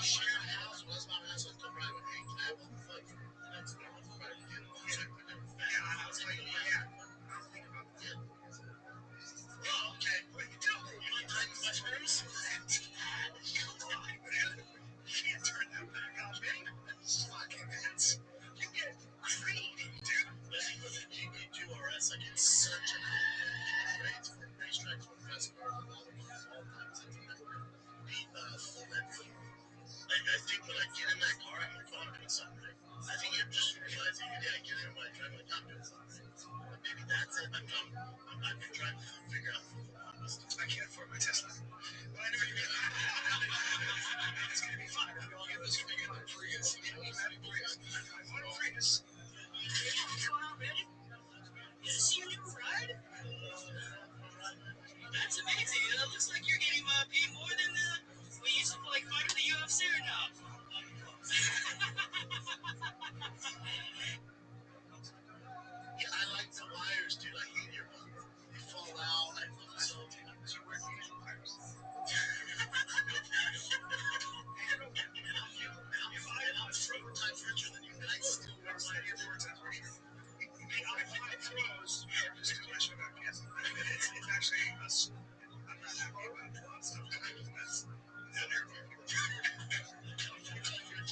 share a house. Well, that's my house. Let's come right with me. Can I have one foot? That's what I'm trying to do. So I put them back. Yeah, I was like, yeah. I don't think about that. Yeah. Oh, okay. What do you do? You like tiny mushrooms? Come on, man. You can't turn that back on me. Fucking nuts. You get greedy, dude. Listen, with the GP2RS, I get such a rates for racetracks for festival and all the ones all times. The full length. I think when I get in that car, I'm like, oh, I'm doing something right. I think I'm just realizing, yeah, I get in when I drive, like, I'm doing something right. But maybe that's it. I've been trying to figure out for the longest. I can't afford my Tesla. But I know you're going to. It's going to be fun. We all get this going to get the Prius. Automatic Prius. I want a Prius. What's going on, man? You see a new ride? That's amazing. It looks like you're getting paid more than we used to like fight in the UFC or now. Yeah, I like the wires, dude. I hate your ones. They fall out. I feel so. You wear these wires. And I'm 4 times richer than you, and I still wear my 4 times richer. The iPhone Pros are just a question about canceling. It's actually us. I'm not happy about a lot of stuff. That's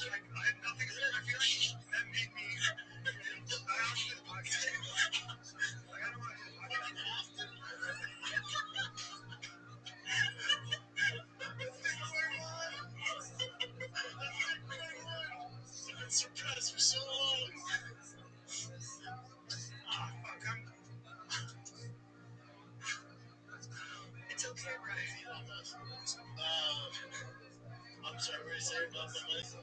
I had nothing to do. I feel like that made me. I honestly did the podcast. Like, I don't want to do the podcast. I've been suppressed for so long. Fuck, it's okay, right? I'm sorry, what did you say about the list?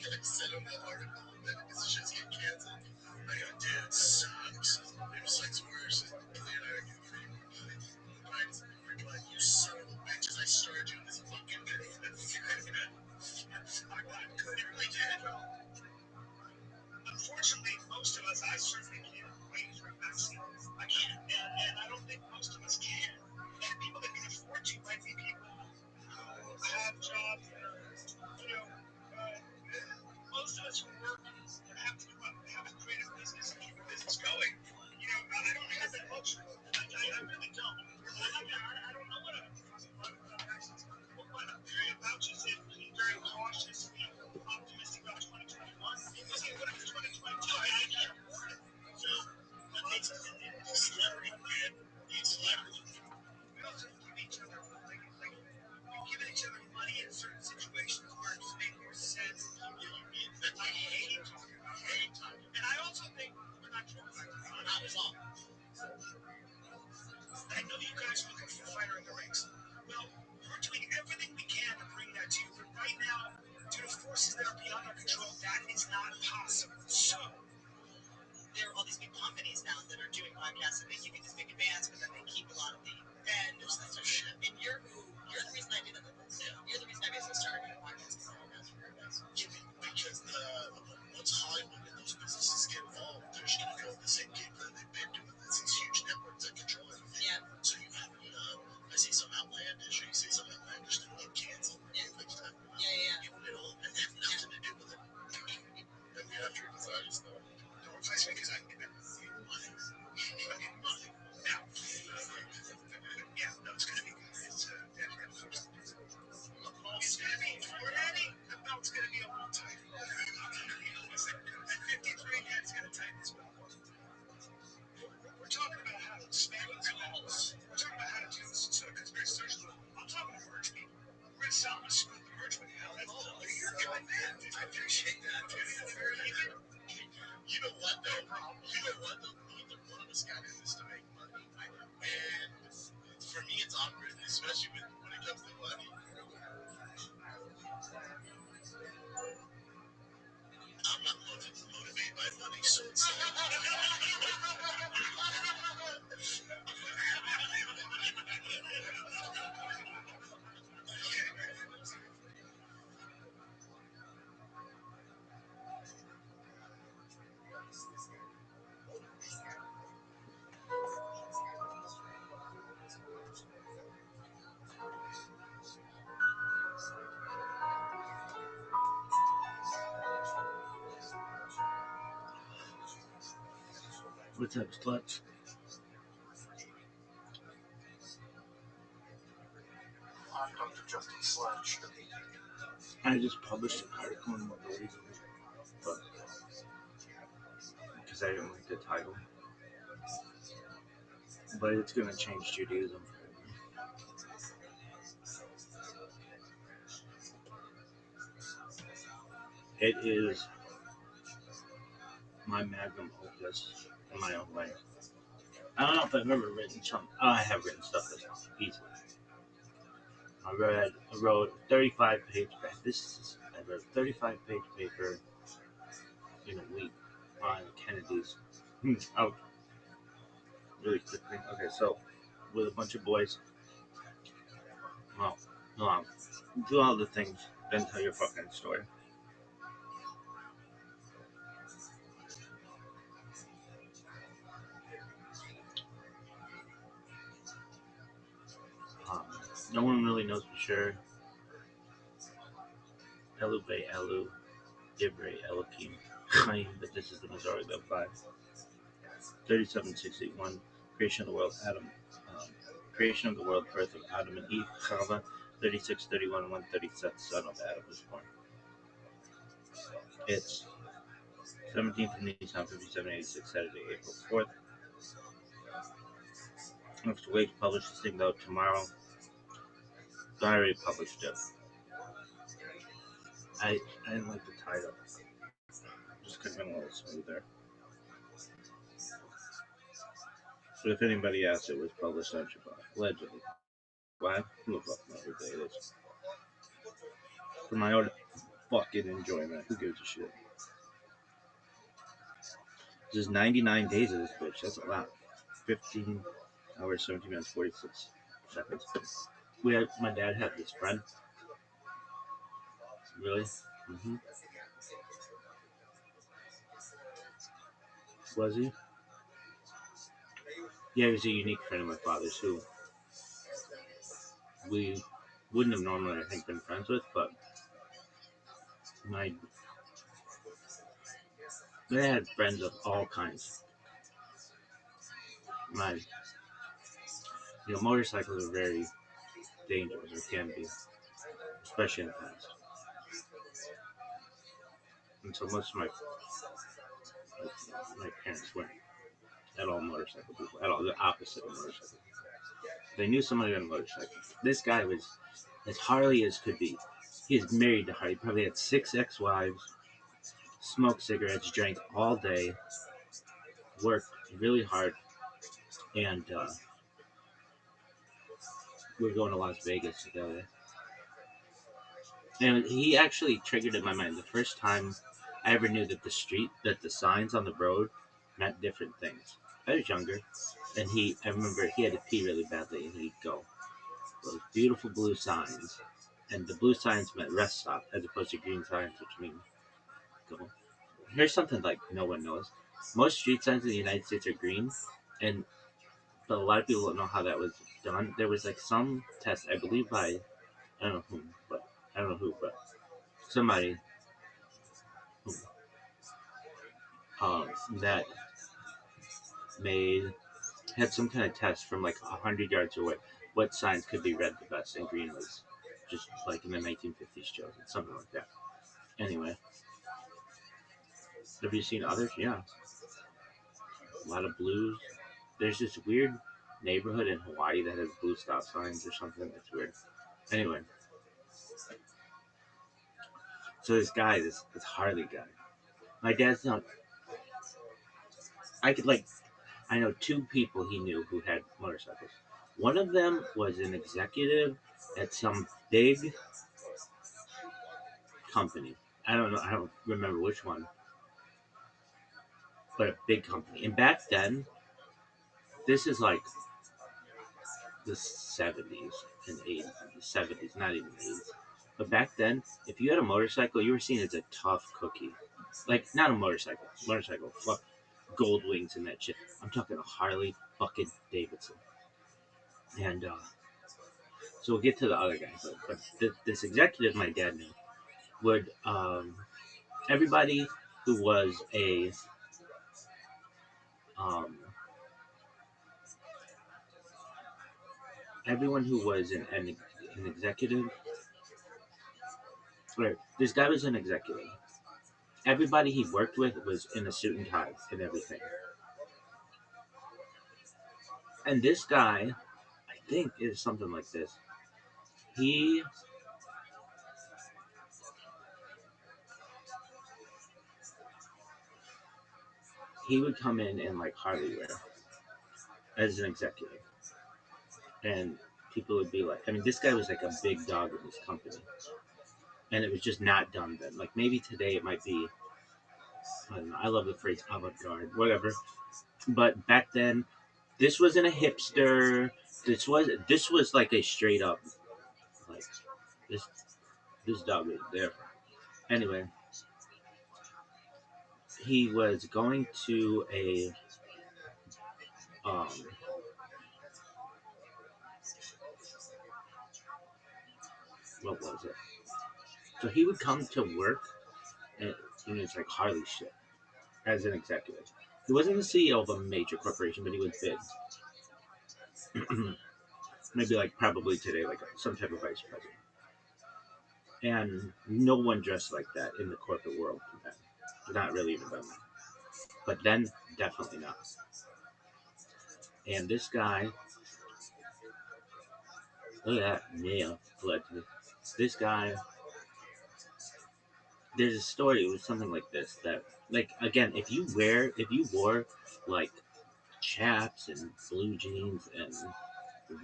I said on that article that because the shit's getting canceled. I go, dude, it sucks. There's sex workers. Clear I get free. Right? Like, you son of a bitch, as I started doing this fucking business. I could, it really did. Unfortunately, most of us, I certainly can't wait for a vaccine. I can't, and I don't think most of us can. And people that can afford to might be people who have jobs that are, most of us who work have to have a creative business and keep a business going. I don't have that luxury. I really don't. I don't know what What's up, sluts? I'm Dr. Justin Sledge. I just published an article in one recently, but because I didn't like the title. But it's gonna change Judaism forever. It is my magnum opus in my own way. I don't know if I've ever written something. Oh, I have written stuff this long, easily. I wrote 35-page. I wrote 35-page paper in a week on Kennedy's. Out really quickly. Okay, so with a bunch of boys. Well, no, do all the things, then tell your fucking story. Um, no one really knows for sure. Elu Bay Elu, Dibre Elohim, Chaim, but this is the majority of 5. 3761, creation of the world, Adam. Creation of the world, birth of Adam and Eve, Chava. 3631, 137, son of Adam was born. It's 17th of Nisan, 5786, Saturday, April 4th. I have to wait to publish this thing though tomorrow. I already published it. I didn't like the title. Just could have been a little smoother. But if anybody asks, it was published on Shabbat. Allegedly. Why? Who the fuck knows what day it is? For my own fucking enjoyment. Who gives a shit? This is 99 days of this bitch. That's a lot. 15 hours, 17 minutes, 46 seconds. My dad had this friend. Really? Mm-hmm. Was he? Yeah, he was a unique friend of my father's who we wouldn't have normally, I think, been friends with, but my they had friends of all kinds. My, motorcycles are very dangerous, or can be, especially in the past. And so most of my parents weren't at all motorcycle people, at all the opposite of motorcycle. They knew somebody on a motorcycle. This guy was as Harley as could be. He was married to Harley. Probably had 6 ex-wives. Smoked cigarettes, drank all day, worked really hard, and we were going to Las Vegas together. And he actually triggered in my mind the first time I ever knew that the signs on the road meant different things. I was younger, and I remember he had to pee really badly, and he'd go, those beautiful blue signs. And the blue signs meant rest stop, as opposed to green signs, which mean go. Here's something like no one knows. Most street signs in the United States are green, and but a lot of people don't know how that was done. There was like some test, I believe by I don't know who, but somebody who, that made had some kind of test from like 100 yards away. What signs could be read the best, and green was just like in the 1950s chosen, something like that. Anyway, have you seen others? Yeah, a lot of blues. There's this weird neighborhood in Hawaii that has blue stop signs or something. It's weird. Anyway, so this Harley guy. My dad's not. I could like. I know 2 people he knew who had motorcycles. One of them was an executive at some big company. I don't know. I don't remember which one, but a big company. And back then, this is like the 70s and 80s, 70s, not even 80s. But back then, if you had a motorcycle, you were seen as a tough cookie. Like, not a motorcycle, fuck gold wings and that shit. I'm talking a Harley fucking Davidson. And so we'll get to the other guy. But this executive my dad knew would, everybody who was a um, everyone who was an executive, or this guy was an executive. Everybody he worked with was in a suit and tie and everything. And this guy, I think, is something like this. He he would come in like Harley wear as an executive, and people would be like, I mean, this guy was like a big dog in this company, and it was just not done then. Like maybe today it might be. I don't know. I love the phrase avant-garde, whatever. But back then, this wasn't a hipster. This was like a straight up like this this dog was there. Anyway, he was going to a um what was it? So he would come to work and it's like Harley shit as an executive. He wasn't the CEO of a major corporation, but he was big. Maybe like probably today, like some type of vice president. And no one dressed like that in the corporate world then. Not really even then. But then, definitely not. And this guy, look at that nail, allegedly. This guy, there's a story, it was something like this that, like, again, if you wore, like, chaps and blue jeans and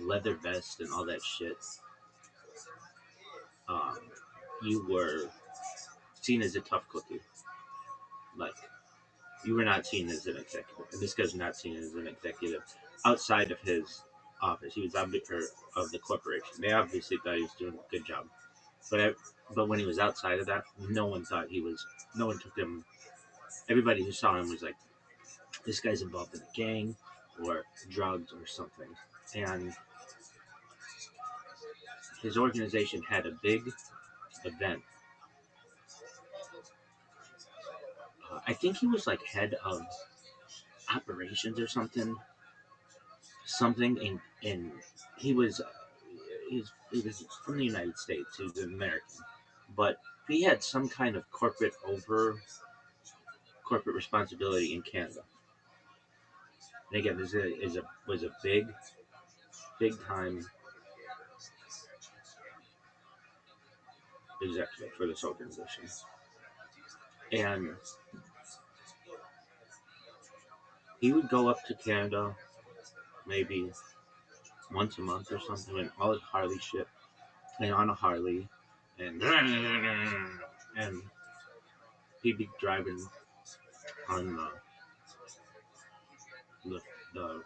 leather vest and all that shit, um, you were seen as a tough cookie. Like, you were not seen as an executive. And this guy's not seen as an executive outside of his office. He was of the corporation. They obviously thought he was doing a good job. But when he was outside of that, no one thought he was. No one took him. Everybody who saw him was like, this guy's involved in a gang or drugs or something. And his organization had a big event. I think he was like head of operations or something. Something in he was he was from the United States. He was an American, but he had some kind of corporate responsibility in Canada. And again, this was a big time executive for this organization, and he would go up to Canada maybe once a month or something, and all his Harley shit, and on a Harley, and and he'd be driving on the, the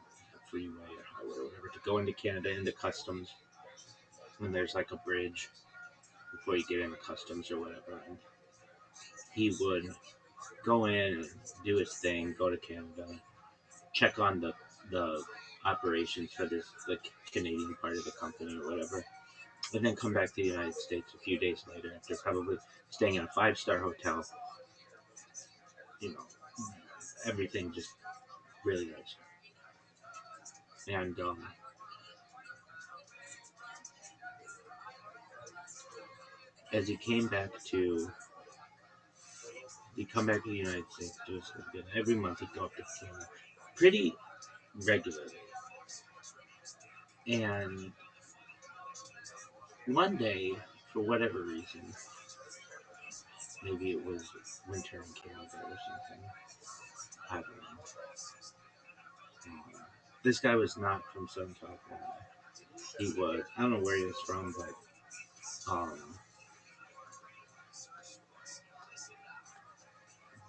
freeway or highway or whatever to go into Canada into customs when there's like a bridge before you get into customs or whatever. And he would go in and do his thing, go to Canada, check on the operations for the Canadian part of the company or whatever, and then come back to the United States a few days later after probably staying in a 5-star hotel. You know, everything just really nice. And as he came back to, he'd come back to the United States, do his thing. Every month he'd go up to Canada pretty regularly. And one day, for whatever reason, maybe it was winter in Canada or something. I don't know. This guy was not from Southern California. He was, I don't know where he was from,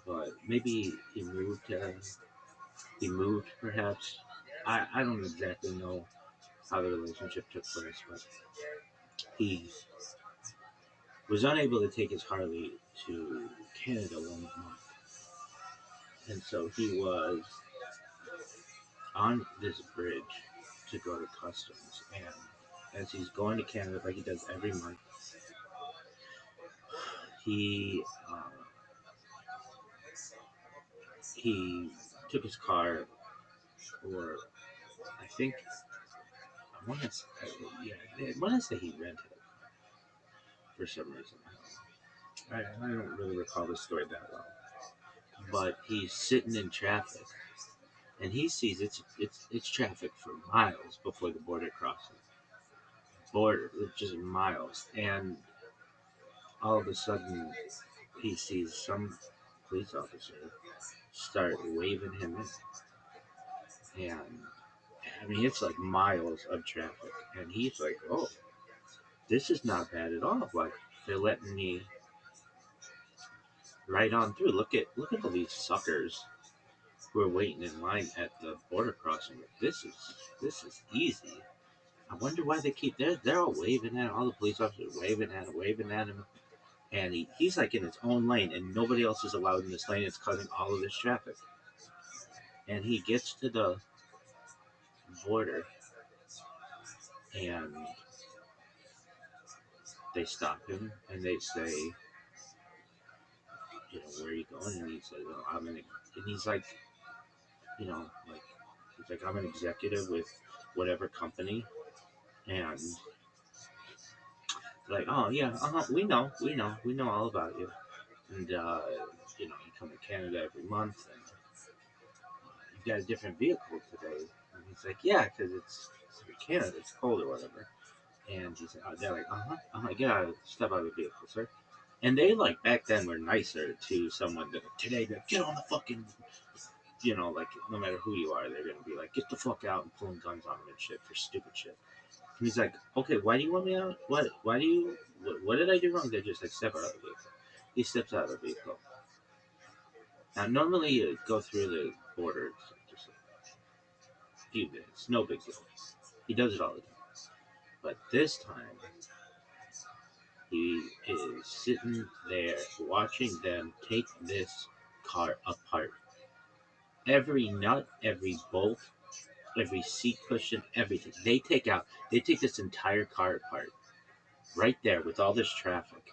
but maybe he moved perhaps. I don't exactly know how the relationship took place, but he was unable to take his Harley to Canada one month. And so he was on this bridge to go to customs. And as he's going to Canada, like he does every month, he he took his car. or I think I want to, yeah, I want to say he rented it for some reason. I don't really recall the story that well, but he's sitting in traffic and he sees it's traffic for miles before the border crossing. Border, just miles, and all of a sudden he sees some police officer start waving him in, and I mean it's like miles of traffic, and he's like, "Oh, this is not bad at all. Like they're letting me right on through. Look at all these suckers who are waiting in line at the border crossing. This is easy. I wonder why they keep they're all waving at him. All the police officers are waving at him, and he's like in his own lane, and nobody else is allowed in this lane. It's causing all of this traffic. And he gets to the border, and they stop him, and they say, where are you going? And he says, oh, and he's like, like he's like, I'm an executive with whatever company, and like, oh yeah, we know all about you, and you come to Canada every month, and you got a different vehicle today, and he's like, yeah, because it's Canada, it's cold or whatever, and he's like, they're like, get out, step out of the vehicle, sir, and they like back then were nicer to someone that today they're get on the fucking, like no matter who you are, they're gonna be like, get the fuck out and pulling guns on them and shit for stupid shit. And he's like, okay, why do you want me out? Why do you? What did I do wrong? They just like step out of the vehicle. He steps out of the vehicle. Now, normally you go through the border, it's just a few minutes, no big deal. He does it all the time. But this time, he is sitting there watching them take this car apart. Every nut, every bolt, every seat cushion, everything. They take this entire car apart right there with all this traffic.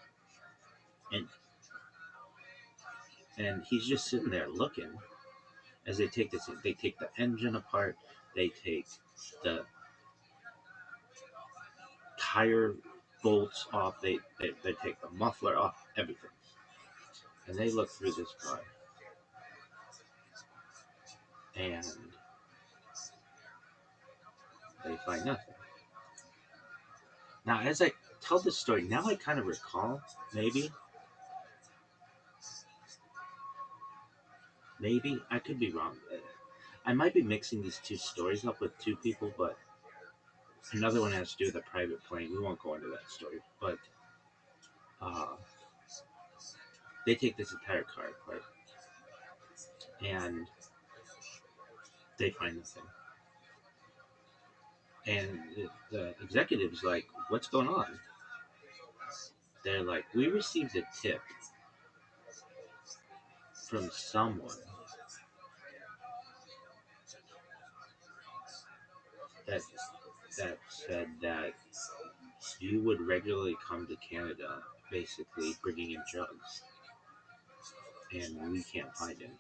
And he's just sitting there looking as they take this. They take the engine apart. They take the tire bolts off. They take the muffler off. Everything. And they look through this car, and they find nothing. Now, as I tell this story, now I kind of recall, maybe I could be wrong. I might be mixing these two stories up with two people, but another one has to do with a private plane. We won't go into that story, but uh, they take this entire car apart, and they find nothing. And the executive's like, "What's going on?" They're like, "We received a tip from someone that said that you would regularly come to Canada, basically bringing in drugs, and we can't find anything."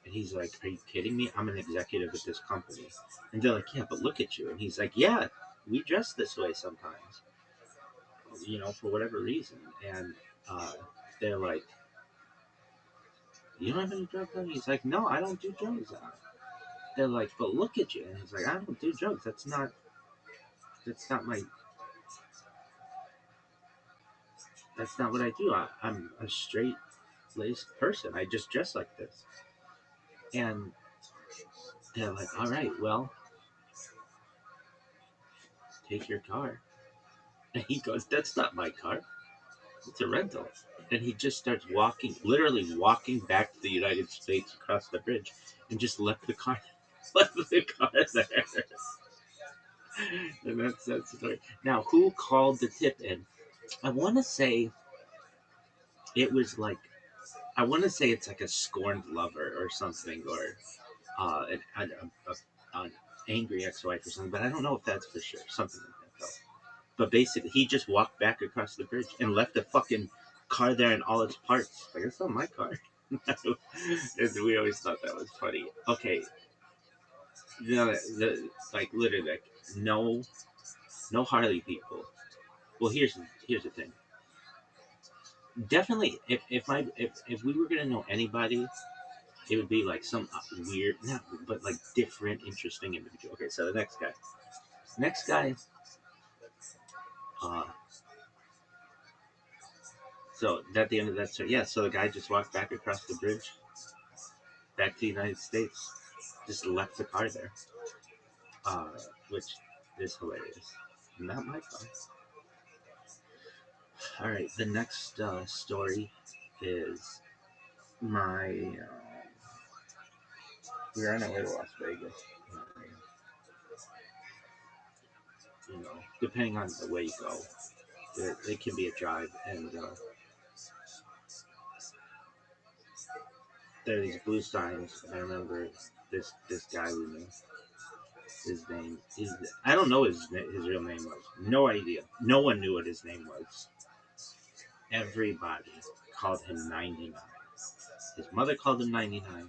And he's like, "Are you kidding me? I'm an executive at this company." And they're like, "Yeah, but look at you." And he's like, "Yeah, we dress this way sometimes, for whatever reason." And uh, they're like, "You don't have any drugs on you?" He's like, "No, I don't do drugs." They're like, "But look at you." And he's like, "I don't do drugs. That's not my, that's not what I do. I'm a straight laced person. I just dress like this." And they're like, "All right, well, take your car." And he goes, "That's not my car. It's a rental." And he just starts walking, literally walking back to the United States across the bridge, and just left the car, left the car there. And that's the story. Now, who called the tip in? I want to say it was like, I want to say it's like a scorned lover or something, or an angry ex-wife or something, but I don't know if that's for sure. Something like that, though. But basically, he just walked back across the bridge and left the fucking car there in all its parts. Like, it's not my car. And we always thought that was funny. Okay, like literally, like no, no Harley people. Well, here's the thing. Definitely, if we were gonna know anybody, it would be like some weird, not but like different, interesting individual. Okay, so the next guy, uh, so at the end of that story, yeah. So the guy just walked back across the bridge, back to the United States, just left the car there, uh, which is hilarious. Not my car. All right, the next story is my. We're on our way to Las Vegas. You know, depending on the way you go, it can be a drive, and there are these blue signs. I remember this guy we knew. His name is I don't know his real name was. No idea. No one knew what his name was. Everybody called him 99. His mother called him 99.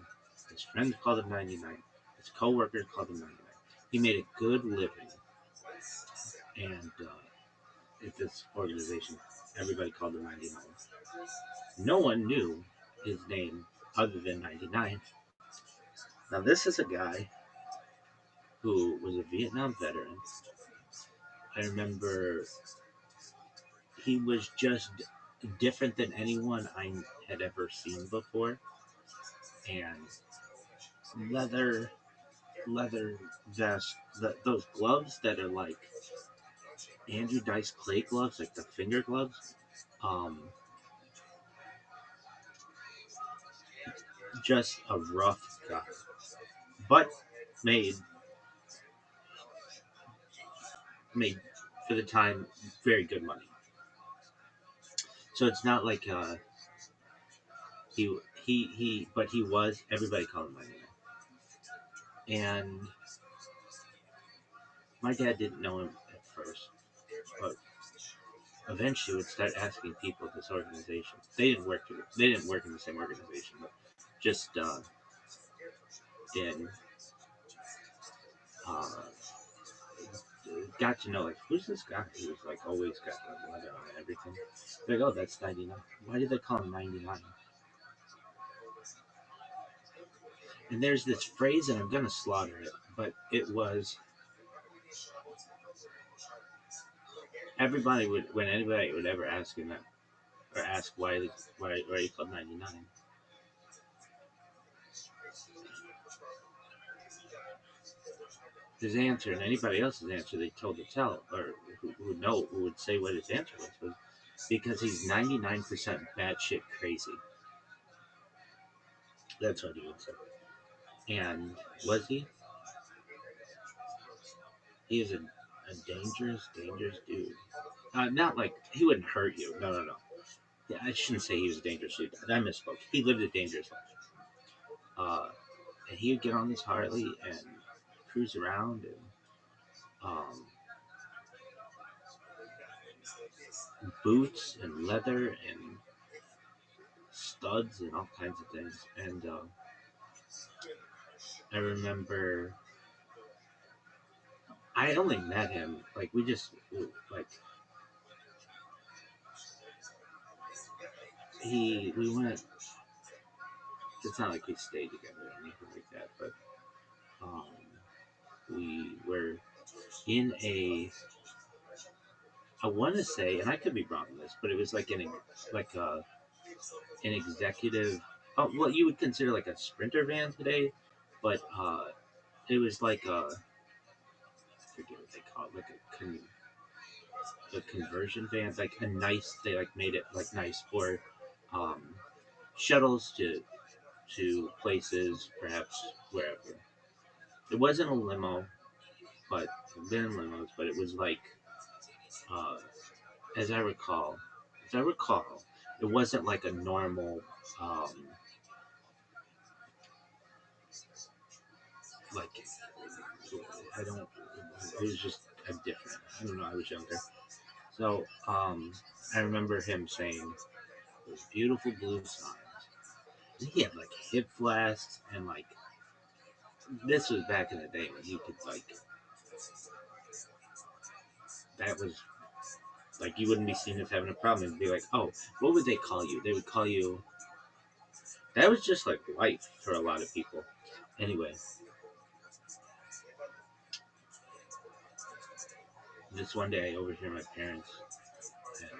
His friends called him 99. His coworkers called him 99. He made a good living, and at this organization, everybody called him 99. No one knew his name other than 99. Now, this is a guy who was a Vietnam veteran. I remember he was just different than anyone I had ever seen before, and leather leather vest, those gloves that are like Andrew Dice Clay gloves, like the finger gloves. Um, just a rough guy, but made made for the time very good money. So it's not like but he was everybody called him Mighty Man. And my dad didn't know him at first, but eventually would start asking people at this organization. They didn't work in the same organization, but just in uh, got to know like who's this guy who's like always got the leather on and everything. They're like, oh, that's 99. Why did they call him 99? And there's this phrase, and I'm gonna slaughter it, but it was everybody would when anybody would ever ask him that or ask why he called 99. His answer and anybody else's answer they told to tell or who would know who would say what his answer was because he's 99% batshit crazy. That's what he would say. And was he? He is a dangerous dude. Not like he wouldn't hurt you. No, no, no. Yeah, I shouldn't say he was a dangerous dude. I misspoke. He lived a dangerous life. And he would get on this Harley and cruise around and um, boots and leather and studs and all kinds of things. And I remember I only met him like we just like we went. It's not like we stayed together or anything like that, but um, we were in a. I want to say, and I could be wrong on this, but it was like like an executive. Oh, what you would consider like a sprinter van today, but it was like I forget what they call it, like a conversion van, like a nice. They like made it like nice for um, shuttles to places, perhaps wherever. It wasn't a limo, but been limos, but it was like uh, as I recall, as I recall, it wasn't like a normal um, like I don't. It was just a different. I don't know. I was younger, so I remember him saying those beautiful blue signs. And he had like hip flasks and like this was back in the day when you could like that was like you wouldn't be seen as having a problem. It'd be like, oh, what would they call you? They would call you. That was just like life for a lot of people. Anyway, this one day I overhear my parents and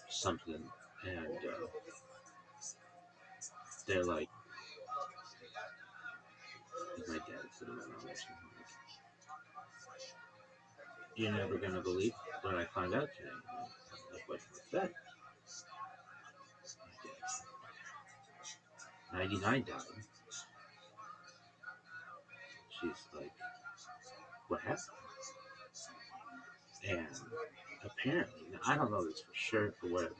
something, and they're like, my dad said, "You're never gonna believe what I found out today." Like, what's that? 99 died. She's like, what happened? And apparently, now, I don't know this for sure or whatever,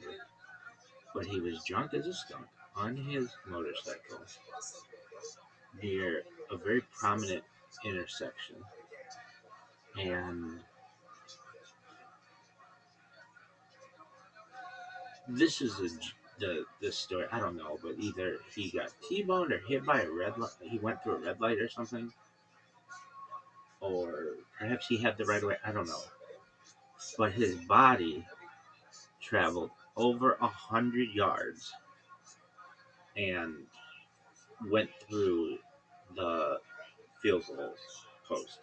but he was drunk as a skunk on his motorcycle near a very prominent intersection. And this is the story. I don't know, but either he got T-boned or hit by a red light. He went through a red light or something, or perhaps he had the right way. I don't know. But his body traveled over 100 yards and went through the field goal post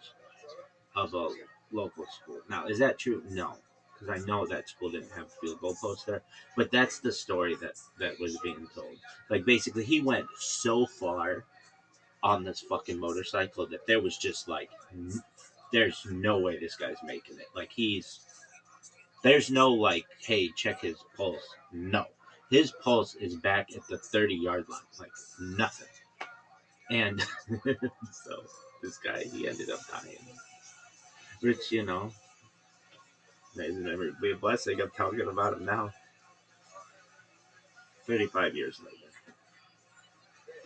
of a local school. Now, is that true? No, because I know that school didn't have field goal posts there. But that's the story that was being told. Like basically, he went so far on this fucking motorcycle that there was just like, there's no way this guy's making it. Like there's no like, hey, check his pulse. No, his pulse is back at the 30-yard line. Like nothing. And so this guy, he ended up dying. Which, may never be a blessing. I'm talking about him now, 35 years later.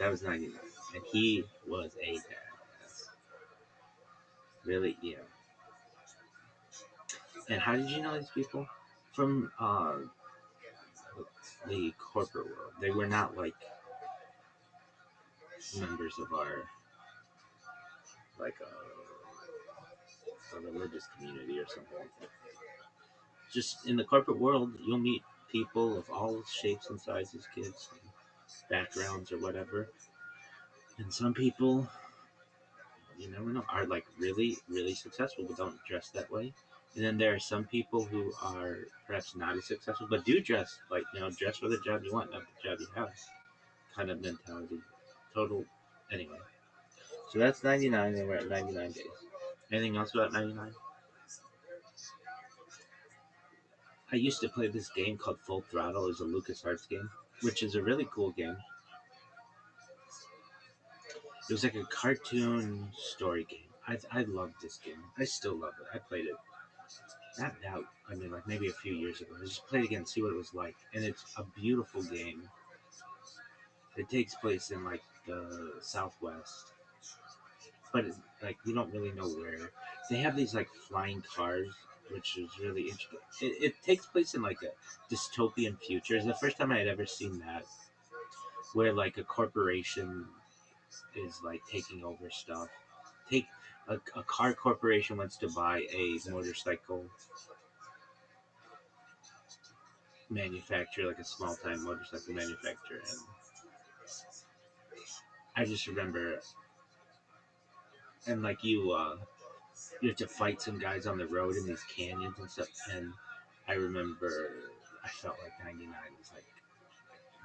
That was 99. And he was a badass. Really, yeah. And how did you know these people? From the corporate world. They were not like members of our, like a religious community or something like that. Just in the corporate world, you'll meet people of all shapes and sizes, kids, and backgrounds, or whatever. And some people, you never know, are like really, really successful but don't dress that way. And then there are some people who are perhaps not as successful but do dress like, dress for the job you want, not the job you have kind of mentality. Total. Anyway, so that's 99, and we're at 99 days. Anything else about 99? I used to play this game called Full Throttle. It was a LucasArts game, which is a really cool game. It was like a cartoon story game. I loved this game. I still love it. I played it not now. I mean, like maybe a few years ago. I just played it again, see what it was like, and it's a beautiful game. It takes place in like the Southwest, but it's like you don't really know where. They have these like flying cars, which is really interesting. It takes place in like a dystopian future. It's the first time I had ever seen that, where like a corporation is like taking over stuff. Take a car corporation wants to buy a motorcycle manufacturer, like a small time motorcycle manufacturer, and I just remember, and like you have to fight some guys on the road in these canyons and stuff, and I remember I felt like 99 was like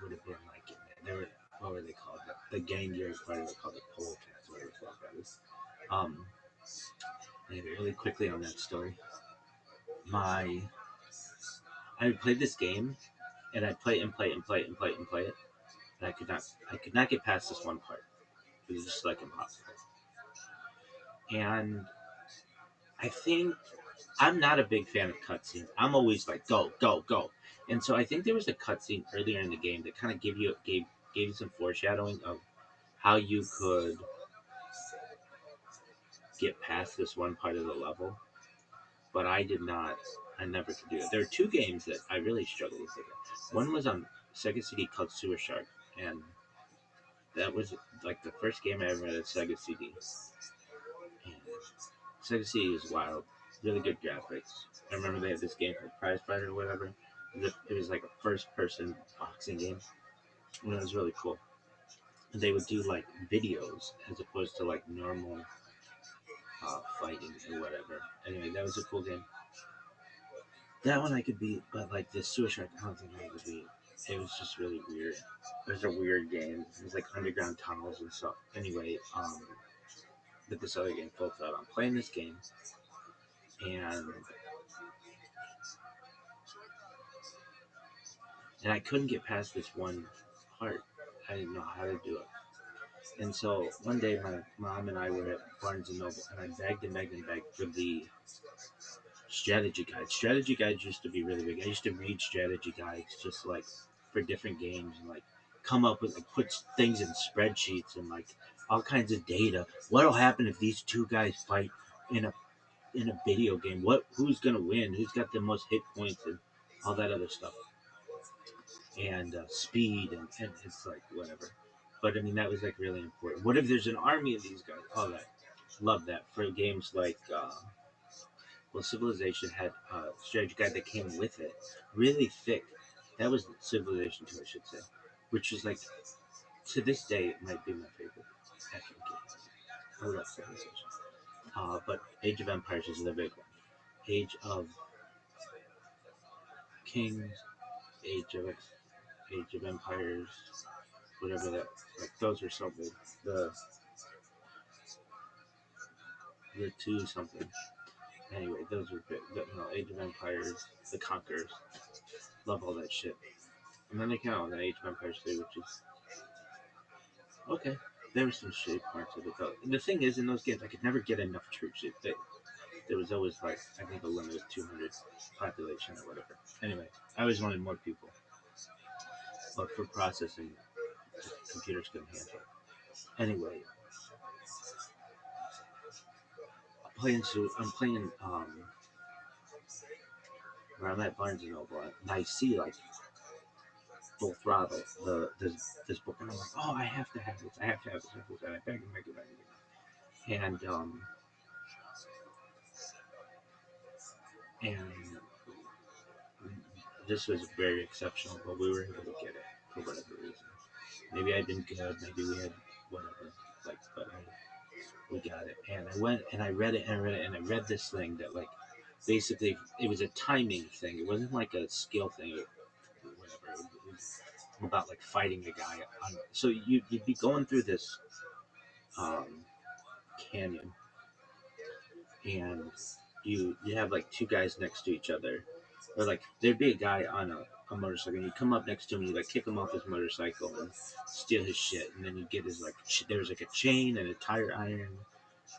would have been like in there. They were, what were they called? The gang you're part of it called the polecats, whatever the fuck that is. Um, anyway, really quickly on that story, my I would play this game, and I'd play it and play it and play it and play it and play it, and I could not get past this one part. It was just like impossible. And I think I'm not a big fan of cutscenes. I'm always like go go go, and so I think there was a cutscene earlier in the game that kind of gave you some foreshadowing of how you could get past this one part of the level. But I did not. I never could do it. There are two games that I really struggled with. One was on Sega CD called Sewer Shark, and that was like the first game I ever had a Sega CD. And Sega CD is wild, really good graphics. I remember they had this game called Prize Fighter or whatever. It was like a first-person boxing game, and it was really cool. And they would do like videos as opposed to like normal fighting or whatever. Anyway, that was a cool game. That one I could beat, but like this Suicide, I don't think I could beat. It was just really weird. It was a weird game. It was like underground tunnels and stuff. Anyway, but this other game, Full Throttle. I'm playing this game, and I couldn't get past this one part. I didn't know how to do it. And so one day, my mom and I were at Barnes and Noble, and I begged and begged and begged for the strategy guides. Strategy guides used to be really big. I used to read strategy guides just like for different games and like come up with like put things in spreadsheets and like all kinds of data. What'll happen if these two guys fight in a video game? Who's gonna win? Who's got the most hit points and all that other stuff and speed and it's like whatever. But I mean that was like really important. What if there's an army of these guys? All that. Love that for games like well, Civilization had a strategy guide that came with it, really thick. That was Civilization 2, I should say, which is like to this day it might be my favorite action game. I love Civilization. But Age of Empires is the big one. Age of Kings, Age of Age of Empires, whatever that. Like those are so good. The the two something. Anyway, those are big. Age of Empires, The Conquerors. Love all that shit. And then they came out with Age of Empires 3, which is okay. There were some shitty parts of it though. And the thing is, in those games, I could never get enough troops. There was always like I think a limit of 200 population or whatever. Anyway, I always wanted more people, but for processing, computers couldn't handle it. Anyway, I'm playing where I'm at Barnes and Noble, and I see like Full Throttle, this book, and I'm like, oh, I have to have this. I have to have this. I have to have this. And I beg and beg and beg and and this was very exceptional, but we were able to get it for whatever reason. Maybe I'd been good, maybe we had whatever, like, but we got it. And I went and I read it and I read it and I read this thing that like basically it was a timing thing. It wasn't like a skill thing or whatever. It was about like fighting a guy. So you'd be going through this um, canyon and you have like two guys next to each other, or like there'd be a guy on a motorcycle, and you come up next to him, and you like kick him off his motorcycle and steal his shit, and then you get his like there's like a chain and a tire iron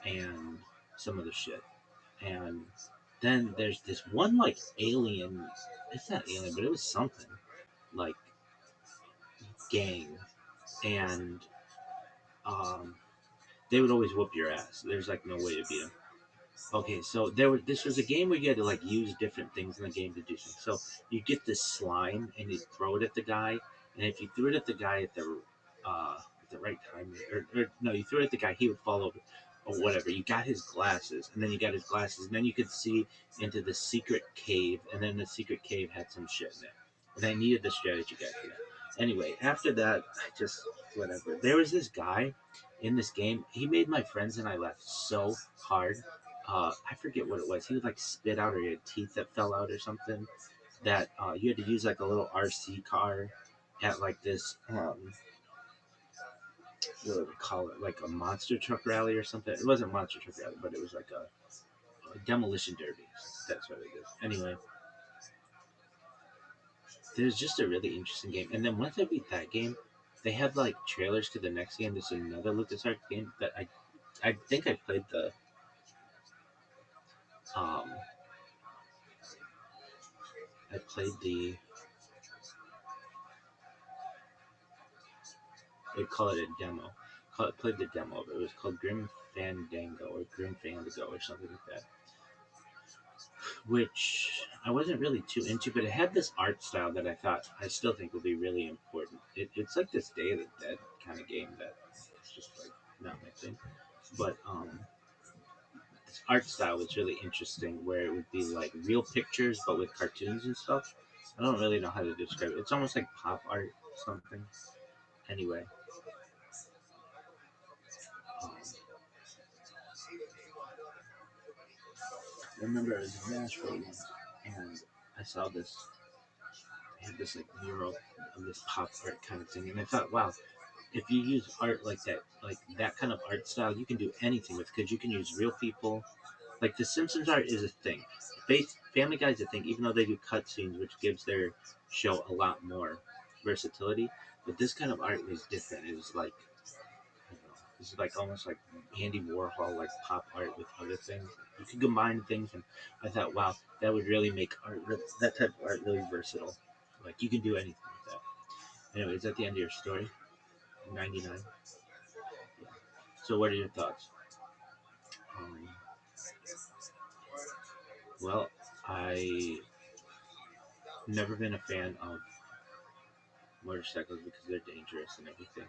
and some other shit, and then there's this one like alien. It's not alien, but it was something like gang, and um, they would always whoop your ass. There's like no way to beat them. Okay, so this was a game where you had to like use different things in the game to do things. So you get this slime and you throw it at the guy, and if you threw it at the guy at the right time, or no, you threw it at the guy, he would fall over or whatever. You got his glasses, and then you got his glasses, and then you could see into the secret cave, and then the secret cave had some shit in it, and I needed the strategy guide for that. Anyway, after that, I just whatever. There was this guy in this game. He made my friends and I laugh so hard. I forget what it was. He would like spit out, or he had teeth that fell out, or something. That you had to use like a little RC car at like this what do we call it, like a monster truck rally or something. It wasn't a monster truck rally, but it was like a demolition derby. That's what it is. Anyway, there's just a really interesting game. And then once I beat that game, they had like trailers to the next game. There's another LucasArts game that I think I played um I played the they call it a demo. Played the demo of it. It was called Grim Fandango or Grim Fandango or something like that. which I wasn't really too into, but it had this art style that I thought I still think will be really important. It's like this Day of the Dead kind of game that it's just like not my thing. But this art style was really interesting, where it would be like real pictures but with cartoons and stuff. I don't really know how to describe it. It's almost like pop art something. Anyway, um, I remember I was in Nashville once, and I saw this. They had this like mural of this pop art kind of thing, and I thought, wow, if you use art like that kind of art style, you can do anything with, because you can use real people. Like the Simpsons art is a thing. Family Guy's a thing, even though they do cutscenes, which gives their show a lot more versatility. But this kind of art was different. It was like, I don't know, this is like almost like Andy Warhol, like pop art with other things. You can combine things, and I thought, wow, that would really make that type of art really versatile. Like you can do anything with that. Anyway, is that the end of your story? 99. So, what are your thoughts? Um, well, I never been a fan of motorcycles because they're dangerous and everything.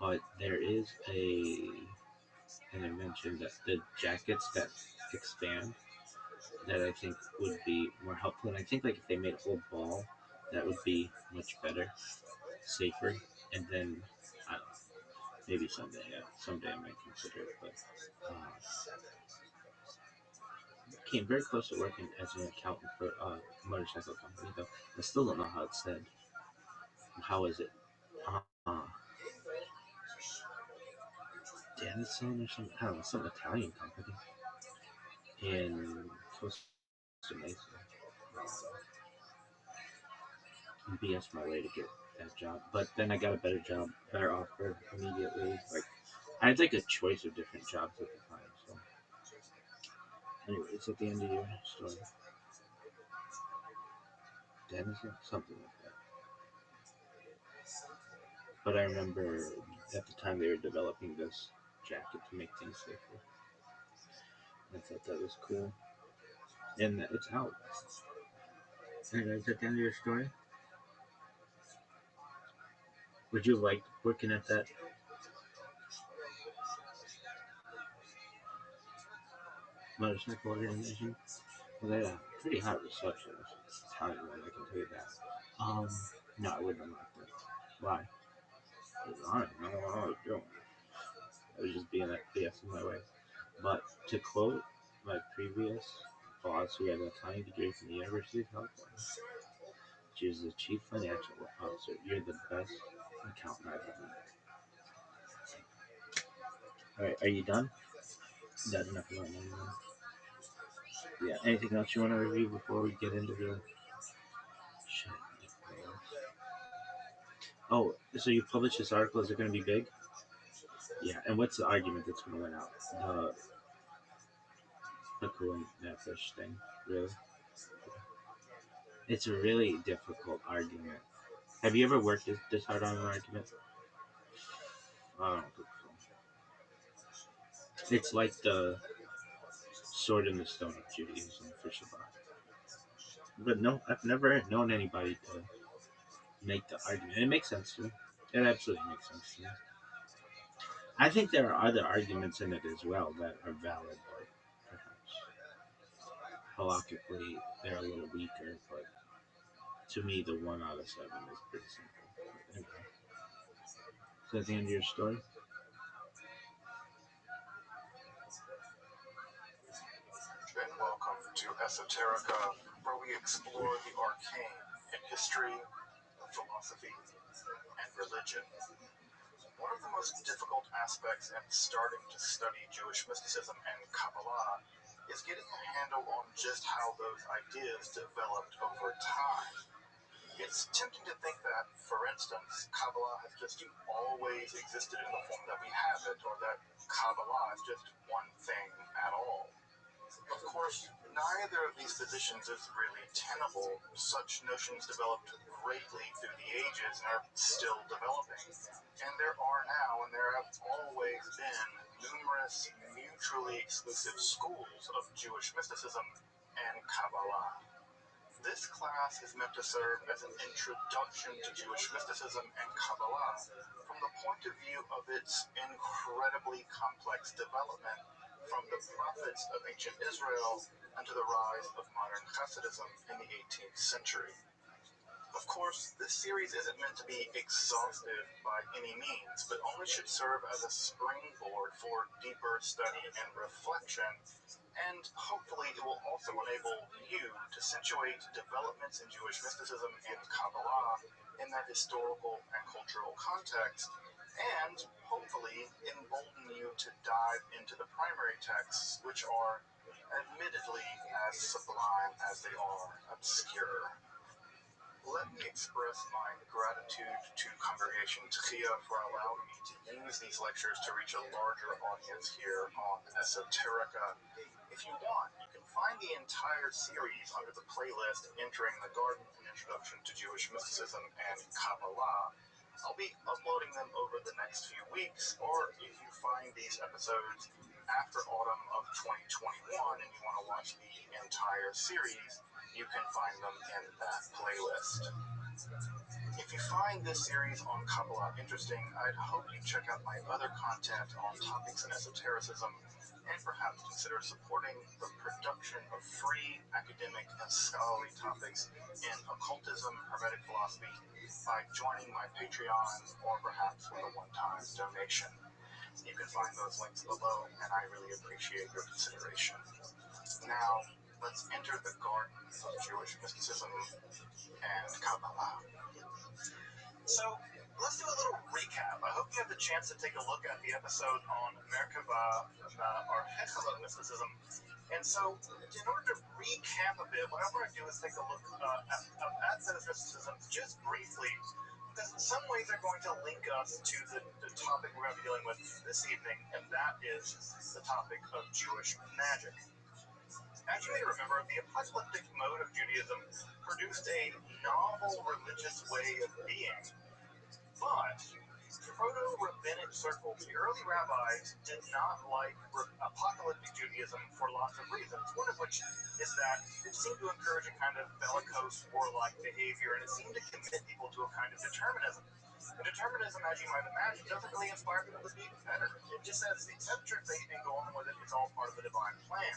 But there is an invention that the jackets that expand that I think would be more helpful. And I think like if they made a whole ball, that would be much better, safer. And then I don't know, maybe someday, someday I might consider it. But came very close to working as an accountant for a motorcycle company, though I still don't know how it's said. How is it? Uh, Denison or something? I don't know, some Italian company in Costa Mesa. BS my way to get that job, but then I got a better job, better offer immediately. Like I had like a choice of different jobs at the time. So anyway, it's at the end of your story. Denison, something like that. But I remember at the time they were developing this jacket to make things safer. I thought that was cool, and it's out. Anyway, is that the end of your story? Would you like working at that motorcycle organization? Well, they have pretty high receptionist. Italian one, I can tell you that. Um, no, I wouldn't like that. Why? 'Cause I don't know what I was doing. I was just being that BS in my way. But to quote my previous boss, who had an Italian degree from the University of California, she was the chief financial officer. You're the best accountant I've ever met. All right, are you done? Is that enough about me? Yeah. Anything else you want to review before we get into the shit? Oh, so you published this article. Is it going to be big? Yeah. And what's the argument that's going to win out? The cooling that fish thing. Really? It's a really difficult argument. Have you ever worked this hard on an argument? I don't think so. It's like the sword and the stone of Judaism for Shabbat. But no, I've never known anybody to make the argument. It makes sense to me. It absolutely makes sense to me. I think there are other arguments in it as well that are valid, but perhaps halakhically they're a little weaker. But to me, the 1 out of 7 is pretty simple. But anyway, so at the end of your story, And welcome to Esoterica, where we explore the arcane in history, philosophy, and religion. One of the most difficult aspects in starting to study Jewish mysticism and Kabbalah is getting a handle on just how those ideas developed over time. It's tempting to think that, for instance, Kabbalah has just always existed in the form that we have it, or that Kabbalah is just one thing at all. Of course, neither of these positions is really tenable. Such notions developed greatly through the ages and are still developing. And there are now, and there have always been, numerous mutually exclusive schools of Jewish mysticism and Kabbalah. This class is meant to serve as an introduction to Jewish mysticism and Kabbalah from the point of view of its incredibly complex development from the prophets of ancient Israel and to the rise of modern Hasidism in the 18th century. Of course, this series isn't meant to be exhaustive by any means, but only should serve as a springboard for deeper study and reflection, and hopefully it will also enable you to situate developments in Jewish mysticism and Kabbalah in that historical and cultural context, and hopefully embolden you to dive into the primary texts, which are admittedly as sublime as they are obscure. Let me express my gratitude to Congregation Tchia for allowing me to use these lectures to reach a larger audience here on Esoterica. If you want, you can find the entire series under the playlist Entering the Garden, an Introduction to Jewish Mysticism and Kabbalah. I'll be uploading them over the next few weeks, or if you find these episodes after autumn of 2021 and you want to watch the entire series, you can find them in that playlist. If you find this series on Kabbalah interesting, I'd hope you check out my other content on topics in esotericism and perhaps consider supporting the production of free academic and scholarly topics in occultism, hermetic philosophy by joining my Patreon or perhaps with a one-time donation. You can find those links below, and I really appreciate your consideration. Now, let's enter the garden of Jewish mysticism and Kabbalah. So, let's do a little recap. I hope you had the chance to take a look at the episode on Merkava, or Hechelot mysticism. And so, in order to recap a bit, what I want to do is take a look at those mysticisms just briefly, because in some ways they're going to link us to the topic we're going to be dealing with this evening, and that is the topic of Jewish magic. As you may remember, the apocalyptic mode of Judaism produced a novel religious way of being, but proto-rabbinic circles, the early rabbis, did not like apocalyptic Judaism for lots of reasons, one of which is that it seemed to encourage a kind of bellicose, warlike behavior, and it seemed to commit people to a kind of determinism. And determinism, as you might imagine, doesn't really inspire people to be better. It just says, accept your fate and go on with it. It's all part of the divine plan.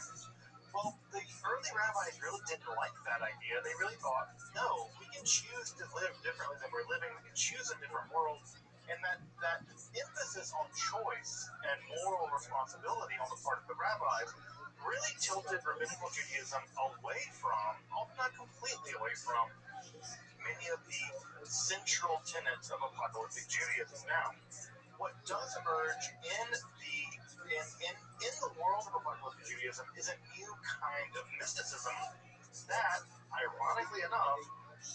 Well, the early rabbis really didn't like that idea. They really thought, no, we can choose to live differently than we're living. We can choose a different world. And that emphasis on choice and moral responsibility on the part of the rabbis really tilted rabbinical Judaism away from, although not completely away from, many of the central tenets of apocalyptic Judaism. Now, what does emerge in the world of apocalyptic Judaism is a new kind of mysticism that, ironically enough,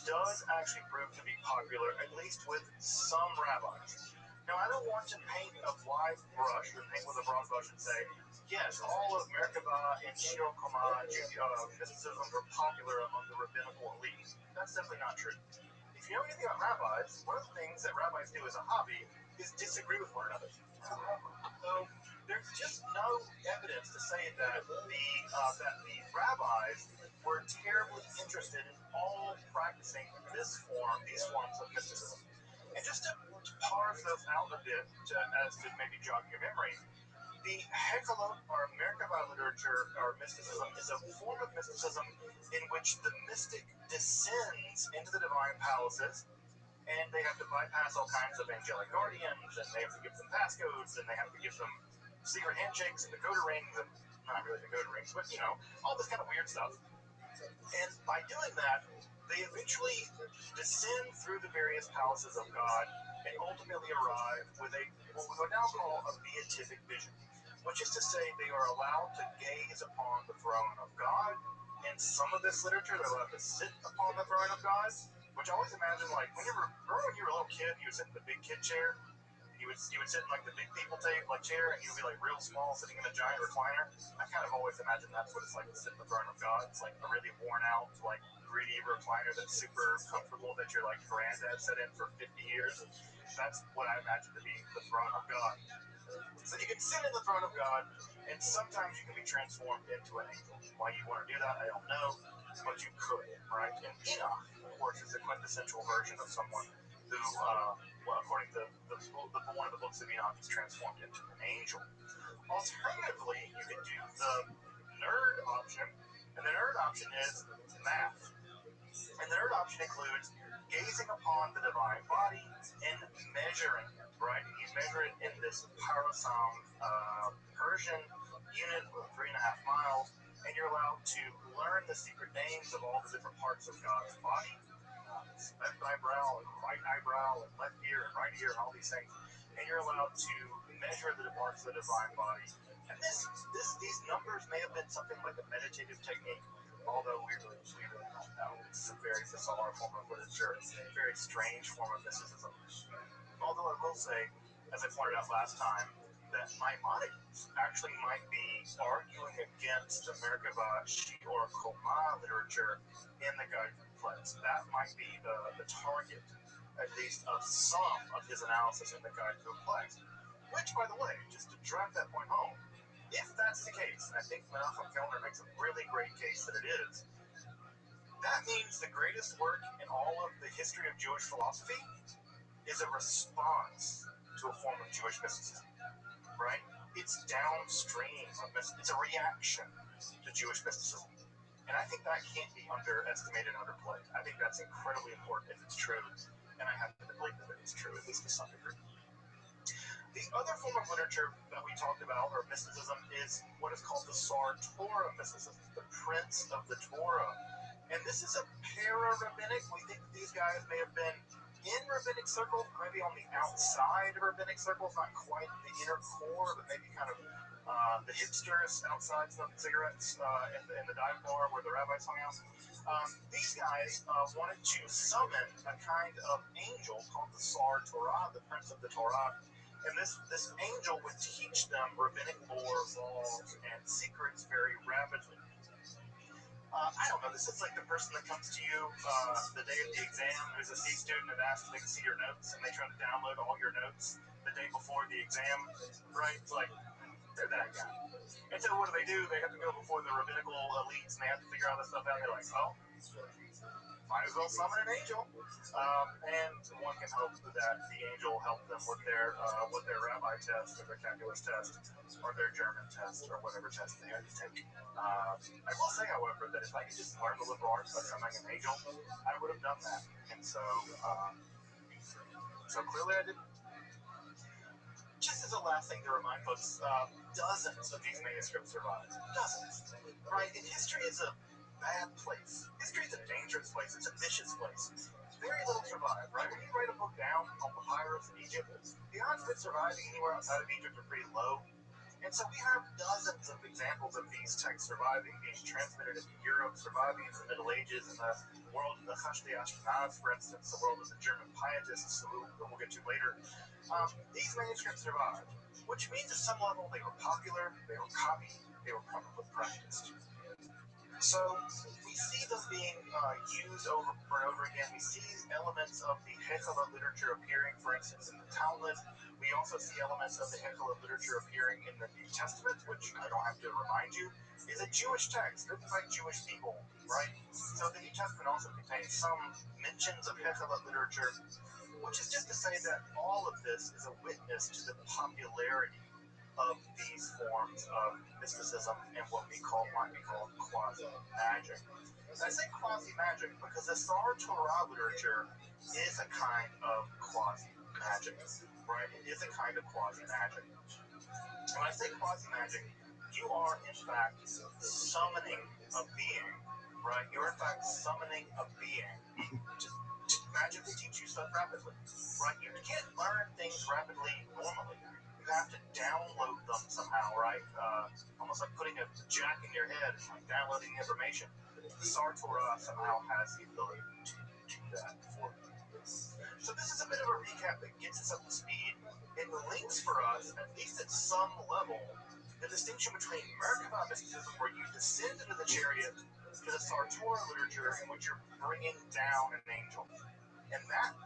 does actually prove to be popular, at least with some rabbis. Now, I don't want to paint a wide brush or paint with a broad brush and say, yes, all of Merkava and Shir Koma mysticism were popular among the rabbinical elite. That's simply not true. If you know anything about rabbis, one of the things that rabbis do as a hobby is disagree with one another. So there's just no evidence to say that the rabbis were terribly interested in all practicing these forms of mysticism. And just to parse those out a bit, as to maybe jog your memory, the Hechelot or Merkava literature or mysticism is a form of mysticism in which the mystic descends into the divine palaces, and they have to bypass all kinds of angelic guardians, and they have to give them passcodes, and they have to give them secret handshakes and Dakota rings, and not really Dakota rings, but all this kind of weird stuff. And by doing that, they eventually descend through the various palaces of God and ultimately arrive with what we would now call a beatific vision, which is to say they are allowed to gaze upon the throne of God. In some of this literature, they're allowed to sit upon the throne of God, which I always imagine, like, when you were a little kid, you would sit in the big kid chair. You would sit in like the big people chair, and you would be like real small, sitting in a giant recliner. I kind of always imagine that's what it's like to sit in the throne of God. It's like a really worn out, like greedy recliner that's super comfortable that your like granddad sat in for 50 years. That's what I imagine to be the throne of God. So you can sit in the throne of God, and sometimes you can be transformed into an angel. Why you want to do that, I don't know, but you could, right? And Enoch, of course, is the quintessential version of someone who, well, according to one of the books of Enoch, is transformed into an angel. Alternatively, you could do the nerd option, and the nerd option is math. And the nerd option includes gazing upon the divine body and measuring it, right? You measure it in this parasam Persian unit of 3.5 miles, and you're allowed to learn the secret names of all the different parts of God's body. Left eyebrow and right eyebrow and left ear and right ear and all these things. And you're allowed to measure the parts of the divine body. And these numbers may have been something like a meditative technique, although we really don't know. It's a very bizarre form of literature, a very strange form of mysticism. Although I will say, as I pointed out last time, that Maimonides actually might be arguing against the Merkava or Koma literature in the Guide to the Plays. That might be the target, at least, of some of his analysis in the Guide to the Plays. Which, by the way, just to drive that point home, if that's the case, and I think Menachem Kellner makes a really great case that it is, that means the greatest work in all of the history of Jewish philosophy is a response to a form of Jewish mysticism, right? It's downstream of mysticism. It's a reaction to Jewish mysticism. And I think that can't be underestimated and underplayed. I think that's incredibly important if it's true. And I happen to believe that it's true, at least to some degree. The other form of literature that we talked about, or mysticism, is what is called the Sar Torah mysticism, the Prince of the Torah. And this is a para-rabbinic. We think that these guys may have been in rabbinic circles, maybe on the outside of rabbinic circles, not quite the inner core, but maybe kind of the hipsters outside smoking cigarettes in the dive bar where the rabbis hung out. These guys wanted to summon a kind of angel called the Sar Torah, the Prince of the Torah. And this angel would teach them rabbinic lore, laws, and secrets very rapidly. I don't know, this is like the person that comes to you the day of the exam, who's a C student and asks if they can see your notes, and they try to download all your notes the day before the exam, right? It's like, they're that guy. And so what do? They have to go before the rabbinical elites, and they have to figure all this stuff out. They're like, oh, might as well summon an angel. And one can hope that the angel helped them with their rabbi test, or their calculus test, or their German test, or whatever test they had to take. I will say, however, that if I could just learn the liberal arts by summoning an angel, I would have done that. And so clearly I didn't. Just as a last thing to remind folks, dozens of these manuscripts survive. Dozens. Right? And history is a bad place. History is a dangerous place. It's a vicious place. Very little survive, right? When you write a book down on papyrus in Egypt, the odds of it surviving anywhere outside of Egypt are pretty low. And so we have dozens of examples of these texts surviving, being transmitted into Europe, surviving in the Middle Ages, in the world of the Hashdi Ashkenaz, for instance, the world of the German pietists, who we'll get to later. These manuscripts survived, which means at some level they were popular, they were copied, they were probably practiced. So we see them being used over and over again. We see elements of the Hekala literature appearing, for instance, in the Talmud. We also see elements of the Hekala literature appearing in the New Testament, which I don't have to remind you, is a Jewish text written by Jewish people, right? So the New Testament also contains some mentions of Hekala literature, which is just to say that all of this is a witness to the popularity of these forms of mysticism and what might be called quasi-magic. And I say quasi-magic because the Sar Torah literature is a kind of quasi-magic, right? It is a kind of quasi-magic. When I say quasi-magic, you are in fact summoning a being, right? You're in fact summoning a being to magically teach you stuff rapidly, right? You can't learn things rapidly normally. You have to download them somehow, right? Almost like putting a jack in your head and like downloading information. The Sar Torah somehow has the ability to do that for you. So this is a bit of a recap that gets us up to speed. It links for us, at least at some level, the distinction between Merkava mysticism, where you descend into the chariot, to the Sar Torah literature, in which you're bringing down an angel. And that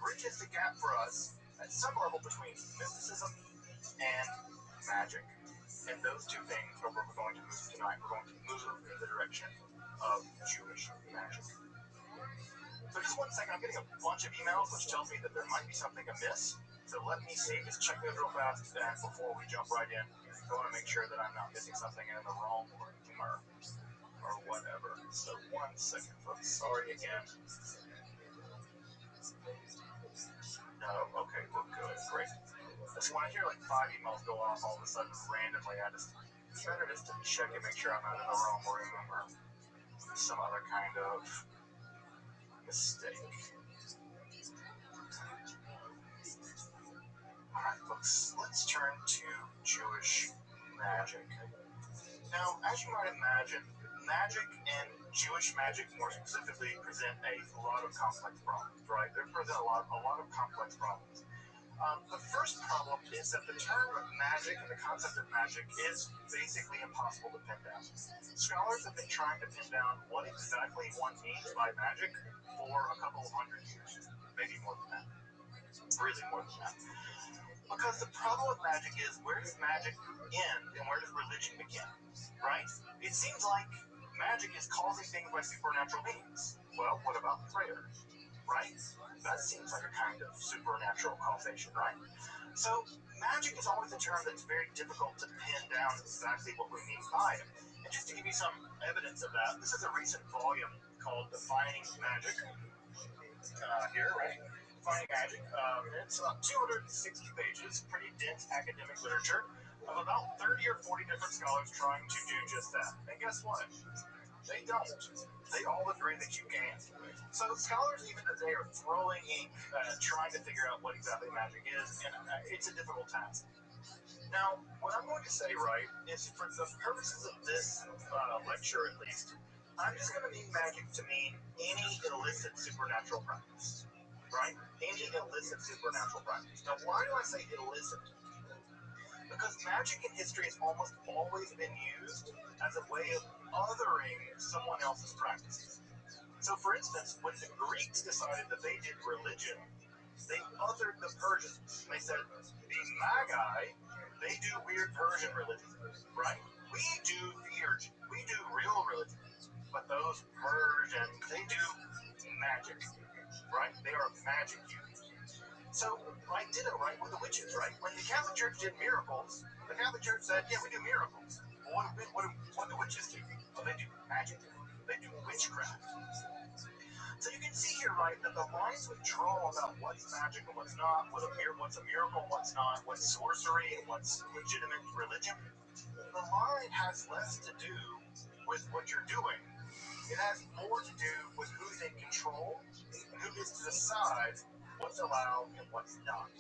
bridges the gap for us at some level between mysticism and magic. And those two things are where we're going to move tonight. We're going to move in the direction of Jewish magic. So just one second, I'm getting a bunch of emails which tells me that there might be something amiss. So let me see, just check those real fast, and before we jump right in, I want to make sure that I'm not missing something in the wrong room or whatever. So one second, folks. Sorry again. No, okay, we're good, great. So when I hear like 5 emails go off all of a sudden randomly, it's better just to check and make sure I'm not in the wrong room or some other kind of mistake. Alright, folks, let's turn to Jewish magic. Now, as you might imagine, magic and Jewish magic more specifically present a lot of complex problems, right? They present a lot of complex problems. The first problem is that the term magic and the concept of magic is basically impossible to pin down. Scholars have been trying to pin down what exactly one means by magic for a couple of hundred years, maybe more than that, really more than that. Because the problem with magic is, where does magic end and where does religion begin, right? It seems like magic is causing things by supernatural means. Well, what about prayer, right? That seems like a kind of supernatural causation, right? So magic is always a term that's very difficult to pin down exactly what we mean by it. And just to give you some evidence of that, this is a recent volume called Defining Magic. Here, right? Defining Magic. It's about 260 pages, pretty dense academic literature of about 30 or 40 different scholars trying to do just that. And guess what? They don't. They all agree that you can. So scholars even today are throwing ink, trying to figure out what exactly magic is, and it's a difficult task. Now, what I'm going to say, right, is for the purposes of this lecture at least, I'm just going to mean magic to mean any illicit supernatural practice, right? Any illicit supernatural practice. Now, why do I say illicit? Because magic in history has almost always been used as a way of othering someone else's practices. So, for instance, when the Greeks decided that they did religion, they othered the Persians. They said, the Magi, they do weird Persian religion, right? We do real religion. But those Persians, they do magic, right? They are magic users. So, right ditto, right, with the witches, right? When the Catholic Church did miracles, the Catholic Church said, yeah, we do miracles. Well, what do witches do? Well, they do magic. They do witchcraft. So you can see here, right, that the lines we draw about what's magic and what's not, what's a miracle, what's not, what's sorcery and what's legitimate religion, the line has less to do with what you're doing. It has more to do with who's in control and who gets to decide what's allowed and what's not.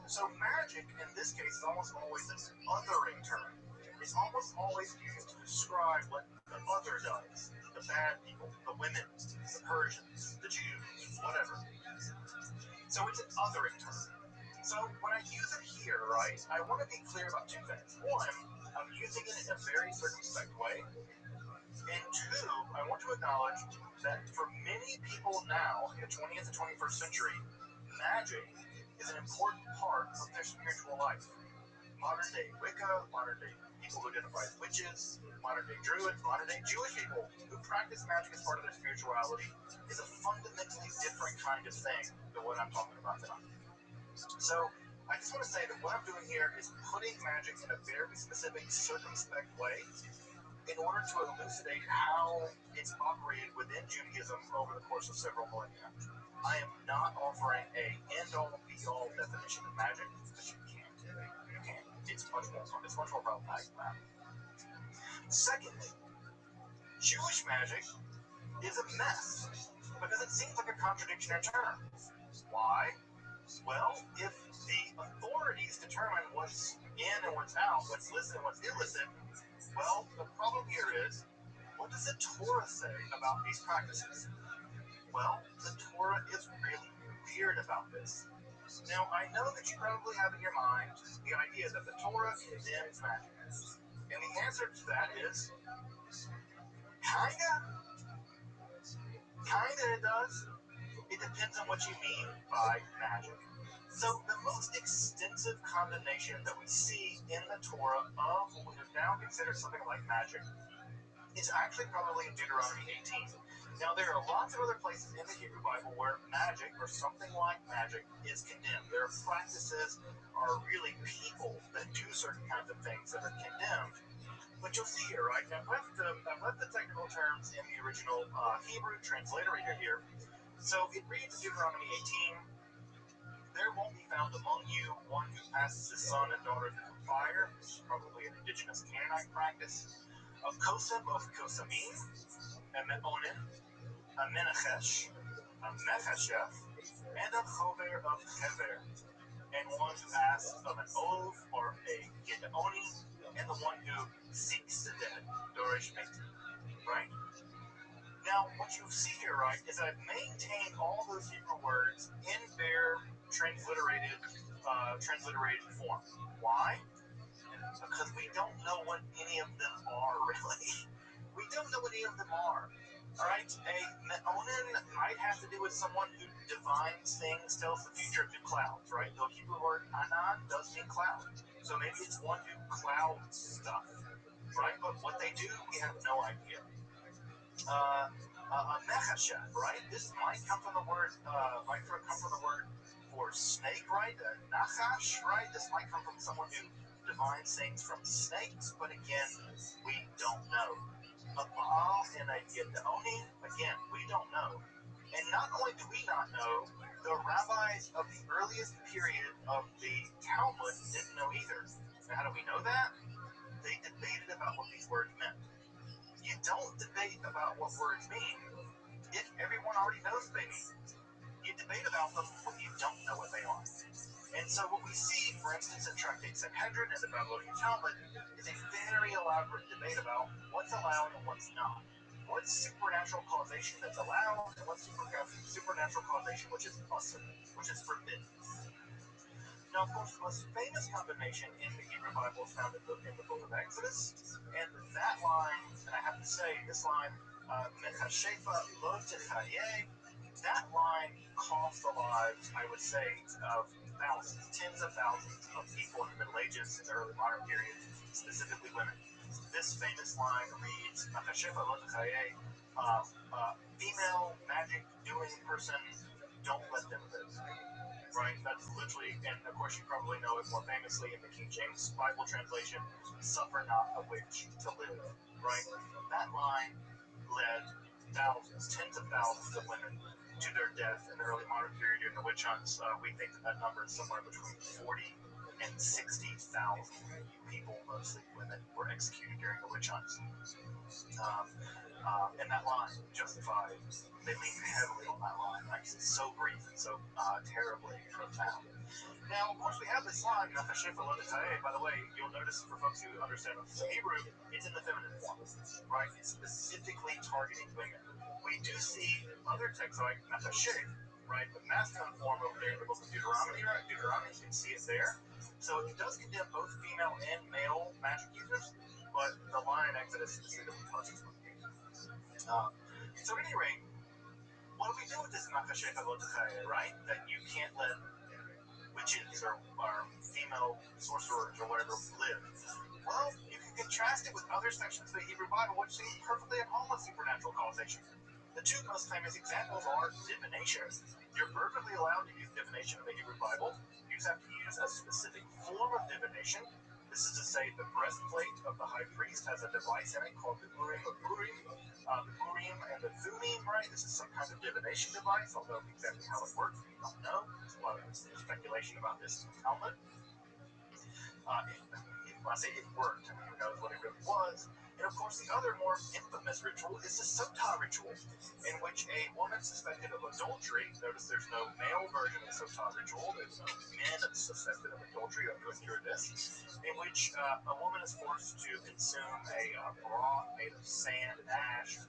So magic, in this case, is almost always an othering term. It's almost always used to describe what the other does. The bad people, the women, the Persians, the Jews, whatever. So it's an othering term. So when I use it here, right, I want to be clear about two things. One, I'm using it in a very circumspect way. And two, I want to acknowledge that for many people now in the 20th and 21st century, magic is an important part of their spiritual life. Modern day Wicca, modern day people who identify as witches, modern day Druids, modern day Jewish people who practice magic as part of their spirituality is a fundamentally different kind of thing than what I'm talking about tonight. So I just want to say that what I'm doing here is putting magic in a very specific, circumspect way in order to elucidate how it's operated within Judaism over the course of several millennia. I am not offering a end-all, be-all definition of magic, because you can't. You can't. It's much more problematic than that. Secondly, Jewish magic is a mess because it seems like a contradiction in terms. Why? Well, if the authorities determine what's in and what's out, what's licit and what's illicit, well, the problem here is, what does the Torah say about these practices? Well, the Torah is really weird about this. Now, I know that you probably have in your mind the idea that the Torah condemns magic. And the answer to that is, kinda. Kinda it does. It depends on what you mean by magic. So the most extensive condemnation that we see in the Torah of what we would now consider something like magic is actually probably in Deuteronomy 18. Now, there are lots of other places in the Hebrew Bible where magic or something like magic is condemned. There are practices or really people that do certain kinds of things that are condemned. But you'll see here, right? I've left the technical terms in the original Hebrew transliterator here. So it reads in Deuteronomy 18, there won't be found among you one who passes his son and daughter through fire, which is probably an indigenous Canaanite practice, a kosem of kosamim, a me'onin, a menachesh, a mechashef, and a chover of chever, and one who asks of an ov or a gideoni, and the one who seeks the dead, dorish mate, right? Now, what you see here, right, is I've maintained all those Hebrew words in their transliterated form. Why? Because we don't know what any of them are, really. We don't know what any of them are. All right, a me'onin might have to do with someone who divines things, tells the future through clouds, right? The Hebrew word anan does mean cloud. So maybe it's one who clouds stuff, right? But what they do, we have no idea. A mechashef, right? This might come from the word, for snake, right? A nachash, right? This might come from someone who divines things from snakes, but again, we don't know. A Baal and a Gideoni, again, we don't know. And not only do we not know, the rabbis of the earliest period of the Talmud didn't know either. Now, how do we know that? They debated about what these words meant. You don't debate about what words mean if everyone already knows what they mean. You debate about them when you don't know what they are. And so what we see, for instance, in Tractate Sanhedrin and the Babylonian Talmud is a very elaborate debate about what's allowed and what's not. What's supernatural causation that's allowed, and what's supernatural causation which is awesome, which is forbidden. Now, of course, the most famous condemnation in the Hebrew Bible is found in the book of Exodus, and that line, and I have to say, this line, Mechashefa lo techaye, that line cost the lives, I would say, of thousands, tens of thousands of people in the Middle Ages and the early modern period, specifically women. This famous line reads, female magic doing person, don't let them live. Right? That's literally, and of course you probably know it more famously in the King James Bible translation, suffer not a witch to live. Right? That line led thousands, tens of thousands of women to their death in the early modern period during the witch hunts. We think that number is somewhere between 40 and 60,000 people, mostly women, were executed during the witch hunts. And that line, justified, they lean heavily on that line. Like, it's so brief and so terribly profound. Now, of course, we have this line, by the way, you'll notice for folks who understand Hebrew, it's in the feminine form, right? It's specifically targeting women. We do see other texts like Machashef, right? The masculine form over there in the book of Deuteronomy, right? Deuteronomy, you can see it there. So it does condemn both female and male magic users, but the line in Exodus specifically targets women. So at any rate, what do we do with this Machashef right? That you can't let witches or female sorcerers or whatever live. Well, you can contrast it with other sections of the Hebrew Bible which seem perfectly at home with supernatural causation. The two most famous examples are divination. You're perfectly allowed to use divination in the Hebrew Bible. You just have to use a specific form of divination. This is to say, the breastplate of the high priest has a device in it called the Urim of Urim. The Urim and the Thummim, right? This is some kind of divination device, although exactly how it works, we don't know. There's a lot of speculation about this in Talmud. When I say it worked, who knows what it really was. And of course, the other more infamous ritual is the Sotah ritual, in which a woman suspected of adultery, notice there's no male version of the Sotah ritual, there's no men suspected of adultery who endure this, in which a woman is forced to consume a broth made of sand and ash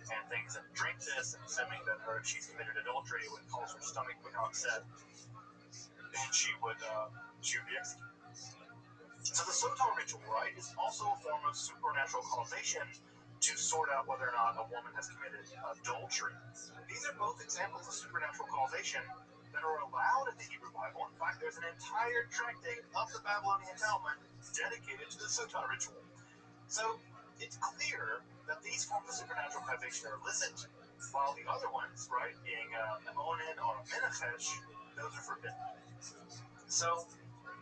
and things, and drink this, and assuming that if she's committed adultery, it would cause her stomach to become upset, and she would be executed. So the Sotah ritual, right, is also a form of supernatural causation to sort out whether or not a woman has committed adultery. These are both examples of supernatural causation, that are allowed in the Hebrew Bible. In fact, there's an entire tractate of the Babylonian Talmud dedicated to the Sukkah ritual. So it's clear that these forms of supernatural causation are illicit, while the other ones, right, being an onen or a menachesh, those are forbidden. So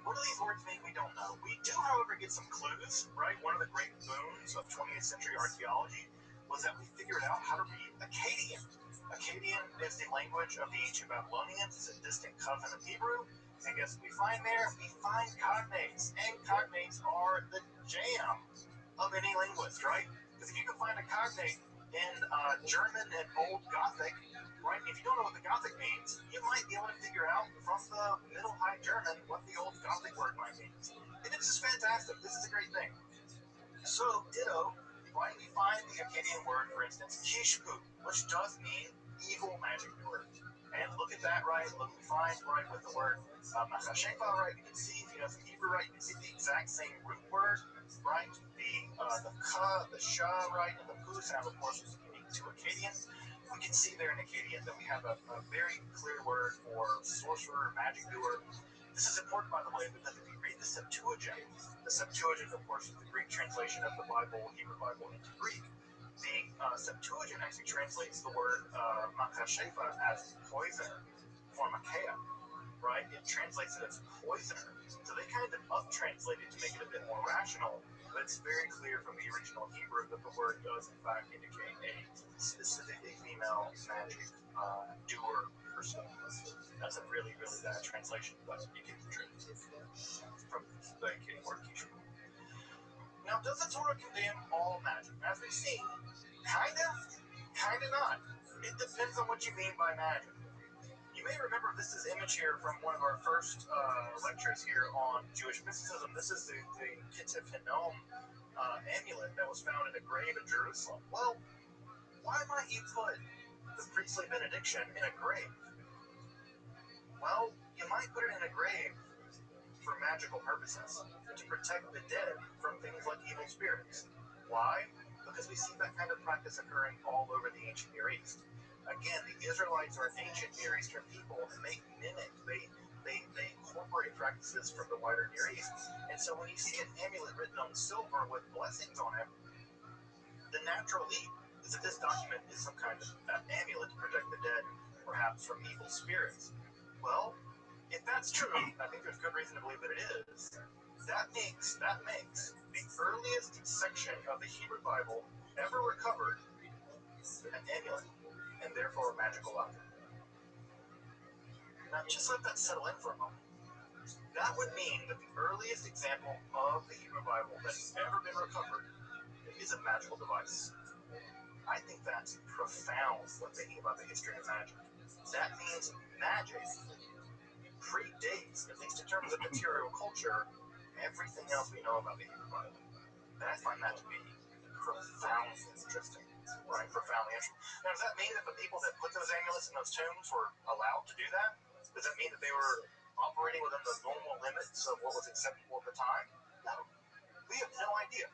what do these words mean? We don't know. We do, however, get some clues, right? One of the great boons of 20th century archaeology was that we figured out how to read Akkadian. Akkadian is the language of the ancient Babylonians. It's a distant cousin of Hebrew. And guess what we find there? We find cognates. And cognates are the jam of any linguist, right? Because if you can find a cognate in German and Old Gothic, right? If you don't know what the Gothic means, you might be able to figure out from the Middle High German what the Old Gothic word might mean. And it's just fantastic. This is a great thing. So, ditto, right? We find the Akkadian word, for instance, kishpu, which does mean evil magic word. And look at that, right? Look, we find, right, with the word machashefa, right? You can see, if you know some Hebrew, right, you can see the exact same root word, right? The ka, the sha, right, and the pu sound, of course, is unique to Akkadian. We can see there in Akkadian that we have a very clear word for sorcerer, magic doer. This is important, by the way, because if you read the Septuagint, of course, is the Greek translation of the Bible, Hebrew Bible, into Greek. The Septuagint actually translates the word makashefa as poisoner, for makea, right? It translates it as poisoner. So they kind of up-translate it to make it a bit more rational, but it's very clear from the original Hebrew that the word does, in fact, indicate a specifically female magic doer person. That's a really, really bad translation, but you get the truth from the Akkadian word kishpu. Now, does the Torah condemn all magic? As we've seen, kind of not. It depends on what you mean by magic. You may remember this is image here from one of our first lectures here on Jewish mysticism. This is the Kitif Hinnom amulet that was found in a grave in Jerusalem. Well, why might you put the priestly benediction in a grave? Well, you might put it in a grave for magical purposes, to protect the dead from things like evil spirits. Why? Because we see that kind of practice occurring all over the ancient Near East. Again, the Israelites are an ancient Near Eastern people, and they mimic, they incorporate practices from the wider Near East. And so when you see an amulet written on silver with blessings on it, the natural leap is that this document is some kind of amulet to protect the dead, perhaps from evil spirits. Well, if that's true, I think there's good reason to believe that it is. That makes the earliest section of the Hebrew Bible ever recovered an amulet, and therefore a magical object. Now, just let that settle in for a moment. That would mean that the earliest example of the Hebrew Bible that's ever been recovered is a magical device. I think that's profound when thinking about the history of magic. That means magic predates, at least in terms of material culture, everything else we know about the Hebrew Bible. And I find that to be profoundly interesting, right? Profoundly interesting. Now, does that mean that the people that put those amulets in those tombs were allowed to do that? Does that mean that they were operating within the normal limits of what was acceptable at the time? No. We have no idea.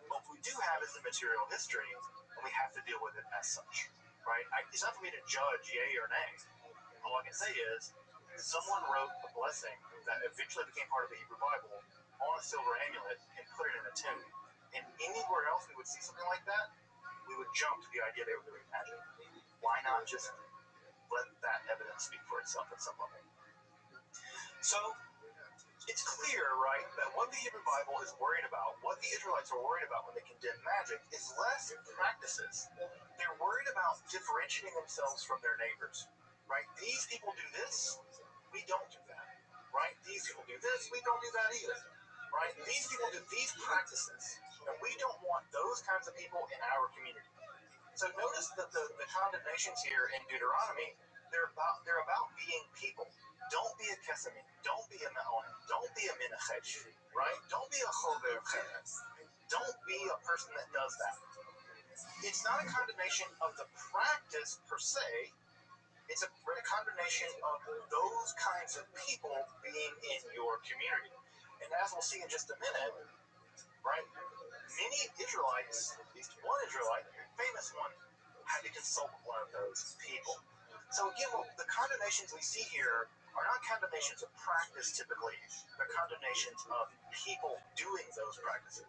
What we do have is the material history, and we have to deal with it as such, right? It's not for me to judge yay or nay. All I can say is, someone wrote a blessing that eventually became part of the Hebrew Bible on a silver amulet and put it in a tomb. And anywhere else we would see something like that, we would jump to the idea they were doing magic. Why not just let that evidence speak for itself at some level? So, it's clear, right, that what the Hebrew Bible is worried about, what the Israelites are worried about when they condemn magic, is less practices. They're worried about differentiating themselves from their neighbors, right? These people do this, we don't do that, right? These people do this, we don't do that either, right? These people do these practices, and we don't want those kinds of people in our community. So notice that the condemnations here in Deuteronomy, they're about being people. Don't be a kesamim. Don't be a me'on. Don't be a minachesh, right? Don't be a chover cheres. Don't be a person that does that. It's not a condemnation of the practice per se. It's a condemnation of those kinds of people being in your community. And as we'll see in just a minute, right, many Israelites, at least one Israelite, a famous one, had to consult with one of those people. So again, the condemnations we see here are not condemnations of practice typically. They're condemnations of people doing those practices.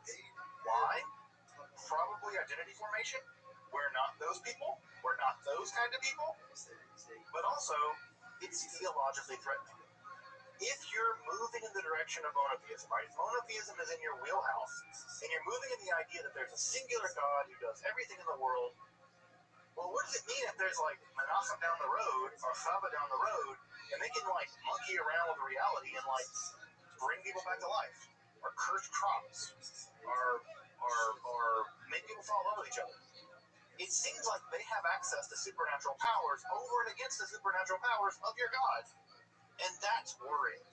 Why? Probably identity formation. We're not those people. We're not those kind of people. But also, it's theologically threatening. If you're moving in the direction of monotheism, right? Monotheism is in your wheelhouse, and you're moving in the idea that there's a singular God who does everything in the world. Well, what does it mean if there's like Menachem down the road or Chava down the road, and they can like monkey around with reality and like bring people back to life, or curse crops, or make people fall in love with each other? It seems like they have access to supernatural powers over and against the supernatural powers of your God. And that's worrying.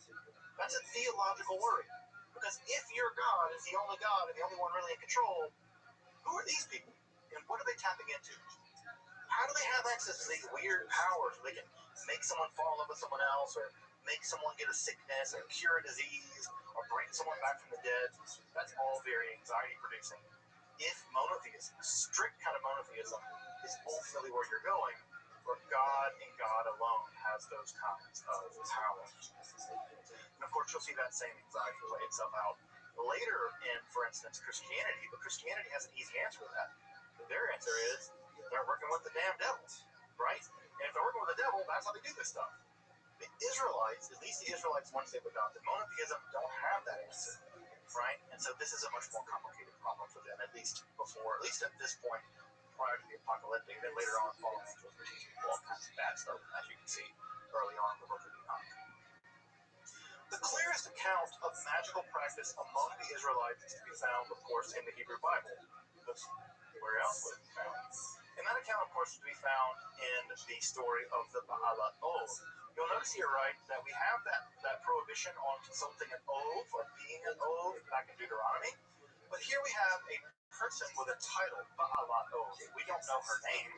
That's a theological worry. Because if your God is the only God and the only one really in control, who are these people? And what are they tapping into? How do they have access to these weird powers where they can make someone fall in love with someone else, or make someone get a sickness, or cure a disease, or bring someone back from the dead? That's all very anxiety producing. If monotheism, strict kind of monotheism, is ultimately where you're going, where God and God alone has those kinds of powers. And of course, you'll see that same anxiety play itself out later in, for instance, Christianity. But Christianity has an easy answer to that. Their answer is they're working with the damn devil, right? And if they're working with the devil, that's how they do this stuff. The Israelites, at least the Israelites once they've adopted monotheism, don't have that answer, right? And so this is a much more complicated problem for them, at least at this point, prior to the apocalyptic. Then later on, fallen angels were teaching people all kinds of bad stuff, as you can see early on in the book of Enoch. The clearest account of magical practice among the Israelites is to be found, of course, in the Hebrew Bible. Because where else would it be found? And that account, of course, is to be found in the story of the Ba'alat Ov. You'll notice here, right, that we have that prohibition on consulting an Ov or being an Ov back in Deuteronomy. But here we have a person with a title, Ba'alat Ov. We don't know her name,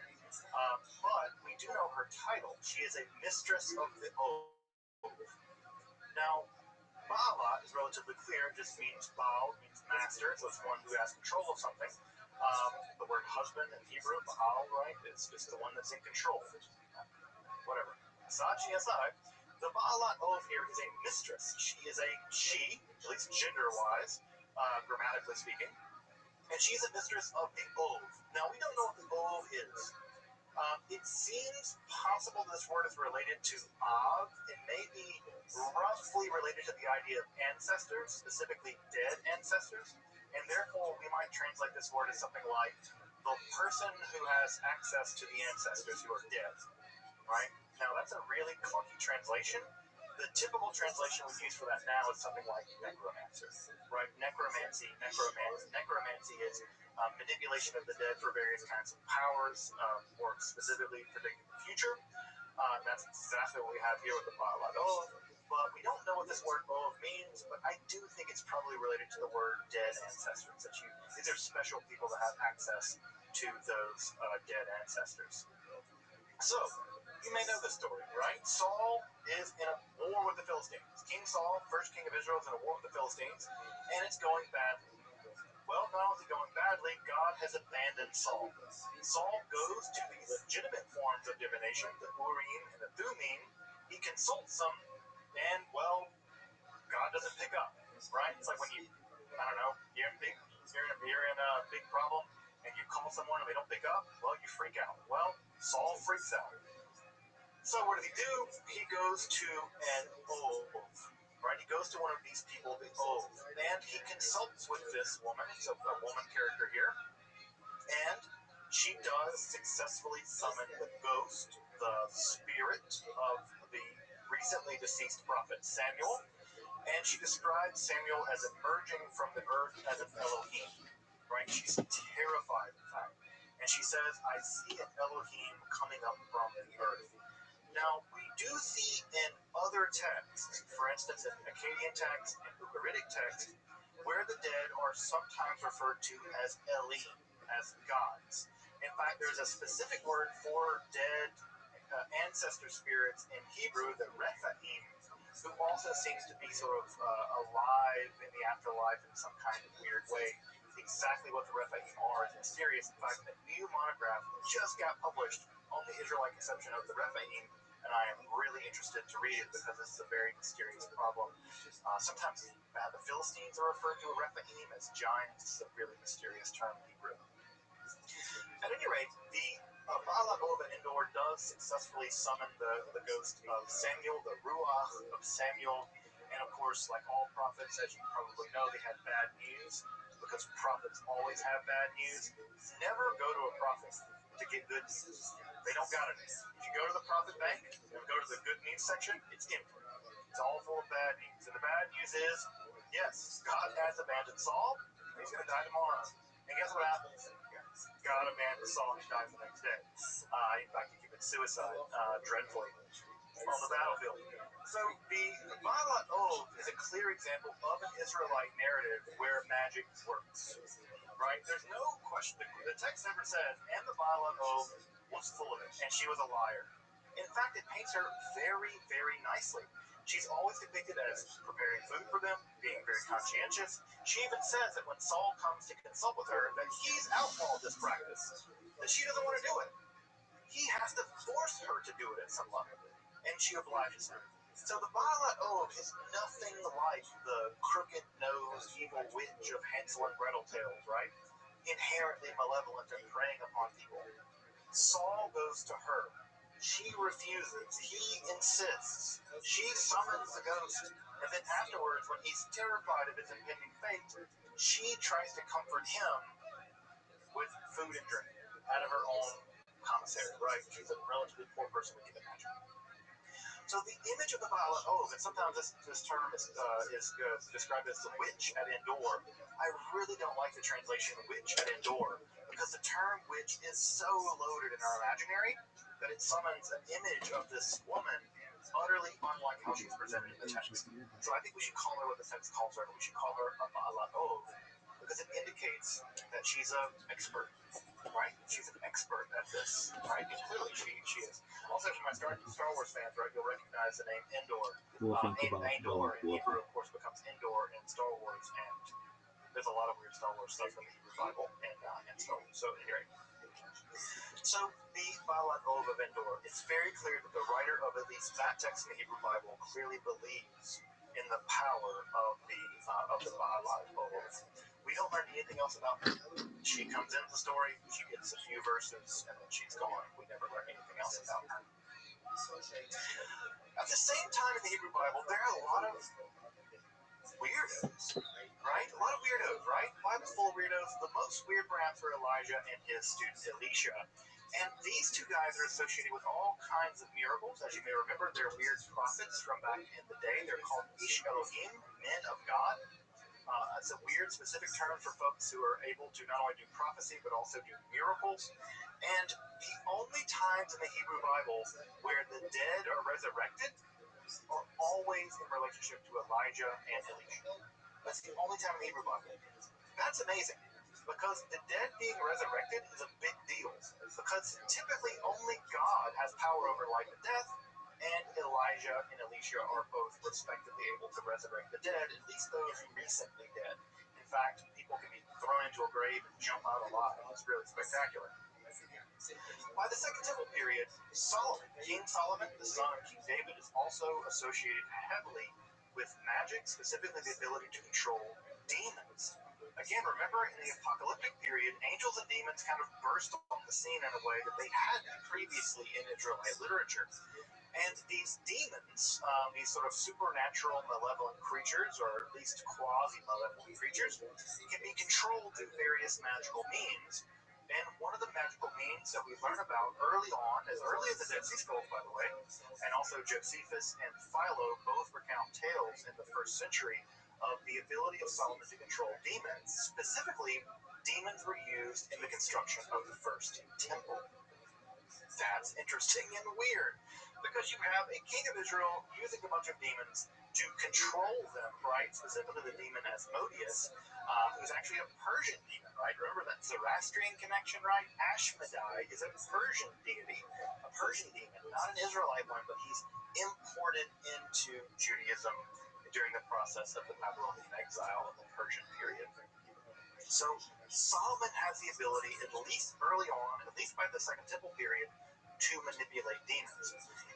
but we do know her title. She is a mistress of the Ov. Now, Ba'alat is relatively clear. It just means Baal, means master, so it's one who has control of something. The word husband in Hebrew, Baal, right, is just the one that's in control. Whatever. Aside, the Ba'alat Ov here is a mistress. She is a she, at least gender-wise, grammatically speaking, and she's a mistress of the Ov. Now, we don't know what the Ov is. It seems possible this word is related to Av. It may be roughly related to the idea of ancestors, specifically dead ancestors, and therefore we might translate this word as something like the person who has access to the ancestors who are dead, right? Now, that's a really clunky translation. The typical translation we use for that now is something like necromancer, right? Necromancy is manipulation of the dead for various kinds of powers, or specifically predicting the future. That's exactly what we have here with the Ba'alat Ov. But we don't know what this word Ov means, but I do think it's probably related to the word dead ancestors. These are special people that have access to those dead ancestors. So, you may know this story, right? Saul is in a war with the Philistines. King Saul, first king of Israel, is in a war with the Philistines, and it's going badly. Well, not only is it going badly, God has abandoned Saul. Saul goes to the legitimate forms of divination, the Urim and the Thummim. He consults them, and, well, God doesn't pick up, right? It's like when you're in a big problem, and you call someone and they don't pick up, well, you freak out. Well, Saul freaks out. So what does he do? He goes to an Ov, right? He goes to one of these people, the Ov, and he consults with this woman. It's a woman character here, and she does successfully summon the ghost, the spirit of the recently deceased prophet Samuel, and she describes Samuel as emerging from the earth as an Elohim, right? She's terrified, in fact, and she says, "I see an Elohim coming up from the earth." Now, we do see in other texts, for instance, in Akkadian text and Ugaritic text, where the dead are sometimes referred to as Elim, as gods. In fact, there's a specific word for dead ancestor spirits in Hebrew, the Rephaim, who also seems to be sort of alive in the afterlife in some kind of weird way. exactly what the Rephaim are is mysterious. In fact, a new monograph just got published on the Israelite conception of the Rephaim, and I am really interested to read it because this is a very mysterious problem. Sometimes the Philistines are referred to a Rephaim as giants. This is a really mysterious term in Hebrew. At any rate, the Baal of Endor does successfully summon the ghost of Samuel, the Ruach of Samuel, and of course, like all prophets, as you probably know, they had bad news, because prophets always have bad news. Never go to a prophet to get good news. They don't got it. If you go to the prophet bank and go to the good news section, it's empty. It's all full of bad news. And the bad news is, yes, God has abandoned Saul, and he's going to die tomorrow. And guess what happens? God abandoned Saul, and he dies the next day. In fact, he committed suicide dreadfully on the battlefield. So the Baalat Ov is a clear example of an Israelite narrative where magic works. Right? There's no question. The text never says, and the Baalat Ov was full of it, and she was a liar. In fact, it paints her very, very nicely. She's always depicted as preparing food for them, being very conscientious. She even says that when Saul comes to consult with her, that he's outlawed this practice, that she doesn't want to do it. He has to force her to do it at some level, and she obliges him. So the Baalat Ov is nothing like the crooked-nosed evil witch of Hansel and Gretel tales, right? Inherently malevolent and preying upon people. Saul goes to her. She refuses. He insists. She summons the ghost. And then afterwards, when he's terrified of his impending fate, she tries to comfort him with food and drink out of her own commissary, right? She's a relatively poor person, we can imagine. So the image of the Baalat Ov, and sometimes this term is described as the witch at Endor. I really don't like the translation witch at Endor, because the term witch is so loaded in our imaginary that it summons an image of this woman utterly unlike how she's presented in the text. So I think we should call her what the text calls her. We should call her a Baalat Ov, because it indicates that she's an expert, right? She's an expert at this, right? And clearly she is. Also, for my Star Wars fans, right, you'll recognize the name Endor. Endor in Hebrew, of course, becomes Endor in Star Wars, and there's a lot of weird Star Wars stuff in the Hebrew Bible and Star Wars. So anyway, so the Baalat Ov of Endor, it's very clear that the writer of at least that text in the Hebrew Bible clearly believes in the power of the Baalat Ov. We don't learn anything else about her. She comes into the story, she gets a few verses, and then she's gone. We never learn anything else about her. At the same time in the Hebrew Bible, there are a lot of weirdos, right? A lot of weirdos, right? The Bible's full of weirdos. The most weird, perhaps, are Elijah and his student Elisha. And these two guys are associated with all kinds of miracles. As you may remember, they're weird prophets from back in the day. They're called Ish Elohim, men of God. It's a weird, specific term for folks who are able to not only do prophecy, but also do miracles. And the only times in the Hebrew Bible where the dead are resurrected are always in relationship to Elijah and Elisha. That's the only time in the Hebrew Bible. That's amazing, because the dead being resurrected is a big deal, because typically only God has power over life and death, and Elijah and Elisha are both respectively able to resurrect the dead, at least those recently dead. In fact, people can be thrown into a grave and jump out alive. It's really spectacular. By the Second Temple period, Solomon, King Solomon, the son of King David, is also associated heavily with magic, specifically the ability to control demons. Again, remember, in the apocalyptic period, angels and demons kind of burst on the scene in a way that they hadn't previously in Israelite literature. And these demons, these sort of supernatural malevolent creatures, or at least quasi-malevolent creatures, can be controlled through various magical means. And one of the magical means that we learn about early on, as early as the Dead Sea Scrolls, by the way, and also Josephus and Philo both recount tales in the first century of the ability of Solomon to control demons. Specifically, demons were used in the construction of the first temple. That's interesting and weird, because you have a king of Israel using a bunch of demons to control them, right? Specifically the demon Asmodeus, who's actually a Persian demon, right? Remember that Zoroastrian connection, right? Ashmedai is a Persian deity, a Persian demon, not an Israelite one, but he's imported into Judaism during the process of the Babylonian exile in the Persian period. So Solomon has the ability, at least early on, at least by the Second Temple period, to manipulate demons.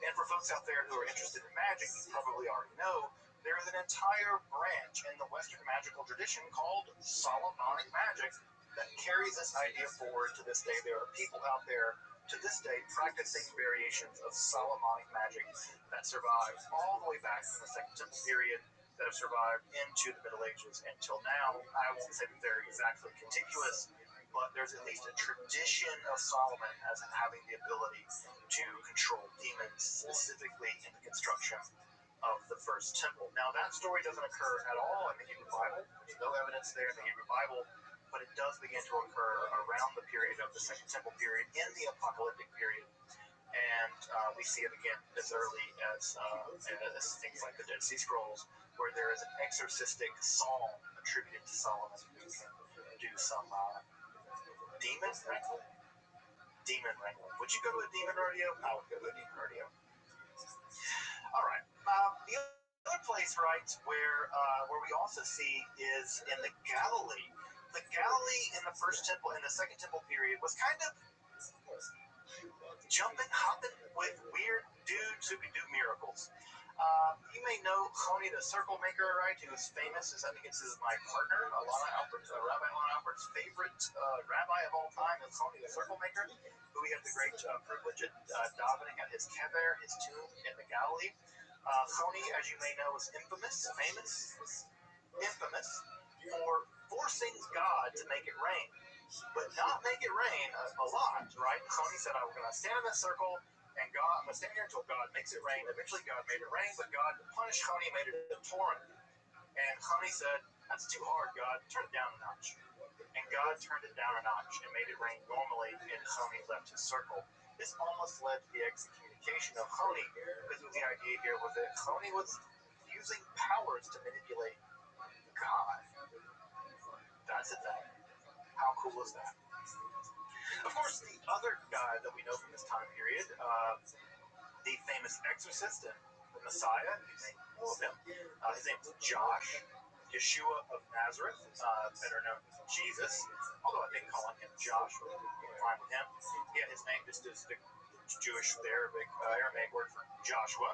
And for folks out there who are interested in magic, you probably already know there is an entire branch in the Western magical tradition called Solomonic magic that carries this idea forward to this day. There are people out there to this day practicing variations of Solomonic magic that survive all the way back from the Second Temple period, that have survived into the Middle Ages until now. I won't say that they're exactly contiguous, but there's at least a tradition of Solomon as having the ability to control demons, specifically in the construction of the first temple. Now, that story doesn't occur at all in the Hebrew Bible. There's no evidence there in the Hebrew Bible, but it does begin to occur around the period of the Second Temple period, in the apocalyptic period. And we see it again as early as things like the Dead Sea Scrolls, where there is an exorcistic psalm attributed to Solomon who can do some demon wrangling. Demon wrangling. Would you go to a demon rodeo? I would go to a demon rodeo. All right. The other place, right, where we also see is in the Galilee. The Galilee in the first temple, in the Second Temple period, was kind of jumping, hopping with weird dudes who could do miracles. You may know Choni the Circle Maker, right? Who is famous. I think this is my partner, Rabbi Alana Alpert's favorite rabbi of all time is Choni the Circle Maker, who we had the great privilege of davening at his kever, his tomb in the Galilee. Choni, as you may know, is infamous for forcing God to make it rain, but not make it rain a lot, right? Choni said, I'm going to stand in this circle, and I'm going to stand here until God makes it rain. Eventually, God made it rain, but God punished Choni and made it a torrent. And Choni said, that's too hard, God. Turn it down a notch. And God turned it down a notch and made it rain normally, and Choni left his circle. This almost led to the excommunication of Choni, because the idea here was that Choni was using powers to manipulate God. That's a thing. How cool is that? Of course, the other guy that we know from this time period, the famous exorcist and the Messiah, you may know of him. His name is Josh, Yeshua of Nazareth, better known as Jesus, although I think calling him Josh would be fine with him. Yeah, his name just is the Jewish, the Aramaic word for Joshua.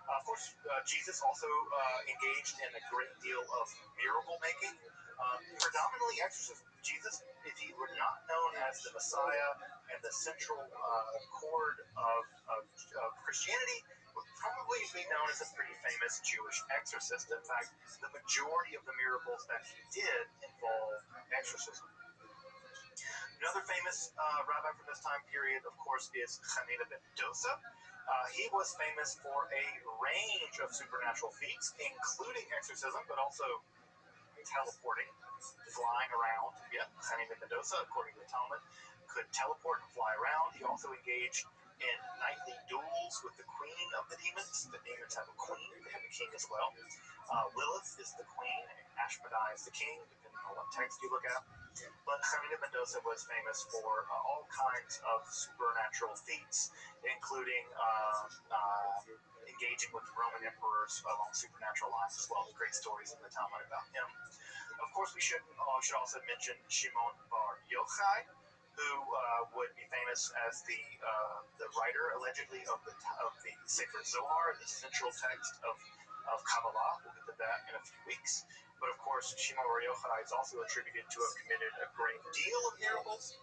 Of course, Jesus also engaged in a great deal of miracle making, predominantly exorcism. Jesus, if he were not known as the Messiah and the central chord of Christianity, would probably be known as a pretty famous Jewish exorcist. In fact, the majority of the miracles that he did involved exorcism. Another famous rabbi from this time period, of course, is Hanina ben Dosa. He was famous for a range of supernatural feats, including exorcism, but also teleporting, flying around. Yeah, Hanina ben Dosa, according to the Talmud, could teleport and fly around. He also engaged in nightly duels with the queen of the demons. The demons have a queen, they have a king as well. Lilith is the queen, and Ashmedai is the king, depending on what text you look at. But Hanina ben Dosa was famous for all kinds of supernatural feats, including engaging with Roman emperors along supernatural lines as well. Great stories in the Talmud about him. Of course, we should also mention Shimon bar Yochai, who would be famous as the writer, allegedly, of the Sefer Zohar, the central text of Kabbalah. We'll get to that in a few weeks. But of course, Shimon bar Yochai is also attributed to have committed a great deal of miracles.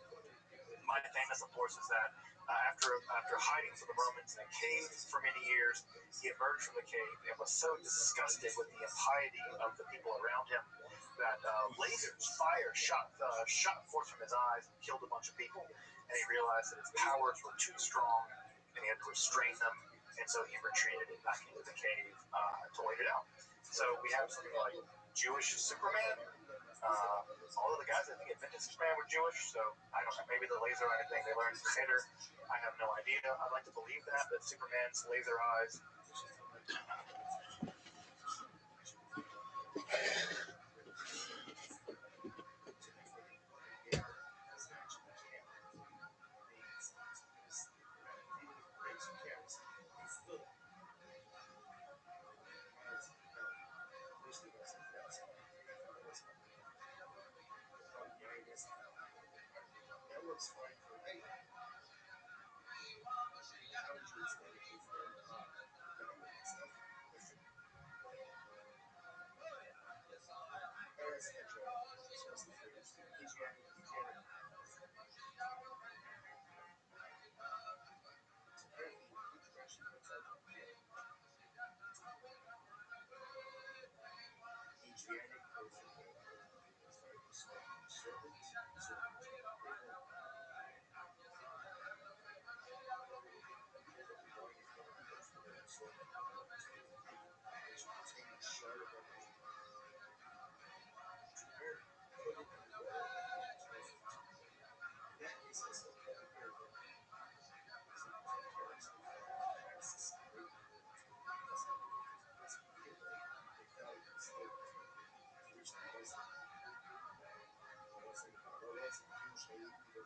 My famous, of course, is that after hiding from the Romans in a cave for many years, he emerged from the cave and was so disgusted with the impiety of the people around him that fire shot forth from his eyes and killed a bunch of people. And he realized that his powers were too strong and he had to restrain them. And so he retreated back into the cave to wait it out. So we have something like Jewish Superman. All of the guys I think invented Superman were Jewish, so I don't know. Maybe the laser eye thing they learned later. I have no idea. I'd like to believe that Superman's laser eyes.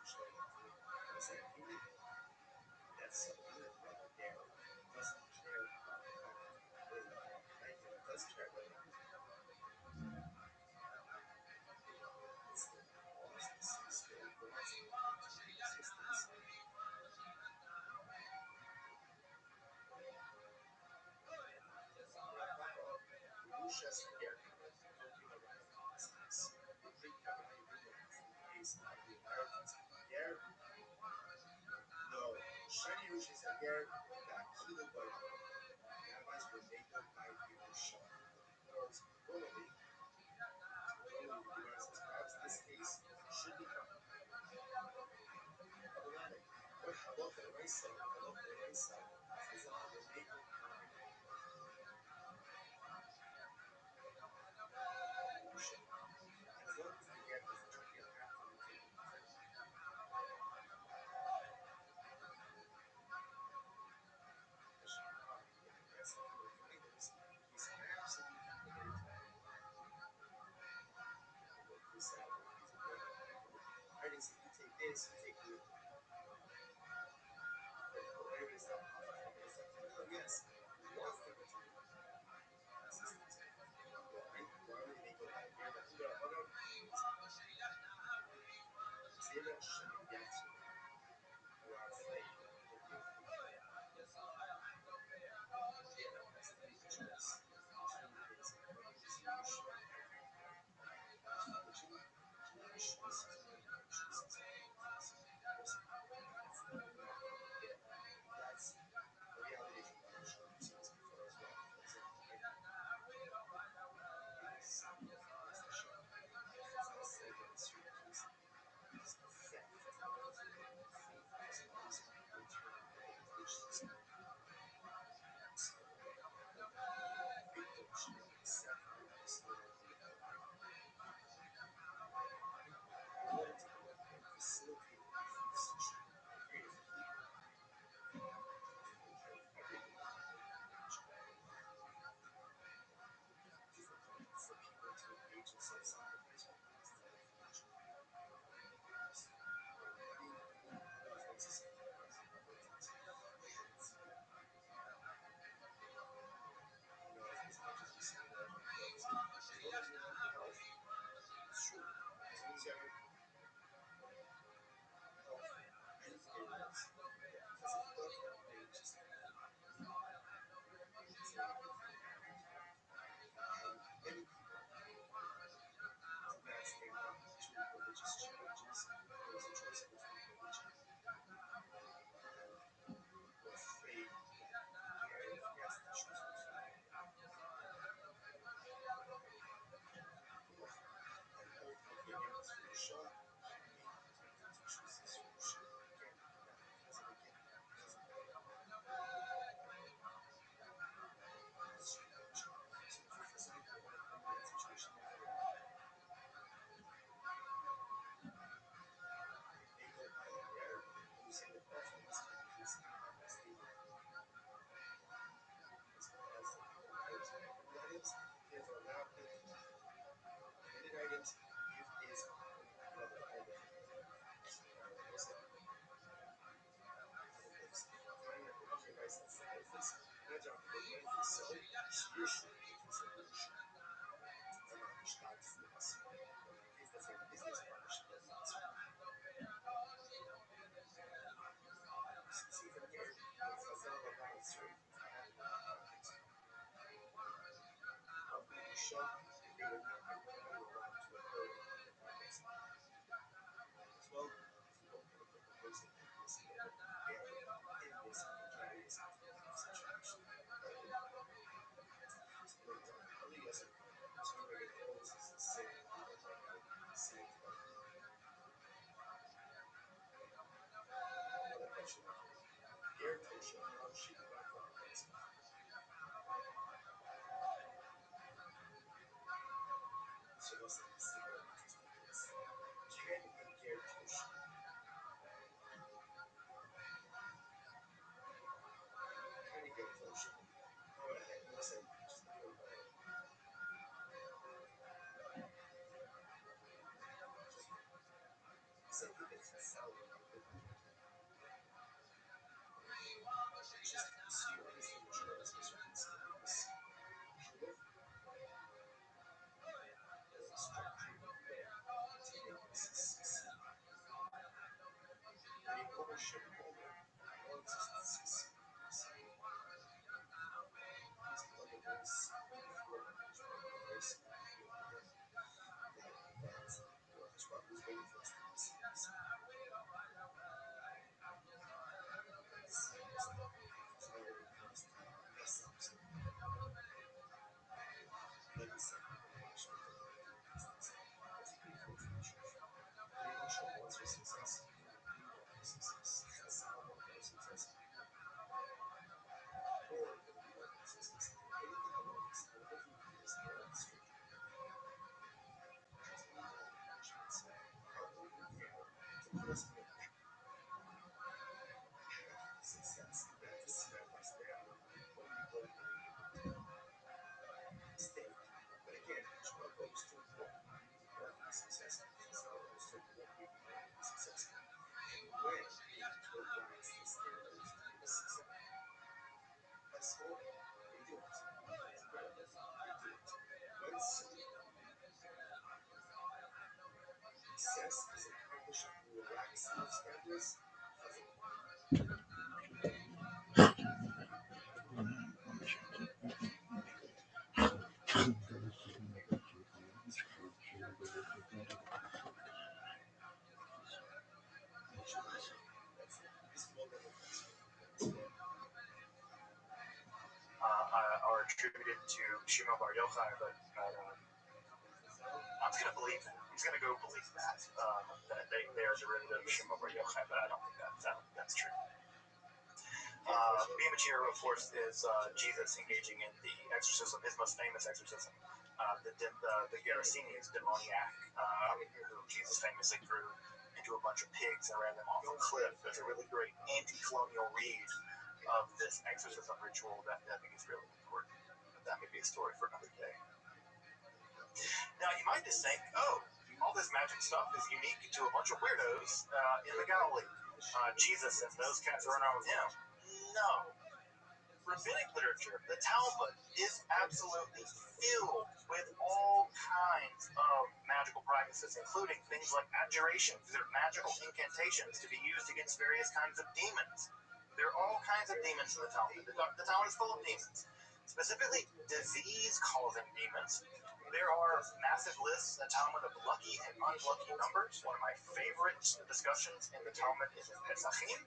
That's something that Brother Daryl doesn't care about the fact that he does care about it. It's the cause, the spirit wants it into existence. Lucia's hair don't give a right of business. The Greek Rabbi is of the Americans. Hair, no. Shiny Lucia's hair, that kilo dollar. Rabbis were made up by Yerusha. Because normally, perhaps this case should become problematic. But halach and raisa is that they were made up by Yerusha. And as long as the get doesn't get after the table, he's absolutely committed to this album. I didn't say you take this, you take the everybody stop off for this. Yes, he wants them to be consistent. Why would they go by here? Like, Zera Shem Yatsu, who are afraid that they has to make a choice between his brothers Yeshua and Jewish that's the reality of Jewish before as well. For example, said that it's effect which is victim should accept in order to facilitate the peace creative everything for people to engage in self-sacrifice instead of financial money is necessary for us. As much as we say that as long as you have health, it's true. As long as you have health and favors, because if you don't, then it's just many people advance their not to religious challenges. There's a choice between religion and we're afraid that Gary has to choose between both. And ultimately, again, it's for the show. He tempted to choose this solution. Again, because of so for some people, when they come in that situation, they're very they go by the air, and you say that often this can be just stable. Food items, there's a lot of committed items, give his brother all the finding that the hungry rice and sacrifice, not just for the so spiritually consideration. Stark für was. Ist das ein Business Partnership? See from here, it's a sort of a balance, right? Of the show, they would not be allowed to occur in the projects. As well, if you don't put the person in this area, in this precarious situation. So, for example, early yesterday, so we're going to always say, say, another question. Gary Tosha, now she back on the place. Are attributed to Shimon Bar Yochai, but I'm just gonna believe that. He's gonna go believe that that they are derivative of Shimon Bar Yochai, but I don't think that's true. Bimachir, of course, is Jesus engaging in the exorcism, his most famous exorcism, the Gerasenes demoniac, who Jesus famously threw into a bunch of pigs and ran them off a cliff. There's a really great anti-colonial read of this exorcism ritual that I think is really important. But that may be a story for another day. Now, you might just think, oh, all this magic stuff is unique to a bunch of weirdos in the Galilee. Jesus and those cats running around with him. No. Rabbinic literature, the Talmud, is absolutely filled with all kinds of magical practices, including things like abjuration. These are magical incantations to be used against various kinds of demons. There are all kinds of demons in the Talmud. The Talmud is full of demons, specifically disease-causing demons. There are massive lists in the Talmud of lucky and unlucky numbers. One of my favorite discussions in the Talmud is in Pesachim,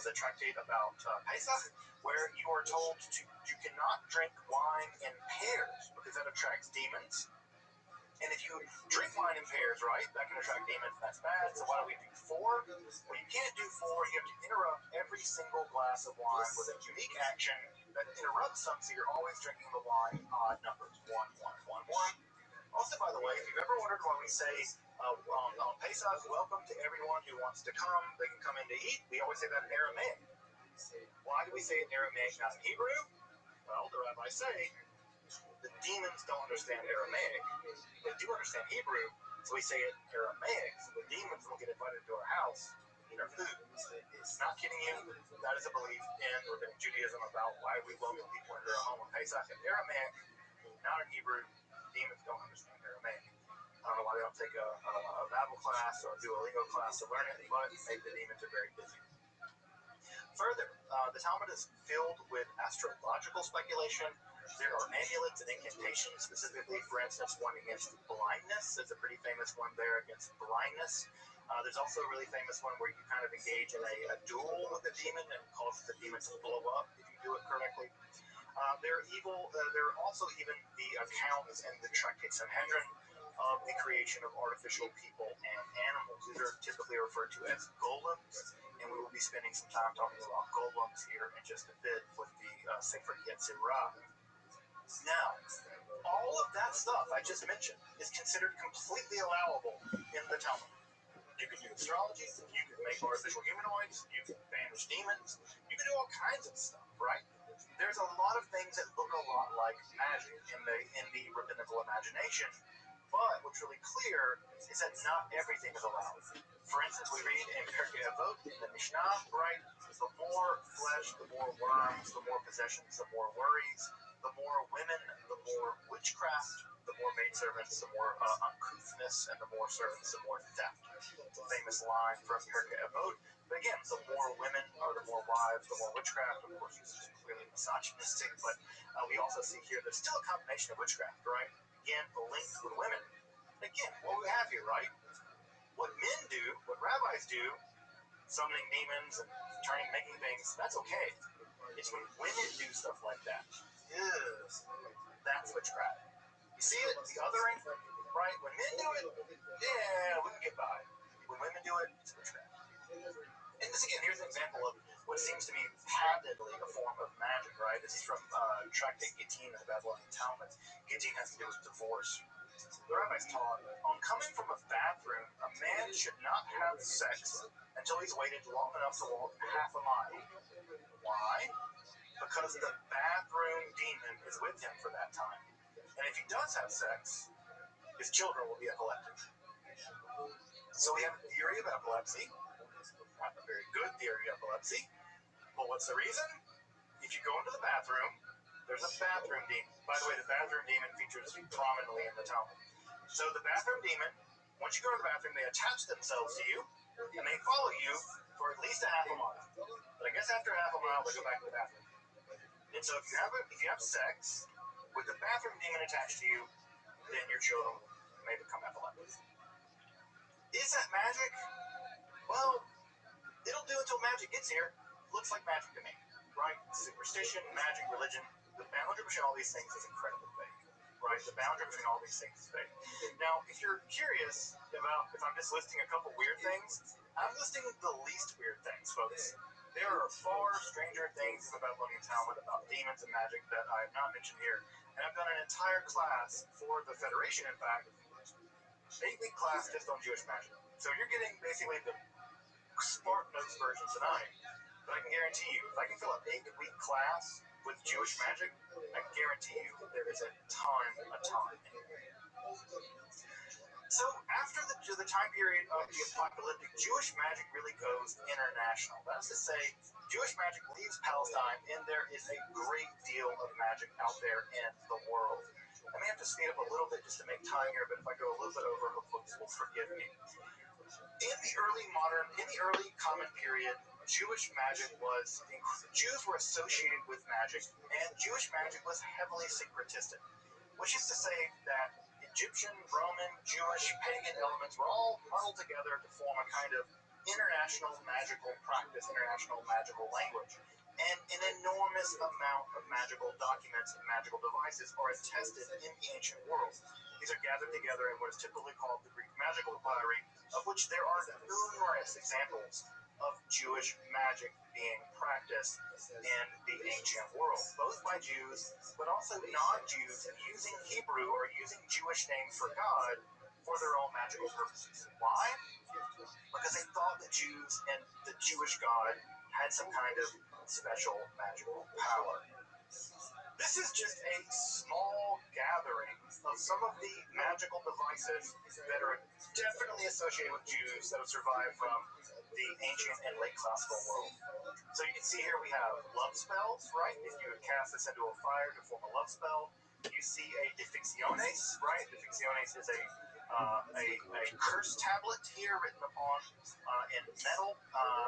the tractate about Pesach, where you are told you cannot drink wine in pairs because that attracts demons. And if you drink wine in pairs, right, that can attract demons, and that's bad. So why do we do 4? Well, you can't do 4. You have to interrupt every single glass of wine with a unique action that interrupts some, so you're always drinking the wine in odd numbers. 1, 1, 1, 1. Also, by the way, if you've ever wondered why we say on Pesach, welcome to everyone who wants to come, they can come in to eat, we always say that in Aramaic. Why do we say it in Aramaic, not in Hebrew? Well, the rabbis say the demons don't understand Aramaic. They do understand Hebrew, so we say it in Aramaic, so the demons will get invited to our house and eat our food. Not kidding you, that is a belief in Rabbinic Judaism about why we welcome people into our home on Pesach in Aramaic, not in Hebrew. Demons don't understand Aramaic. I don't know why they don't take a Bible class or a Duolingo class to learn it, but maybe the demons are very busy. Further, the Talmud is filled with astrological speculation. There are amulets and incantations, specifically, for instance, one against blindness. There's a pretty famous one there against blindness. There's also a really famous one where you kind of engage in a duel with a demon and causes the demon to blow up if you do it correctly. There are also even the accounts in the Tractate Sanhedrin of the creation of artificial people and animals. These are typically referred to as golems, and we will be spending some time talking about golems here in just a bit with the Sefer Yetzirah. Now, all of that stuff I just mentioned is considered completely allowable in the Talmud. You can do astrology, you can make artificial humanoids, you can banish demons, you can do all kinds of stuff, right? There's a lot of things that look a lot like magic in the rabbinical imagination, but what's really clear is that not everything is allowed. For instance, we read in Pirkei Avot in the Mishnah, right? The more flesh, the more worms, the more possessions, the more worries, the more women, the more witchcraft, the more maidservants, the more uncouthness, and the more servants, the more theft. It's a famous line from Pirkei Avot. But again, the more women or the more wives, the more witchcraft. Of course, this is clearly misogynistic, but we also see here there's still a combination of witchcraft, right? Again, linked with women. Again, what we have here, right? What men do, what rabbis do, summoning demons and making things, that's okay. It's when women do stuff like that. Yes, that's witchcraft. You see it, the othering, right? When men do it, yeah, we can get by. When women do it, it's witchcraft. And this again, here's an example of what seems to me patently a form of magic, right? This is from Tractate Gittin in the Babylonian Talmud. Gittin has to do with divorce. The rabbis taught, on coming from a bathroom, a man should not have sex until he's waited long enough to walk half a mile. Why? Because the bathroom demon is with him for that time. And if he does have sex, his children will be epileptic. So we have a theory of epilepsy, not a very good theory of epilepsy. But what's the reason? If you go into the bathroom, there's a bathroom demon. By the way, the bathroom demon features prominently in the Talmud. So the bathroom demon, once you go to the bathroom, they attach themselves to you, and they follow you for at least a half a mile. But I guess after half a mile, they go back to the bathroom. And so if you have sex with the bathroom demon attached to you, then your children may become epileptic. Is that magic? Well, it'll do until magic gets here. Looks like magic to me, right? Superstition, magic, religion, the boundary between all these things is incredibly vague, right? The boundary between all these things is vague. Now, if you're curious about if I'm just listing a couple weird things, I'm listing the least weird things, folks. There are far stranger things in the Babylonian Talmud about demons and magic that I have not mentioned here. And I've done an entire class for the Federation, in fact, 8-week class just on Jewish magic. So you're getting basically the Spark Notes version tonight. But I can guarantee you, if I can fill an 8-week class with Jewish magic, I can guarantee you there is a ton. So after the time period of the apocalyptic, Jewish magic really goes international. That is to say, Jewish magic leaves Palestine, and there is a great deal of magic out there in the world. I may have to speed up a little bit just to make time here, but if I go a little bit over, hopefully you will forgive me. In the early common period, Jewish magic Jews were associated with magic, and Jewish magic was heavily syncretistic, which is to say that Egyptian, Roman, Jewish, pagan elements were all muddled together to form a kind of international magical practice, international magical language. And an enormous amount of magical documents and magical devices are attested in the ancient world. These are gathered together in what is typically called the Greek Magical Pottery, of which there are numerous examples of Jewish magic being practiced in the ancient world, both by Jews, but also non-Jews using Hebrew or using Jewish names for God for their own magical purposes. Why? Because they thought the Jews and the Jewish God had some kind of special magical power. This is just a small gathering of some of the magical devices that are definitely associated with Jews that have survived from the ancient and late classical world. So you can see here we have love spells, right? If you would cast this into a fire to form a love spell, you see a deficciones, right? Deficciones is a curse tablet here written upon in metal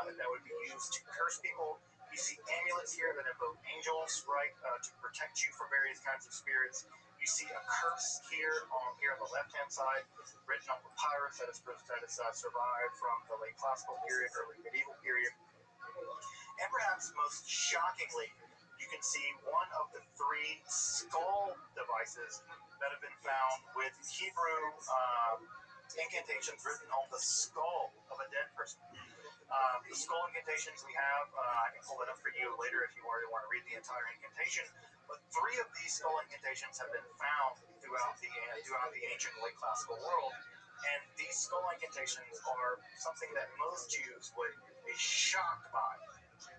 that would be used to curse people. You see amulets here that invoke angels, right, to protect you from various kinds of spirits. You see a curse here on the left-hand side, written on papyrus that is survived from the late classical period, early medieval period. And perhaps most shockingly, you can see one of the 3 skull devices that have been found with Hebrew incantations written on the skull of a dead person. The skull incantations we have, I can pull it up for you later if you already want to read the entire incantation. But 3 of these skull incantations have been found throughout the ancient late classical world. And these skull incantations are something that most Jews would be shocked by.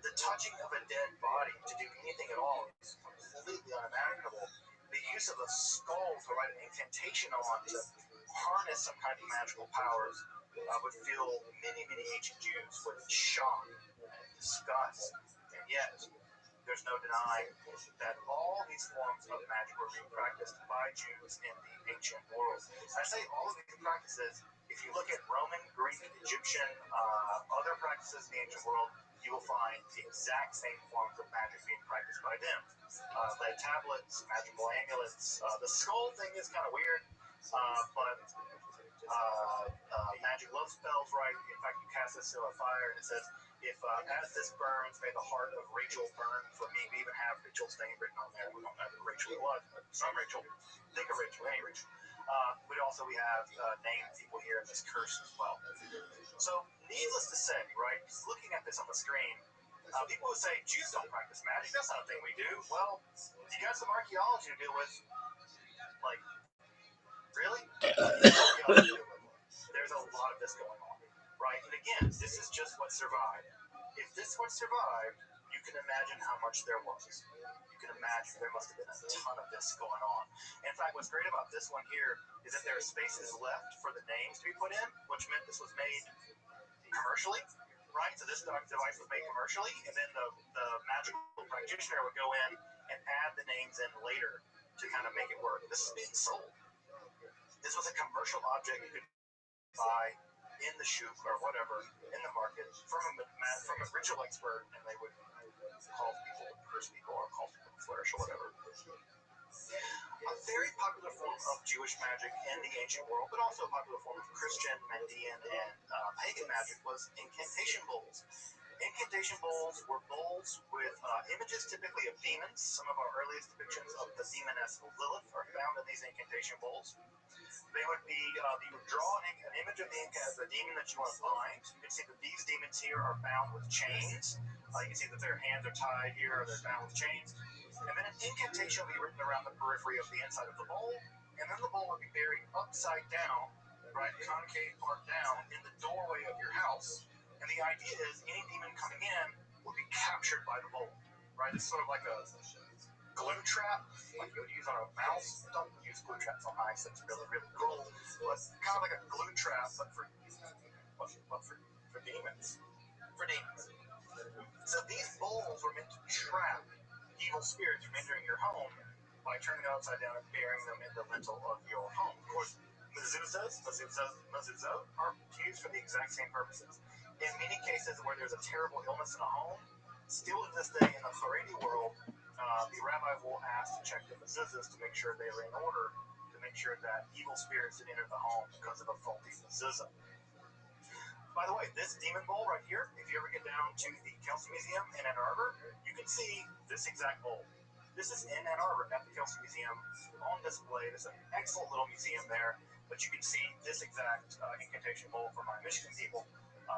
The touching of a dead body to do anything at all is completely unimaginable. The use of a skull to write an incantation on to harness some kind of magical powers would fill many ancient Jews with shock and disgust. And yet, there's no denying that all these forms of magic were being practiced by Jews in the ancient world. I say all of these practices If you look at Roman, Greek, Egyptian, other practices in the ancient world, you will find the exact same forms of magic being practiced by them. Lead tablets, magical amulets. The skull thing is kind of weird, but magic love spells, right? In fact, you cast this into a fire, and it says, if as this burns, may the heart of Rachel burn for me. We even have Rachel's name written on there. We don't know who Rachel it was, but some Rachel. Think of Rachel, any Rachel. We have named people here in this curse as well. So, needless to say, right, looking at this on the screen, people would say, Jews don't practice magic. That's not a thing we do. Well, you got some archaeology to deal with. Like, really? There's a lot of this going on, right? And again, this is just what survived. If this one survived, you can imagine how much there was. You can imagine there must have been a ton of this going on. In fact, what's great about this one here is that there are spaces left for the names to be put in, which meant this was made commercially, right? So this device was made commercially, and then the magical practitioner would go in and add the names in later to kind of make it work. This is being sold. This was a commercial object you could buy in the shop or whatever in the market from a ritual expert, and they would call people to curse people or call people to flourish or whatever. A very popular form of Jewish magic in the ancient world, but also a popular form of Christian, Mandean, and pagan magic was incantation bowls. Incantation bowls were bowls with images typically of demons. Some of our earliest depictions of the demoness Lilith are found in these incantation bowls. They would be, you would draw an image of the demon that you want to find. You can see that these demons here are bound with chains. You can see that their hands are tied here, or they're bound with chains. And then an incantation will be written around the periphery of the inside of the bowl, and then the bowl would be buried upside down, right, concave part down, in the doorway of your house. And the idea is any demon coming in would be captured by the bowl, right? It's sort of like a glue trap, like you would use on a mouse. Don't use glue traps on mice, that's really, really cruel. But kind of like a glue trap, but for demons. For demons. So these bowls were meant to trap evil spirits from entering your home by turning them upside down and burying them in the lintel of your home. Of course, mezuzahs are used for the exact same purposes. In many cases where there's a terrible illness in a home, still to this day in the Haredi world, the rabbi will ask to check the mezuzahs to make sure they are in order, to make sure that evil spirits didn't enter the home because of a faulty mezuzah. By the way, this demon bowl right here, if you ever get down to the Kelsey Museum in Ann Arbor, you can see this exact bowl. This is in Ann Arbor at the Kelsey Museum on display. There's an excellent little museum there, but you can see this exact incantation bowl for my Michigan people.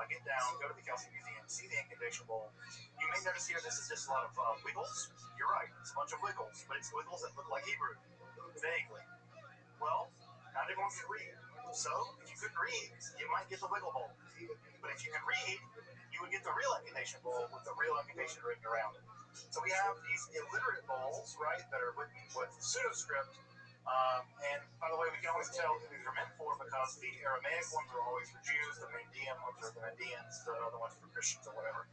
Get down, go to the Kelsey Museum, see the incantation bowl. You may notice here this is just a lot of wiggles. You're right, it's a bunch of wiggles, but it's wiggles that look like Hebrew, vaguely. Well, not everyone can read. So, if you couldn't read, you might get the wiggle bowl. But if you could read, you would get the real incantation bowl with the real incantation written around it. So we have these illiterate bowls, right, that are written with pseudoscript. And by the way, we can always tell who these are meant for because the Aramaic ones are always for Jews, the Mandean ones are the Mandeans, the other ones for Christians or whatever.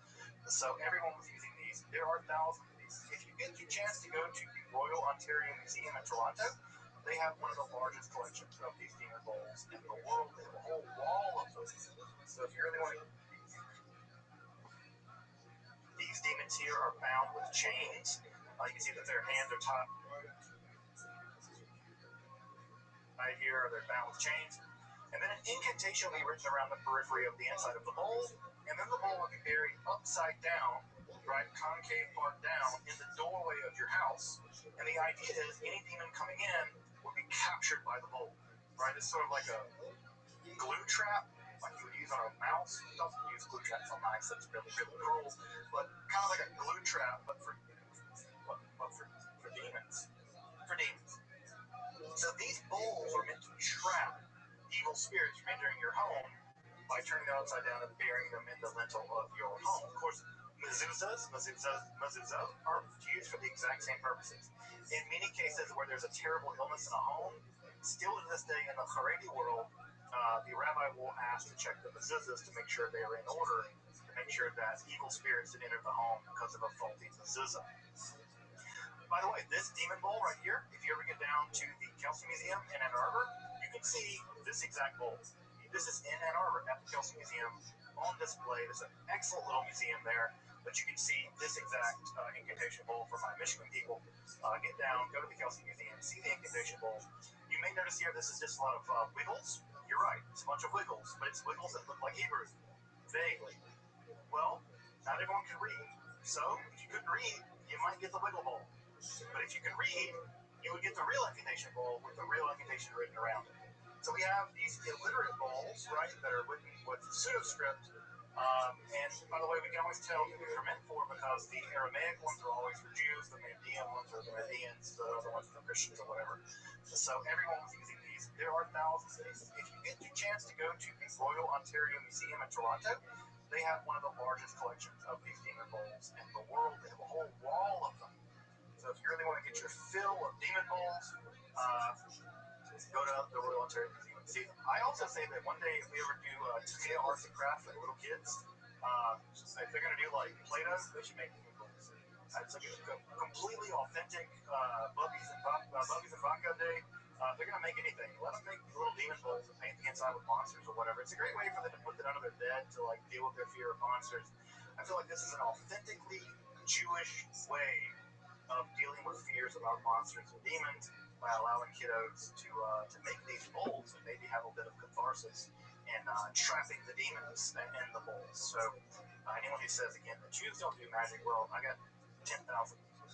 So everyone was using these. There are thousands of these. If you get the chance to go to the Royal Ontario Museum in Toronto, they have one of the largest collections of these demon bowls in the world. They have a whole wall of those. So if you really want to, these demons here are bound with chains. You can see that their hands are tied here, or they're bound with chains. And then an incantation will be written around the periphery of the inside of the bowl, and then the bowl will be buried upside down, right, concave part down, in the doorway of your house. And the idea is any demon coming in will be captured by the bowl, right? It's sort of like a glue trap, like you would use on a mouse. Don't use glue traps on mice, that's really, really cruel. But kind of like a glue trap, but for demons. For demons. So these bowls are meant to trap evil spirits from entering your home by turning them upside down and burying them in the lintel of your home. Of course, mezuzahs are used for the exact same purposes. In many cases where there's a terrible illness in a home, still to this day in the Haredi world, the rabbi will ask to check the mezuzahs to make sure they are in order, to make sure that evil spirits didn't enter the home because of a faulty mezuzah. By the way, this demon bowl right here, if you ever get down to the Kelsey Museum in Ann Arbor, you can see this exact bowl. This is in Ann Arbor at the Kelsey Museum on display. There's an excellent little museum there, but you can see this exact incantation bowl for my Michigan people. Get down, go to the Kelsey Museum, see the incantation bowl. You may notice here this is just a lot of wiggles. You're right, it's a bunch of wiggles, but it's wiggles that look like Hebrew, vaguely. Well, not everyone can read, so if you couldn't read, you might get the wiggle bowl. But if you can read, you would get the real incantation bowl with the real incantation written around it. So we have these illiterate bowls, right, that are written with pseudo-script. And by the way, we can always tell who these are meant for because the Aramaic ones are always for Jews, the Mandean ones are the Mandeans, the other ones are for Christians or whatever. So everyone was using these. There are thousands of these. If you get the chance to go to the Royal Ontario Museum in Toronto, they have one of the largest collections of these demon bowls in the world. They have a whole wall of them. So if you really want to get your fill of demon bowls, go to the Royal Ontario Museum. See, I also say that one day if we ever do Takeo arts and crafts for little kids, if they're going to do like Play-Doh, they should make demon bowls. It's like a completely authentic Bubbies and Vodka day. They're going to make anything. Let them make little demon bowls and paint the inside with monsters or whatever. It's a great way for them to put it under their bed to like deal with their fear of monsters. I feel like this is an authentically Jewish way of dealing with fears about monsters and demons by allowing kiddos to make these bowls and maybe have a bit of catharsis in trapping the demons in the bowls. So anyone who says again that Jews don't do magic, well, I got 10,000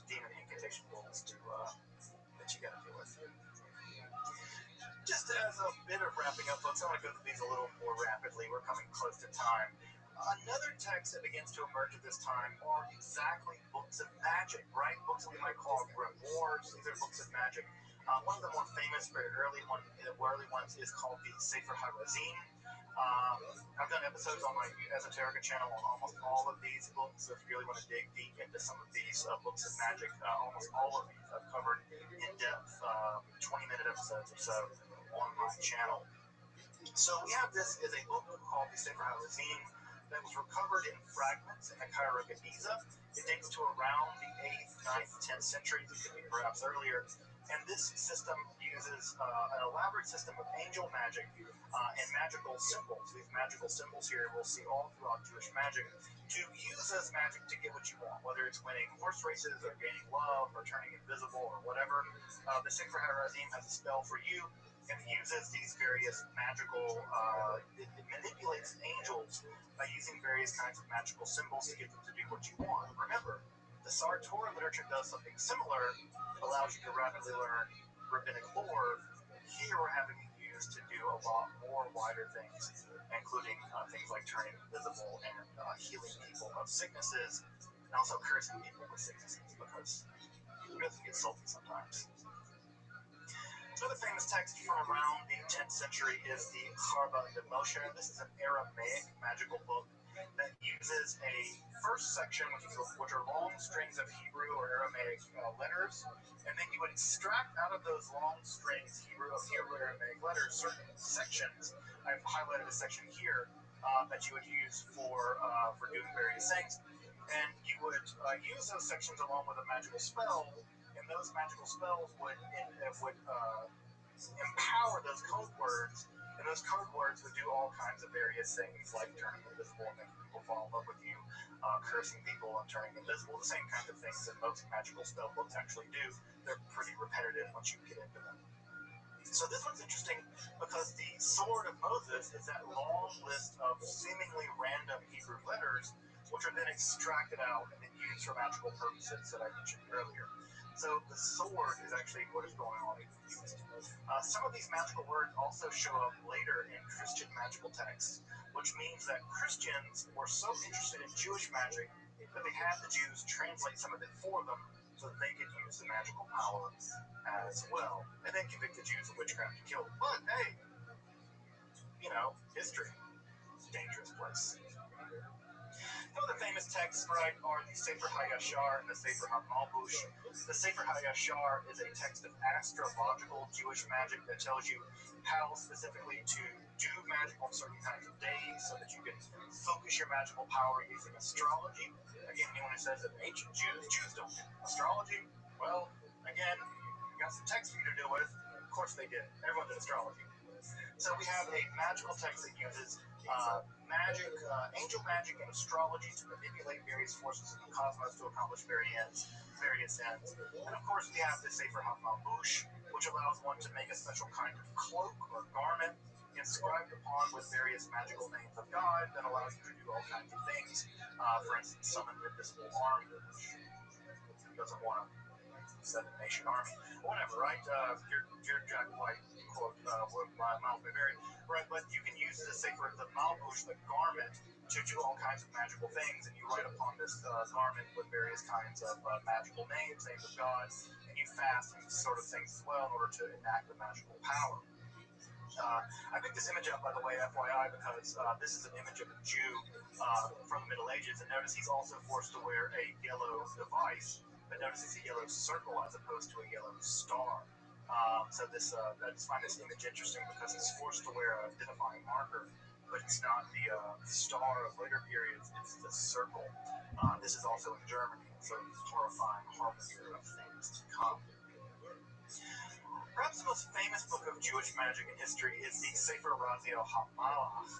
demon incantation bowls that you got to deal with. Just as a bit of wrapping up, folks, I want to go through these a little more rapidly. We're coming close to time. Another text that begins to emerge at this time are exactly books of magic, right? Books that we might call grimoires. These are books of magic. One of the more famous, very early ones is called the Sefer HaRazim. I've done episodes on my Esoterica channel on almost all of these books. So if you really want to dig deep into some of these books of magic, almost all of these I've covered in depth, 20-minute episodes or so on my channel. So we have this as a book called the Sefer HaRazim that was recovered in fragments in the Cairo Geniza. It dates to around the 8th, 9th, 10th centuries. It could be perhaps earlier. And this system uses an elaborate system of angel magic and magical symbols. These magical symbols here we'll see all throughout Jewish magic to use as magic to get what you want, whether it's winning horse races or gaining love or turning invisible or whatever. The Sefer HaRazim has a spell for you. And it uses these various magical, it manipulates angels by using various kinds of magical symbols to get them to do what you want. Remember, the Sar Torah literature does something similar, allows you to rapidly learn rabbinic lore. Here we're having it used to do a lot more wider things, including things like turning invisible and healing people of sicknesses, and also cursing people with sicknesses, because it doesn't get salty sometimes. Another famous text from around the 10th century is the Charba de Moshe. This is an Aramaic magical book that uses a first section, which are long strings of Hebrew or Aramaic letters, and then you would extract out of those long strings of Hebrew Aramaic letters certain sections. I've highlighted a section here that you would use for doing various things, and you would use those sections along with a magical spell. And those magical spells would empower those code words, and those code words would do all kinds of various things, like turning invisible, making people fall in love with you, cursing people, and turning invisible. The same kinds of things that most magical spell books actually do. They're pretty repetitive once you get into them. So this one's interesting because the Sword of Moses is that long list of seemingly random Hebrew letters, which are then extracted out and then used for magical purposes that I mentioned earlier. So the sword is actually what is going on. Some of these magical words also show up later in Christian magical texts, which means that Christians were so interested in Jewish magic that they had the Jews translate some of it for them so that they could use the magical power as well, and then convict the Jews of witchcraft and kill them. But hey, history, dangerous place. Some of the famous texts, right, are the Sefer HaYashar and the Sefer HaMalbush. The Sefer HaYashar is a text of astrological Jewish magic that tells you how specifically to do magic on certain kinds of days so that you can focus your magical power using astrology. Again, anyone who says that ancient Jews don't do astrology, well, again, got some text for you to deal with. Of course they did. Everyone did astrology. So we have a magical text that uses magic, angel magic, and astrology to manipulate various forces of the cosmos to accomplish various ends. And of course, we have the Sefer HaMabush, which allows one to make a special kind of cloak or garment inscribed upon with various magical names of God that allows you to do all kinds of things. For instance, summon an invisible army, which doesn't want to set a nation army, whatever, right? Your Jack White quote, Miles may vary, right? But you can use the Sefer, the Malbush, the garment, to do all kinds of magical things, and you write upon this garment with various kinds of magical names of God, and you fast and sort of things as well in order to enact the magical power. I picked this image up, by the way, FYI, because this is an image of a Jew from the Middle Ages, and notice he's also forced to wear a yellow device, but notice it's a yellow circle as opposed to a yellow star. So I just find this image interesting because he's forced to wear an identifying marker, but it's not the star of later periods, it's the circle. This is also in Germany, so it's horrifying harbinger of things to come. Perhaps the most famous book of Jewish magic in history is the Sefer Raziel HaMalach,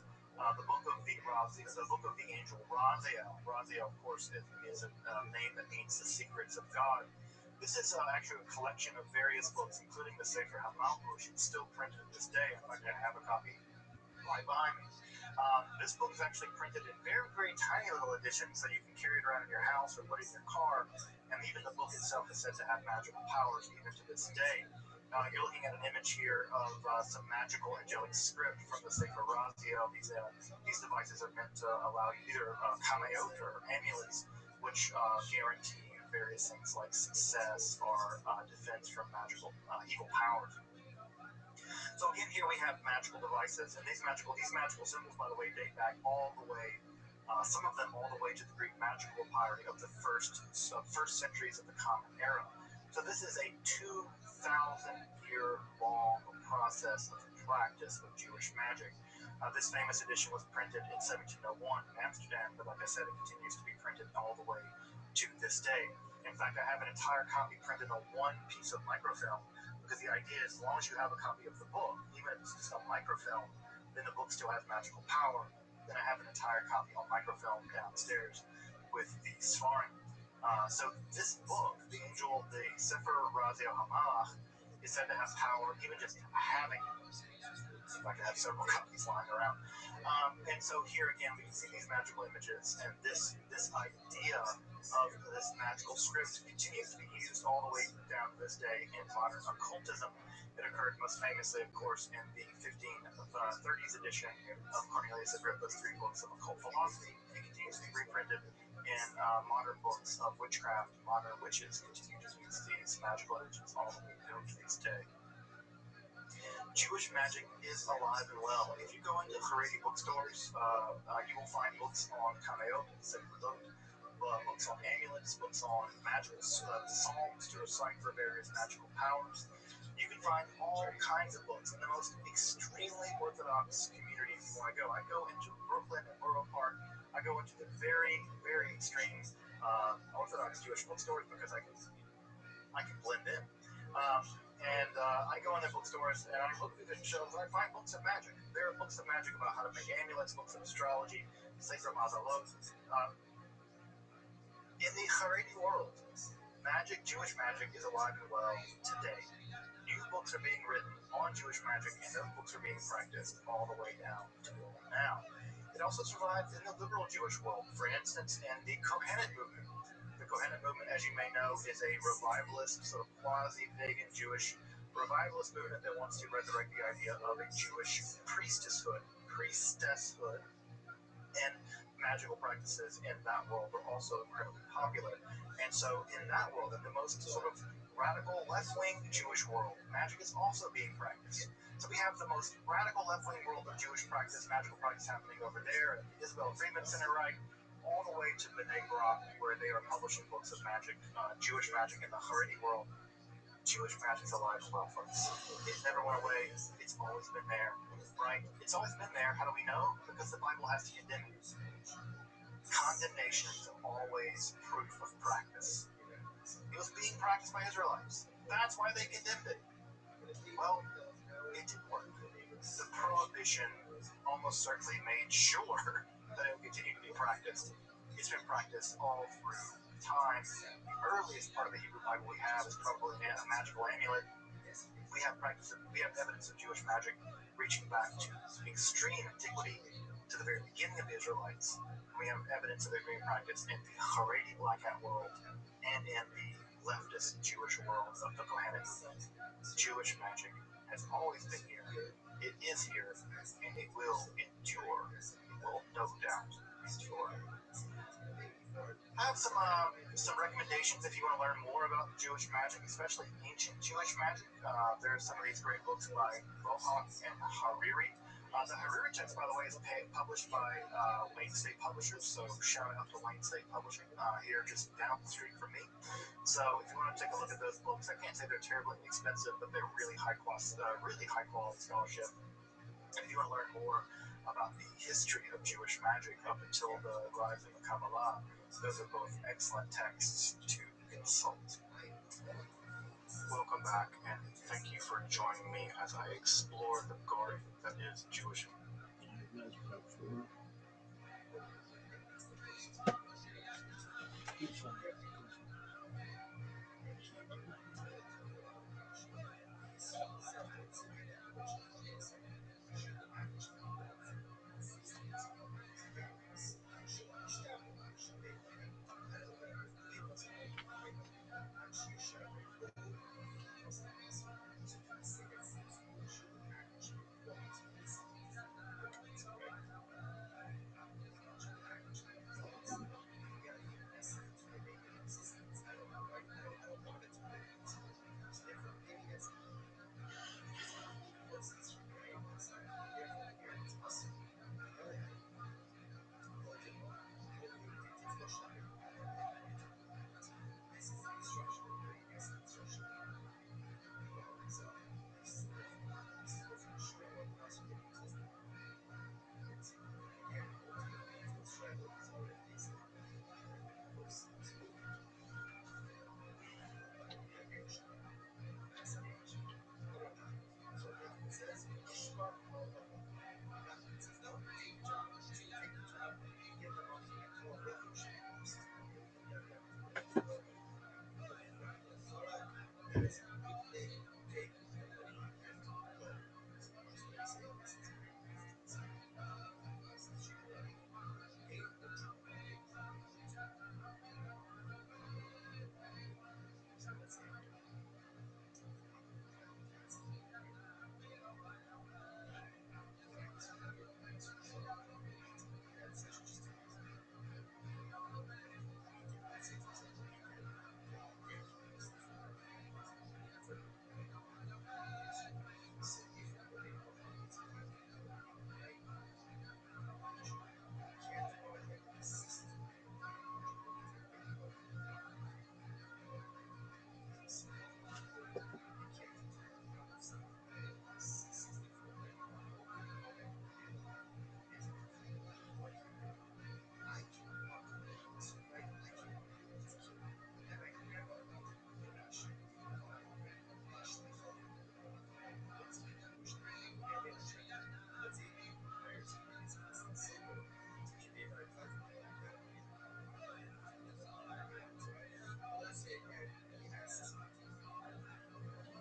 the book of the angel Raziel. Raziel, of course, is a name that means the secrets of God. This is actually a collection of various books, including the Sefer HaMalach. It's still printed to this day. In fact, I have a copy right behind me. This book is actually printed in very, very tiny little editions, so you can carry it around in your house or put it in your car. And even the book itself is said to have magical powers even to this day. You're looking at an image here of some magical angelic script from the Sefer Raziel. These devices are meant to allow you either kamayot or amulets, which guarantee various things like success or defense from magical evil powers. So again, here we have magical devices, and these magical symbols, by the way, date back all the way, some of them all the way to the Greek magical papyri of the first centuries of the Common Era. So this is a 2,000-year long process of practice of Jewish magic. This famous edition was printed in 1701 in Amsterdam, but like I said, it continues to be printed all the way to this day. In fact, I have an entire copy printed on one piece of microfilm, because the idea is, as long as you have a copy of the book, even if it's just on microfilm, then the book still has magical power. Then I have an entire copy on microfilm downstairs with the Sfarim. So this book, the Sefer Raziel HaMalach, is said to have power even just having it. In fact, I have several copies lying around. And so here again, we can see these magical images, and this idea of this magical script continues to be used all the way down to this day in modern occultism. It occurred most famously, of course, in the 1530s edition of Cornelius Agrippa's 3 books of occult philosophy. It continues to be reprinted in modern books of witchcraft. Modern witches continue to use these magical images all the way down to this day. Jewish magic is alive and well. If you go into Haredi bookstores, you will find books on Kamayot, books on amulets, books on magical psalms to recite for various magical powers. You can find all kinds of books in the most extremely Orthodox community if you want to go. I go into Brooklyn and Borough Park. I go into the very, very extreme Orthodox Jewish bookstores because I can blend in. I go in the bookstores and I look through the shelves and I find books of magic. There are books of magic about how to make amulets, books of astrology, Sefer Mazalot. In the Haredi world, Jewish magic is alive and well today. New books are being written on Jewish magic, and those books are being practiced all the way down to now. It also survives in the liberal Jewish world. For instance, in the Kohenet movement. The Kohenet movement, as you may know, is a revivalist, sort of quasi-pagan Jewish revivalist movement that wants to resurrect the idea of a Jewish priestesshood, and magical practices in that world are also incredibly popular. And so in that world, in the most sort of radical left-wing Jewish world, magic is also being practiced. So we have the most radical left-wing world of Jewish practice, magical practice happening over there at the Isabel Freeman Center, right? All the way to B'nai B'rach, where they are publishing books of magic, Jewish magic in the Haredi world. Jewish magic's alive and well, folks. It never went away. It's always been there, right? It's always been there. How do we know? Because the Bible has to condemn it. Condemnation is always proof of practice. It was being practiced by Israelites. That's why they condemned it. Well, it didn't work. the prohibition almost certainly made sure that it would continue to be practiced. It's been practiced all through time. The earliest part of the Hebrew Bible we have is probably a magical amulet. We have evidence of Jewish magic reaching back to extreme antiquity, to the very beginning of the Israelites. We have evidence of it being practiced in the Haredi Black Hat world and in the leftist Jewish world of the Kohanim. Jewish magic has always been here. It is here, and it will endure. It will no doubt endure. I have some recommendations if you want to learn more about Jewish magic, especially ancient Jewish magic. There's some of these great books by Rothschild and Hariri. The Hariri text, by the way, is published by Wayne State Publishers, so shout out to Wayne State Publishing here just down the street from me. So if you want to take a look at those books, I can't say they're terribly expensive, but they're really high quality scholarship. And if you want to learn more about the history of Jewish magic up until the rise of the Kabbalah, those are both excellent texts to consult. Welcome back, and thank you for joining me as I explore the garden that is Jewish.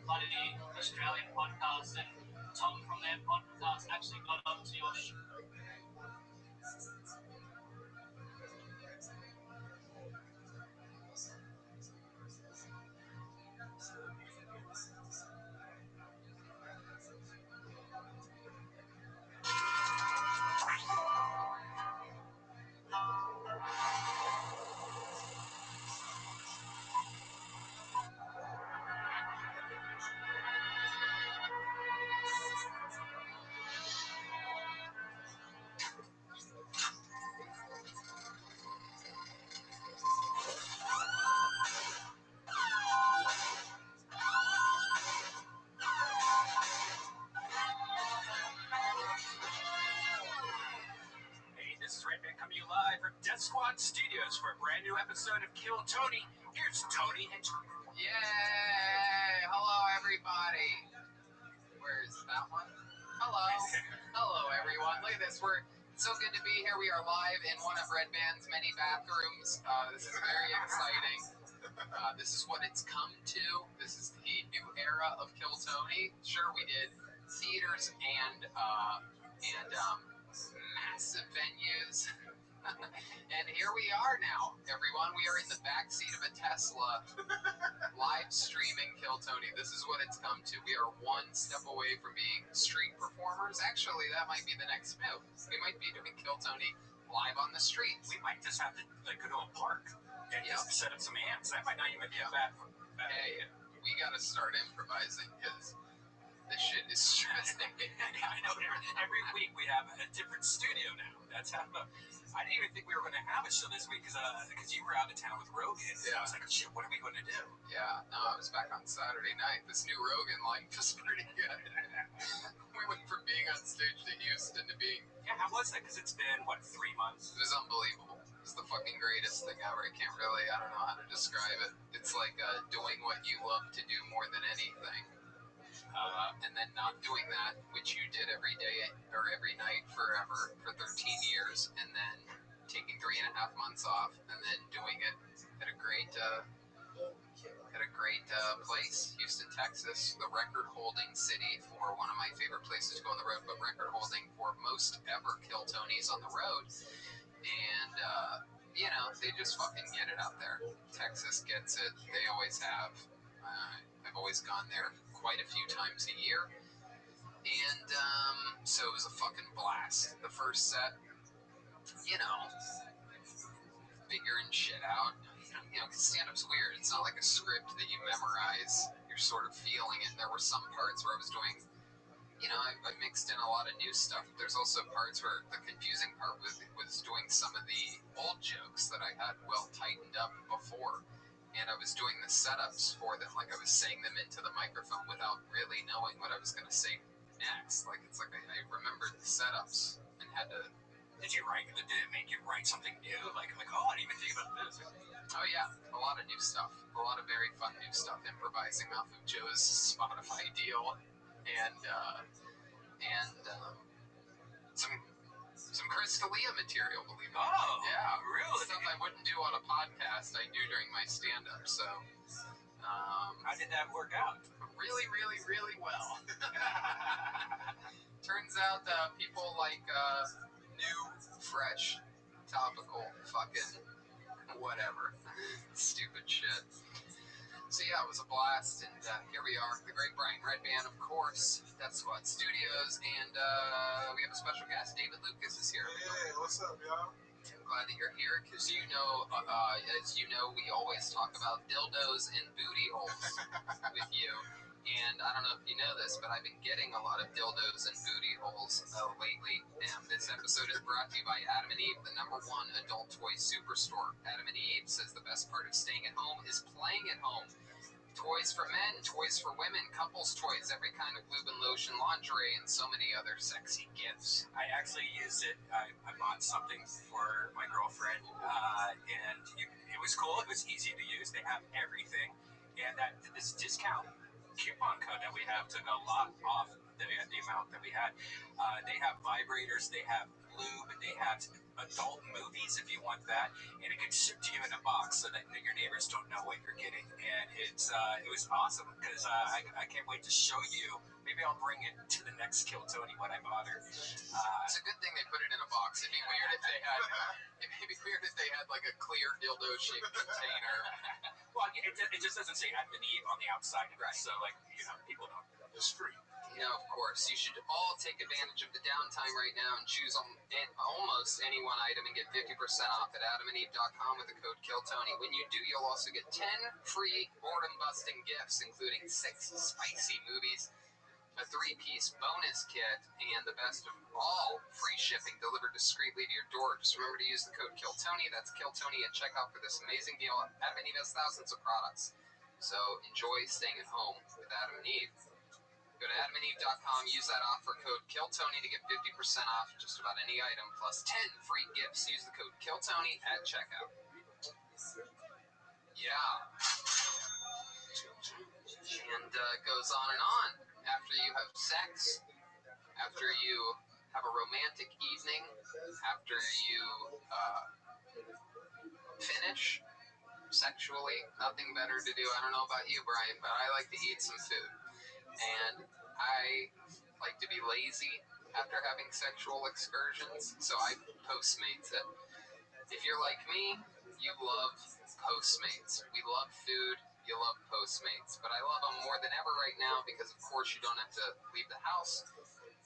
One of the Australian podcasts, and Tom from their podcast actually got onto your show. Coming to you live from Death Squad Studios for a brand new episode of Kill Tony. Here's Tony and Yay! Hello, everybody. Where's that one? Hello, everyone. Look at this. It's so good to be here. We are live in one of Red Band's many bathrooms. This is very exciting. This is what it's come to. This is the new era of Kill Tony. Sure, we did theaters and massive venues. And here we are now, everyone. We are in the backseat of a Tesla, live streaming Kill Tony. This is what it's come to. We are one step away from being street performers. Actually, that might be the next move. We might be doing Kill Tony live on the streets. We might just have to go to a park and just set up some amps. That might not even be a bad Hey, we gotta start improvising because this shit is stressing me. I know. Every week we have a different studio now. That's how. I didn't even think we were going to have a show this week because you were out of town with Rogan. Yeah. I was like, shit, what are we going to do? Yeah, no, I was back on Saturday night. This new Rogan life was pretty good. We went from being on stage to Houston to being... Yeah, how was that? Because it's been, 3 months? It was unbelievable. It was the fucking greatest thing ever. I don't know how to describe it. It's like doing what you love to do more than anything. And then not doing that, which you did every day or every night forever for 13 years, and then taking 3.5 months off, and then doing it at a great place, Houston, Texas, the record-holding city for one of my favorite places to go on the road, but record-holding for most ever Kill Tonys on the road. And, they just fucking get it out there. Texas gets it. They always have. I've always gone there quite a few times a year. And, so it was a fucking blast. The first set, figuring shit out. Because stand-up's weird. It's not like a script that you memorize. You're sort of feeling it. There were some parts where I was doing, I mixed in a lot of new stuff. There's also parts where the confusing part was doing some of the old jokes that I had well tightened up before. And I was doing the setups for them. Like I was saying them into the microphone without really knowing what I was going to say next. It's like I remembered the setups and had to... Did it make you write something new? Like, oh, I didn't even think about this. Oh yeah, a lot of new stuff. A lot of very fun new stuff. Improvising off of Joe's Spotify deal, and some Chris D'Elia material. Believe it. Oh, yeah, really? Stuff I wouldn't do on a podcast. I do during my stand-up. So, how did that work out? Really, really, really well. Turns out people like new, fresh, topical, fucking whatever, stupid shit. So yeah, it was a blast, and here we are, the great Brian Red Band, of course, Death Squad Studios, and we have a special guest, David Lucas is here. Hey, what's up, y'all? I'm glad that you're here, because as you know, we always talk about dildos and booty holes with you. And I don't know if you know this, but I've been getting a lot of dildos and booty holes lately. And this episode is brought to you by Adam and Eve, the #1 adult toy superstore. Adam and Eve says the best part of staying at home is playing at home. Toys for men, toys for women, couples toys, every kind of lube and lotion, lingerie, and so many other sexy gifts. I actually used it. I bought something for my girlfriend, and it was cool. It was easy to use. They have everything. And this discount coupon code that we have took a lot off the amount that we had. They have vibrators, they have lube, they have adult movies if you want that, and it can ship to you in a box so that your neighbors don't know what you're getting. And it was awesome because I can't wait to show you. Maybe I'll bring it to the next Kill Tony when I bought her. It's a good thing they put it in a box. It'd be weird if they had like a clear dildo shaped container. Well, it just doesn't say Adam and Eve on the outside of it, right. So people know it's free. No, of course. You should all take advantage of the downtime right now and choose almost any one item and get 50% off at adamandeve.com with the code KILLTONY. When you do, you'll also get 10 free boredom-busting gifts, including 6 spicy movies, a 3-piece bonus kit, and the best of all, free shipping delivered discreetly to your door. Just remember to use the code KILLTONY. That's KILLTONY at checkout for this amazing deal. Adam and Eve has thousands of products, so enjoy staying at home with Adam and Eve. Go to adamandeve.com, use that offer code KILLTONY to get 50% off just about any item, plus 10 free gifts. Use the code KILLTONY at checkout. Yeah. And it goes on and on. After you have sex, after you have a romantic evening, after you finish sexually, nothing better to do. I don't know about you, Brian, but I like to eat some food. And I like to be lazy after having sexual excursions, so I Postmates it. If you're like me, you love Postmates. We love food, you love Postmates. But I love them more than ever right now because, of course, you don't have to leave the house.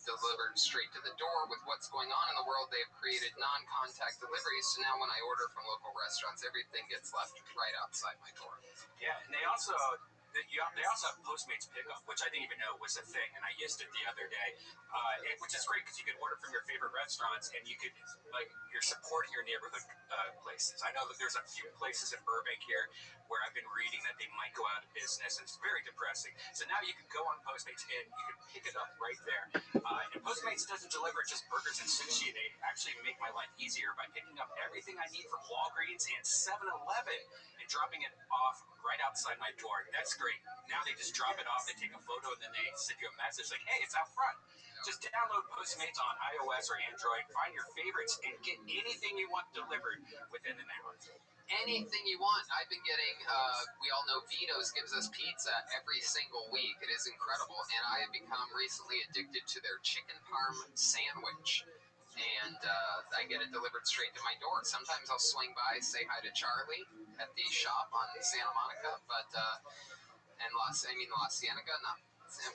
Delivered straight to the door. With what's going on in the world, they've created non-contact deliveries, so now when I order from local restaurants, everything gets left right outside my door. Yeah, and they also have Postmates pickup, which I didn't even know was a thing, and I used it the other day, which is great because you could order from your favorite restaurants, and you could, like, you're supporting your neighborhood places. I know that there's a few places in Burbank here where I've been reading that they might go out of business, and it's very depressing. So now you can go on Postmates and you can pick it up right there. And Postmates doesn't deliver just burgers and sushi. They actually make my life easier by picking up everything I need from Walgreens and 7-Eleven and dropping it off right outside my door. That's great. Now they just drop it off, they take a photo, and then they send you a message like, hey, it's out front. Just download Postmates on iOS or Android, find your favorites, and get anything you want delivered within an hour. Anything you want. I've been getting, we all know Vito's gives us pizza every single week. It is incredible. And I have become recently addicted to their chicken parm sandwich. And I get it delivered straight to my door. Sometimes I'll swing by, say hi to Charlie at the shop on Santa Monica, but La Cienega, not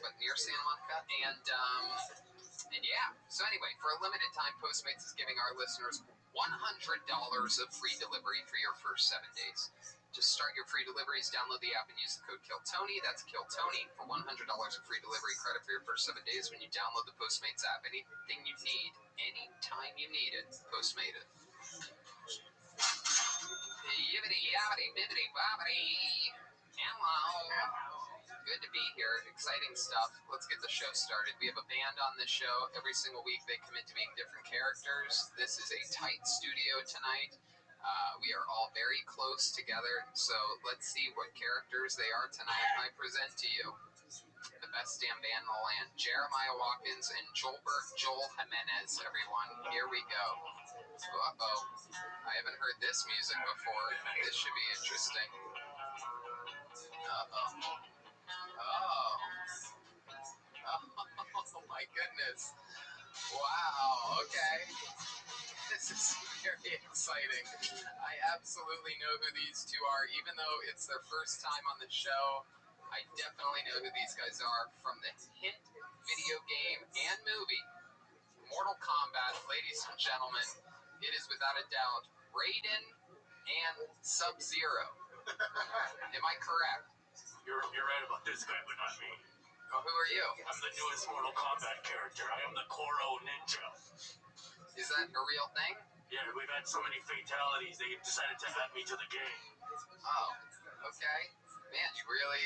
but near Santa Monica. And yeah, so anyway, for a limited time, Postmates is giving our listeners $100 of free delivery for your first 7 days. To start your free deliveries, download the app and use the code KILLTONY. That's KILLTONY for $100 of free delivery credit for your first 7 days when you download the Postmates app. Anything you need, anytime you need it, Postmate it. Yibbity yabbity bibbity bobbity. Hello. Good to be here. Exciting stuff. Let's get the show started. We have a band on this show. Every single week they commit to being different characters. This is a tight studio tonight. We are all very close together, so let's see what characters they are tonight. I present to you the best damn band in the land, Jeremiah Watkins and Joel Jimenez, everyone. Here we go. Uh-oh. I haven't heard this music before. This should be interesting. Uh-oh. Oh. Oh my goodness. Wow, okay. This is very exciting. I absolutely know who these two are, even though it's their first time on the show. I definitely know who these guys are from the hit video game and movie, Mortal Kombat. Ladies and gentlemen, it is without a doubt Raiden and Sub-Zero. Am I correct? You're right about this guy, but not me. Oh, who are you? I'm the newest Mortal Kombat character. I am the Koro Ninja. Is that a real thing? Yeah, we've had so many fatalities, they decided to add me to the game. Oh, okay. Man, you really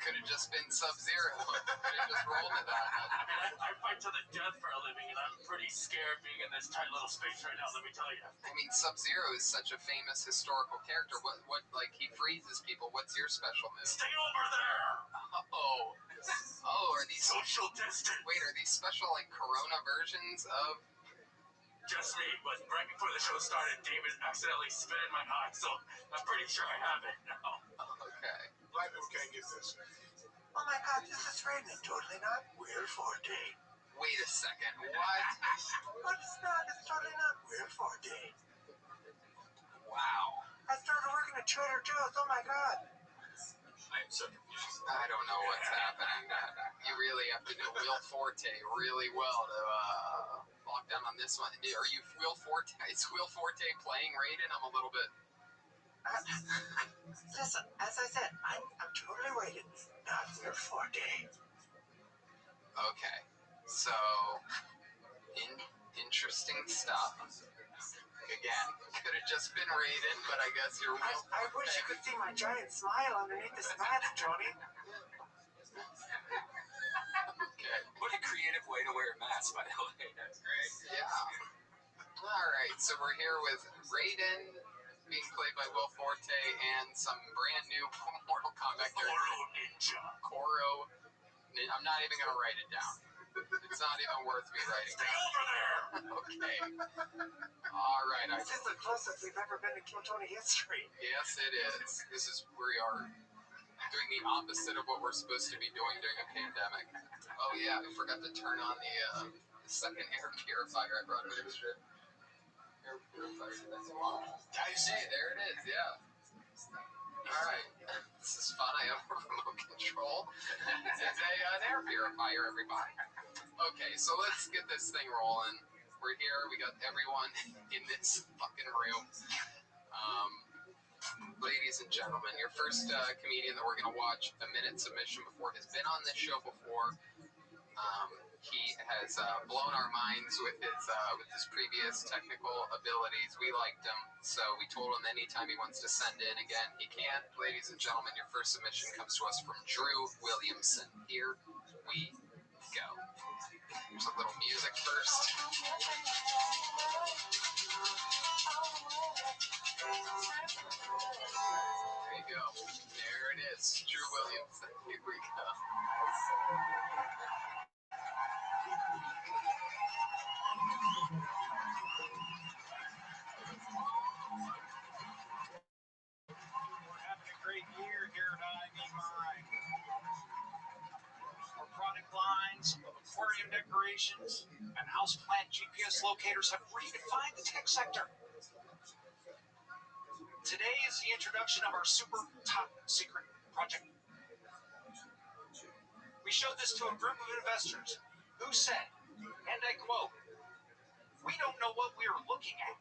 could have just been Sub-Zero. Could have just rolled with that. I mean, I fight to the death for a living, and I'm pretty scared being in this tight little space right now, let me tell you. I mean, Sub-Zero is such a famous historical character. What, like, he freezes people. What's your special move? Stay over there! Oh, are these... Social distance! Wait, are these special, like, Corona versions of... Just me, but right before the show started, David accidentally spit in my eye, so I'm pretty sure I have it now. Okay. Black people can't get this. Oh my god, this is Raiden. Totally not. Will Forte. Wait a second. What? But it's not. It's totally not. Will Forte. Wow. I started working at Trader Joe's. Oh my god. I am so confused. I don't know what's happening. You really have to know Will Forte really well to lock down on this one. Are you Will Forte? Is Will Forte playing Raiden? I'm a little bit... Listen, as I said, I'm totally Raiden, not Will Forte. Okay. So, interesting stuff. Again, could have just been Raiden, but I guess you're Will. I wish you could see my giant smile underneath this mask, Tony. Okay. What a creative way to wear a mask, by the way. That's great. Yeah. Alright, so we're here with Raiden being played by Will Forte and some brand new Mortal Kombat character. Koro Ninja. Koro. I'm not even going to write it down. It's not even worth me writing. Stay over there! Okay. All right. This is the closest we've ever been to Kiltony history. Yes, it is. This is where we are doing the opposite of what we're supposed to be doing during a pandemic. Oh, yeah. I forgot to turn on the second air purifier. I brought an extra air purifier. I see. There it is. Yeah. All right. This is fun. I have a remote control. This is an air purifier, everybody. Okay, so let's get this thing rolling. We're here. We got everyone in this fucking room. Ladies and gentlemen, your first comedian that we're going to watch a minute submission before has been on this show before. He has blown our minds with his previous technical abilities. We liked him, so we told him anytime he wants to send in again, he can. Ladies and gentlemen, your first submission comes to us from Drew Williamson. Here we go. There's a little music first. There you go. There it is. Drew Williamson. Here we go. We're having a great year here at I Need Mine. Our product lines of aquarium decorations and houseplant GPS locators have redefined the tech sector. Today is the introduction of our super top secret project. We showed this to a group of investors who said, and I quote, "We don't know what we are looking at."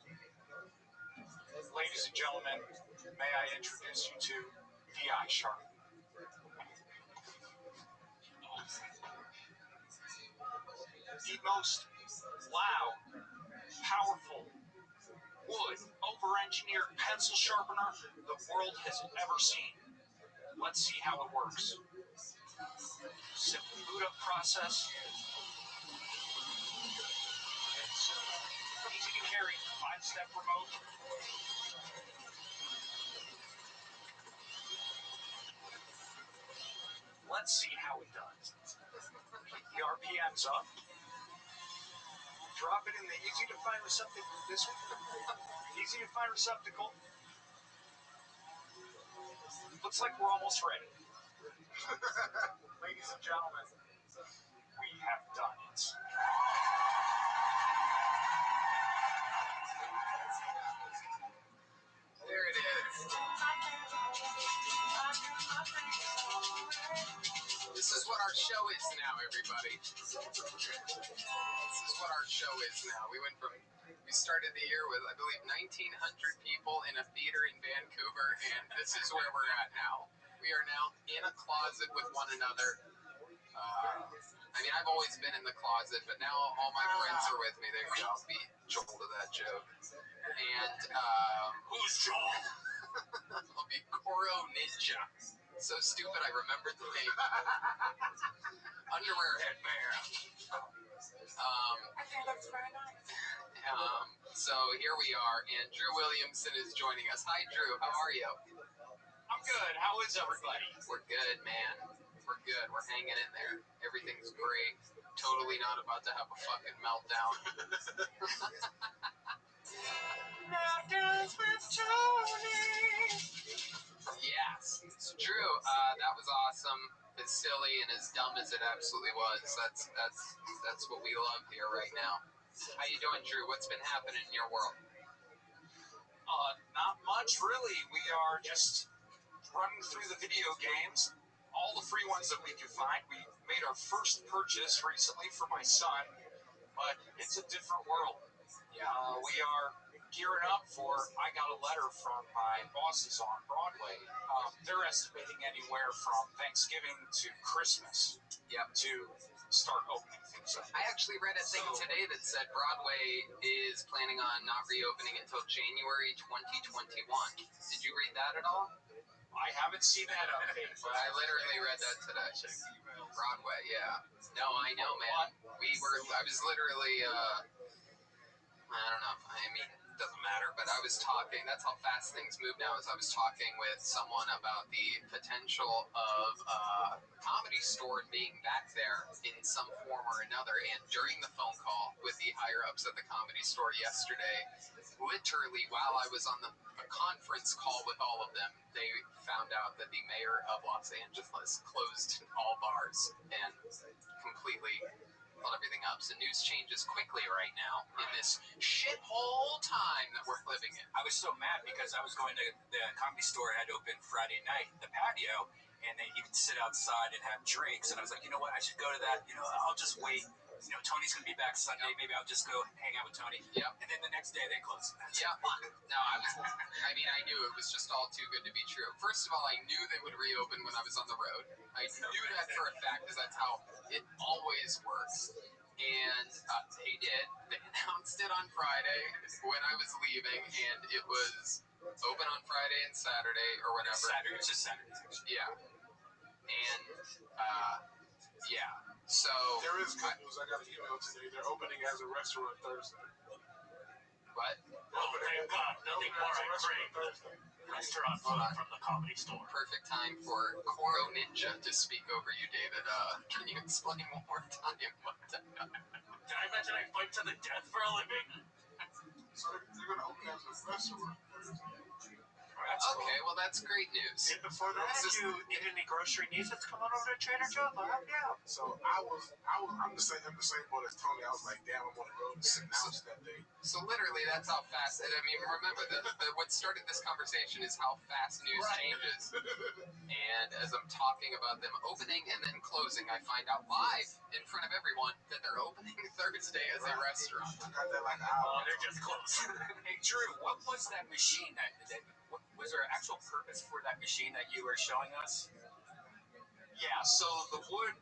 Ladies and gentlemen, may I introduce you to VI Shark. The most loud, powerful, wood, over-engineered pencil sharpener the world has ever seen. Let's see how it works. Simple boot up process. Easy to carry, 5-step remote. Let's see how it does. Keep the RPMs up. Drop it in the easy to find receptacle. This one. Easy to find receptacle. Looks like we're almost ready. Ladies and gentlemen, we have done it. There it is. This is what our show is now, everybody. This is what our show is now. We started the year with, I believe, 1,900 people in a theater in Vancouver, and this is where we're at now. We are now in a closet with one another. I mean, I've always been in the closet, but now all my friends are with me. There you go. I'll beat Joel to that joke. And, Who's Joel? I'll be Koro Ninja. So stupid, I remembered the name. Underwear headband. Okay, that's very nice. So here we are, and Drew Williamson is joining us. Hi, Drew. How are you? I'm good. How is everybody? We're good, man. We're good. We're hanging in there. Everything's great. Totally not about to have a fucking meltdown. Meltdowns with Tony. Yes. So, Drew, that was awesome. As silly and as dumb as it absolutely was. That's what we love here right now. How you doing, Drew? What's been happening in your world? Not much, really. We are just running through the video games, all the free ones that we could find. We made our first purchase recently for my son, but it's a different world. We are gearing up for, I got a letter from my bosses on Broadway. They're estimating anywhere from Thanksgiving to Christmas to start opening things up. I actually read a thing today that said Broadway is planning on not reopening until January 2021. Did you read that at all? I haven't seen that update, but I literally read that today. Broadway, yeah. No, I know, man. I was literally, I don't know. I mean, doesn't matter, but I was talking, that's how fast things move now, is I was talking with someone about the potential of a comedy store being back there in some form or another, and during the phone call with the higher-ups at the comedy store yesterday, literally while I was on the conference call with all of them, they found out that the mayor of Los Angeles closed all bars and completely pulled everything up. So news changes quickly right now in this shithole time that we're living in. I was so mad because I was going to the comedy store had opened Friday night, the patio, and you could sit outside and have drinks. And I was like, you know what, I should go to that. I'll just wait. Tony's going to be back Sunday. Maybe I'll just go hang out with Tony. Yep. And then the next day they closed. Yeah. No, I knew it was just all too good to be true. First of all, I knew they would reopen when I was on the road. I knew that for a fact because that's how it always works. And they did. They announced it on Friday when I was leaving, and it was open on Friday and Saturday or whatever. Saturday. It's just Saturday. Yeah. And, yeah. So there is good news. I got an email today. They're opening as a restaurant Thursday. What? Oh, thank God. Nothing more I crave than restaurant food from the comedy store. Perfect time for Koro Ninja to speak over you, David. Can you explain one more time what that is? Did I mention I fight to the death for a living? So they're going to open as a restaurant Thursday. Okay, well that's great news. And before that, if you need any grocery needs, let's come on over to Trader Joe's. I'll help you out. So I'm the same boat as Tony. I was like, damn, I'm on the road to announce that day. So literally, that's how fast. I mean, remember what started this conversation is how fast news changes. And as I'm talking about them opening and then closing, I find out live in front of everyone that they're opening Thursday as a restaurant. I got that like an hour. Oh, they're just close. Hey, Drew, what was that machine was there an actual purpose for that machine that you were showing us? Yeah, so the wood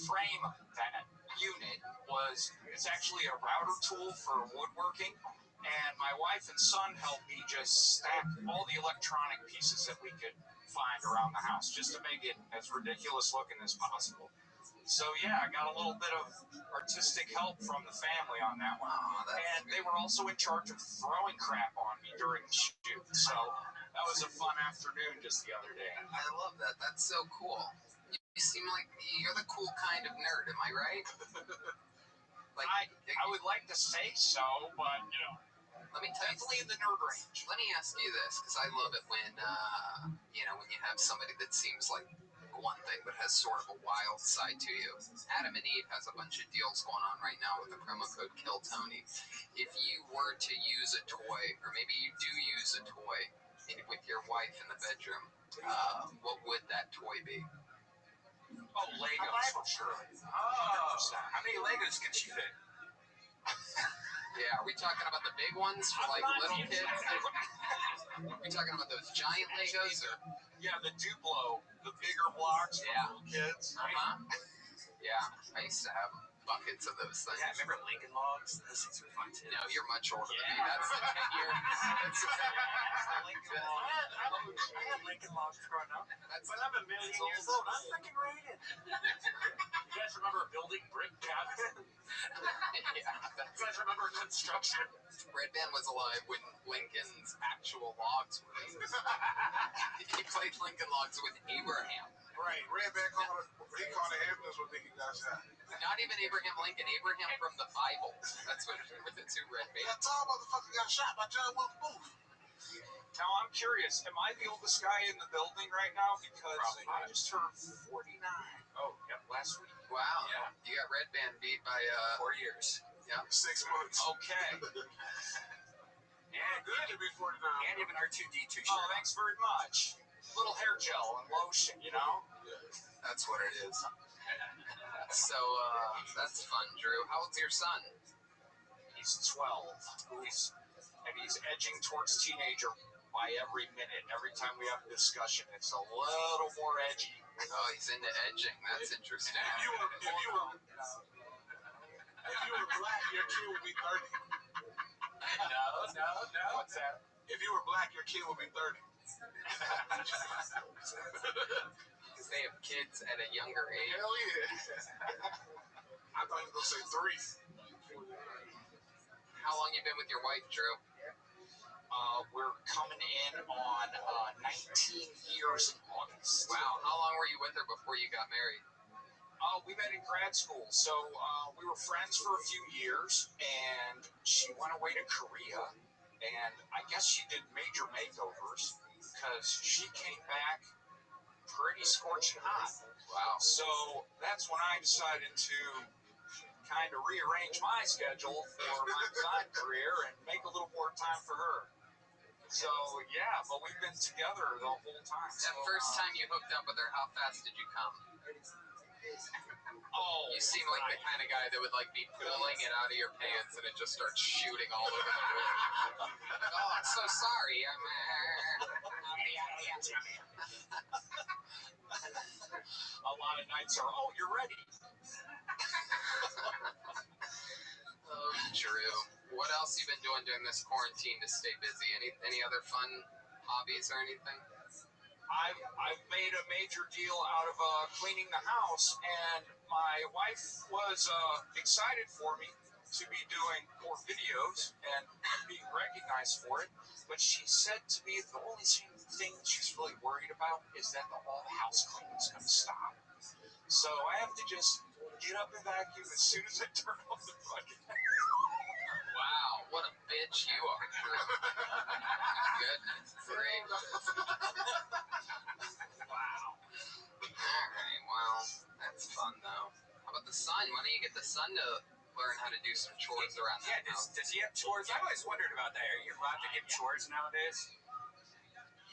frame of that unit it's actually a router tool for woodworking, and my wife and son helped me just stack all the electronic pieces that we could find around the house just to make it as ridiculous looking as possible. So yeah, I got a little bit of artistic help from the family on that one. And they were also in charge of throwing crap on me during the shoot. So that was a fun afternoon just the other day. I love that. That's so cool. You seem like you're the cool kind of nerd, am I right? I would like to say so, but let me tell you, definitely in the nerd range. Let me ask you this, because I love it when when you have somebody that seems like one thing but has sort of a wild side to you. Adam and Eve has a bunch of deals going on right now with the promo code KillTony. If you were to use a toy, or maybe you do use a toy with your wife in the bedroom, what would that toy be? Oh, Legos, for sure. Oh, how many Legos can she fit? Yeah, are we talking about the big ones for like little kids? Are we talking about those giant Legos? Yeah, the Duplo, the bigger blocks for little kids. Yeah, I used to have buckets of those things. Yeah, I remember Lincoln Logs. Those things were fun too. No, you're much older than me. That's the 10-year. That's the 10-year. Lincoln Logs. I had Lincoln Logs growing up. But I'm a million years old. I'm freaking rated. You guys remember building brick cabins? Yeah. You guys remember construction? Red Band was alive when Lincoln's actual logs were used. He played Lincoln Logs with Abraham. Right, Red Band called the ambulance when Lincoln got shot. Not even Abraham Lincoln, Abraham from the Bible. That's what it's who Red Band. That tall motherfucker got shot by John Wilkes Booth. Now I'm curious, am I the oldest guy in the building right now? Because I just turned 49. Oh, yep, last week. Wow. Yeah. You got Red Band beat by 4 years. Yeah. 6 months. Okay. And good to be 49. And even R2D2 shirt. Oh, thanks very much. Little hair gel and lotion, Yeah. That's what it is. So, that's fun, Drew. How old's your son? He's 12. He's edging towards teenager by every minute. Every time we have a discussion, it's a little more edgy. Oh, he's into edging. That's interesting. If you were black, your kid would be 30. No. What's that? If you were black, your kid would be 30. Because they have kids at a younger age. Hell yeah. I thought you were going to say 3. How long you been with your wife, Drew? We're coming in on 19 years in August. Wow. How long were you with her before you got married? We met in grad school, so we were friends for a few years, and she went away to Korea, and I guess she did major makeovers because she came back pretty scorching hot. Wow. So that's when I decided to kind of rearrange my schedule for my design career and make a little more time for her. So yeah, but we've been together the whole time. That first time you hooked up with her, how fast did you come? Oh, You seem like the kind of guy that would like be pulling it out of your pants and it just starts shooting all over the room. Oh, I'm so sorry. a lot of nights are, oh, you're ready. Oh, Drew. What else you been doing during this quarantine to stay busy? Any other fun hobbies or anything? I've made a major deal out of cleaning the house, and my wife was excited for me to be doing more videos and being recognized for it. But she said to me the only thing she's really worried about is that all the house cleaning is going to stop. So I have to just get up and vacuum as soon as I turn off the bucket. Wow, what a bitch you are, Drew. Goodness gracious. Wow. Alright, well, that's fun though. How about the son? Why don't you get the son to learn how to do some chores around the house? Does he have chores? I always wondered about that. Are you allowed to give chores nowadays?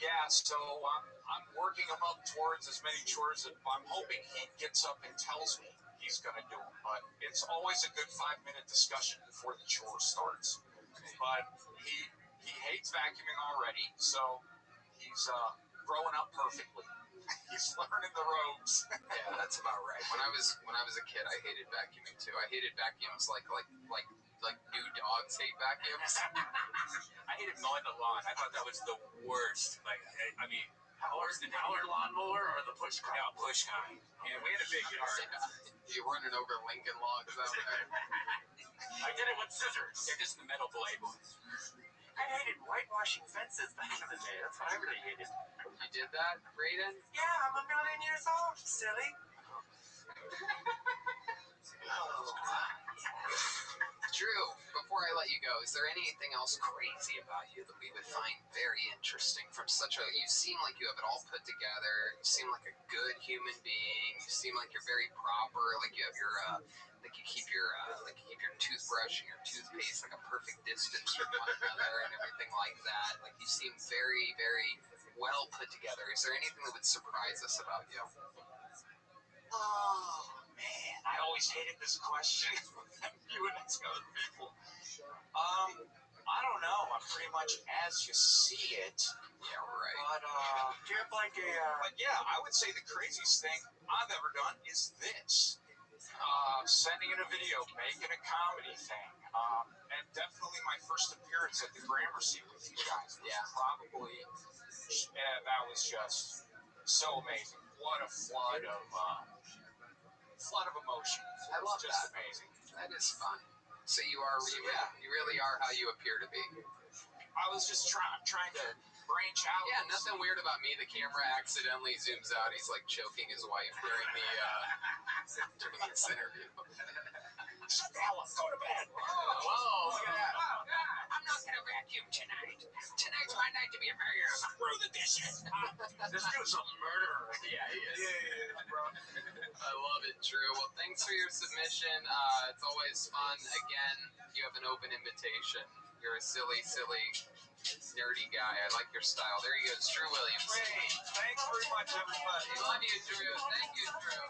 Yeah, so I'm working him up towards as many chores that I'm hoping he gets up and tells me he's going to do them. But it's always a good 5-minute discussion before the chore starts. But he hates vacuuming already, so he's growing up perfectly. He's learning the ropes. Yeah, that's about right. When I was a kid, I hated vacuuming too. I hated vacuums like new dogs hate vacuums. I hated mowing the lawn. I thought that was the worst. Like, I mean, the power lawnmower or the push kind? Yeah, push kind. Yeah, we had a big yard. You running over Lincoln logs out there. I did it with scissors. They're just the metal blade ones. I hated whitewashing fences back in the day. That's what I really hated. You did that, Brayden? Yeah, I'm 1,000,000 years old, silly. Drew, before I let you go, is there anything else crazy about you that we would find very interesting from such a... You seem like you have it all put together. You seem like a good human being. You seem like you're very proper. Like you have your... like you keep your toothbrush and your toothpaste like a perfect distance from one another and everything like that. Like you seem very, very well put together. Is there anything that would surprise us about you? Oh, man. I always hated this question. You would ask other people. I don't know. I'm pretty much as you see it. Yeah, right. But, Do you have like a... But yeah, I would say the craziest thing I've ever done is this. Sending in a video, making a comedy thing. And definitely my first appearance at the Gramercy with you guys was probably... that was just so amazing. What a flood of emotion. I love just that. Amazing. That is fun. So you really are how you appear to be. I was just trying to branch out. Yeah, nothing weird about me. The camera accidentally zooms out. He's like choking his wife during this interview. Shut the hell up. Go to bed. Whoa, look at that. I'm not gonna vacuum tonight. Tonight's my night to be a mayor. Screw the dishes. This dude's a murderer. Yeah, he is. Yeah, bro. I love it, Drew. Well, thanks for your submission. It's always fun. Again, you have an open invitation. You're a silly, nerdy guy. I like your style. There he goes, Drew Williams. Great. Thanks very much, everybody. We love you, Drew. Thank you, Drew.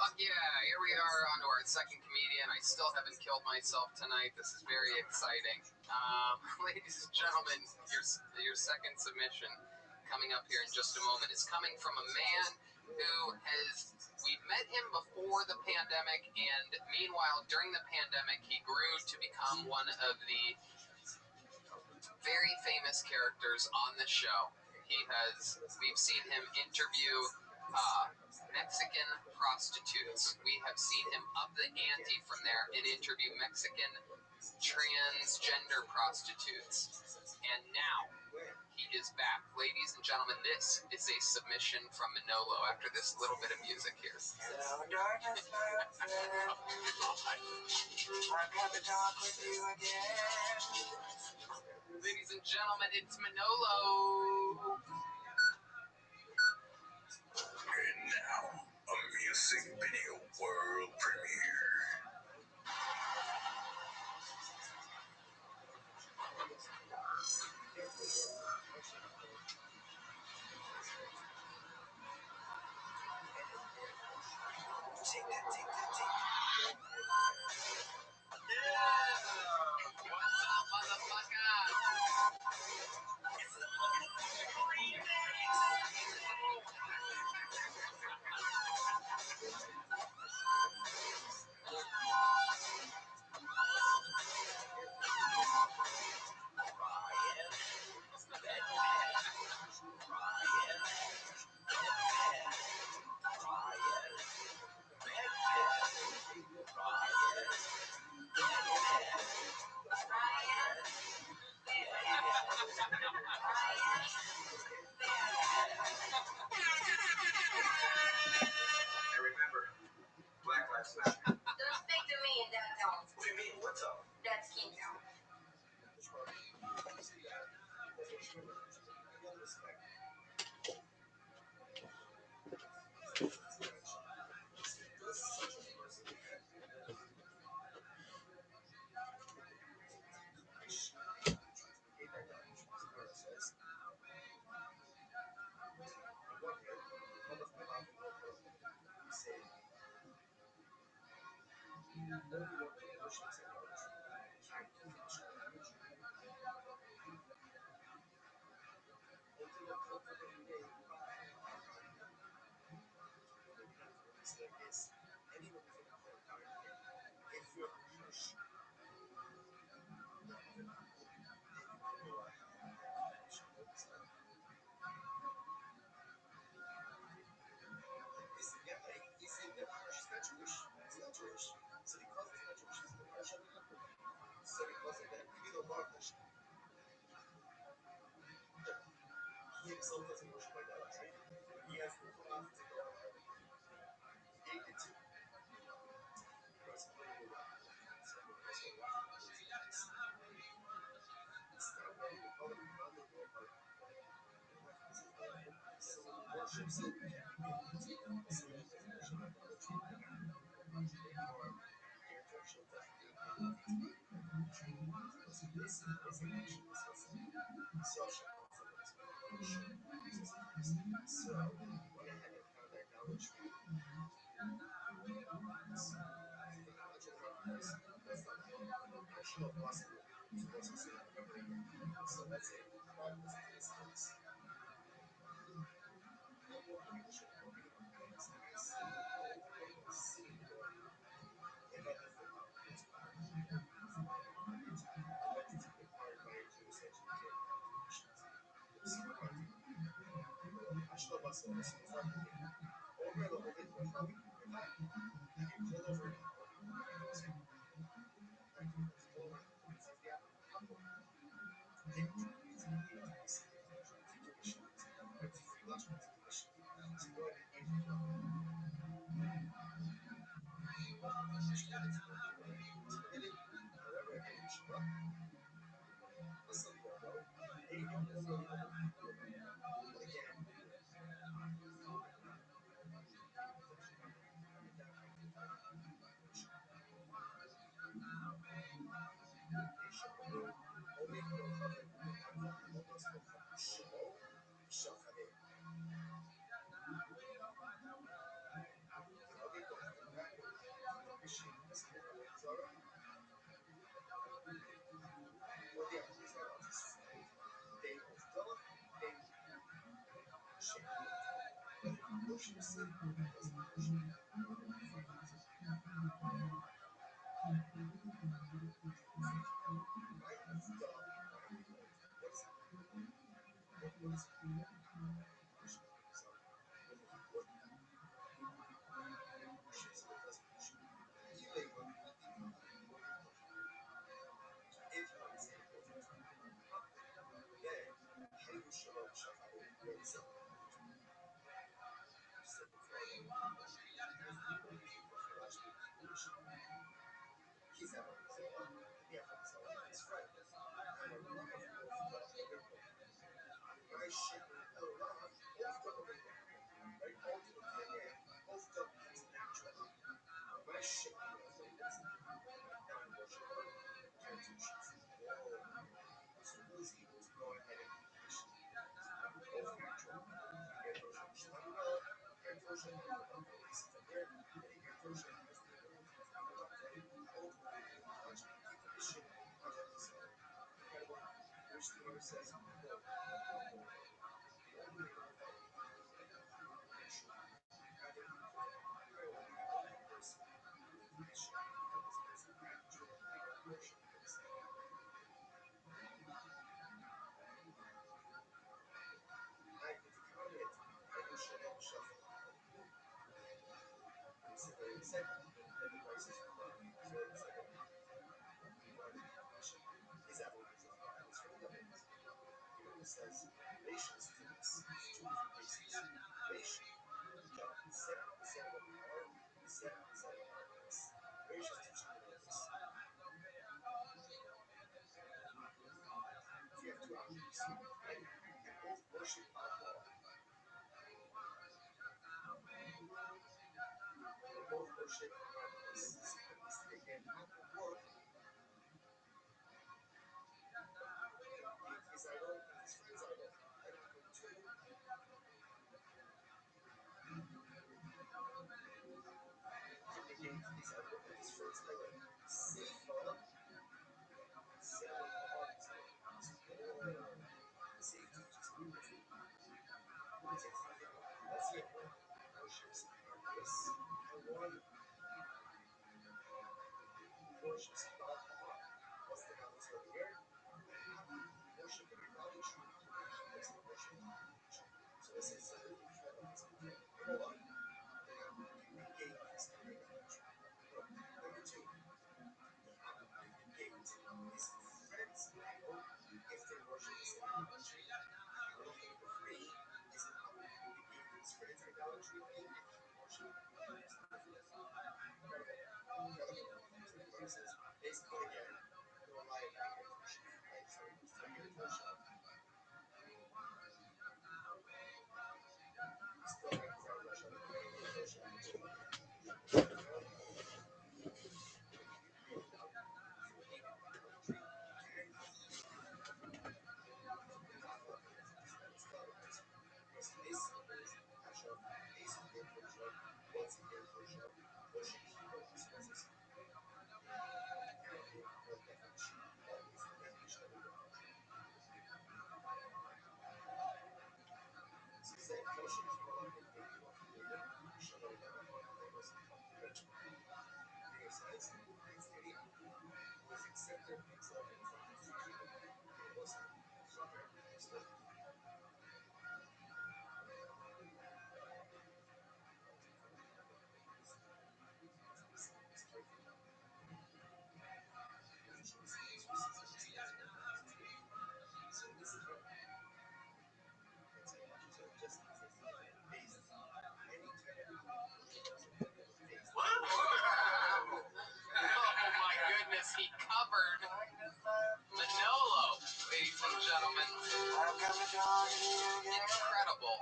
Fuck yeah, here we are on to our second comedian. I still haven't killed myself tonight. This is very exciting. Ladies and gentlemen, your second submission coming up here in just a moment is coming from a man who we've met him before the pandemic, and meanwhile, during the pandemic, he grew to become one of the very famous characters on the show. We've seen him interview Mexican prostitutes. We have seen him up the ante from there and interview Mexican transgender prostitutes. And now he is back. Ladies and gentlemen, this is a submission from Manolo after this little bit of music here. Hello, darkness, my friend. I've got to talk with you again. Ladies and gentlemen, it's Manolo. And now, a music video world premiere. What's up, motherfucker? And remember, Black Lives Matter. Don't speak to me in that tone. What do you mean? What's up? That's skin tone. He's out. Yeah, so his friend. And a lot of my shit a lot of right all to the thing both don't use natural. My shit now I worship cartouches. So who's able to go ahead and both natural. You get those cartouche and this is a weird cartouche has the ability to ultimately launch the shit on the episode. Which the owner says, look, the only way to fight says nations to this two different bases. Nation, John 7 of the R, 7 of darkness. Nations teaching the this. You have two options, right? You can both worship Allah. They both worship this again, work. His idol, his friend's idol. I don't go to. His idol, his friend's idol. Safer. Selling the heart is like, safety just moves. That's it. Worships this. And one worships God. What's the balance over here? Worship and idolatry. That's the worship. So this is a different kind of thing. Number one, you negate this kind of idolatry. Number two, negate his friend's idol if they worship the same idolatry. Number three is how you negate his friend's idolatry if he worships versus basically again, no lie about it. Right? So he's trying to get a shot. Still like rush on He covered Manolo, ladies and gentlemen. Incredible.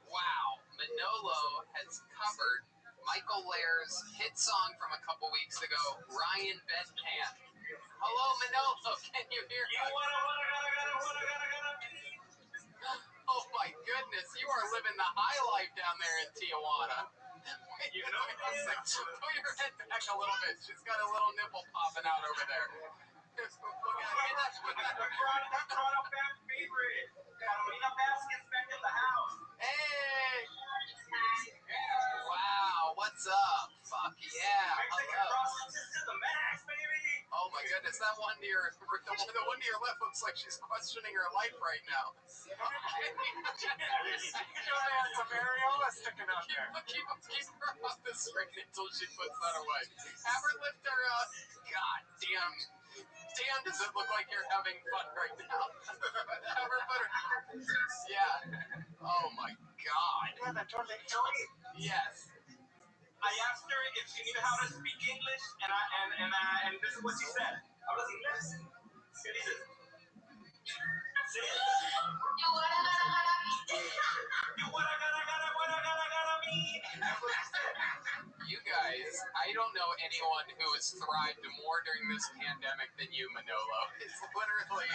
Wow. Manolo has covered Michael Lair's hit song from a couple weeks ago, Ryan Bedpan. Hello, Manolo. Can you hear me? Oh my goodness, you are living the high life down there in Tijuana. You know, put your head back a little bit. She's got a little nipple popping out over there. Look at that. Toronto fan favorite. Carolina Basket's back in the house. Hey. Wow, what's up? Fuck yeah. Oh my goodness, that one to your left looks like she's questioning her life right now. Some areola sticking out there. Keep her off the screen until she puts that away. Have her lift her up. God damn. Dan, does it look like you're having fun right now? Have her put her. Yeah. Oh my God. Yeah, that totally. Yes. I asked her if she knew how to speak English, and this is what she said. ¿Hablas inglés? ¿Qué dices? Sí. You gotta me. That's what she said. You guys, I don't know anyone who has thrived more during this pandemic than you, Manolo. It's literally,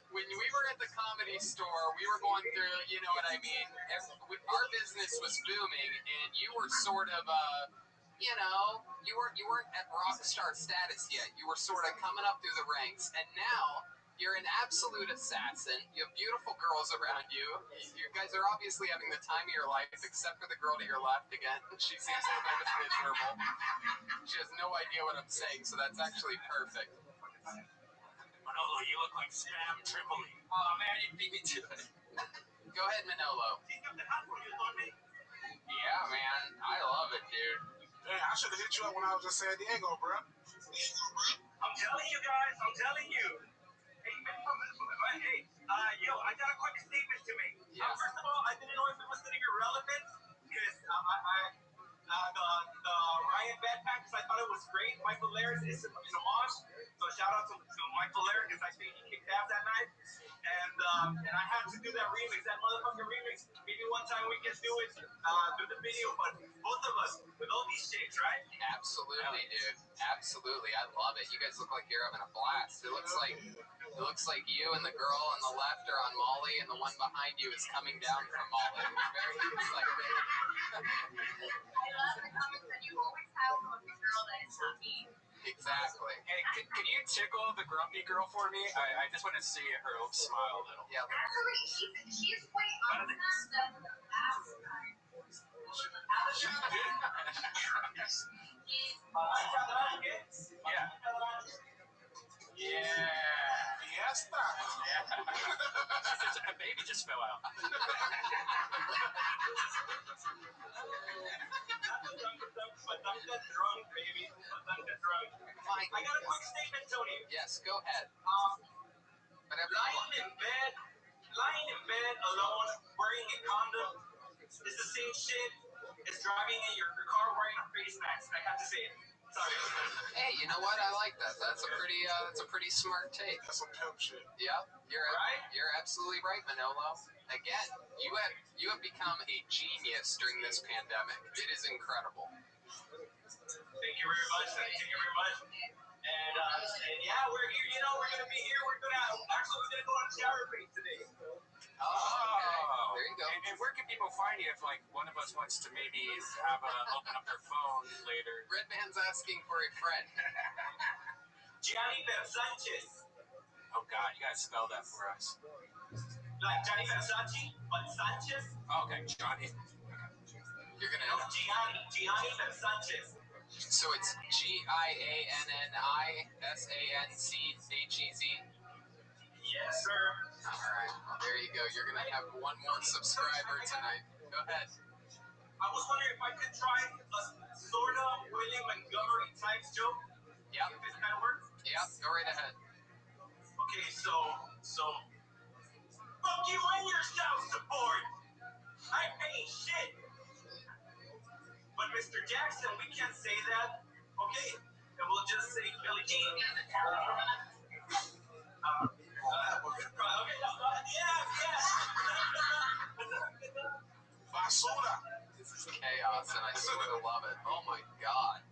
when we were at the Comedy Store, we were going through, you know what I mean? Our business was booming, and you were sort of, you know, you weren't at Rothschild status yet. You were sort of coming up through the ranks, and now you're an absolute assassin. You have beautiful girls around you. You guys are obviously having the time of your life, except for the girl to your left again. She seems a little bit miserable. She has no idea what I'm saying, so that's actually perfect. Manolo, you look like Spam Tripoli. Oh, man, you beat me to it. Go ahead, Manolo. Yeah, man. I love it, dude. Hey, I should have hit you up when I was in San Diego, bro. I'm telling you guys. I'm telling you. Hey, yo, I got a quick statement to make. Yeah. First of all, I didn't know if it was going to be relevant because the Ryan backpack, because I thought it was great. Michael Laird is an homage, so shout out to Michael Laird because I think he kicked ass that night. And I had to do that remix, that motherfucking remix. Maybe one time we can do it, do the video, but both of us with all these shades, right? Absolutely, dude. Absolutely, I love it. You guys look like you're having a blast. It looks like you and the girl on the left are on Molly, and the one behind you is coming down from Molly. It's very exciting. I love the comments that you always have from the girl that is not me. Exactly. Hey, can you tickle the grumpy girl for me? I just want to see her smile a little. Yeah. Actually, she's quite honest than the last time. She did. Yeah. Yeah. Fiesta. A baby just fell out. Drunk, baby. I got a quick statement, Tony. Yes, go ahead. Lying in bed alone, wearing a condom, is the same shit as driving in your car wearing a face mask. I have to say it. Sorry. Hey, you know what? I like that. That's a pretty smart take. That's some pimp shit. Yep, you're absolutely right, Manolo. Again, you have become a genius during this pandemic. It is incredible. Thank you very much. And yeah, we're here. You know, we're gonna be here. We're gonna go on a shower break today. Oh, okay. There you go. And where can people find you if, like, one of us wants to maybe open up their phone later? Red Man's asking for a friend. Gianni Versace. Oh, God, you gotta spell that for us. Like Gianni Versace, but Sanchez? Oh, okay, Johnny. You're gonna know Gianni Versace. So it's GIANNISANCHEZ. Yes, sir. All right. Well, there you go. You're gonna have one more subscriber tonight. Go ahead. I was wondering if I could try a sort of William Montgomery type joke. Yeah. If this kind of works. Yeah. Go right ahead. Okay. So. Fuck you and your child support. I ain't paying shit. But Mr. Jackson, we can't say that. Okay. And we'll just say Billie Jean. Basura. This is chaos, and I sort of love it. Oh my God.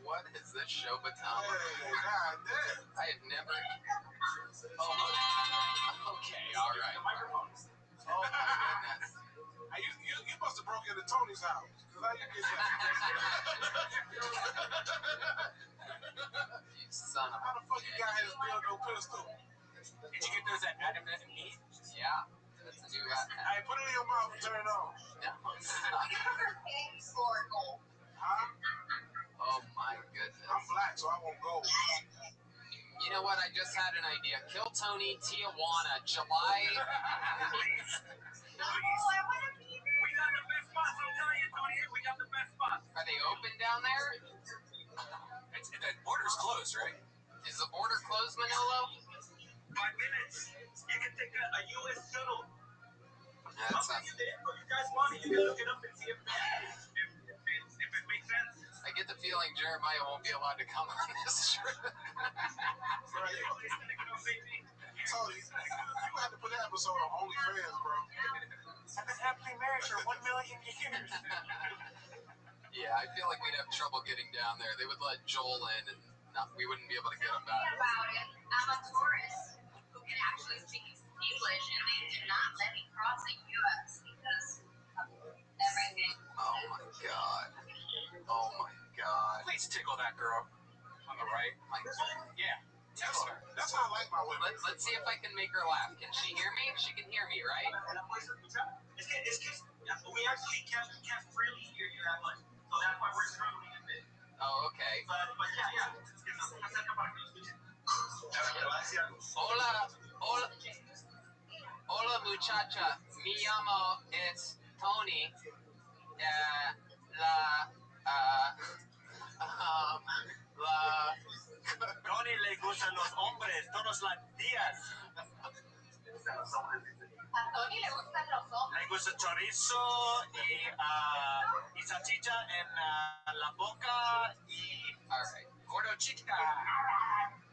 What has this show become? Hey, God damn. I have never. Oh, okay, all right. Oh my goodness. You must have broke into Tony's house. Cause how you get that? You son of a. How the fuck you got his dildo pistol? Did you get those at Adam and Eve? Yeah. That's a new Hey, put it in your mouth and turn it on. No, it's not. Huh? Oh my goodness. I'm black, so I won't go. You know what? I just had an idea. Kill Tony, Tijuana, July. Oh, I want to be there. We got the best spots. I'm telling you, Tony. We got the best spots. Are they open down there? The border's closed, right? Is the border closed, Manolo? 5 minutes. You can take a U.S. shuttle. That's I'll bring you there. If you guys want it, you can look it up and see if it makes sense. I get the feeling Jeremiah won't be allowed to come on this trip. Tony, you had to put that episode on OnlyFans, bro. I've been happily married for 1 million years. Yeah, I feel like we'd have trouble getting down there. They would let Joel in, and we wouldn't be able to get him Tell me back. about it. I'm a tourist who can actually speak English, and they did not let me cross the U.S. because of everything. Oh my god. Oh my god. Please tickle that girl on the right. Yeah. Tickle her. That's how I like my women. Let's see if I can make her laugh. Can she hear me? She can hear me, right? It's just, we actually can't really hear you that much. So that's why we're struggling a bit. Oh, okay. But yeah. Hola muchacha. Mi llamo es Tony. Tony le gustan los hombres, todos los días. A Tony le gustan los hombres. Le gusta chorizo y salchicha en la boca y... Alright. Gordo chica.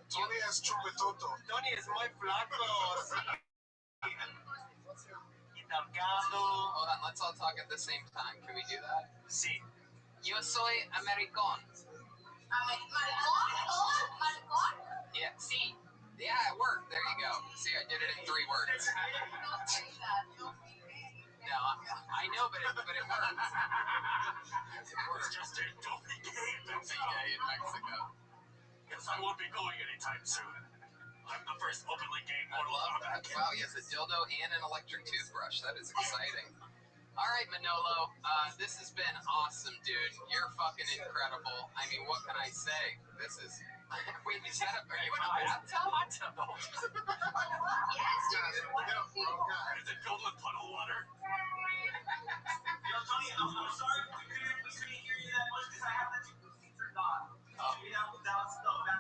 Tony has chupetoto. Tony es muy flaco, sí. Y delgado. Hold on, let's all talk at the same time. Can we do that? Sí. Yo soy americano. ¿Maricón? Yeah, see. Yeah, it worked. There you go. See, I did it in 3 words. No say that. No say that. No, I know, but it works. It's just a dopey game. It's a gay in Mexico. Because I won't be going anytime soon. I'm the first openly gay I model. love that. Wow, he has a dildo and an electric toothbrush. That is exciting. All right, Manolo, this has been awesome, dude. You're fucking incredible. I mean, what can I say? This is... Wait, is that are you in a bathtub? Yes, dude. What Yeah, is he? bro, God. Is it filled with puddle water? Tony, I'm sorry we couldn't hear you that much because I have the two turned on. Oh. Maybe that was that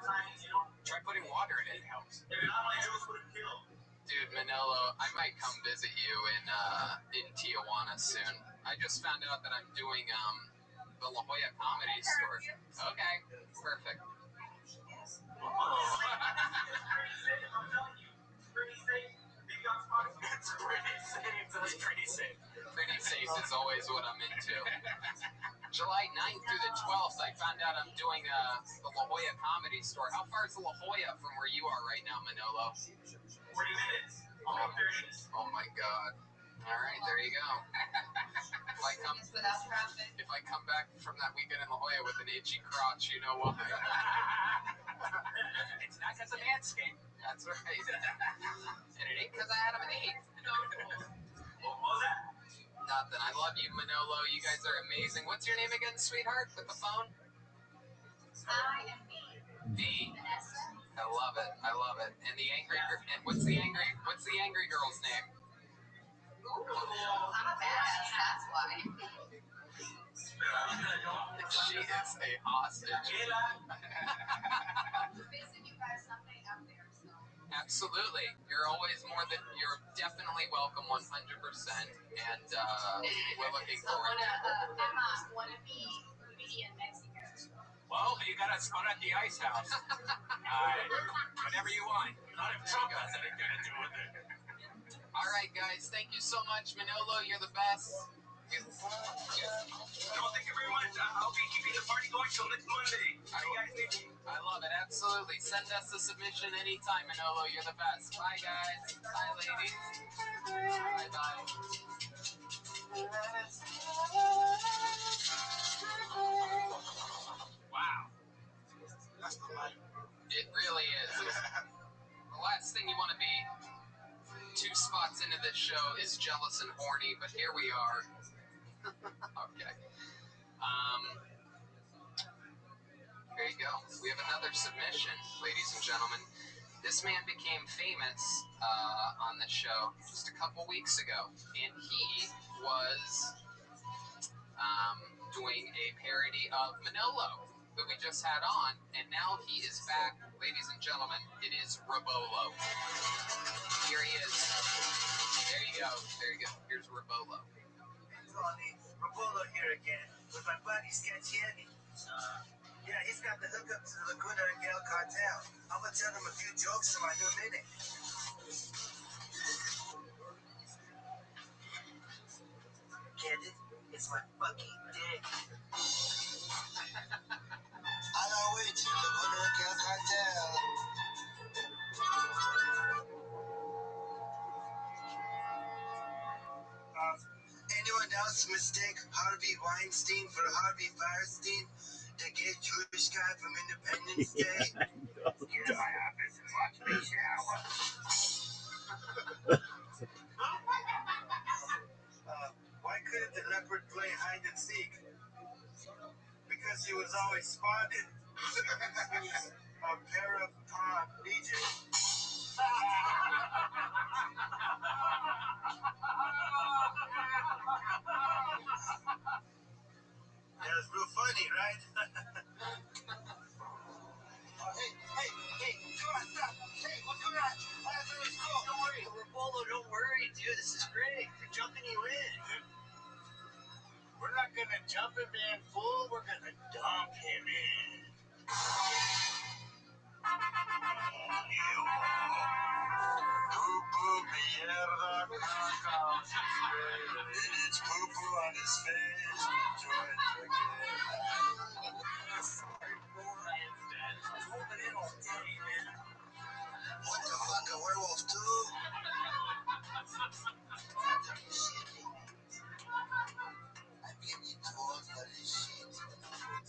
time, you know? Try putting water in it. It helps. If not, my arrows would have killed. Dude, Manolo, I might come visit you in Tijuana soon. I just found out that I'm doing the La Jolla Comedy Store. Okay, perfect. I'm telling you, pretty safe. Maybe I'm talking. It's pretty safe. That's pretty safe. Pretty safe is always what I'm into. July 9th through the 12th, I found out I'm doing the La Jolla Comedy Store. How far is La Jolla from where you are right now, Manolo? 40 minutes. Almost 30. Oh my god. All right, there you go. Without traffic. If I come back from that weekend in La Jolla with an itchy crotch, you know why. It's not because of Manscaped. That's right. And it ain't because I had him at 8. What was that? Nothing. I love you, Manolo. You guys are amazing. What's your name again, sweetheart, with the phone? I am me. V. Vanessa. I love it. I love it. And the angry and what's the angry girl's name? Ooh, I'm a badass, that's why. She is a hostage. Visit you guys someday out there, so. Absolutely. You're definitely welcome 100%. And we're looking forward to it. Emma, wanna be in Mexico. Well, you got a spot at the ice house. Whatever you want. Not if Trump has anything to do with it. All right, guys. Thank you so much, Manolo. You're the best. No, thank you very much. I'll be keeping the party going till next Monday. I love it. Absolutely. Send us a submission anytime, Manolo. You're the best. Bye, guys. Bye, ladies. Bye-bye. Wow. That's the life. It really is. The last thing you want to be 2 spots into this show is jealous and horny, but here we are. Okay. There you go. We have another submission, ladies and gentlemen. This man became famous on the show just a couple weeks ago, and he was doing a parody of Manolo that we just had on, and now he is back. Ladies and gentlemen, it is Rabolo. Here he is. There you go. There you go. Here's Rabolo. Ronnie, Rabolo here again with my buddy Sketchy Eddie. Yeah, he's got the hookup to the Laguna and Gale cartel. I'm gonna tell him a few jokes in my new minute. Get it? It's my fucking dick. On our way to the Laguna and Gale cartel. Anyone else mistake Harvey Weinstein for Harvey Firestein, the gay Jewish guy from Independence Day? Get in my office and watch me shower. Why couldn't the leopard play hide and seek? Because he was always spotted. A pair of legion. That was real funny, right? Hey, come on, stop. Hey, what's going on? I thought it was cool. Don't worry, Rabolo, don't worry, dude. This is great. We're jumping you in. We're not gonna jump him in full. We're gonna dump him in. Poo-poo, mierda, caca on his face. It's poo-poo on his face. Enjoy it again. Sorry, Laura instead. I was holding in all day, man. What the fuck, a werewolf too? I'm getting too old for this shit.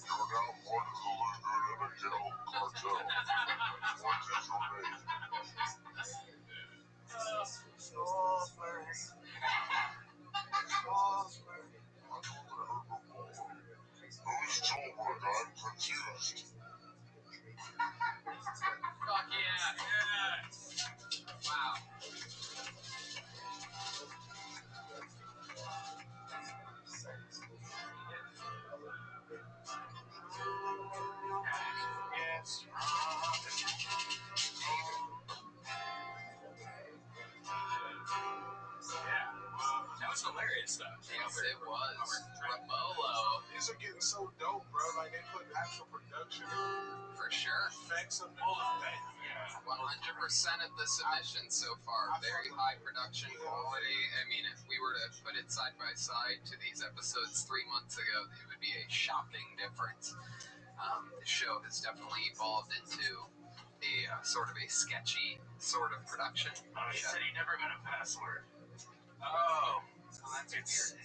You're now part of the Laguna and Gale cartel. What is your name? Salisbury. Who's Joburg? I'm confused. Fuck yeah. Wow. Yes. That was hilarious, though. Yes, it was. Rabolo. These are getting so dope, bro. Like they put actual production, For sure. effects of full effect. Yeah. 100% of the submissions so far. Very high production quality. I mean, if we were to put it side by side to these episodes 3 months ago, it would be a shocking difference. The show has definitely evolved into a sort of a sketchy sort of production. He said he never got a password. Oh, well, that's weird.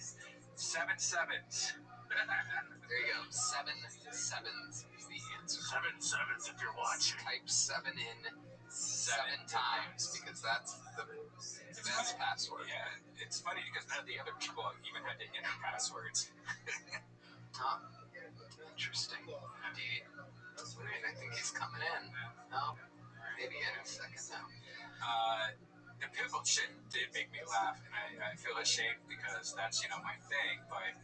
7 sevens. There you go. 7 sevens is the answer. 7 sevens if you're watching. Type 7 in 7 times because that's the best password. Yeah, it's funny because none of the other people even had to enter passwords. Huh. Interesting. Indeed. I think he's coming in. No? Maybe in a second now. The pickle shit did make me laugh, and I feel ashamed because that's, my thing, but...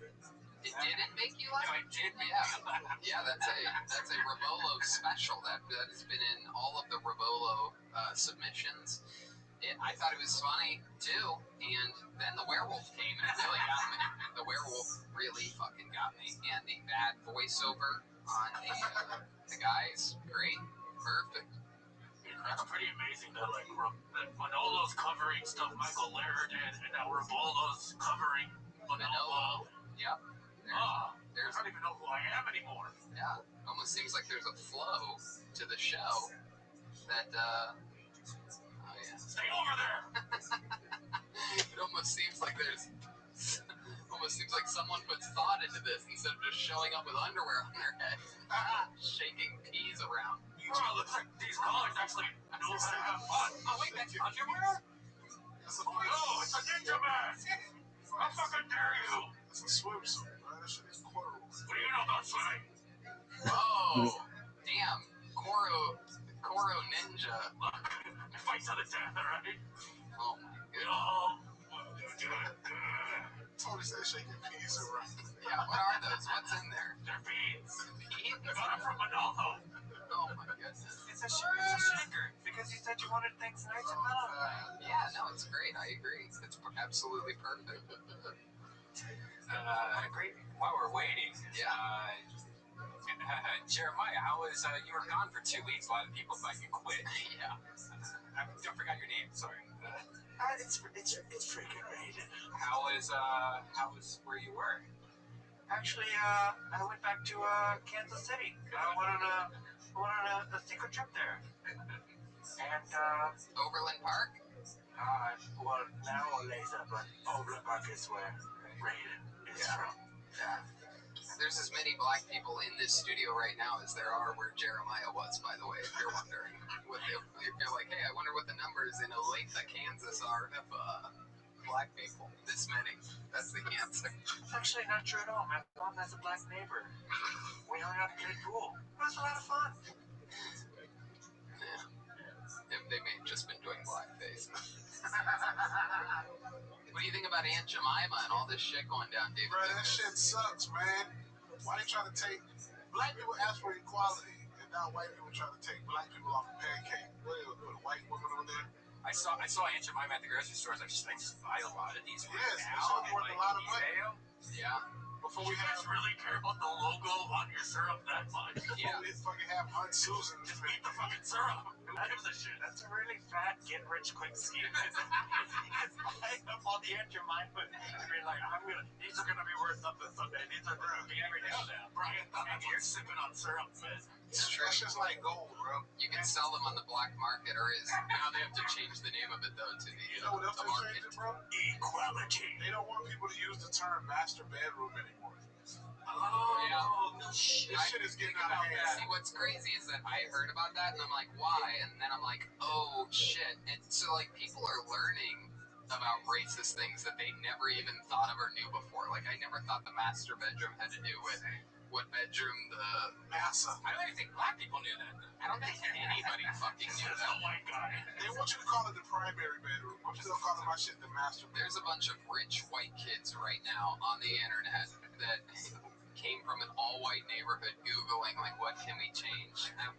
It didn't make you laugh? No, it did make me laugh. Yeah, that's a Rabolo special. That has been in all of the Rabolo submissions. I thought it was funny, too, and then the werewolf came, and it really got me. The werewolf really fucking got me, and the bad voiceover on the guys, great, perfect. That's pretty amazing that that Manolo's covering stuff Michael Lehrer did, and now Rabolo's covering Manolo. Yep. I don't even know who I am anymore. Yeah, almost seems like there's a flow to the show that, oh yeah. Stay over there! It almost seems like someone puts thought into this instead of just showing up with underwear on their head, shaking peas around. Looks like these callers actually know how to have fun. Oh wait, that's underwear? No, it's a ninja mask! How fucking dare you! It's a swimsuit, man. That shit is quarrel. What do you know about swimming? Oh, damn. Koro Ninja. Look, it fights to the death, alright? Oh my goodness. Tony said shaking peas around. Yeah, what are those? What's in there? They're beans. Beans? Got them from Manolo. Oh my goodness. It's a shaker, because you said you wanted things nice and mellow. Yeah, no, it's great. I agree. It's absolutely perfect. Great. While we're waiting, Jeremiah, how was you were gone for 2 weeks? A lot of people thought you quit. Yeah. I don't forgot your name. Sorry. It's freaking Raiden. How was where you were? Actually, I went back to Kansas City. I went on a secret trip there. And Overland Park? well, not Olathe, but Overland Park is where Raiden is from. Yeah. There's as many black people in this studio right now as there are where Jeremiah was, by the way, if you're wondering. If you're like, hey, I wonder what the numbers in Olathe, Kansas are of black people. This many. That's the answer. It's actually not true at all. My mom has a black neighbor. We hung out and played pool. It was a lot of fun. Yeah. They may have just been doing blackface. What do you think about Aunt Jemima and all this shit going down, David? Bro, that shit sucks, man. Why they trying to take black people ask for equality, and now white people trying to take black people off the pancake? What are the white women over there? I saw Aunt Jemima at the grocery store. I was like, I just buy a lot of these right Yes, now. they should worth a lot of money. Yeah. Before You we guys have really care about the logo on your syrup that much? Yeah. we fucking have Aunt Susan. Just eat the fucking syrup. Who gives a shit? That's a really fat get-rich-quick scheme. It's buying up all the Aunt Jemima and being like, these are gonna be worth something someday. These are gonna be every day now. Brian, you're sipping on syrup, man. It's true. That's just like gold, bro. You can sell them on the black market, or now they have to change the name of it though to You know what else the they're market. changing, bro? Equality. They don't want people to use the term master bedroom anymore. Oh, no shit. This shit is getting out of hand. See, what's crazy is that I heard about that and I'm like, why? And then I'm like, oh shit. And so like people are learning about racist things that they never even thought of or knew before. Like I never thought the master bedroom had to do with what bedroom the Massa. I don't even think black people knew that. I don't think anybody fucking knew Says that. the white guy. They want you to call it the primary bedroom. I'm still calling my shit the master bedroom. There's a bunch of rich white kids right now on the internet that came from an all-white neighborhood Googling, like, what can we change? I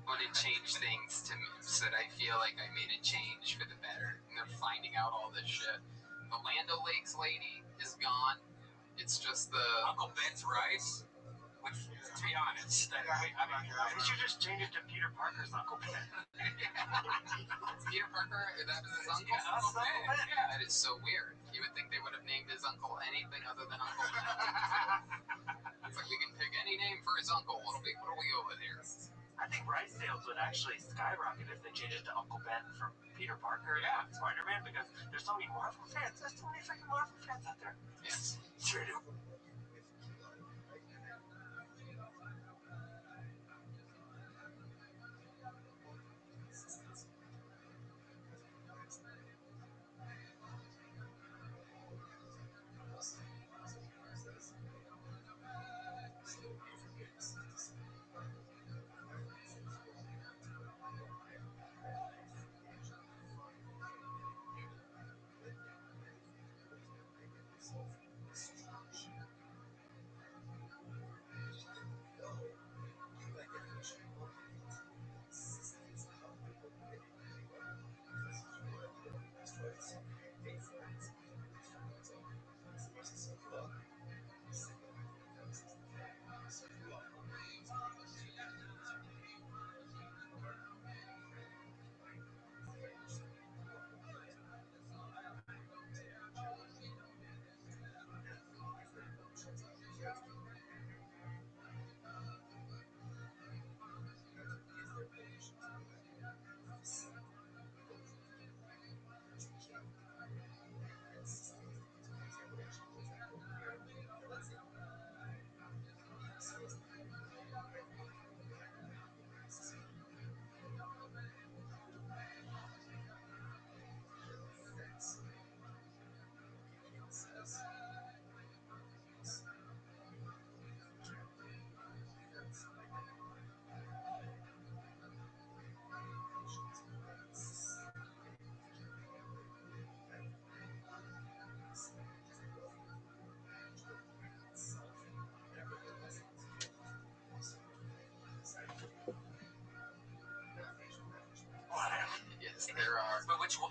want to change things so that I feel like I made a change for the better. And they're finding out all this shit. The Land O'Lakes lady is gone. It's just the Uncle Ben's rice. Which, to be honest, Did you just change it to Peter Parker's Uncle Ben? Peter Parker. That was his uncle. Yeah, Uncle Ben. Yeah, that is so weird. You would think they would have named his uncle anything other than Uncle Ben. It's like we can pick any name for his uncle. What do we go with here? I think rice sales would actually skyrocket if they changed it to Uncle Ben from Peter Parker. Yeah. Spider-Man, because there's so many Marvel fans. There's so many freaking Marvel fans out there. Yes. Sure do.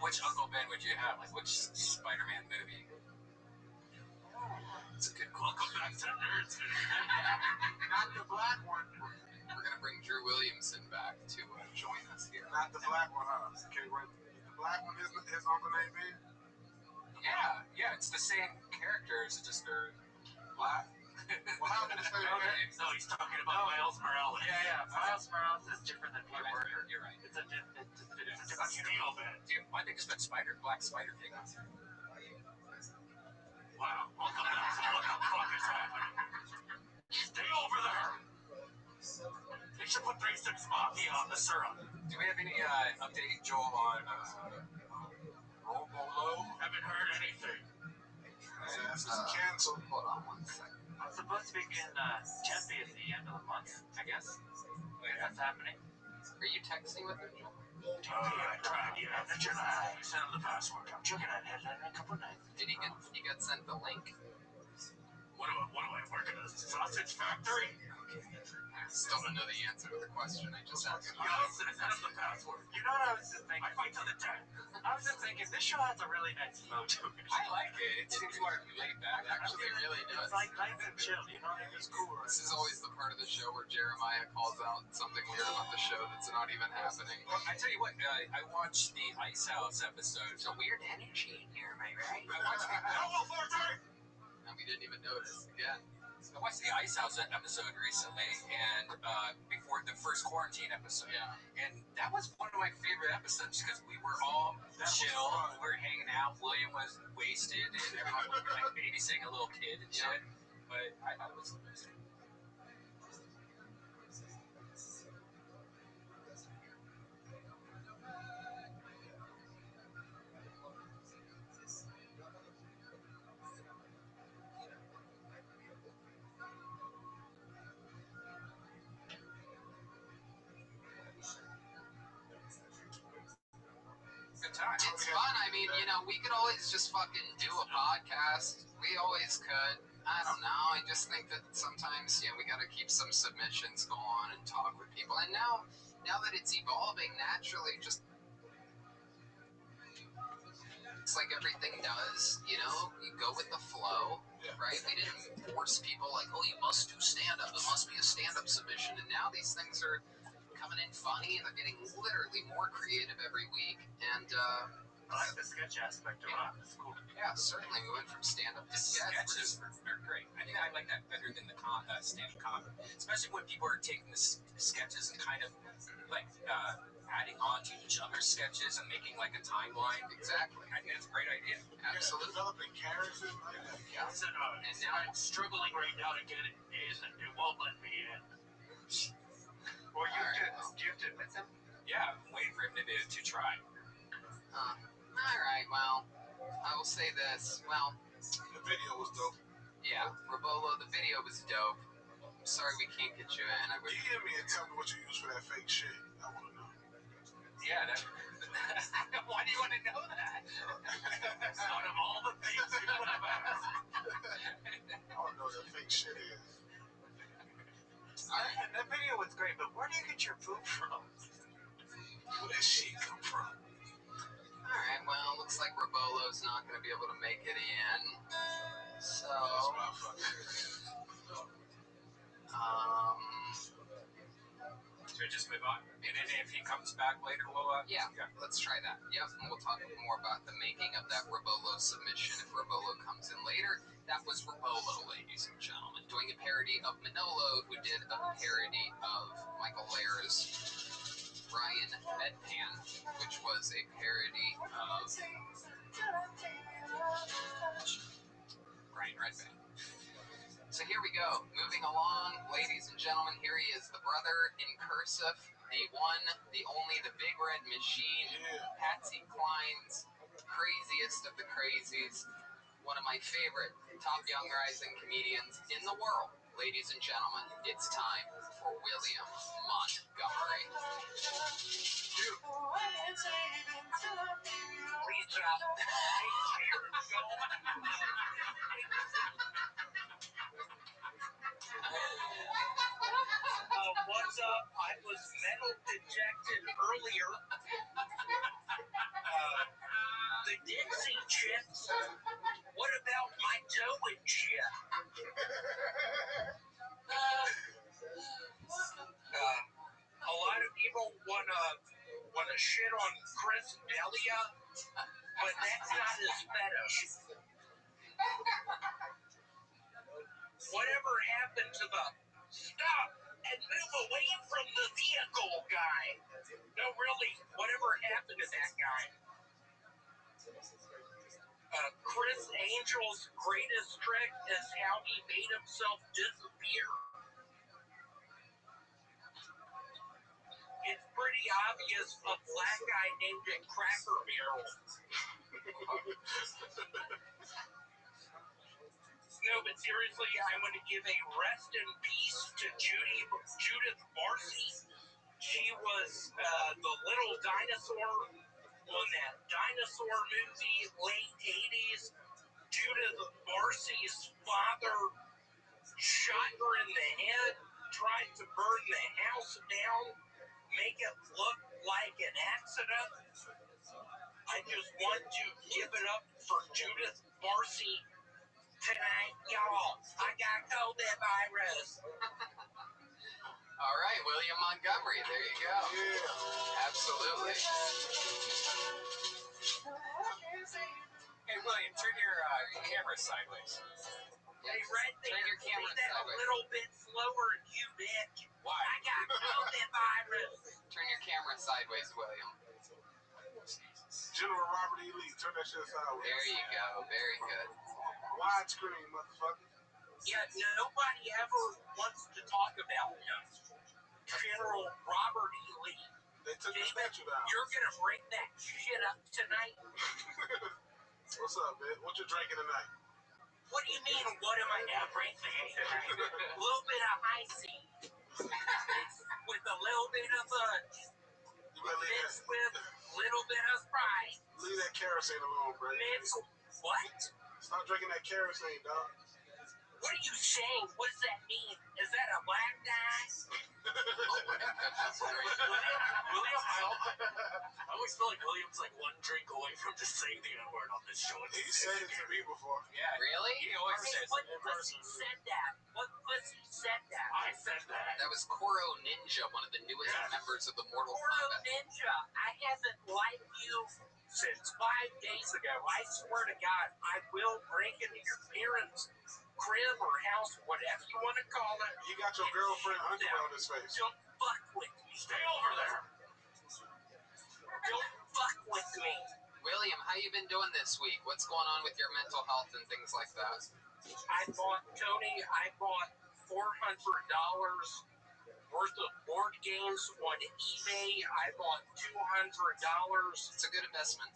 which Uncle Ben would you have? Like, which Spider-Man movie? It's a good Welcome back to Nerds. Not the black one. We're gonna bring Drew Williamson back to join us here. Not the black one, huh? Okay, wait. The black one, his uncle name Ben? Yeah, it's the same characters, just they're black. Well, how did it say that? No, he's talking about Miles Morales. Yeah. Miles Morales is different than Peter Parker. You're right. It's a different Steel Man. Dude, why they just put Black Spider Pig on? Wow. Welcome back to what the fuck is happening. Stay over there. They should put 3-6 Mafia on the syrup. Do we have any update, Joel, on Robolo? Haven't heard anything. It's canceled. Hold on one second. I'm supposed to begin Tempe at the end of the month, I guess. Wait, that's happening. Are you texting with him, Joel? I tried. Yeah, I sent him the password. I'm checking that headline in a couple nights. Did he get sent the link? What do I work at a sausage factory? Still don't know the answer to the question I just asked. You know, send him the password. You know what I was just thinking? I fight to the death. I was just thinking, this show has a really nice flow to it. I like it. It seems more laid back. Actually, really does. It's like nice and chill, you know? It's cool. This is always the part of the show where Jeremiah calls out something weird about the show that's not even happening. Well, I tell you what, I watched the Ice House episode. There's a weird energy in here, am I right? I watched And we didn't even notice. Again. I watched the Ice House episode recently, and before the first quarantine episode. Yeah. And that was one of my favorite episodes because we were all chill, we were hanging out. William was wasted, and everyone was like babysitting a little kid and shit. But I thought it was amazing. Good time. It's fun. I mean, you know, we could always just fucking do a podcast. We always could. I don't know. I just think that sometimes, we got to keep some submissions going and talk with people. And now that it's evolving naturally, just it's like everything does, you go with the flow, right? We didn't force people like, oh, you must do stand-up. It must be a stand-up submission. And now these things are coming in funny, and they're getting literally more creative every week. And I like the sketch aspect of it. It's cool. yeah, certainly we went from stand-up to sketch. Sketches are great. I think I like that better than the stand-up comedy, especially when people are taking the sketches and kind of like adding on to each other's sketches and making like a timeline. Exactly. I think that's a great idea. Absolutely. Developing characters like that. Yeah. Listen, And now I'm struggling right now to get it in, and it won't let me in. Or you have to admit them? Yeah, I'm waiting for him to try. All right. Well, I will say this. Well, The video was dope. yeah, Rabolo, the video was dope. I'm sorry we can't get you in. I would. DM me and tell me what you use for that fake shit. I want to know. Yeah, why do you want to know that? Out of all the things you could have asked. I don't know what that fake shit is. All right. That video was great, but where do you get your food from? Where that shit come from? All right. Well, looks like Rabolo's not going to be able to make it in. So. That's my fucking. Should we just move on? And then if he comes back later, we'll... Yeah, let's try that. Yep, and we'll talk more about the making of that Rabolo submission if Rabolo comes in later. That was Rabolo, ladies and gentlemen, doing a parody of Manolo, who did a parody of Michael Lair's Ryan Bedpan, which was a parody of Ryan Redband. So here we go. Moving along, ladies and gentlemen, here he is, the brother in cursive, the one, the only, the big red machine, Patsy Cline's craziest of the crazies, one of my favorite top young rising comedians in the world. Ladies and gentlemen, it's time for William Montgomery. Please drop. What's up? I was metal dejected earlier. the Dixie Chicks. What about my toe and chip? A lot of people wanna shit on Chris Delia, but that's not his fetish. Whatever happened to the stop and move away from the vehicle guy? No, really, whatever happened to that guy? Chris Angel's greatest trick is how he made himself disappear. It's pretty obvious a black guy named it Cracker Barrel. No, but seriously, I want to give a rest in peace to Judith Barcy. She was the little dinosaur on that dinosaur movie, late 80s. Judith Barcy's father shot her in the head, tried to burn the house down, make it look like an accident. I just want to give it up for Judith Barcy tonight, y'all. I got COVID virus. All right, William Montgomery. There you go. Yeah. Absolutely. Hey, William, turn your camera sideways. Hey, right there. Turn your camera that sideways. A little bit slower, you bitch. Why? I got COVID virus. Turn your camera sideways, William. General Robert E. Lee, turn that shit sideways. There you go. Very good. Widescreen, motherfucker. Yeah, nobody ever wants to talk about him. General Robert E. Lee. They took the statue down. You're gonna bring that shit up tonight? What's up, man? What you drinking tonight? What do you mean, what am I gonna bring tonight? A little bit of icy. With a little bit of mixed with a little bit of Sprite. Leave that kerosene alone, bro. What? Stop drinking that kerosene, dog. What are you saying? What does that mean? Is that a black guy? William, I always feel like William's like one drink away from just saying the N-word on this show. He said it to me before. Yeah. Really? He always Hey, says what pussy said that? What pussy said that? I said that. That was Koro Ninja, one of the newest members of the Mortal Porno Kombat. Ninja, I haven't liked you since 5 days ago. I swear to God, I will break into your parents' crib or house, whatever you want to call it. He got your girlfriend underwear on his face. Don't fuck with me. Stay over there. Don't fuck with me. William, how you been doing this week? What's going on with your mental health and things like that? I bought $400 worth of board games on eBay. I bought $200 It's a good investment.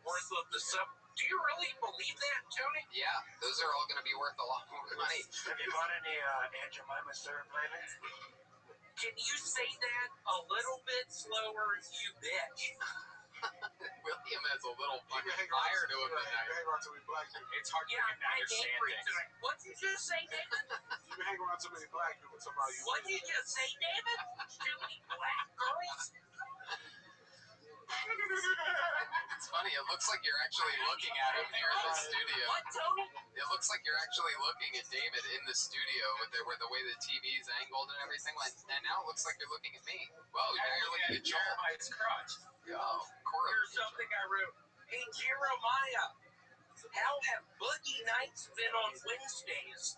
worth of the sub. Do you really believe that, Tony? Yeah, those are all going to be worth a lot more money. Have you bought any Aunt Jemima syrup lately? Can you say that a little bit slower, you bitch? William has a little You can fucking hang fire around to him tonight. too many black people. it's hard for Yeah, him to I'm understand angry things. tonight. What'd you just say, David? You can hang around too many black people talking about you. What'd you just say, David? Too many black girls? It's funny, it looks like you're actually looking at him here in the studio. What, Tony? It looks like you're actually looking at David in the studio with the way the TV's angled and everything. And now it looks like you're looking at me. Whoa, now you're looking at Joel. Jeremiah's crotch. Oh, Koro. Here's something I wrote. Hey, Jeremiah, how have boogie nights been on Wednesdays?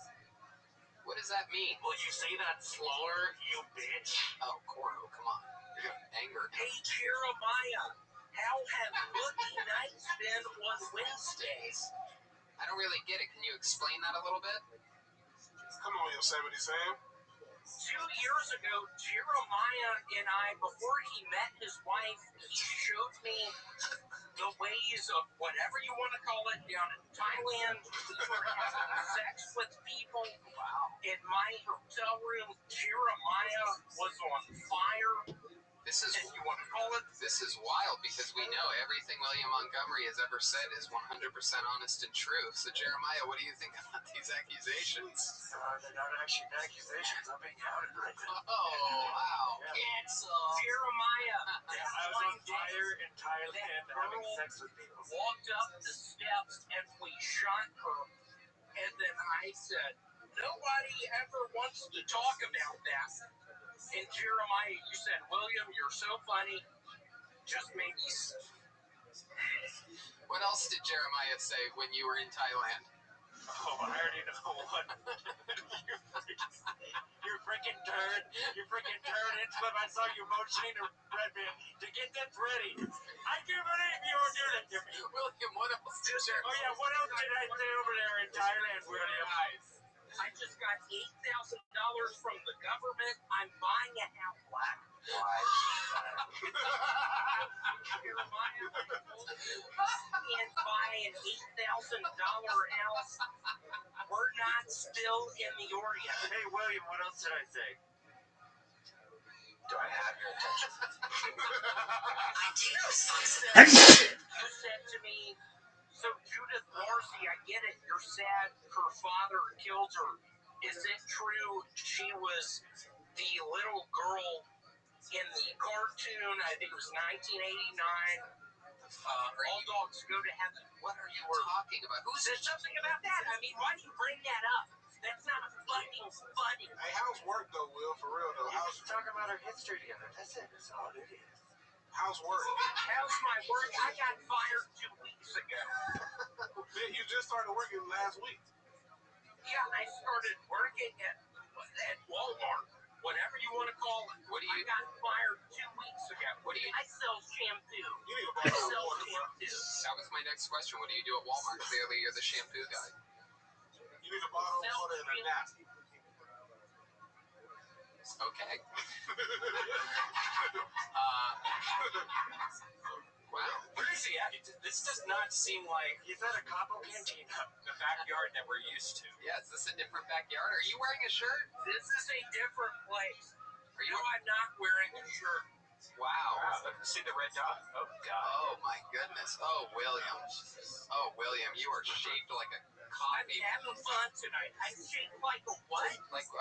What does that mean? Will you say that slower, you bitch? Oh, Koro, come on. You're anger. Hey, Jeremiah, how have boogie nights been on Wednesdays? I don't really get it. Can you explain that a little bit? Come on, Yosemite Sam. 2 years ago, Jeremiah and I, before he met his wife, he showed me the ways of whatever you want to call it down in Thailand. We were having sex with people. Wow. In my hotel room, Jeremiah was on fire. This is and you want to call it? This is wild because we know everything William Montgomery has ever said is 100% honest and true. So, Jeremiah, what do you think about these accusations? They're not actually accusations. I'm being outed right now. Oh, wow. Yeah. Cancel. Jeremiah, Yeah, I was on fire in Thailand having sex with people. Walked up the steps and we shot her. And then I said, nobody ever wants to talk about that. And Jeremiah, you said, William, you're so funny. Just maybe. What else did Jeremiah say when you were in Thailand? Oh, I already know what. You're freaking turd. You're freaking turd. Inslip, I saw you motioning to Redman to get this ready. I can't believe you were doing it to me. William, what else did Jeremiah? Oh, yeah, what else did I say over there in Thailand, William? I just got $8,000 from the government. I'm buying a house. Why? Jeremiah, can't buy an $8,000 house. We're not still in the Orient. Hey, William, what else did I say? Do I have your attention? You said to me, so Judith Marcy, I get it. You're sad her father killed her. Is it true she was the little girl in the cartoon? I think it was 1989. All dogs go to heaven. What are you talking about? Who Said something about that? I mean, why do you bring that up? That's not fucking funny. Hey, how's work though, Will? For real though, We're how's talking about our history together. That's it. That's all it is. how's work? How's my work? I got fired 2 weeks ago. Man, you just started working last week. Yeah, I started working at Walmart, whatever you want to call it. What do you? I got fired 2 weeks ago. What do you? I sell shampoo. You need a I bottle sell of water, bro. shampoo. That was my next question. What do you do at Walmart? Clearly, you're the shampoo guy. You need a bottle of water and a nap. Okay. Wow. Where is he at? This does not seem like he's at a Capo Cantina, the backyard that we're used to. Yeah, is this a different backyard? Are you wearing a shirt? This is a different place. Are you? No, I'm not wearing a shirt. Wow. See the red dot? Oh, God. Oh my goodness. Oh, William. Oh, William, you are shaped like a I'm coffee. having fun tonight. I'm shaped like a what? Like a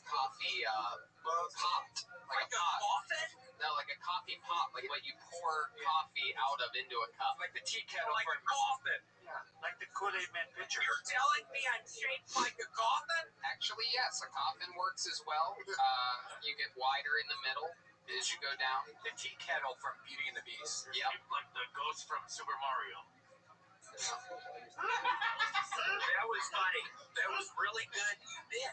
coffee pot. Like a pot. coffin? No, like a coffee pot. Like what you pour coffee out of into a cup. Like the tea kettle Like a from... coffin. Yeah, like the Kool-Aid Man pitcher. You're telling me I'm shaped like a coffin? Actually, yes, a coffin works as well. You get wider in the middle as you go down. The tea kettle from Beauty and the Beast. Yep. Like the ghost from Super Mario. That was funny. That was really good, you bitch.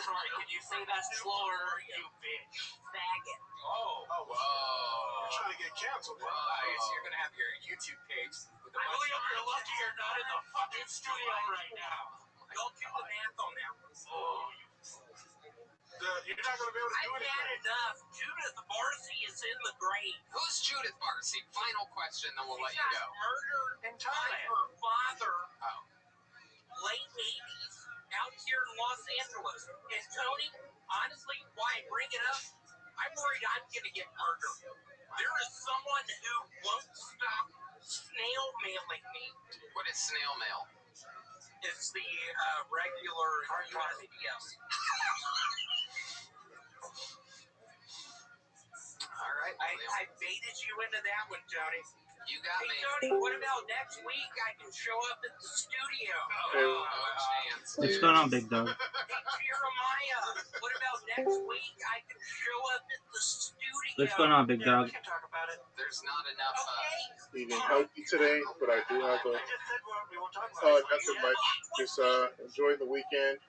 Sorry, can you say that slower, you bitch? Faggot. Oh. Whoa. You're trying to get canceled, bro. Nice. You're going to have your YouTube page with a bunch William, of... you're lucky you're not in the fucking studio right now. Don't do the math on that one. Oh. You're not going to be able to do I've anything. had enough. Judith Marcy is in the grave. Who's Judith Marcy? Final question, then we'll let She you got go. murdered In by Thailand. her father, Oh. late 80s, out here in Los Angeles. And Tony, honestly, why I bring it up, I'm worried I'm going to get murdered. There is someone who won't stop snail mailing me. What is snail mail? It's the regular USPS. All right, William. I baited you into that one, Tony. You got Hey, me. Tony, what about next week? I can show up at the studio. No chance, dude. What's going on, big dog? Hey, Jeremiah, what about next week? I can show up at the studio. What's going on, big Yeah, dog? we can talk about it. There's not enough... Okay. Eating healthy today, but I do have I just said we won't talk a about it. nothing much. Just enjoying the weekend.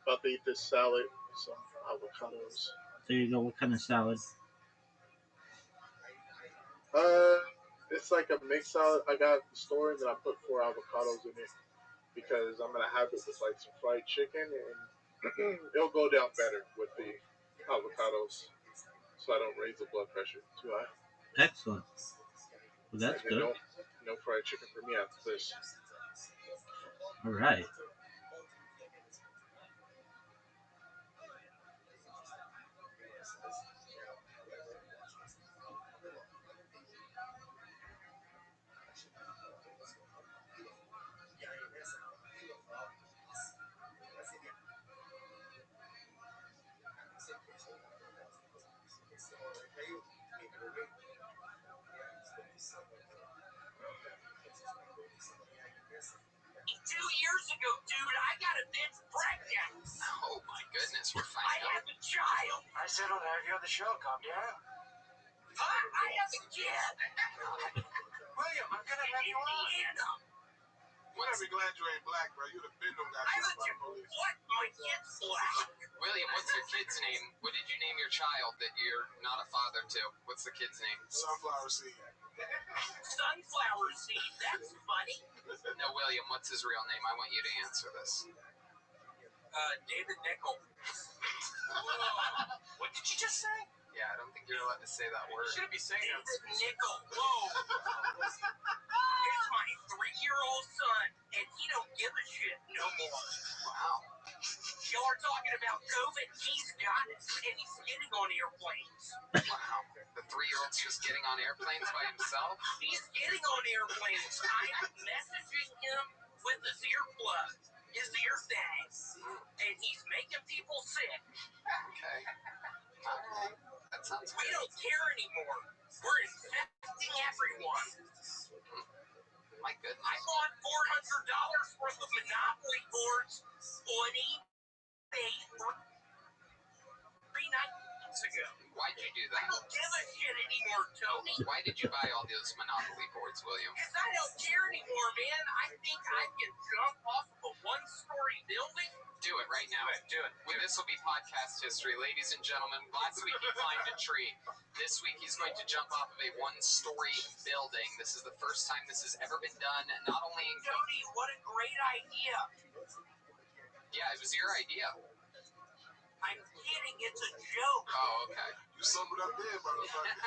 About to eat this salad, some avocados. There you go. What kind of salad? It's like a mixed salad I got at the store, and then I put 4 avocados in it because I'm gonna have it with like some fried chicken, and it'll go down better with the avocados, so I don't raise the blood pressure too high. Excellent. Well, that's And then good. no fried chicken for me after this. All right. go, dude, I got a bitch pregnant. Oh my goodness, we're I finding out. have a child. I said I'll have you on the show. Calm down. I have a kid. William, I'm gonna have you on. Indiana. You better be glad you ain't black, bro. You'd have been no got I shot have a by the kid. police. What? My kid's black. William, what's your kid's name? What did you name your child that you're not a father to? What's the kid's name? Sunflower seed. Sunflower seed. That's funny. No, William, what's his real name? I want you to answer this. David Nickel. What did you just say? Yeah, I don't think you're allowed to say that You word. shouldn't be saying that. David Nickel. Whoa. It's my 3-year-old son, and he don't give a shit no more. Wow. Y'all are talking about COVID. He's got it, and he's getting on airplanes. Wow. The 3-year-old's just getting on airplanes by himself? He's getting on airplanes. I'm messaging him with his earplug, his ear tags, and he's making people sick. Okay. Alright. That sounds We good. don't care anymore. We're infecting everyone. My goodness. I bought $400 worth of Monopoly boards on eBay 3 nights ago. Why'd you do I that? don't give a shit anymore, Tony. Why did you buy all those Monopoly boards, William? Because I don't care anymore, man. I think I can jump off of a 1-story building. Do it right now. Do it. Well, this will be podcast history. Ladies and gentlemen, last week he climbed a tree. This week he's going to jump off of a 1-story building. This is the first time this has ever been done, not only in... Tony, what a great idea. Yeah, it was your idea. I'm kidding. It's a joke. Oh, okay. You summed it up there, motherfucker.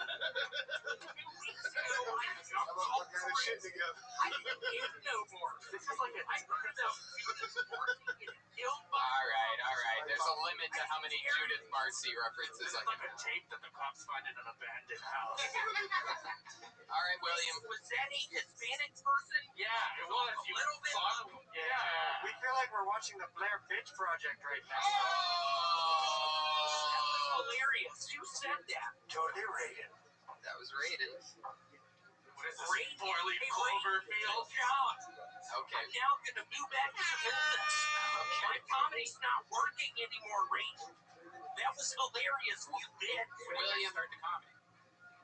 2 weeks ago, I jumped Motherfucker off got the his shit bridge. together. I didn't care no more. This is like a I heard about Judith Martin getting killed by... All right. There's a limit to how many Judith Marcy references This I is can like a have. tape that the cops find in an abandoned house. All right, William. Was that a Hispanic person? Yeah, it was. A little bit fuck. low. Yeah. We feel like we're watching the Blair Pitch Project right now. That was hilarious. Who said that? Totally rated. That was Raiden. What is this? Great. Four-leaf Hey, Cloverfield? good job. Okay. I'm now going to move back to Memphis. My comedy's not working anymore, Ray. That was hilarious, you bitch. William. Start the comedy.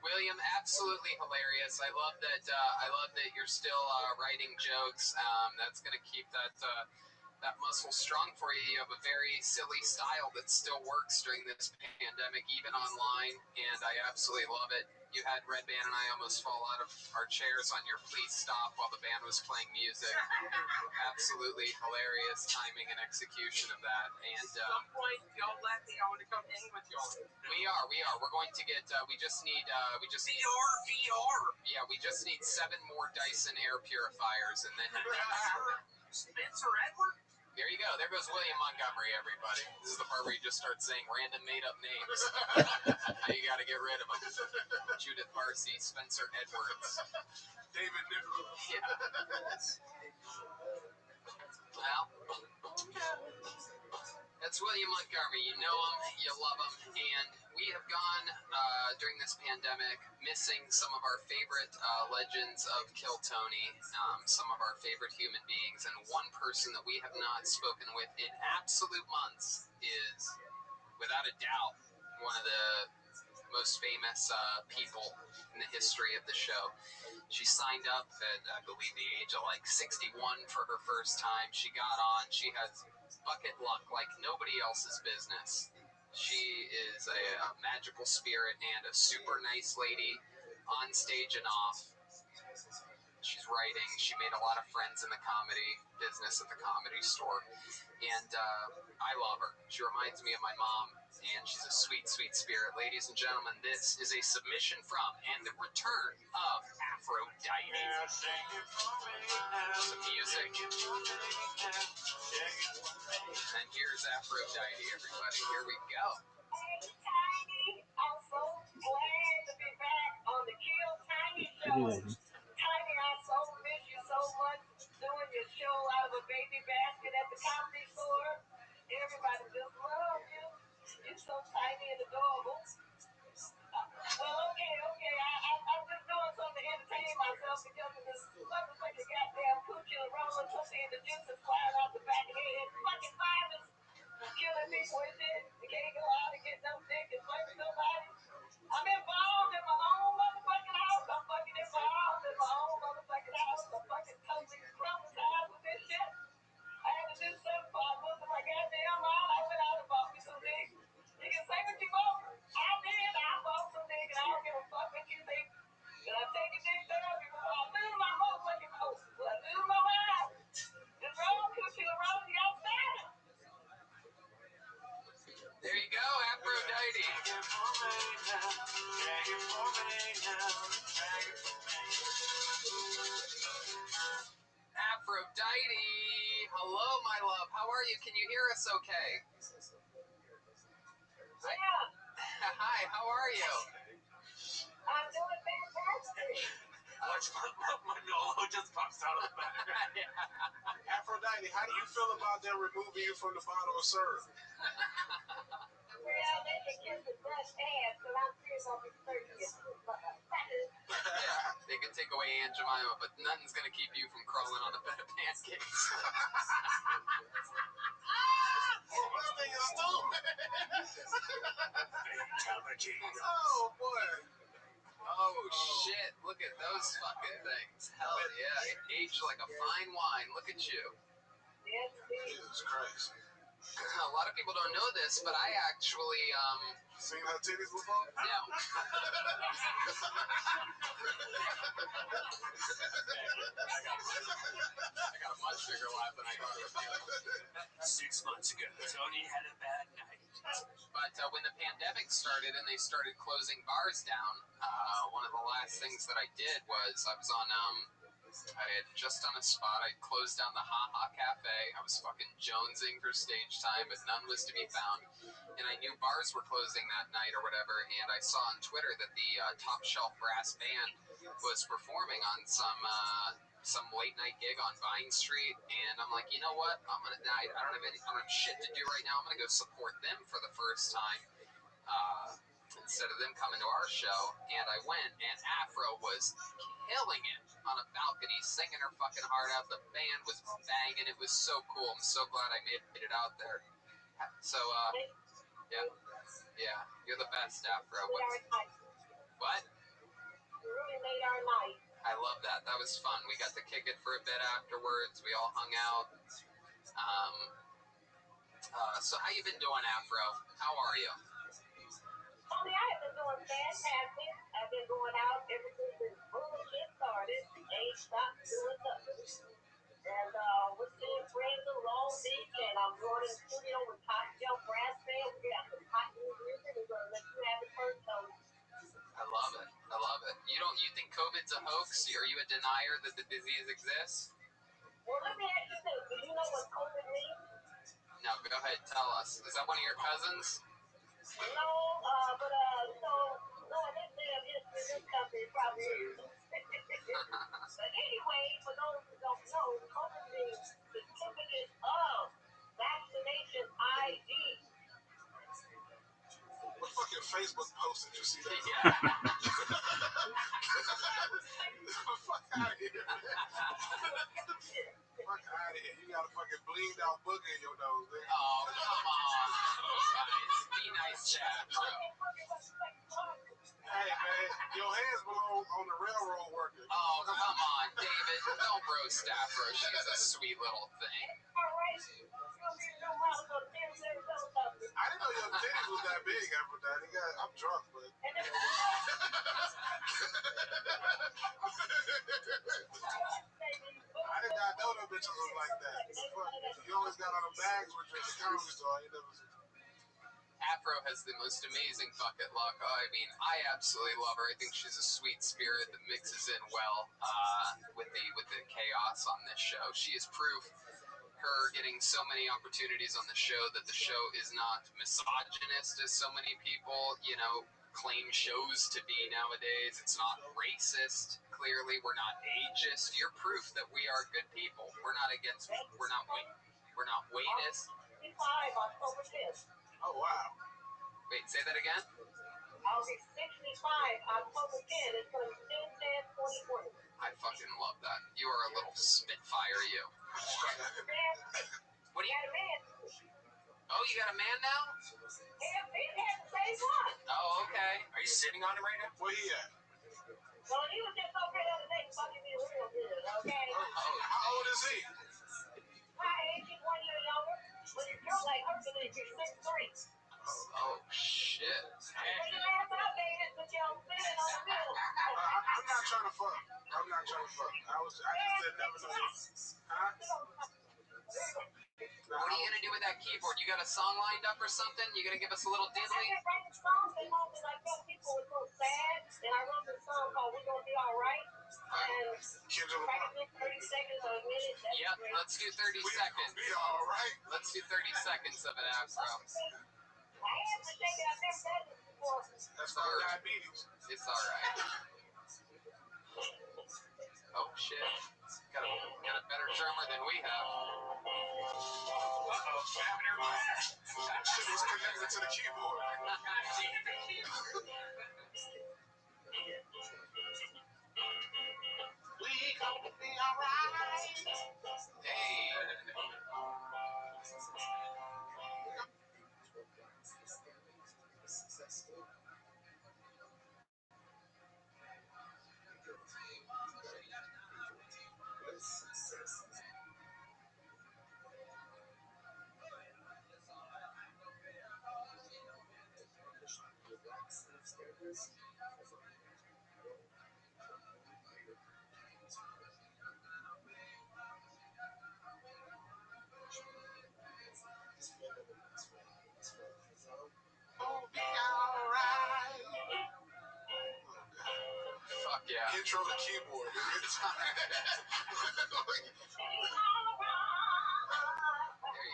William, absolutely hilarious. I love that. You're still writing jokes. That's gonna keep that muscle strong for you. You have a very silly style that still works during this pandemic, even online, and I absolutely love it. You had Red Band and I almost fall out of our chairs on your "Please Stop" while the band was playing music. Absolutely hilarious timing and execution of that. And At some point, y'all let me. I want to come hang with y'all. we are. We're going to get. We just need. VR. Yeah, we just need 7 more Dyson air purifiers, and then Spencer Edward? there you go. There goes William Montgomery, everybody. This is the part where you just start saying random made-up names. Now you got to get rid of them. Judith Marcy, Spencer Edwards. David Nickel. Yeah. Well, that's William Montgomery. You know him, you love him, and we have gone during this pandemic missing some of our favorite legends of Kill Tony, some of our favorite human beings, and one person that we have not spoken with in absolute months is, without a doubt, one of the most famous people in the history of the show. She signed up at, I believe, the age of like 61 for her first time. She got on. She has bucket luck like nobody else's business. She is a magical spirit and a super nice lady on stage and off. She's writing. She made a lot of friends in the comedy business at the Comedy Store. And I love her. She reminds me of my mom, and she's a sweet, sweet spirit. Ladies and gentlemen, this is a submission from and the return of Aphrodite. Some music. And here's Aphrodite, everybody. Here we go. Hey, Tiny. I'm so glad to be back on the Kill Tiny show. Tiny, I so miss you so much doing your show out of a baby basket at the Comedy Store. Everybody just loves you. You're so tiny and adorable. Well, okay. I'm just doing something to entertain myself because of this fucking it for me now. Drag it for me. Aphrodite, hello, my love. How are you? Can you hear us okay? Yeah, Hi, how are you? I'm doing fantastic. Watch my Nolo just pops out of the back. Aphrodite, how do you feel about them removing you from the bottle of syrup? Well, they can kiss the best ass, but I'm still gonna be 30 years old. They can take away Aunt Jemima, but nothing's gonna keep you from crawling on a bed of pancakes. This thing is stupid. Fatality. Oh, boy. Oh shit, look at those fucking things. Hell yeah. Aged like a fine wine. Look at you. Yes, please. Jesus Christ. A lot of people don't know this, but I actually, Seen her titties before? no. I got a much bigger laugh than I thought it would be. 6 months ago, Tony had a bad night. But when the pandemic started and they started closing bars down, one of the last things that I did was I was on, I had just done a spot. I closed down the Ha Ha Cafe. I was fucking jonesing for stage time, but none was to be found. And I knew bars were closing that night or whatever, and I saw on Twitter that the Top Shelf Brass Band was performing on some late night gig on Vine Street, and I'm like, you know what? I don't have shit to do right now. I'm gonna go support them for the first time instead of them coming to our show. And I went, and Afro was killing it on a balcony, singing her fucking heart out. The band was banging. It was so cool. I'm so glad I made it out there. So, yeah, you're the best, Afro. What? You really made our night. I love that. That was fun. We got to kick it for a bit afterwards. We all hung out. So how you been doing, Afro? How are you? Tony, I have been doing fantastic. I've been going out ever since this bullshit started. Ain't stopped doing nothing. And we're seeing friends in Long Beach, and I'm going to the studio with Top Shelf Brass Band. We got some hot new music. We're going to let you have it first, Tony. I love it. I love it. You think COVID's a hoax? Are you a denier that the disease exists? Well, let me ask you this. Do you know what COVID means? No, go ahead. Tell us. Is that one of your cousins? No, but no, this damn history, this country probably is. But anyway, for those who don't know, COVID means certificate of vaccination ID. What fucking Facebook post did you see that? Yeah. Fuck out of here. Fuck out of here. You got a fucking bleed out booger in your nose, man. Oh, come on. Be nice, Chad, bro. Hey, man, your hands belong on the railroad workers. Oh, come on, David. Don't roast Afro. She's a sweet little thing. All right. I didn't know your titties was that big, Aphrodite. I'm drunk, but... I did not know them bitches was like that. You always got on the bags with your comedy store. You never... Afro has the most amazing bucket luck. I mean, I absolutely love her. I think she's a sweet spirit that mixes in well with the chaos on this show. She is proof. Her getting so many opportunities on the show that the show is not misogynist as so many people, claim shows to be nowadays. It's not racist. Clearly, we're not ageist. You're proof that we are good people. We're not against. We're not waitist. Oh, wow. Wait, say that again? I'll be 65 October 10th. It's going to be 10/10/2020. I fucking love that. You are a little spitfire, you. What do you... Oh, you got a man now? Yeah, he had the same one. Oh, okay. Are you sitting on him right now? Where he at? Well, he was just over the other day fucking me real good, okay? How old is he? My age is 1 year younger, but his girl like her than if you're 6'3". Oh, shit. When you ask out, David, but y'all sitting on the middle. I'm not trying to fuck. I just didn't never know you. Huh? What are you going to do with that keyboard? You got a song lined up or something? You going to give us a little I diddly? get writing songs and moments like those people were so sad. Kendra LeBron. 30 seconds or a minute. Yep, let's do 30 seconds. Be all right. Let's do 30 seconds of an afro. I have to shake it. I've never done this before. That's called diabetes. It's all right. Oh shit! Got a better drummer than we have. That shit was connected to the keyboard. We gonna be alright. Hey. Be alright. Fuck yeah. Intro to keyboard. There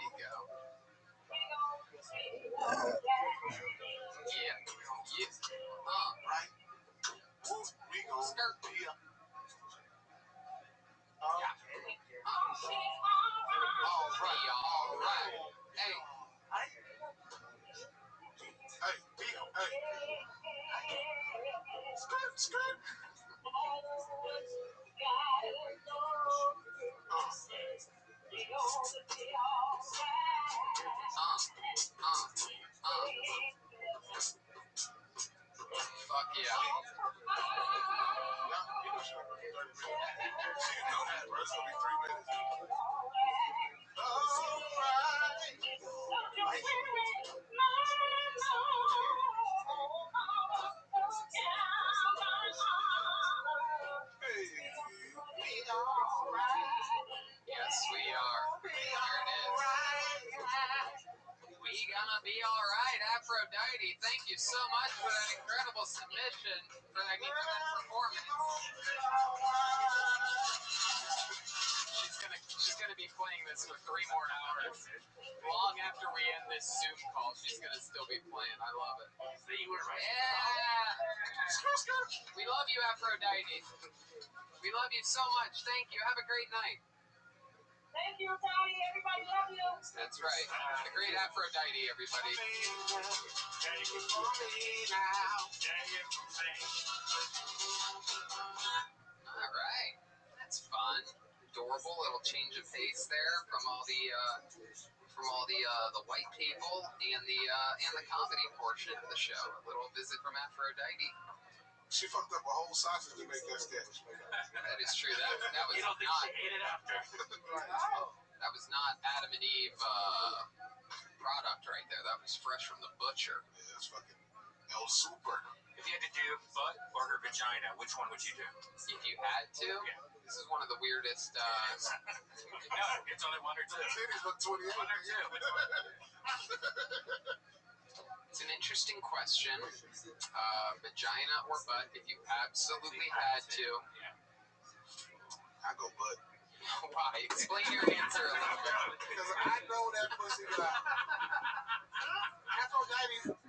you go. Yeah. Right? We gonna Skirt. be Yeah. all Alright. Hey. Hey, skirt, skirt. Fuck yeah. So you know that, bro. It's gonna be 3 minutes. Yes, we are. Here it is. We gonna be alright, Aphrodite. Thank you so much for that incredible submission, for that performance. She's gonna be playing this for 3 more hours. Long after we end this Zoom call, she's gonna still be playing. I love it. Yeah. We love you, Aphrodite. We love you so much. Thank you. Have a great night. Thank you, Tony. Everybody love you. That's right. The great Aphrodite, everybody. All right. That's fun. Adorable little change of pace there from all the white people and the comedy portion of the show. A little visit from Aphrodite. She fucked up a whole sausage to make that sketch. That is true. That was You don't think not. she ate it after? That was not Adam and Eve product right there. That was fresh from the butcher. Yeah, it's fucking El Super. If you had to do butt or her vagina, which one would you do? If you had to, this is one of the weirdest. No, it's only one or two. Titties look 28. One or two. It's an interesting question. Vagina or butt? If you absolutely had to. I go butt. Why? Explain your answer a little bit. Because I know that pussy got.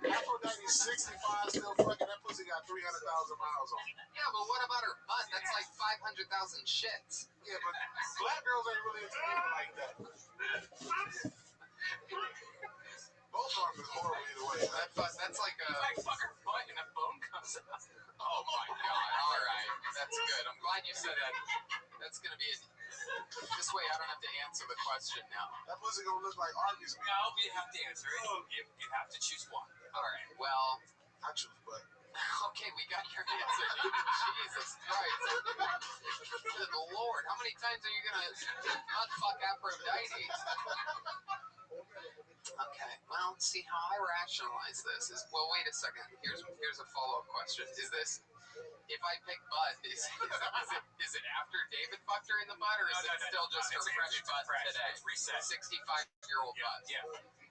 Aphrodite's 65 still fucking. That pussy got 300,000 miles on it. Yeah, but what about her butt? That's like 500,000 shits. Yeah, but black girls ain't really into people like that. Both arms is horrible either way. That's like a. It's like fucking butt and a bone comes out. Oh my god! All right, that's good. I'm glad you said that. That's gonna be. This way, I don't have to answer the question now. That pussy gonna look like Arby's meat. No, you have to answer it. You have to choose one. All right. Well. I choose butt. Okay, we got your answer. Jesus Christ! Good Lord, how many times are you gonna fuck Aphrodite? Okay, well, see how I rationalize this is. Well, wait a second. Here's a follow-up question. Is this? If I pick butt, is it after David fucked her in the butt, or is it still just her fresh butt today? It's reset. 65-year-old butt. Yeah,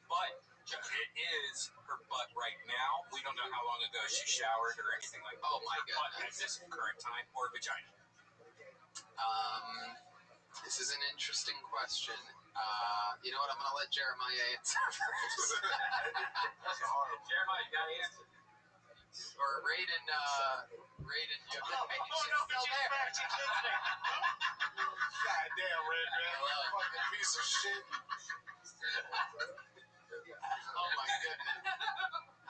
but it is her butt right now. We don't know how long ago she showered or anything like that. Oh my Butt at goodness. this current time, or vagina. This is an interesting question. You know what? I'm gonna let Jeremiah answer first. That's horrible. Jeremiah, you gotta answer. Or Raiden, you have to Oh, no, but she's back. She's listening. Goddamn, Red Man. Hello. Fucking piece of shit. Oh my goodness.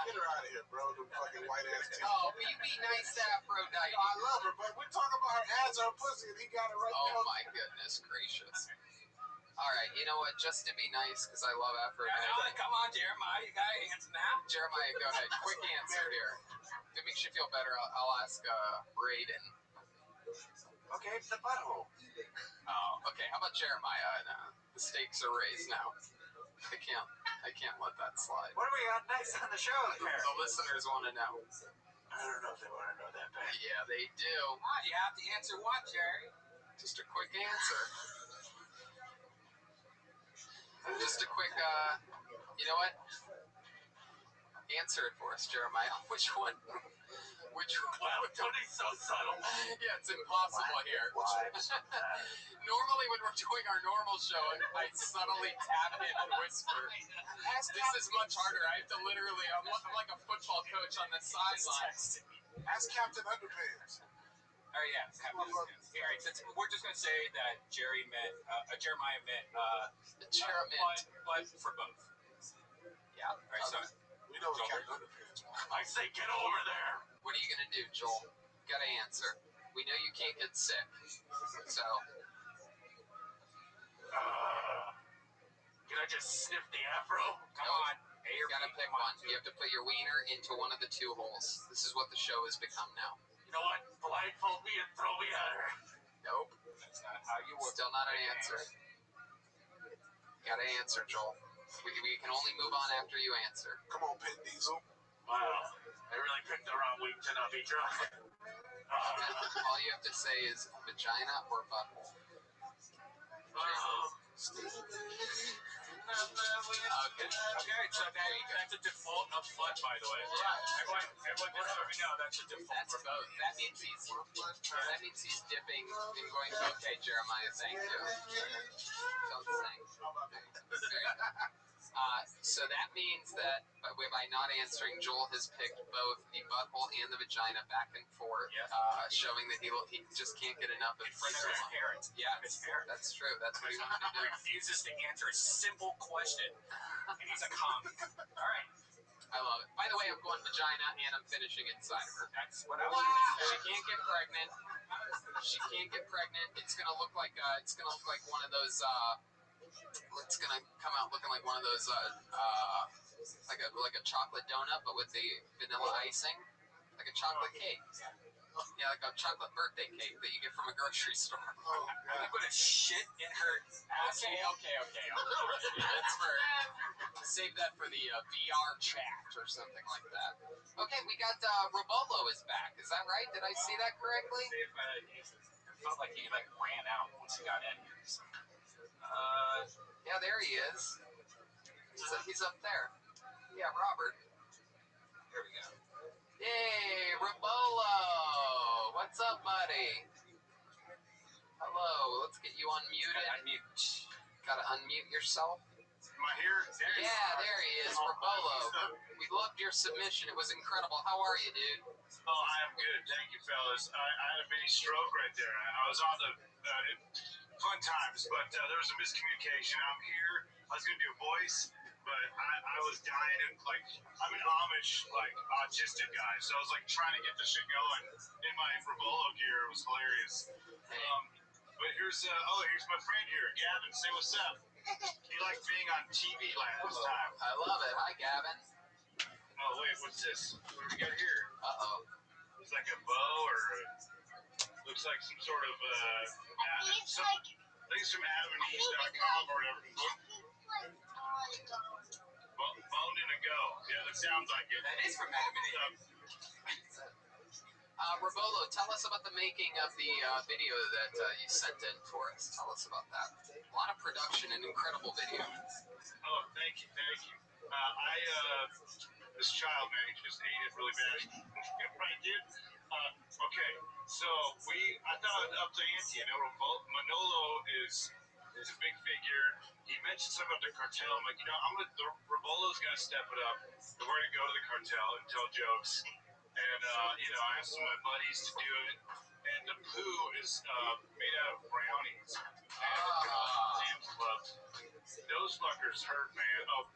Get her out of here, bro. The fucking white ass teeth. Oh, but you be nice to Aphrodite. I love her, but we're talking about her ass or her pussy, and he got it right Oh now. my goodness gracious. Alright, you know what? Just to be nice, because I love Aphrodite. Come on, Jeremiah, you gotta answer now. Jeremiah, go ahead. Quick answer here. If it makes you feel better, I'll ask Raiden. Okay, it's the butthole. Oh, okay. How about Jeremiah? The stakes are raised now. I can't let that slide. What do we got next on the show here? The listeners want to know. I don't know if they want to know that bad. Yeah, they do. Come on, you have to answer what, Jerry? Just a quick answer. Just a quick, you know what? Answer it for us, Jeremiah. Which one? Wow, Tony's so subtle. Yeah, it's impossible here. Normally, when we're doing our normal show, I subtly tap in and whisper. This is much harder. I have to literally, I'm like a football coach on the sidelines. Ask Captain Underpants. Oh yeah, all right. Since we're just gonna say that Jeremiah meant but for both. Yeah. All right, so We know what Captain Underpants wants. I say get over there. What are you gonna do, Joel? Gotta answer. We know you can't get sick, so Can I just sniff the afro? come on. you gotta pick one. You have to put your wiener into one of the two holes. This is what the show has become now. You know what? Blindfold me and throw me at her. Nope. That's not how you work. Still not an answer. Gotta answer, Joel. We can only move on after you answer. Come on, Pin Diesel. Wow, I really picked the wrong week to not be drunk. All you have to say is vagina or butthole. Okay. Okay, so that's a default of fun, by the way. Everyone just so we know that's a default That's for both. That means he's dipping and going, okay, Jeremiah, thank you. Don't sing. Very good. So that means that by not answering, Joel has picked both the butthole and the vagina back and forth, showing that he just can't get enough of in front of his parents. Yeah, that's true. That's what he wanted to do. Refuses to answer a simple question, and he's a comic. All right, I love it. By the way, I'm going vagina and I'm finishing inside of her. that's what I was. She can't get pregnant. It's gonna look like one of those. It's gonna come out looking like one of those like a chocolate donut, but with the vanilla icing, like a chocolate cake. Yeah, like a chocolate birthday cake that you get from a grocery store. Are you gonna shit in her asshole? Okay. That's for save that for the VR chat or something like that. Okay, we got Robolo is back. Is that right? Did I see that correctly? It felt like he ran out once he got in here. Yeah, there he is. He's up there. Yeah, Robert. Here we go. Hey, Robolo! What's up, buddy? Hello, let's get you unmuted. Gotta unmute yourself. Am I here? Yeah, there he is, Robolo. We loved your submission. It was incredible. How are you, dude? Oh, I am good. Thank you, fellas. I had a mini stroke right there. I was on the fun times, but there was a miscommunication. I'm here. I was going to do a voice, but I was dying. And, I'm an Amish, autistic guy, so I was, trying to get the shit going in my Robolo gear. It was hilarious. But here's my friend here, Gavin. Say what's up. He liked being on TV last time. I love it. Hi, Gavin. Oh, wait, what's this? What do we got here? Uh-oh. It's like a bow or looks like some sort of, I think it's from AdamandEve.com or whatever. Boned in a go. Yeah, that sounds like it. That is from Adam and Eve. Robolo, tell us about the making of the video that you sent in for us. Tell us about that. A lot of production and incredible video. Oh, thank you. This child, man, he just ate it really bad. Right, dude? Okay, so I thought I'd up the ante. You know, Manolo is a big figure. He mentioned something about the cartel. I'm like, Rebolo's gonna step it up, and we're gonna go to the cartel and tell jokes. And I asked some of my buddies to do it. And the poo is made out of brownies. Sam's Club. Those fuckers hurt, man. Oh,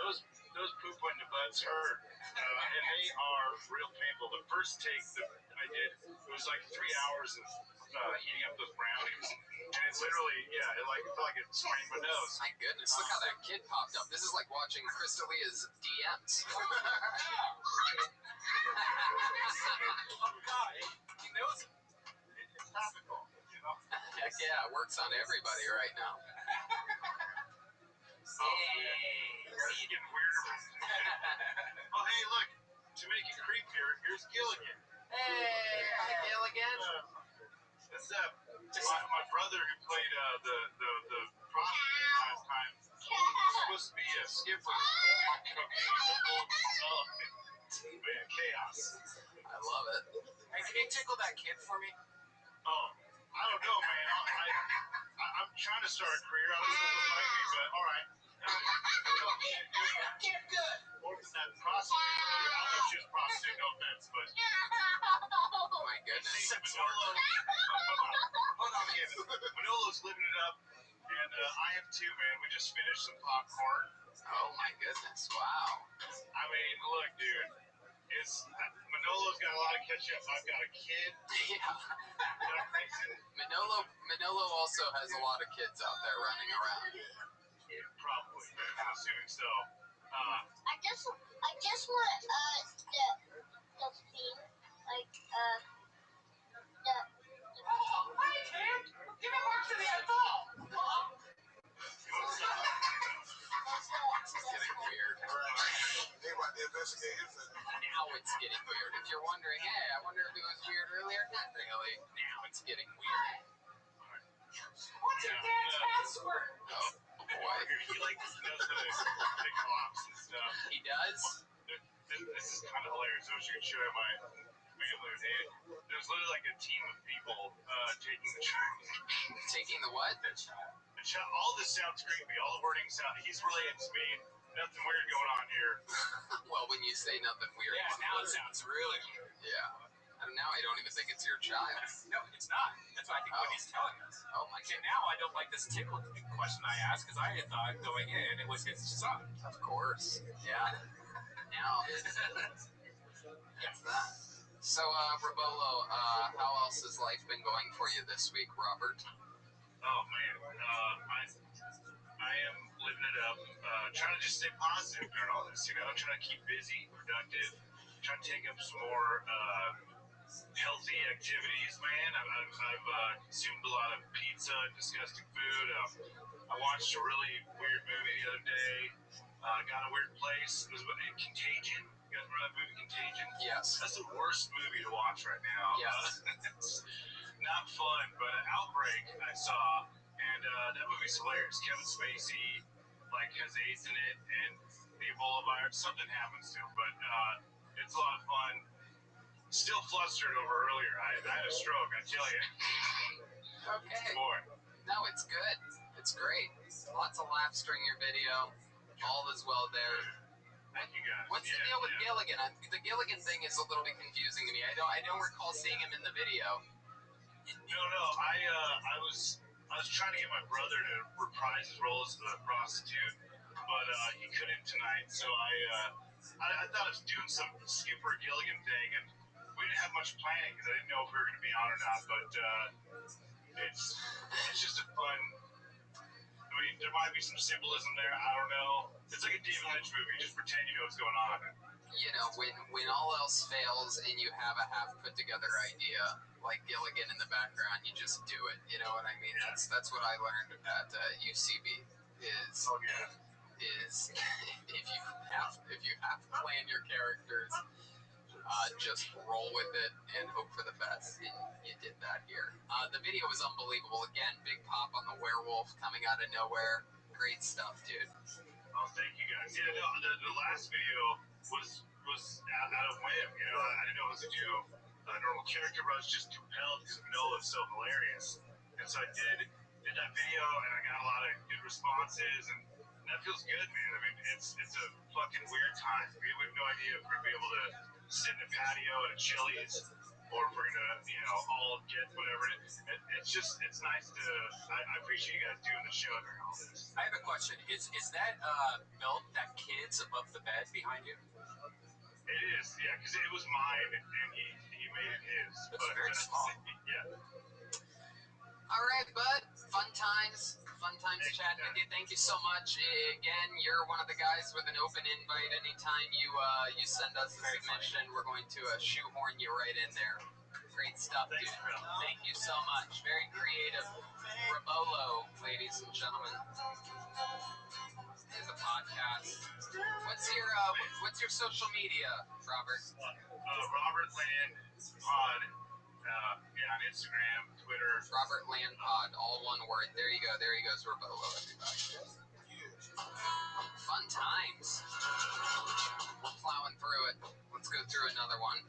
those poop in the butts hurt, and they are real painful. The first take that I did, it was like 3 hours of heating up those brownies, and it literally, it felt like it sprained my nose. My goodness, look how that kid popped up. This is like watching Crystalia's DMs. Oh God, he knows it. It's topical, Heck yeah, it works on everybody right now. It's getting weirder. Oh, hey, look. To make it creepier, here's Gilligan. Hey, hi Gilligan. That's my brother who played the prostitute last time. He's supposed to be a skipper. Man, chaos. I love it. Hey, can you tickle that kid for me? Oh, I don't know, man. I'm trying to start a career. I don't know if it'll fight me, but all right. Get good. More than that prostitute. I don't know if she was a prostitute, no offense, but. Oh my goodness. Hold on again. Manolo's living it up, and I have too, man. We just finished some popcorn. Oh my goodness, wow. I mean, look, dude. Manolo's got a lot of catch up. I've got a kid. Yeah. Manolo also has a lot of kids out there running around. Yeah, probably. I'm assuming so. I just want the thing, like the. Oh, hi, kid. Give me more to the ball. It's getting weird. They want to investigate it. Now it's getting weird. If you're wondering, hey, I wonder if it was weird earlier. Not really. Now it's getting weird. What's your dad's password? Oh boy. He does the cops and stuff. He does? This is kind of hilarious. I wish I could show you my family. There's literally like a team of people taking the child. Taking the what? The child. All this sounds creepy. All the wording sounds. He's related to me. Nothing weird going on here. Well, when you say nothing weird. Yeah, now it sounds really weird. Yeah. And now I don't even think it's your child. No, it's not. That's what I think what he's telling us. Oh my Okay, God. now I don't like this tickle question I asked because I had thought going in it was his son. Of course. Yeah. Now it's that. So, Robolo, how else has life been going for you this week, Robert? Oh man, I am living it up. Trying to just stay positive during all this. Trying to keep busy, productive. Trying to take up some more healthy activities, man. I've consumed a lot of pizza and disgusting food. I watched a really weird movie the other day. Got a weird place. It was Contagion. You guys remember that movie, Contagion? Yes. That's the worst movie to watch right now. Yes. It's not fun, but Outbreak I saw, and that movie's hilarious. Kevin Spacey has AIDS in it, and the Ebola virus. Something happens to him, but it's a lot of fun. Still flustered over earlier. I had a stroke, I tell you. Okay. Boy. No, it's good. It's great. Lots of laughs during your video. All is well there. Thank you guys. What's the deal with Gilligan? The Gilligan thing is a little bit confusing to me. I don't recall seeing him in the video. No. I was trying to get my brother to reprise his role as the prostitute, but he couldn't tonight. So I thought I was doing some Skipper Gilligan thing, and we didn't have much planning because I didn't know if we were going to be on or not. But it's just a fun. I mean, there might be some symbolism there. I don't know. It's like a David Lynch movie. Just pretend you know what's going on. When all else fails and you have a half put together idea like Gilligan in the background, you just do it. You know what I mean? Yeah. That's what I learned at UCB. Is if you have to plan your characters, just roll with it and hope for the best. And you did that here. The video was unbelievable. Again, big pop on the werewolf coming out of nowhere. Great stuff, dude. Oh, thank you guys. Yeah, no, the last video was out of whim. I didn't know what to do. normal character, but I was just compelled because Manoa is so hilarious. And so I did that video, and I got a lot of good responses, and that feels good, man. I mean, it's a fucking weird time. We have no idea if we're gonna be able to sit in a patio at a Chili's, or if we're gonna, all get whatever. It's nice to. I appreciate you guys doing the show during all this. I have a question. Is that belt that kid's above the bed behind you? It is, yeah, because it was mine, and he made it his. It's very small. Yeah. All right, bud. Fun times chatting with you. Thank you so much. Again, you're one of the guys with an open invite. Anytime you send us a submission, we're going to shoehorn you right in there. Great stuff, dude. Thank you so much. Very creative. Rabolo, ladies and gentlemen, is a podcast. What's your social media, Robert? Robert Land Pod. On Instagram, Twitter. Robert Land Pod, all one word. There you go. There he goes, Rabolo, everybody. Fun times. We're plowing through it. Let's go through another one.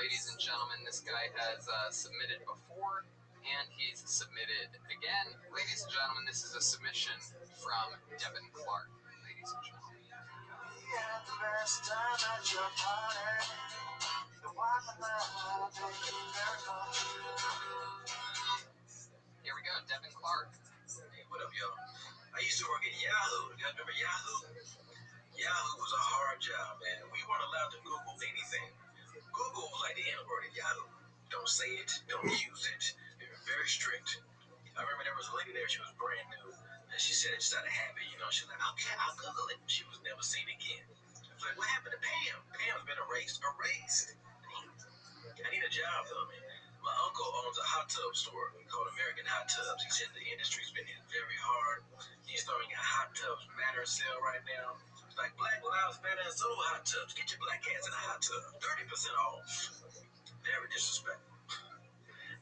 Ladies and gentlemen, this guy has submitted before, and he's submitted again. Ladies and gentlemen, this is a submission from Devin Clark. Ladies and gentlemen. Here we go, Devin Clark. Hey, what up, y'all? I used to work at Yahoo. You guys remember Yahoo? Yahoo was a hard job, man. We weren't allowed to Google anything. Google was like the N-word at Yahoo. Don't say it. Don't use it. They were very strict. I remember there was a lady there. She was brand new. And she said it just out of habit, She was like, okay, I'll Google it. She was never seen again. I was like, what happened to Pam? Pam's been erased. Erased. I need a job, though, man. My uncle owns a hot tub store called American Hot Tubs. He said the industry's been hit very hard. He's throwing a hot tubs matter sale right now. It's like Black Lives Matter, so hot tubs. Get your black ass in a hot tub. 30% off. Very disrespectful.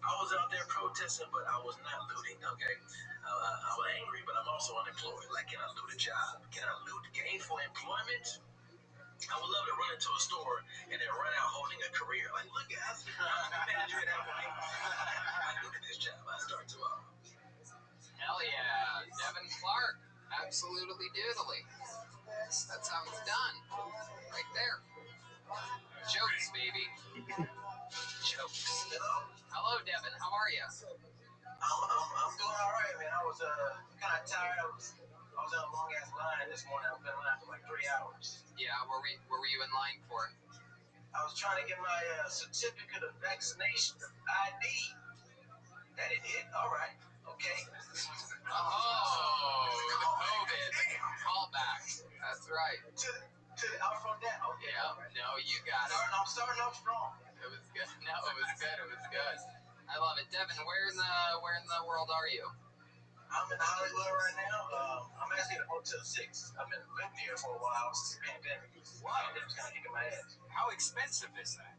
I was out there protesting, but I was not looting, okay? I was angry, but I'm also unemployed. Like, can I loot a job? Can I loot gainful employment? I would love to run into a store and then run out holding a career. Like, look, guys, I'm manager at Applebee's. I looted this job. I start tomorrow. Hell yeah, Devin Clark. Absolutely doodly. That's how it's done. Right there. Jokes, baby. Jokes. Hello, Devin. How are you? I'm doing all right, man. I was kind of tired. I was in a long ass line this morning. I've been in line for like 3 hours. Yeah, what were you in line for? I was trying to get my certificate of vaccination, ID. That it did. All right. Okay. Oh, the COVID callback. That's right. Out from that. Okay. Yeah. No, you got it. I'm starting off strong. It was good. No, it was good. It was good. I love it, Devin. Where in the world are you? I'm in Hollywood right now. I'm actually at a Motel 6. I've been living here for a while since the pandemic. Wow. Pandemic's kind of kicking my ass. How expensive is that?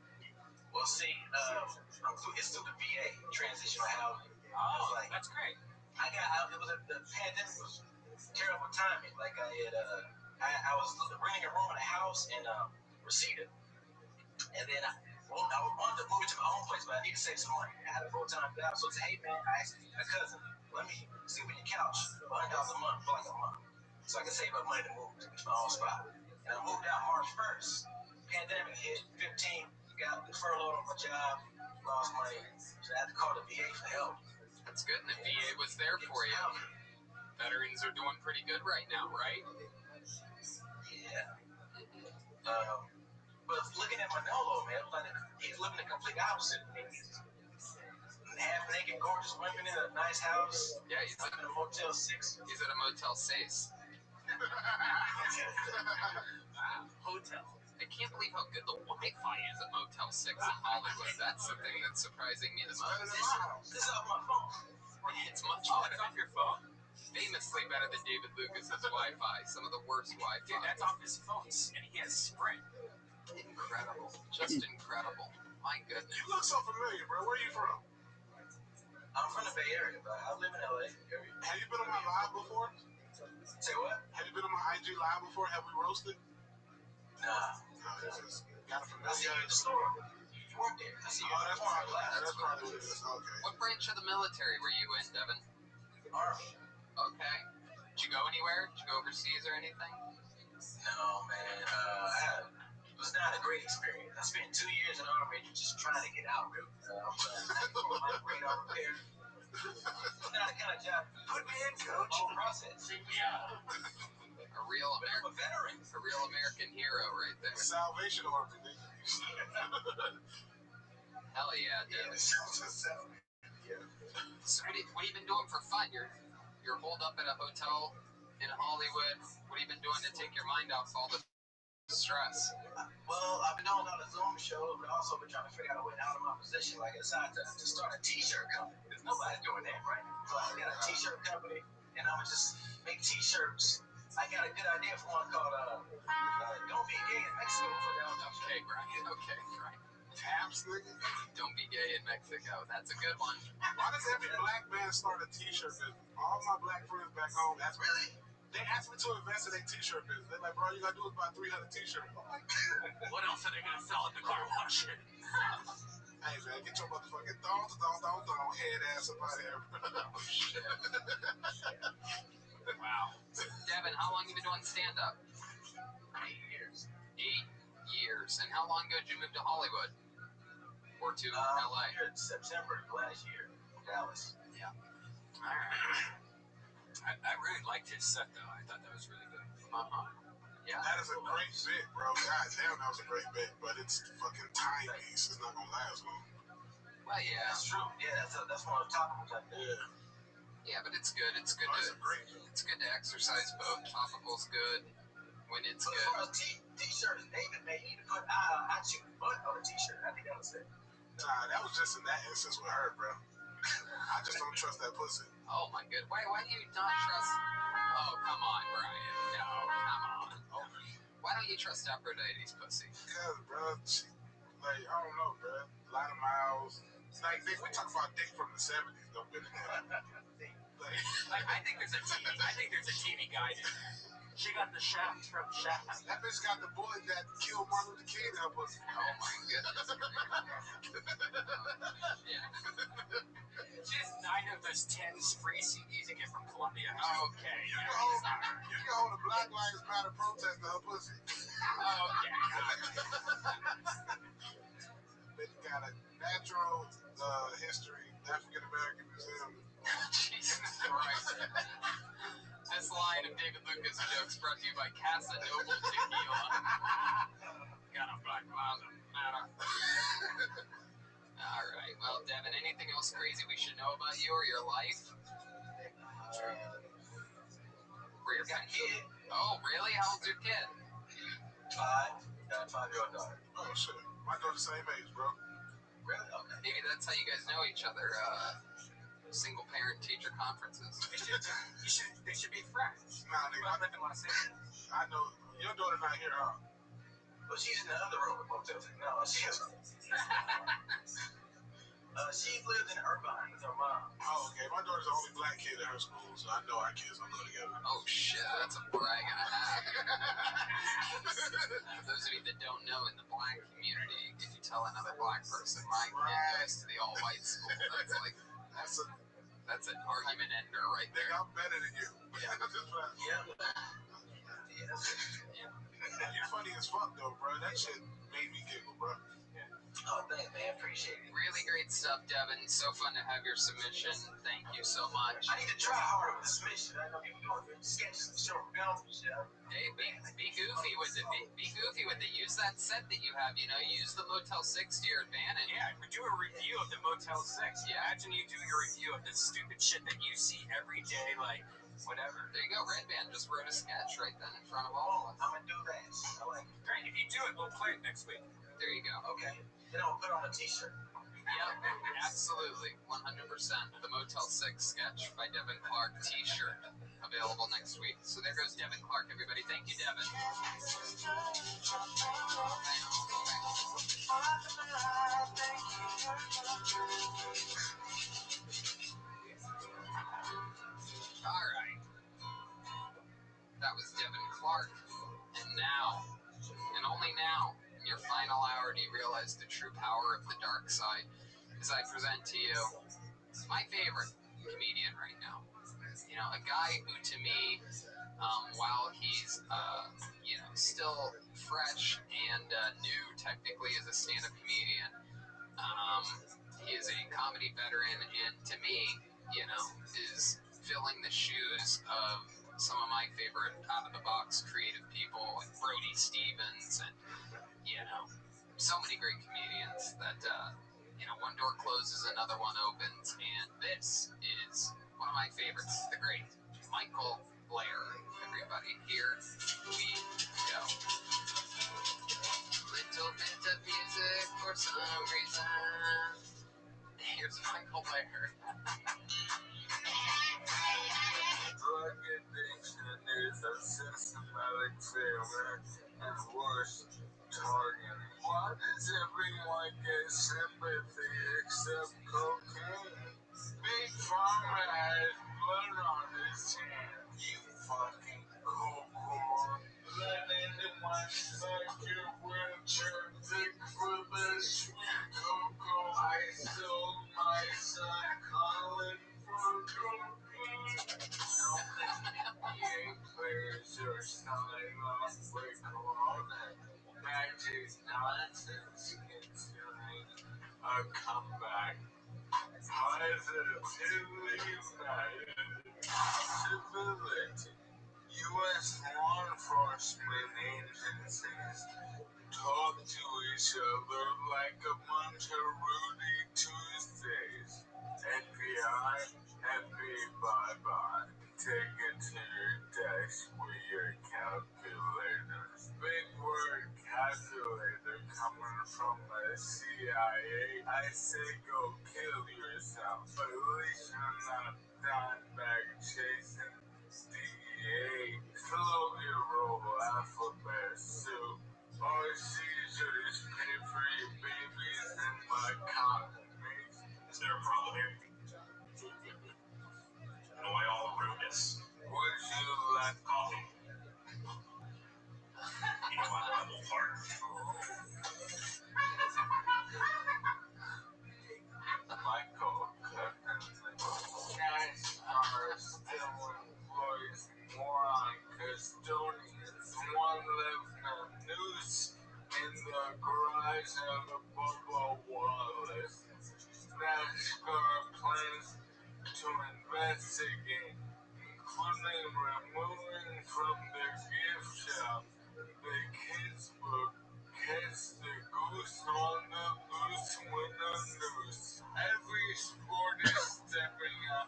Well, see, it's through the VA, transitional housing. Oh, that's great. The pandemic was terrible timing. Like I was renting a room in a house in Reseda, and then I wanted to move to my own place, but I need to save some money. I had a full-time job, so I said, hey man, I asked a cousin, let me sleep on your couch for $100 a month for like a month, so I can save up money to move to my own spot. And I moved out March 1st. Pandemic hit, 15, got furloughed on my job, lost money, so I had to call the VA for help. That's good, and the VA was there for you. Veterans are doing pretty good right now, right? Yeah. But looking at Manolo, man, he's living the complete opposite. He's half naked, gorgeous women in a nice house. Yeah, he's in a Motel 6. He's at a Motel 6. Hotel. I can't believe how good the Wi-Fi is at Motel 6 in Hollywood. That's the thing that's surprising me the most. This is off my phone. It's much Oh, better. it's off your phone? Famously better than David Lucas's Wi-Fi. Some of the worst Wi-Fi. Dude, that's off his phone, and he has Sprint. Incredible. Just incredible. My goodness. You look so familiar, bro. Where are you from? I'm from the Bay Area, but I live in LA. Have you been on my live before? Say what? Have you been on my IG live before? Have we roasted? Nah. No, it's just got a I see you at the store. You work there. I So Oh, that's my class. That's That's probably what it is. Okay. What branch of the military were you in, Devin? Army. Okay. Did you go anywhere? Did you go overseas or anything? No, man. It was not a great experience. I spent 2 years in the Army just trying to get out, really. My radar repair. It's not the kind of job. Put me in, coach. Whole process. Yeah. A real American veteran. A real American hero right there. Salvation Army, nigga. Hell yeah, Devin. Yeah. So what have you been doing for fun? You're holed up at a hotel in Hollywood. What have you been doing to take your mind off all the stress? Well, I've been doing a lot of Zoom shows, but also been trying to figure out a way out of my position, like aside to start a T-shirt company. Because nobody's doing that, right? So I got a T-shirt company, and I'm gonna just make T-shirts. I got a good idea for one called "Don't Be Gay in Mexico" for down. Okay, Brian. Okay, Brian. Taps, nigga. Don't be gay in Mexico. That's a good one. Why does every black man start a T-shirt business? All my black friends back home, that's really. They asked me to invest in a T-shirt business. They're like, bro, you gotta do is buy 300 T-shirts. I'm like, What else are they gonna sell at the car wash? hey man, get your motherfucking don't head ass up out of here, bro. Oh shit. Wow. Devin, how long you been doing stand-up? 8 years. 8 years. And how long ago did you move to Hollywood? Or to LA? Here in September of last year, Dallas. Yeah. I really liked his set though. I thought that was really good. Uh-huh. Yeah. That is a great bit, bro. God damn, that was a great bit. But it's fucking timepiece. It's not gonna last long. Well, yeah. That's true. Yeah, that's one of the topicals like that. Yeah. Yeah, but it's good. It's good That's a great bit. it's good to exercise both. Topical's good when it's But good. as far as T-shirts, David made you to put I chew butt on a T-shirt. I think that was it. Nah, that was just in that instance with her, bro. I just don't trust that pussy. Oh my good. Why do you not trust? Oh come on, Brian. No, come on. Oh. Why don't you trust Aphrodite's pussy? Because, bro, she, like, I don't know, bro. A lot of miles. Like, we talk about dick from the 70s, though, been I think there's a TV guide in there. She got the shaft from Shaft. that bitch got the bullet that killed Martin Luther King in her pussy. Oh my goodness. Yeah. She has 9 of those 10 free CDs you get from Columbia. Okay. You can hold a Black Lives Matter protest to her pussy. Okay. Bitch got a natural history African American museum. Jesus Christ. This line of David Lucas jokes brought to you by Casa Noble Tequila. Got a Black Lives Matter. All right. Well, Devin, anything else crazy we should know about you or your life? Where your Got a kid. Oh, really? How old's your kid? 5. Got a 5-year-old daughter. Oh, shit. My daughter's the same age, bro. Really? Okay. Maybe that's how you guys know each other. Single parent teacher conferences. They should be friends. Nah, nigga. I live in Los Angeles. I know. Your daughter's not here, huh? But she's in the other room at Motel 6. No, she's lived in Irvine with her mom. Oh, okay. My daughter's the only black kid in her school, so I know our kids don't go together. Oh shit, that's a brag and a half. For those of you that don't know, in the black community, if you tell another black person my kid goes to the all-white school, that's an argument ender right Nigga, there. I'm better than you. Yeah. You're funny as fuck, though, bro. That shit made me giggle, bro. Oh, thanks, man. Appreciate it. Really great stuff, Devin. So fun to have your submission. Thank you so much. I need to try harder with the submission. I know people doing sketches and short films and shit. Hey, be goofy with it. Be goofy with it. Use that set that you have. You know, use the Motel 6 to your advantage. Yeah, we do a review of the Motel 6. Yeah. Imagine you doing a review of this stupid shit that you see every day, like, whatever. There you go. Red Band just wrote a sketch right then in front of all of us. I'm gonna do that. I like it. Great. If you do it, we'll play it next week. There you go. Okay. Then I'll put on a T-shirt. Yep, absolutely. 100%. The Motel 6 sketch by Devin Clark t-shirt available next week. So there goes Devin Clark, everybody. Thank you, Devin. All right. That was Devin Clark. And now, and only now, in your final hour, do you realize the true power of the dark side as I present to you my favorite comedian right now. You know, a guy who to me, while he's, still fresh and new technically as a stand-up comedian, he is a comedy veteran, and to me, is filling the shoes of some of my favorite out-of-the-box creative people like Brody Stevens and, so many great comedians that, one door closes, another one opens, and this is one of my favorites, the great Michael Blair. Everybody, here we go. Little bit of music for some reason. Here's Michael Blair. Drug addiction is a systematic failure and worse, targeting. Why does everyone get sympathy except cocaine? Big Pharma has blood on his hands. You fucking coke-whore. Let anyone suck your wheelchair dick for the sweet cocoa. I sold my son Colin for cocaine. No NBA players are signing off with Corona. Magic nonsense considering a comeback. Positively united. Civility. U.S. law enforcement agencies talk to each other like a bunch of Rudy Tuesdays. FBI, bye-bye. Take it to your desk with your calculators. Big word calculator coming from the CIA. I say go kill yourself. But at least you're not Dimebag chasing DEA. Slow your roll alphabet soup. All seizures pay for your babies and my condom, mate. Is there a problem here? Loyal rudeness. Would you like coffee? You know I love a heart. Michael cash cars still employs moron custodians. One left a noose in the garage of a Bubba Wallace. NASCAR plans to investigate, including removing from the gift shop the kids' book, Catch the Goose on the Loose with a Noose. Every sport is stepping up.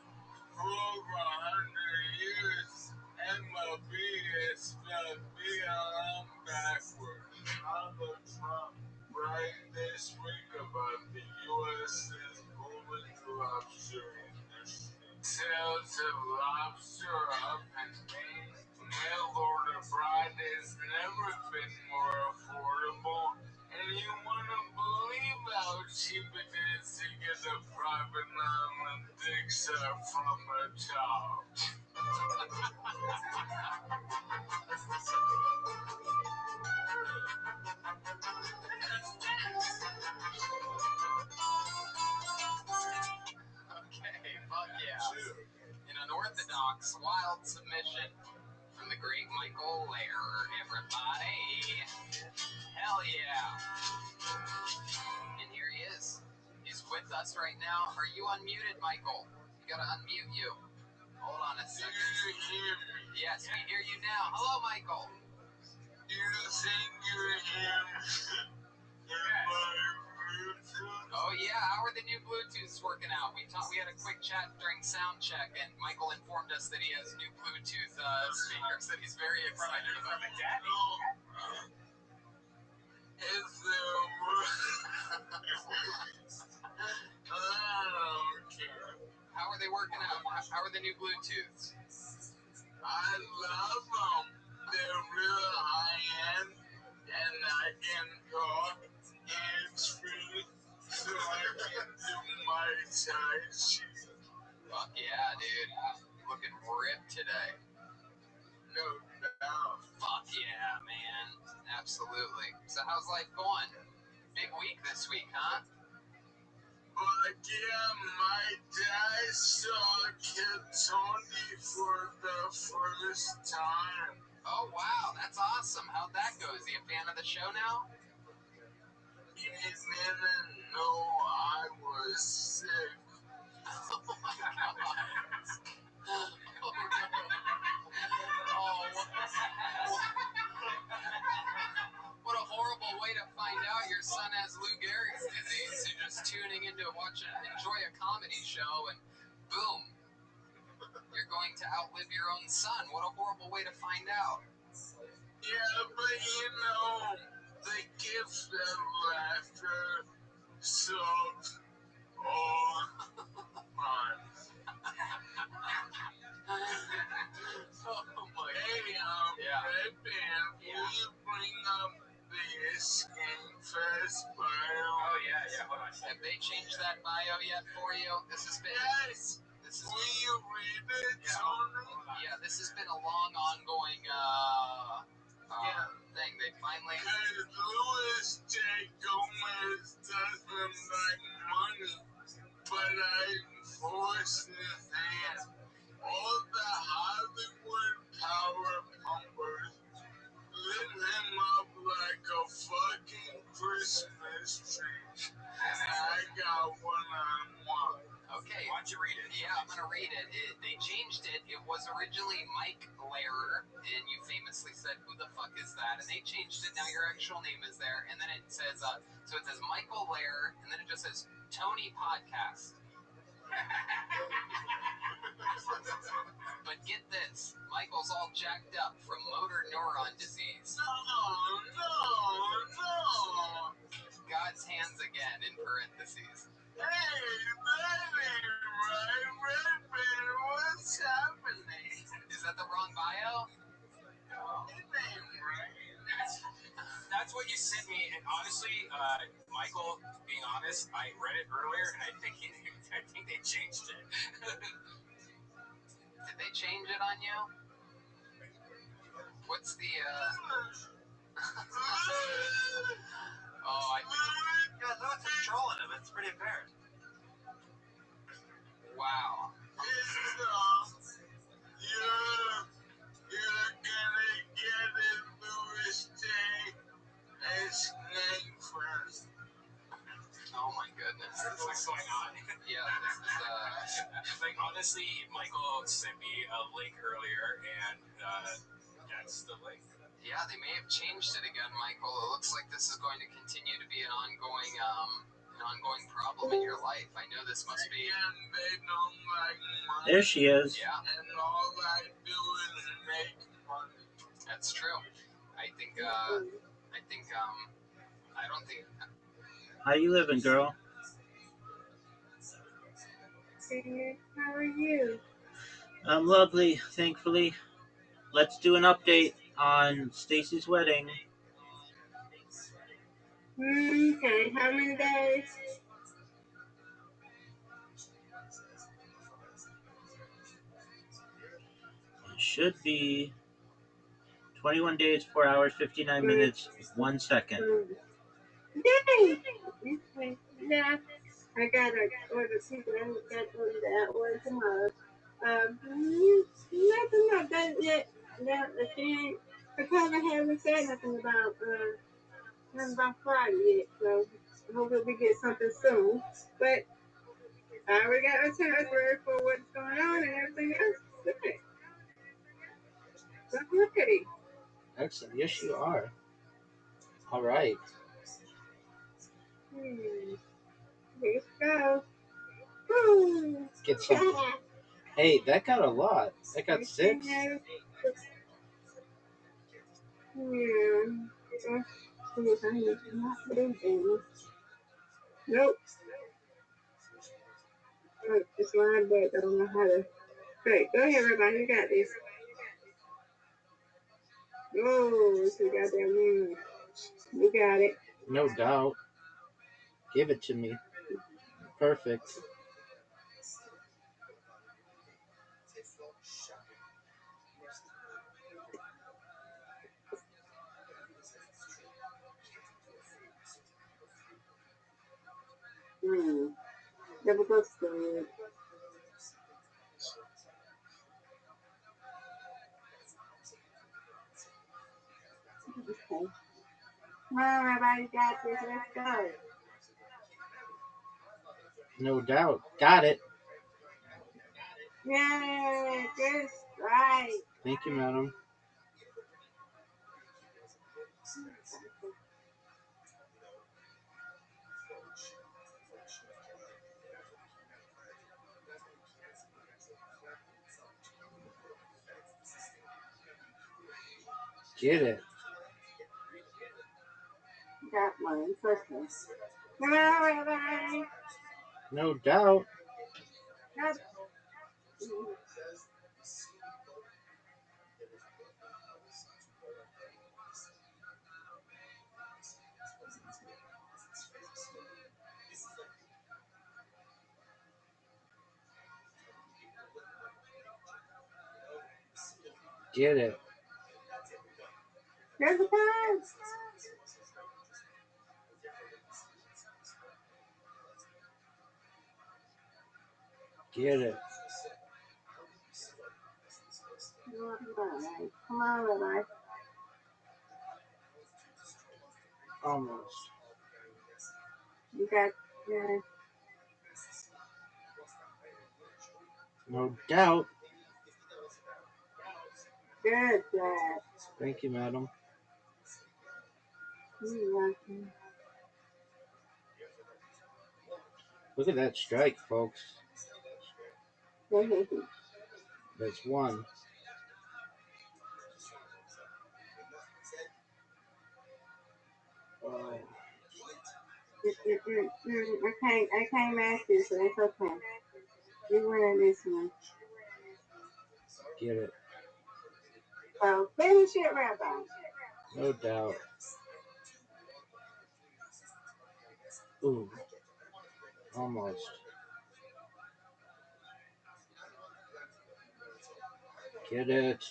For over 100 years, MLB has spelled BLM backwards. Donald Trump bragged this week about the U.S.'s booming lobster industry. Sales of lobster up in Maine. Mail order bride has never been more affordable. And you wanna believe how cheap it is to get a private island dick suck from a child. Okay, fuck yeah. An unorthodox, wild submission from the great Michael Blair, everybody. Hell yeah. And here he is. He's with us right now. Are you unmuted, Michael? You gotta unmute you. Hold on a second. You hear me? Yes, we hear you now. Hello, Michael. You think you're him? Oh yeah, how are the new Bluetooths working out? We had a quick chat during sound check, and Michael informed us that he has new Bluetooth speakers that he's very excited about. From a daddy? Is there How are they working out? How are the new Bluetooths? I love them. They're real high-end, and I can talk hands-free, so I can do my Tai Chi. Fuck yeah, dude. Looking ripped today. No doubt. Fuck yeah, man. Absolutely. So how's life going? Big week this week, huh? Yeah, my dad saw Kid Tony for the first time. Oh, wow, that's awesome. How'd that go? Is he a fan of the show now? He didn't know I was sick. Oh, my God. Oh, what a horrible way to find out your son has Lou Gehrig's disease. You're just tuning in to enjoy a comedy show, and boom, you're going to outlive your own son. What a horrible way to find out. Yeah, but you know, the gift of laughter solves all crimes. Oh my Hey, Yeah. Red Band, will you bring up the Escape Fest bio? Oh, yeah, hold on. Have they changed that bio yet for you? This has been. Yes. Will you read it, Tony? Yeah, this has been a long, ongoing thing. They finally. Because Louis J. Gomez doesn't like money, but I'm forcing his hand. All the Hollywood power pumpers lit him up like a fucking Christmas tree. And I got one-on-one. Okay. Why don't you read it? Yeah, I'm gonna read it. They changed it. It was originally Mike Lehrer, and you famously said, "Who the fuck is that?" And they changed it. Now your actual name is there, and then it says, so it says Michael Lehrer, and then it just says Tony Podcast. But get this, Michael's all jacked up from motor neuron disease. No. God's hands again in parentheses. Hey, that ain't right. Red Bear, what's happening? Is that the wrong bio? It ain't right. That's what you sent me, and honestly, Michael, being honest, I read it earlier, and I think they changed it. Did they change it on you? What's the, Oh, I think... Yeah, Lewis is trolling him. It's pretty apparent. Wow. You're gonna get it, Louis J. It's name first. Oh my goodness. What's going on? Yeah, this is, Like, honestly, Michael sent me a link earlier, and that's the link. Yeah, they may have changed it again, Michael. It looks like this is going to continue to be an ongoing problem in your life. I know this must be. There she is. Yeah. And all I do is make money. That's true. I don't think. How you living, girl? How are you? I'm lovely, thankfully. Let's do an update on Stacy's wedding. Okay, how many days? It should be 21 days, 4 hours, 59 minutes, 1 second. Yay! Okay, yeah, I gotta order people. I got to order that one tomorrow. Nothing not done yet. Now, because I haven't said nothing about Friday yet, so hopefully we get something soon. But I already got a itinerary for what's going on and everything else. Good. So I'm ready. Excellent. Yes, you are. All right. Let's go. Woo. Get something. Hey, that got a lot. That got 6. Yeah. See if I need to not do things. Nope. Oh, it's line, but I don't know how to. Great. Go ahead, everybody. You got this. Oh, it's a goddamn moon. You got it. No doubt. Give it to me. Perfect. That looks good. Okay. Come on, Rabbi, you got this. Let's go. No doubt. Got it. Yeah, good strike. Thank you, madam. Get it. Got one. First one. Come on, Rabbi. No doubt. Got Get it. There's the card. Get it. Come on, Rabbi. Almost. You got yeah. No doubt. Good job. Thank you, madam. You're welcome. Look at that strike, folks. That's one. Oh, I can't match this, so it's okay. You winning this one. get it. So finish it, Rabbi. No doubt. Ooh. Almost. Get it.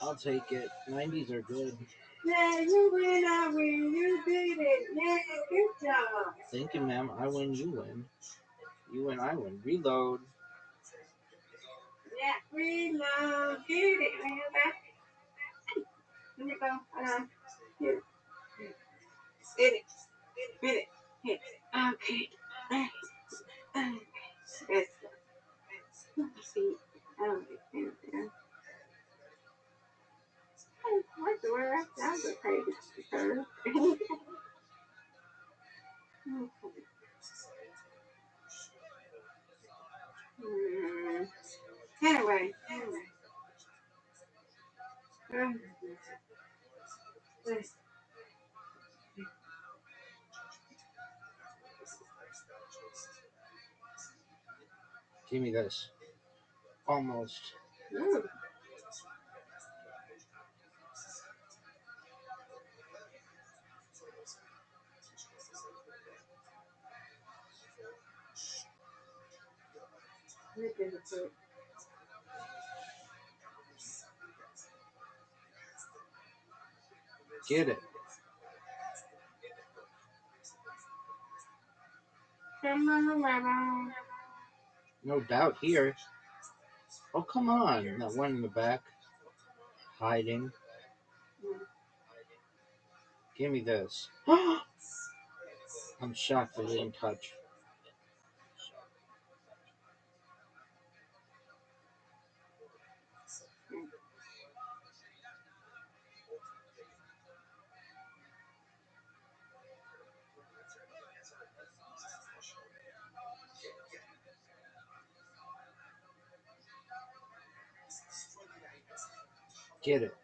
I'll take it. 90s are good. Yeah, you win, I win. You did it. Yeah, good job. Thank you, ma'am. I win, you win. You win, I win. Reload. Yeah, reload. Get it, Rabbi. Let me go. Hold on. Here. Hit it. Hit it. Hit it. Okay. Let's go. See, I don't get anything. What's the word? That was a crazy curve. Anyway. Give me this. Almost. Ooh. Get it. Come on, Rabbi. No doubt here. Oh, come on. That one in the back. Hiding. Give me this. I'm shocked I didn't touch. Get it.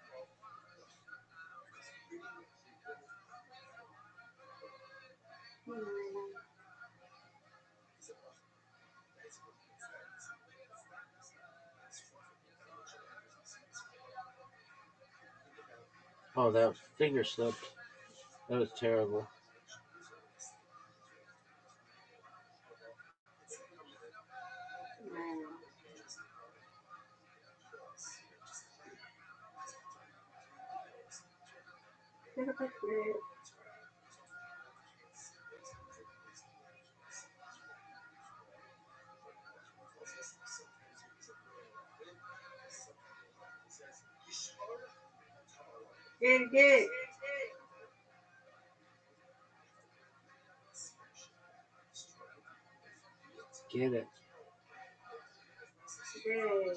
Oh, that finger slipped. That was terrible. Look at that. Get it. Get it. Yeah.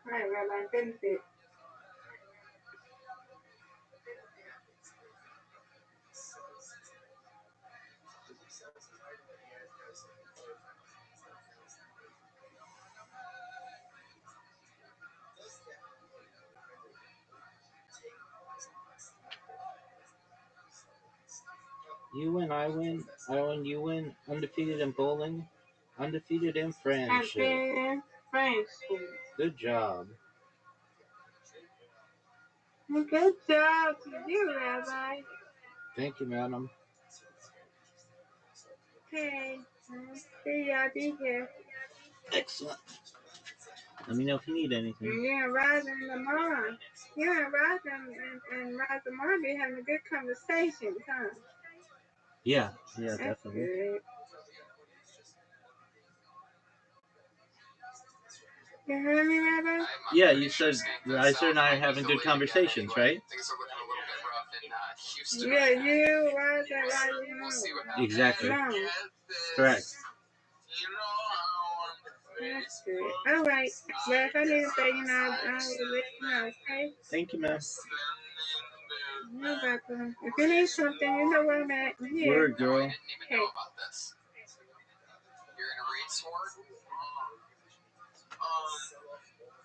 Right, Rabbi, finish it. You win, I win. I win, you win. Undefeated in bowling. Undefeated in friendship. And friendship. Good job. Good job to you, Rabbi. Thank you, madam. Okay. See y'all be here. Excellent. Let me know if you need anything. And you and Roz and Lamar. You and Roz and Roz and Lamar be having a good conversation, huh? Yeah, That's definitely. good. You heard me, Rabbi? Yeah, you said Riser and I are having good conversations, right? Things are looking a little bit rough in Houston. Yeah, you, Roz, and Roz and We'll Lamar. see what happens. Exactly. Mom. Correct. That's good. All right. Well, if I need to say, I will let you know, okay? Thank you, ma'am. You're welcome. If you need something, you know where I'm at. I'm here. Word, girl. I didn't even know about this. You're in a race war?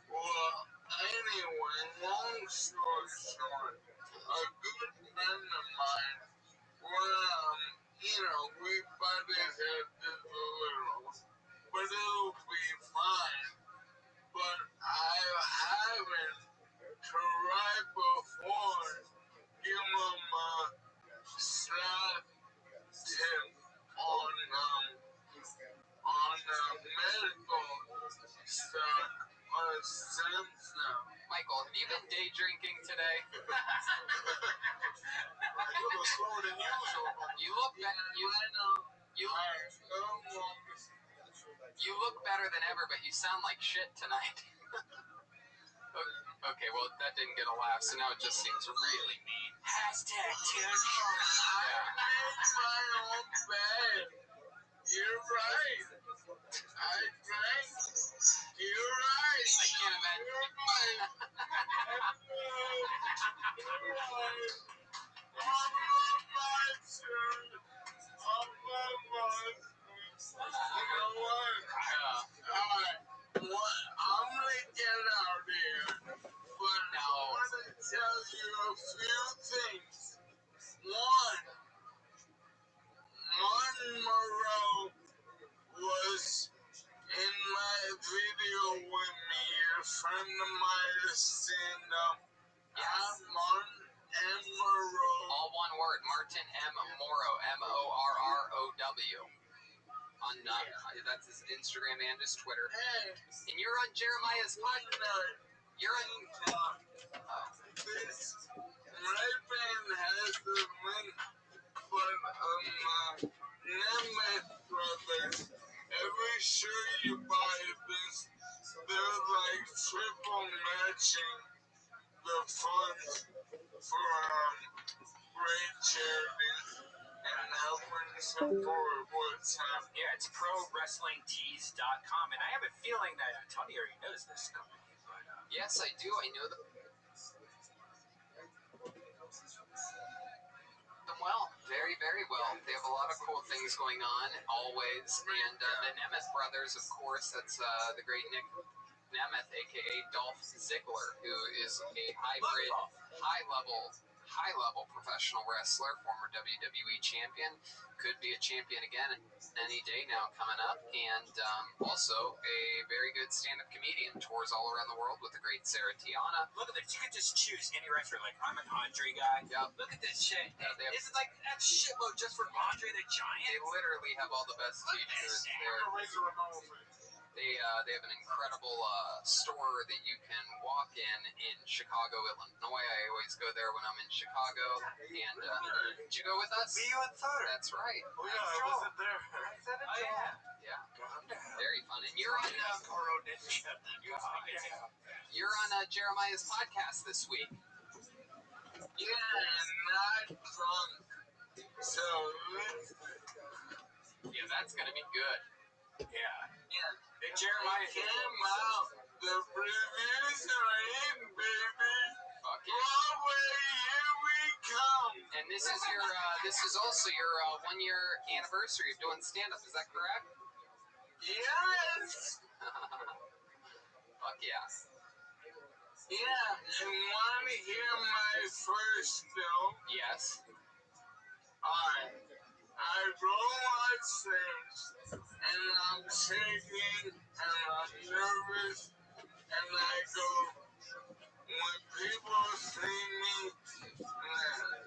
Well, anyway, long story short, a good friend of mine, we butted heads just a little, but it'll be fine. But I haven't tried before, give him a slap tip on medical stuff, on stem cell. Michael, have you been day drinking today? You're a little slower than usual. You look you look better than ever, but you sound like shit tonight. Okay, well, that didn't get a laugh, so now it just seems really mean. Hashtag tear I made my own bed. You're right. I drank. You're right. I can't imagine. You're right. You're right. I'm on my turn. I'm on my turn. You know what? Alright. I'm gonna get out here. But I want to tell you a few things. One, Martin Moreau was in my video with me, a friend of mine is stand up. I'm Martin M. Moreau. All one word, Martin M. Morrow, M-O-R-R-O-W. That's his Instagram and his Twitter. Hey, And you're on Jeremiah's podcast. You're on... this Ray-Ban has the link, but Nemeth Brothers, every shirt you buy this, they're like triple matching the funds for great charities and helping support what's happening. Yeah, it's ProWrestlingTees.com, and I have a feeling that Tony already knows this company. But, Yes, I do. I know them well. Very, very well. They have a lot of cool things going on, always. And the Nemeth brothers, of course, that's the great Nick Nemeth, a.k.a. Dolph Ziggler, who is a hybrid, high-level high-level professional wrestler, former WWE champion, could be a champion again any day now coming up, and also a very good stand-up comedian, tours all around the world with the great Sarah Tiana. Look at this. You could just choose any wrestler. Like, I'm an Andre guy. Yep. Look at this shit. Yeah, This is like that shitload just for Andre the Giant. They literally have all the best t-shirts there. They have an incredible store that you can walk in Chicago, Illinois. I always go there when I'm in Chicago. And did you go with us? See you on Saturday. That's right. Oh, yeah, I wasn't there. Oh, yeah. Yeah. Very fun. And you're on Jeremiah's podcast this week. Yeah, not drunk. So, Yeah, that's gonna be good. Yeah. yeah. And Jeremiah Came out. The reviews are in, baby. Fuck yeah. Broadway, here we come. And this is also your 1 year anniversary of doing stand-up. Is that correct? Yes. Fuck yeah. Yeah, and want to hear my first joke? Yes. I roll on stage, and I'm shaking, and I'm nervous, and I go, when people see me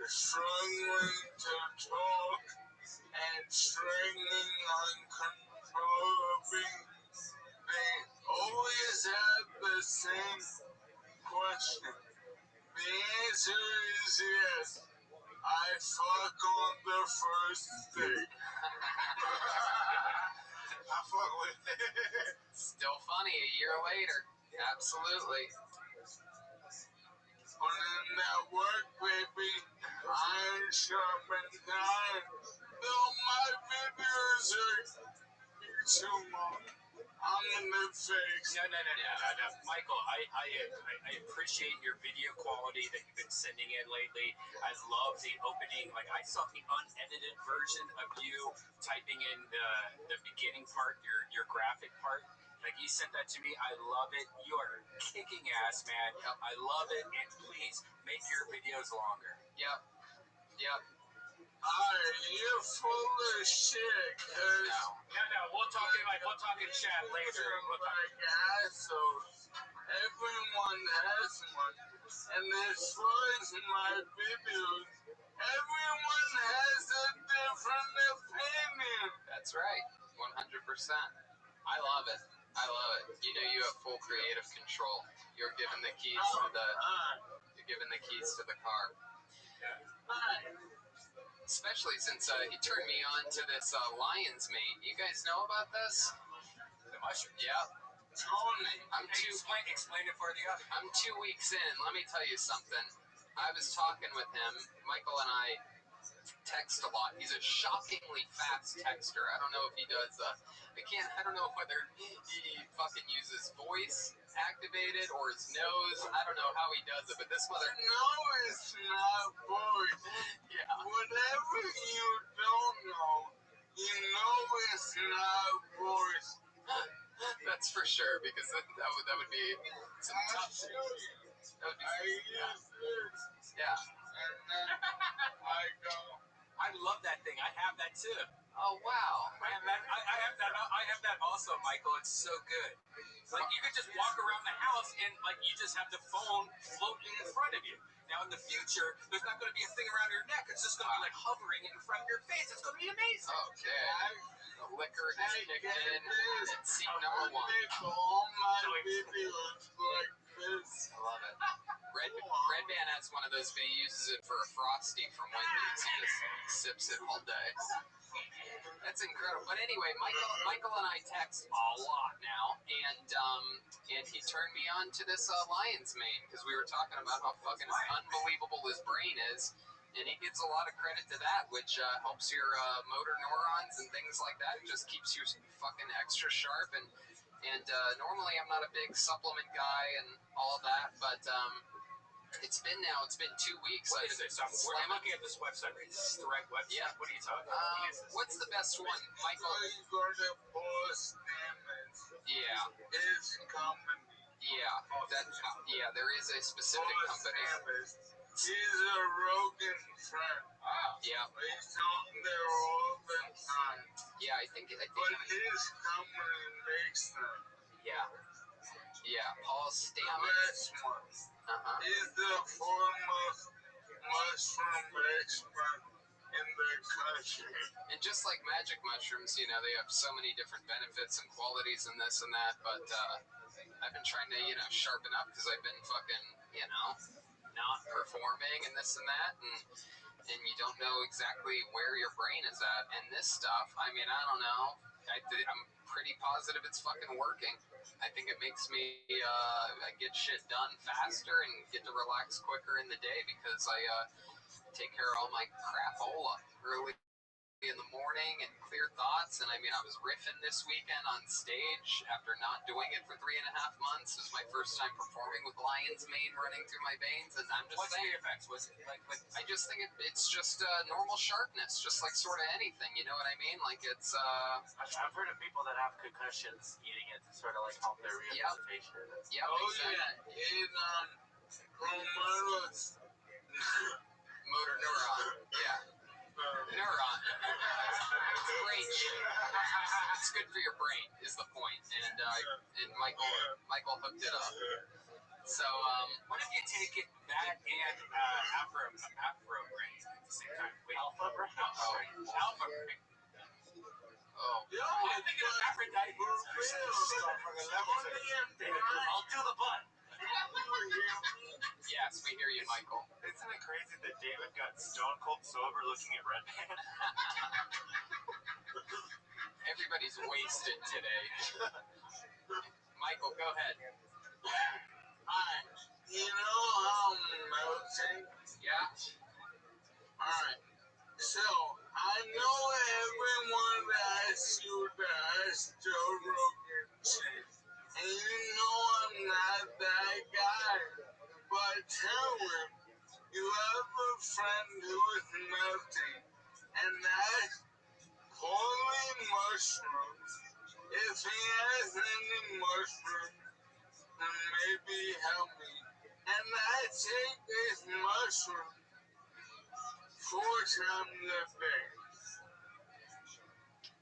struggling to talk and straigning uncontrollably, they always have the same question. The answer is yes. I fuck on the first date. I fuck with it. Still funny a year later. Absolutely. On that work, baby, iron sharpens iron. Though my videos are too long, I'm in the face. No. Michael, I appreciate your video quality that you've been sending in lately. I love the opening. Like, I saw the unedited version of you typing in the beginning part, your graphic part. Like, you sent that to me. I love it. You are kicking ass, man. I love it. And please, make your videos longer. Yep. You're full of shit, cause No. We'll talk in chat later. We'll talk. like assholes. Everyone has one. And as far as my videos, everyone has a different opinion. That's right. 100%. I love it. You know you have full creative control. You're given the keys to the car. Especially since he turned me on to this lion's mane. You guys know about this? The mushroom. Yeah. Tony, Explain it for the other. I'm 2 weeks in. Let me tell you something. I was talking with him. Michael and I text a lot. He's a shockingly fast texter. I don't know if he does. I don't know whether he fucking uses voice activated or his nose. I don't know how he does it, but this mother. no, it's not voice. Yeah. Whatever you don't know, you know it's not voice. That's for sure, because that would be some tough. That would be. Yeah. And then I go, I love that thing. I have that too. Oh wow. I have that also, Michael. It's so good. Like, you could just walk around the house and like you just have the phone floating in front of you. Now in the future, there's not going to be a thing around your neck. It's just going to be like hovering in front of your face. It's going to be amazing. Okay. The liquor is kicked in. It's seat number 1. all my videos like this. I love it. Red Man has one of those, but he uses it for a Frosty from Wendy's. He just sips it all day. That's incredible. But anyway, Michael and I text a lot now, and he turned me on to this lion's mane because we were talking about how fucking unbelievable his brain is, and he gives a lot of credit to that, which helps your motor neurons and things like that. It just keeps you fucking extra sharp. And normally I'm not a big supplement guy and all of that, but it's been 2 weeks. What is this? I'm looking at this website. Is this the right website? Yeah. What are you talking about? What's the best one, Michael? You go to Boston, Yeah. it's company. Yeah, there is a specific company. He's a Rogan friend. Yeah. He's on there all the time. Yeah, I think. But his company makes them. Yeah. Yeah, Paul Stamets. That's one. He's the foremost mushroom expert in the country. And just like magic mushrooms, you know, they have so many different benefits and qualities and this and that, but I've been trying to, you know, sharpen up because I've been fucking, you know, not performing and this and that, and you don't know exactly where your brain is at. And this stuff, I mean, I don't know. I'm pretty positive it's fucking working. I think it makes me I get shit done faster and get to relax quicker in the day because I take care of all my crapola early in the morning and clear thoughts. And I mean, I was riffing this weekend on stage after not doing it for 3.5 months. It was my first time performing with lion's mane running through my veins, and I'm just What's saying. the effects? Was it like I just think it's just normal sharpness, just like sort of anything. You know what I mean? Like it's. I've heard of people that have concussions eating it to sort of like help their rehabilitation. Yeah, Oh exactly. yeah, it promotes Motor neuron. Yeah. Neuron. It's brain shit. It's good for your brain, is the point. And Michael hooked it up. So, what if you take it that and Afro brain at the same time? Wait, Alpha brain. Alpha brain. Oh. Yo, I'm thinking of Aphrodite. I'll do the butt. Yes, we hear you, Michael. Isn't it crazy that David got stone cold sober looking at Red Band? Everybody's wasted today. Michael, go ahead. Alright, you know how melting? Yeah? Alright, so I know everyone asks you to ask Joe Rogan shit, and you know I'm not that guy, but tell him you have a friend who is melting, and that's holy mushrooms. If he has any mushrooms, then maybe help me. And I take this mushroom 4 times a day.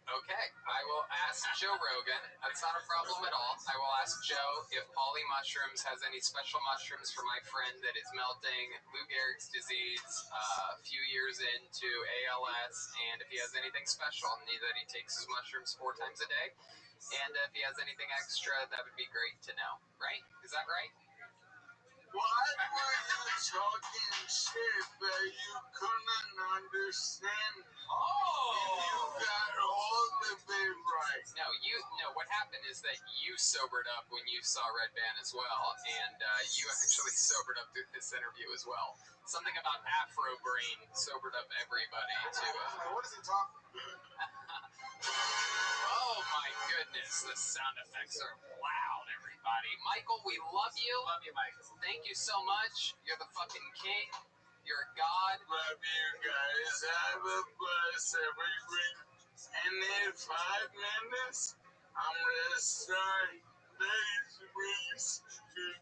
Okay, I will ask Joe Rogan. That's not a problem at all. I will ask Joe if Poly Mushrooms has any special mushrooms for my friend that is melting Lou Gehrig's disease a few years into ALS, and if he has anything special, that he takes his mushrooms 4 times a day. And if he has anything extra, that would be great to know. Right? Is that right? Why were you talking shit that you couldn't understand? You got all the bit right. No, what happened is that you sobered up when you saw Red Band as well, and you actually sobered up through this interview as well. Something about Afro Brain sobered up everybody too. What is he talking Oh my goodness, the sound effects are loud, everybody. Michael, we love you. Love you, Michael. Thank you so much. You're the fucking king. You're a god. Love you guys. Have a blessed every week. And in 5 minutes, I'm gonna start next week's video.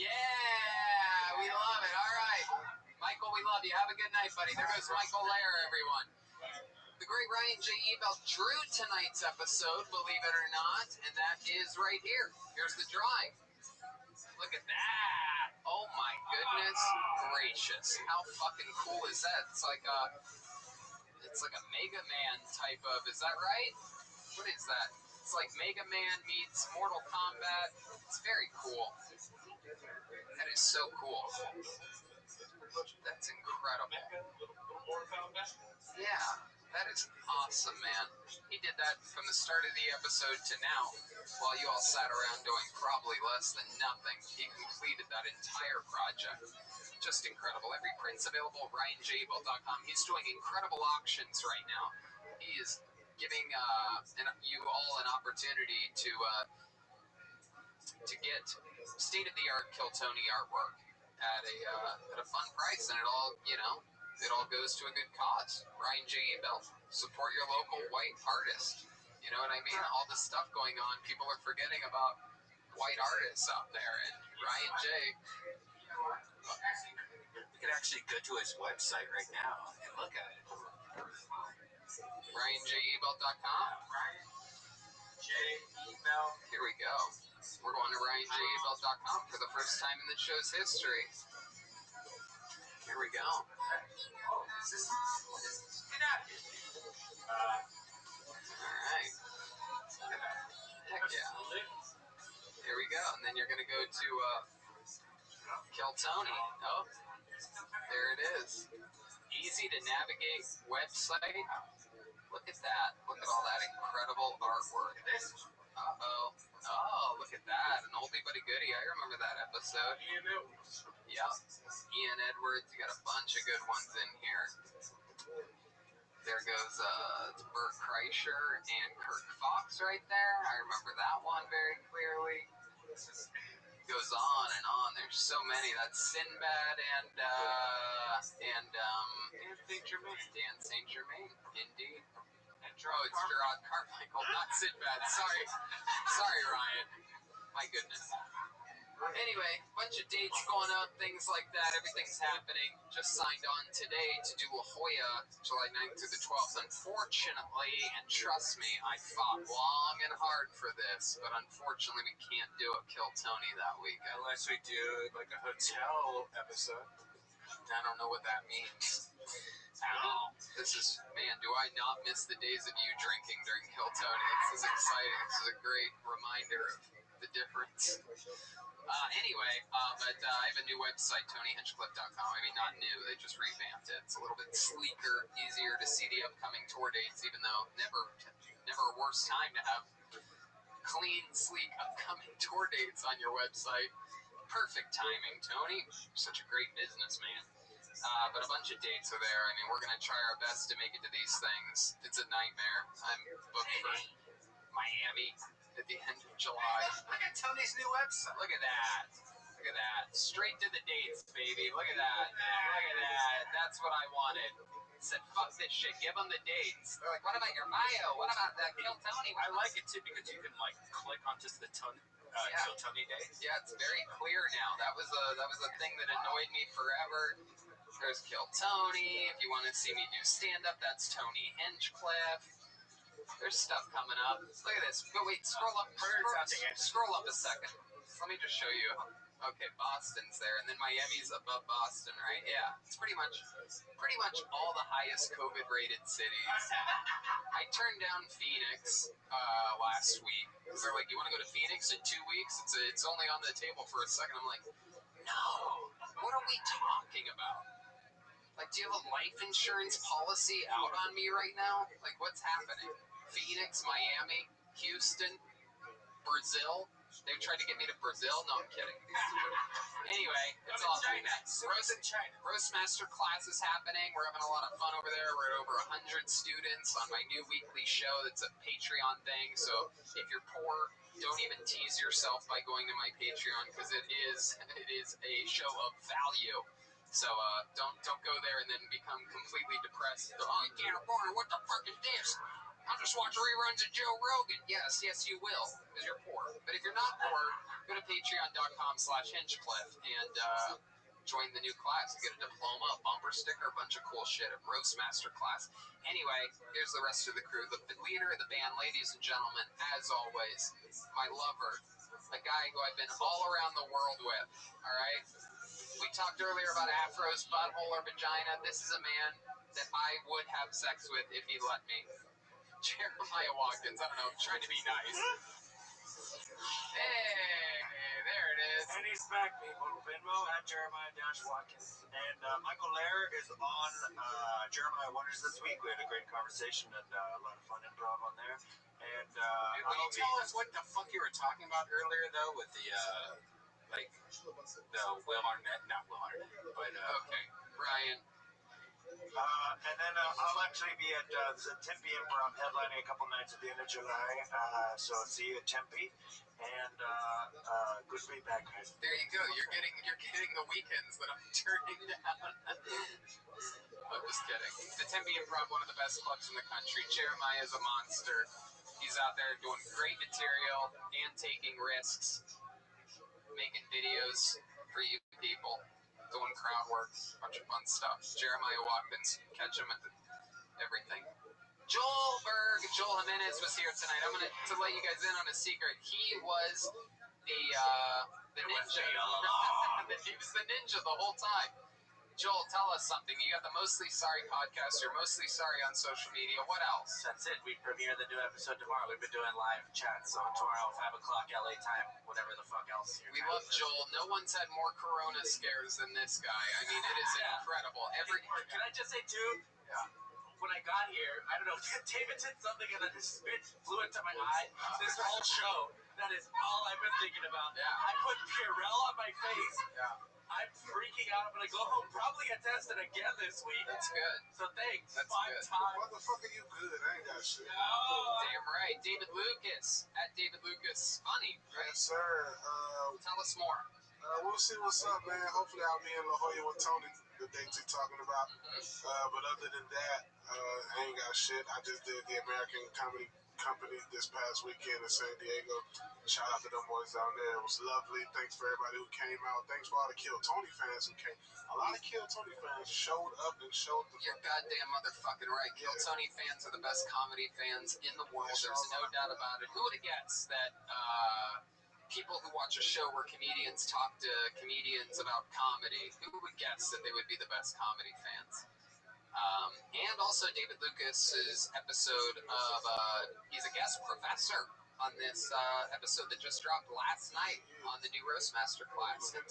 Yeah, we love it. All right. Michael, we love you. Have a good night, buddy. There goes Michael Lair, everyone. The great Ryan J. Ebel drew tonight's episode, believe it or not, and that is right here. Here's the drawing. Look at that. Oh my goodness gracious. How fucking cool is that? It's like a Mega Man type of, is that right? What is that? It's like Mega Man meets Mortal Kombat. It's very cool. That is so cool. That's incredible. Yeah, that is awesome, man. He did that from the start of the episode to now, while you all sat around doing probably less than nothing. He completed that entire project. Just incredible. Every print's available at RyanJabel.com. He's doing incredible auctions right now. He is giving you all an opportunity to get state-of-the-art Kiltony artwork at a fun price, and it all goes to a good cause. Ryan J. Ebel, support your local white artist. You know what I mean? All this stuff going on, people are forgetting about white artists out there, and Ryan J. could actually go to his website right now and look at it. RyanJEbelt.com. Ryan J. Ebelt. Here we go. We're going to RyanJEbelt.com for the first time in the show's history. Here we go. Oh, is this? Get out of here. All right. Heck yeah. Here we go. And then you're going to go to Kill Tony. Oh, there it is. Easy to navigate website. Look at that. Look at all that incredible artwork. Uh-oh. Oh, look at that. An oldie but a goodie. I remember that episode. Yep. Ian Edwards. You got a bunch of good ones in here. There goes Bert Kreischer and Kirk Fox right there. I remember that one very clearly. Goes on and on. There's so many. That's Sinbad and Dan St. Germain. Indeed. Oh, it's Gerard Carmichael, not Sinbad. Sorry, Ryan. My goodness. Anyway, bunch of dates going up, things like that. Everything's happening. Just signed on today to do La Jolla, July 9th through the 12th. Unfortunately, and trust me, I fought long and hard for this, but unfortunately we can't do a Kill Tony that weekend. Unless we do like a hotel episode. I don't know what that means. Ow. This is, man, do I not miss the days of you drinking during Kill Tony? This is exciting. This is a great reminder of the difference. But I have a new website, TonyHinchcliffe.com. I mean, not new. They just revamped it. It's a little bit sleeker, easier to see the upcoming tour dates, even though never a worse time to have clean, sleek, upcoming tour dates on your website. Perfect timing, Tony. You're such a great businessman. But a bunch of dates are there. I mean, we're going to try our best to make it to these things. It's a nightmare. I'm booked for Miami at the end of July. Look at Tony's new website. Look at that. Look at that. Straight to the dates, baby. Look at that. Look at that. That's what I wanted. Said, fuck this shit. Give them the dates. They're like, what about your bio? What about that Kill Tony? I like it too because you can like click on just the Kill Tony dates. Yeah, it's very clear now. That was a thing that annoyed me forever. There's Kill Tony. If you want to see me do stand-up, that's Tony Hinchcliffe. There's stuff coming up. Look at this. But wait, scroll up a second. Let me just show you. Okay, Boston's there, and then Miami's above Boston, right? Yeah, it's pretty much all the highest COVID-rated cities. I turned down Phoenix last week because they're like, "You want to go to Phoenix in 2 weeks? It's only on the table for a second." I'm like, "No, what are we talking about? Like, do you have a life insurance policy out on me right now? Like, what's happening? Phoenix, Miami, Houston, Brazil? They've tried to get me to Brazil? No, I'm kidding. Anyway, it's all Roastmaster class is happening. We're having a lot of fun over there. We're at over 100 students on my new weekly show. That's a Patreon thing. So if you're poor, don't even tease yourself by going to my Patreon because it is a show of value. So don't go there and then become completely depressed. Oh, I can't afford it. What the fuck is this? I'll just watch reruns of Joe Rogan. Yes, you will, because you're poor. But if you're not poor, go to patreon.com/Hinchcliffe and join the new class. You get a diploma, a bumper sticker, a bunch of cool shit at Roastmaster class. Anyway, here's the rest of the crew. The leader of the band, ladies and gentlemen, as always, my lover, a guy who I've been all around the world with, all right? We talked earlier about afros, butthole, or vagina. This is a man that I would have sex with if he let me. Jeremiah Watkins. I don't know. I'm trying to be nice. Hey, there it is. And he's back, people. Venmo at Jeremiah-Watkins. And Michael Lair is on Jeremiah Wonders this week. We had a great conversation and a lot of fun improv on there. And will you tell us what the fuck you were talking about earlier, though, with the Will Arnett, not Will Arnett, but okay, Ryan. And then I'll actually be at the Tempe Improv headlining a couple nights at the end of July. So see you at Tempe, and good to be back, guys. There you go. You're getting the weekends that I'm turning down. I'm just kidding. The Tempe Improv, one of the best clubs in the country. Jeremiah is a monster. He's out there doing great material and taking risks, making videos for you people. doing crowd work, a bunch of fun stuff. Jeremiah Watkins, catch him at everything. Joel Jimenez was here tonight. I'm gonna to let you guys in on a secret. He was the ninja. He was the ninja the whole time. Joel, tell us something. You got the Mostly Sorry podcast. You're mostly sorry on social media. What else? That's it. We premiere the new episode tomorrow. We've been doing live chats, so tomorrow, 5 o'clock LA time, whatever the fuck else. We love Joel. No one's had more Corona scares than this guy. I mean, it is incredible. Can I just say, too? Yeah. When I got here, I don't know, David did something and then his spit flew into my eye. This whole show, that is all I've been thinking about. Yeah. I put Purell on my face. Yeah. I'm freaking out. I'm going to go home, probably get tested again this week. That's good. So thanks. That's 5 good. times. Motherfucker, you good. I ain't got shit. Damn right. David Lucas, at David Lucas Funny. Right? Yes, sir. Tell us more. We'll see what's up, man. Hopefully I'll be in La Jolla with Tony, the dates he's talking about. But other than that, I ain't got shit. I just did the American Comedy Company this past weekend in San Diego. Shout out to them boys down there. It was lovely. Thanks for everybody who came out. Thanks for all the Kill Tony fans who came. A lot of Kill Tony fans showed up and showed the... You're goddamn motherfucking right. Kill Tony fans are the best comedy fans in the world. There's no doubt about it. Who would have guessed that people who watch a show where comedians talk to comedians about comedy, who would guess that they would be the best comedy fans? And also David Lucas's episode of he's a guest professor on this episode that just dropped last night on the new Roastmaster class. And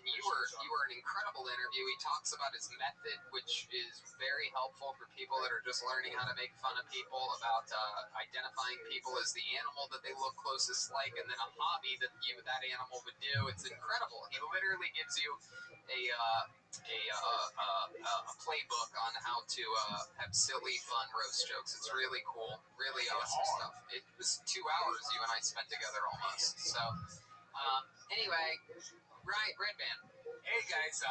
you were an incredible interview. He talks about his method, which is very helpful for people that are just learning how to make fun of people, about identifying people as the animal that they look closest like, and then a hobby that that animal would do. It's incredible. He literally gives you a playbook on how to have silly, fun roast jokes. It's really cool, really awesome stuff. It was 2 hours you and I spent together almost. So, anyway, right, Red Band. Hey guys,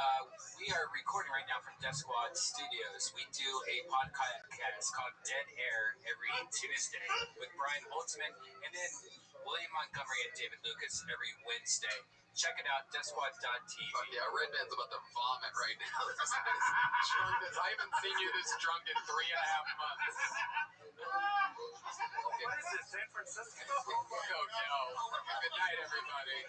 we are recording right now from Death Squad Studios. We do a podcast called Dead Air every Tuesday with Brian Holtzman and then William Montgomery and David Lucas every Wednesday. Check it out, deathsquad.tv. Yeah, Red Band's about to vomit right now. This is drunkness. I haven't seen you this drunk in 3.5 months. What is this, San Francisco? Oh, no. Good night, everybody.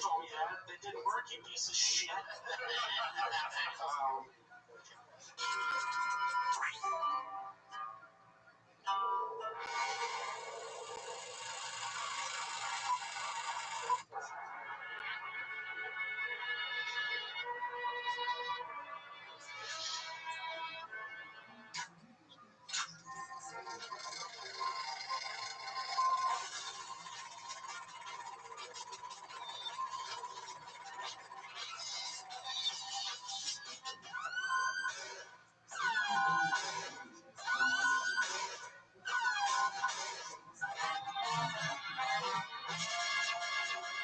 Told me that. That didn't work, you piece of shit.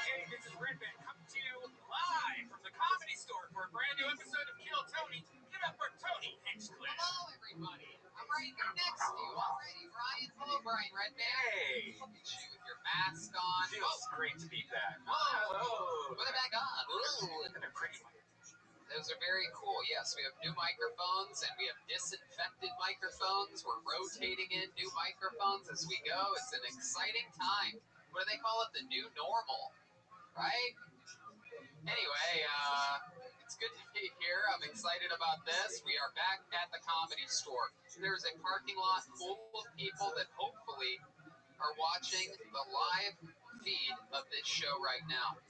Hey, this is Red Band coming to you live from the Comedy Store for a brand new episode of Kill Tony. Get up for Tony Hinchcliffe. Hello, everybody. I'm right here next to you already, Brian. Hello, Brian Red Band. Hey. Look at you with your mask on. Feels great to be back. Whoa. Put it back on. Whoa. And a pretty one. Those are very cool. Yes, we have new microphones and we have disinfected microphones. We're rotating in new microphones as we go. It's an exciting time. What do they call it? The new normal, right? Anyway, it's good to be here. I'm excited. excited about this. We are back at the Comedy Store. There's a parking lot full of people that hopefully are watching the live feed of this show right now.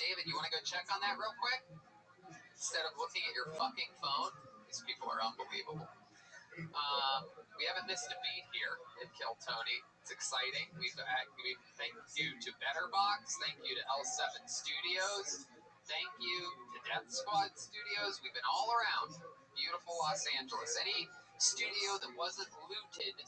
David, you want to go check on that real quick? Instead of looking at your fucking phone? These people are unbelievable. We haven't missed a beat here at Kill Tony. It's exciting. We thank you to Betterbox. Thank you to L7 Studios. Thank you to Death Squad Studios. We've been all around beautiful Los Angeles. Any studio that wasn't looted,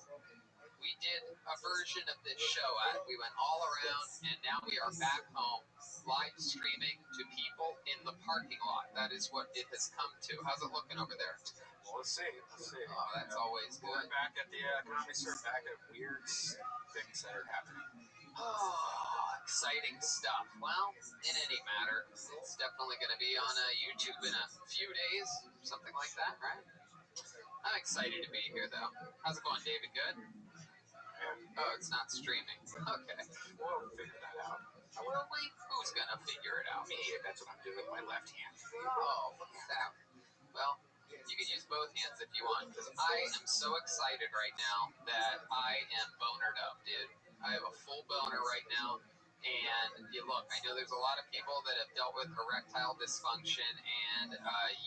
we did a version of this show at. We went all around, and now we are back home, live streaming to people in the parking lot. That is what it has come to. How's it looking over there? Well, let's see. Oh, that's always good. We're back at the Comedy Store, back at weird things that are happening. Oh, exciting stuff. Well, in any matter, it's definitely going to be on YouTube in a few days, something like that, right? I'm excited to be here, though. How's it going, David? Good? Oh, it's not streaming. Okay. We'll figure that out. Will we? Who's going to figure it out? Me, that's what I'm doing with my left hand. Oh, look at that. Well, you can use both hands if you want, because I am so excited right now that I am bonered up, dude. I have a full boner right now, and look, I know there's a lot of people that have dealt with erectile dysfunction, and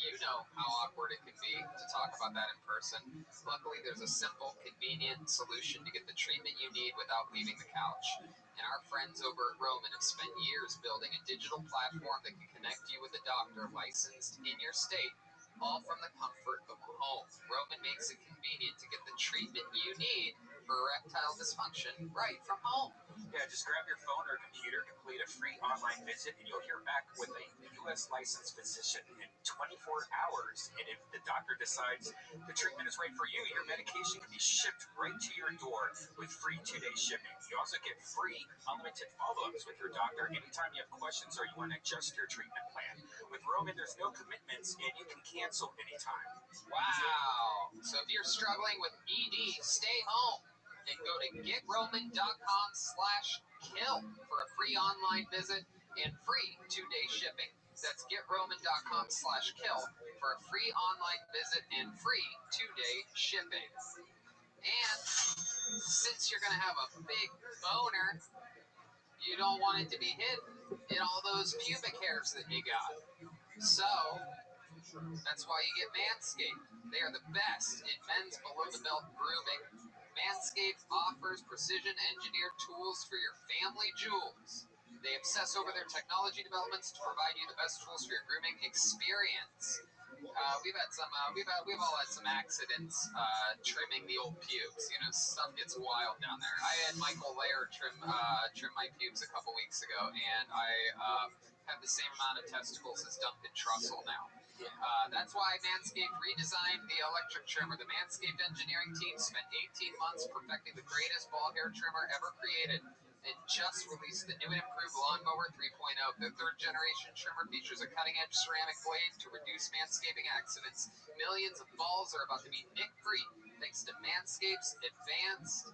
you know how awkward it can be to talk about that in person. Luckily, there's a simple, convenient solution to get the treatment you need without leaving the couch. And our friends over at Roman have spent years building a digital platform that can connect you with a doctor licensed in your state, all from the comfort of home. Roman makes it convenient to get the treatment you need for erectile dysfunction right from home. Yeah, just grab your phone or computer, complete a free online visit, and you'll hear back with a U.S. licensed physician in 24 hours. And if the doctor decides the treatment is right for you, your medication can be shipped right to your door with free 2-day shipping. You also get free unlimited follow-ups with your doctor anytime you have questions or you want to adjust your treatment plan. With Roman, there's no commitments, and you can cancel anytime. Wow. So if you're struggling with ED, stay home and go to getroman.com/kill for a free online visit and free 2-day shipping. That's getroman.com/kill for a free online visit and free 2-day shipping. And since you're going to have a big boner, you don't want it to be hidden in all those pubic hairs that you got. So that's why you get Manscaped. They are the best in men's below-the-belt grooming. Manscaped offers precision-engineered tools for your family jewels. They obsess over their technology developments to provide you the best tools for your grooming experience. We've all had some accidents trimming the old pubes. You know, stuff gets wild down there. I had Michael Laird trim my pubes a couple weeks ago, and I have the same amount of testicles as Duncan Trussell now. That's why Manscaped redesigned the electric trimmer. The Manscaped engineering team spent 18 months perfecting the greatest ball hair trimmer ever created and just released the new and improved Lawnmower 3.0. The third-generation trimmer features a cutting-edge ceramic blade to reduce manscaping accidents. Millions of balls are about to be nick-free thanks to Manscaped's advanced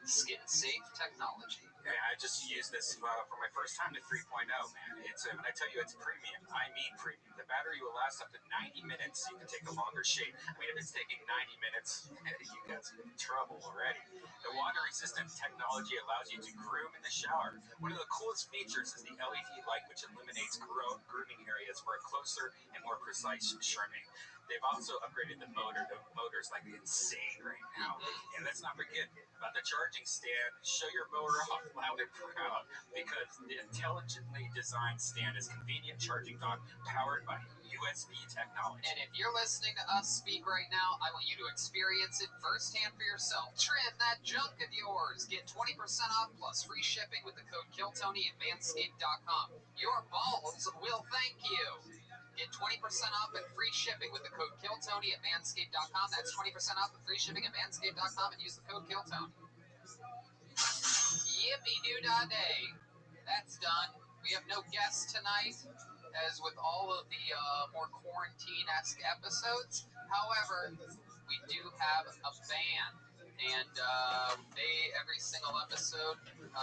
skin-safe technology. Yeah, I just used this for my first time to 3.0, man. It's when I tell you it's premium, I mean premium. The battery will last up to 90 minutes, so you can take a longer shave. I mean, if it's taking 90 minutes, you got some trouble already. The water-resistant technology allows you to groom in the shower. One of the coolest features is the LED light, which eliminates grooming areas for a closer and more precise trimming. They've also upgraded the motor. The motor's like insane right now. And let's not forget about the charging stand. Show your mower off loud and proud because the intelligently designed stand is convenient charging dock powered by USB technology. And if you're listening to us speak right now, I want you to experience it firsthand for yourself. Trim that junk of yours. Get 20% off plus free shipping with the code KILLTONY at manscaped.com. Your balls will thank you. Get 20% off and free shipping with the code KILLTONY at manscaped.com. That's 20% off and free shipping at manscaped.com and use the code KILLTONY. Yippee-doo-dah-day. That's done. We have no guests tonight, as with all of the more quarantine-esque episodes. However, we do have a band, and they, every single episode,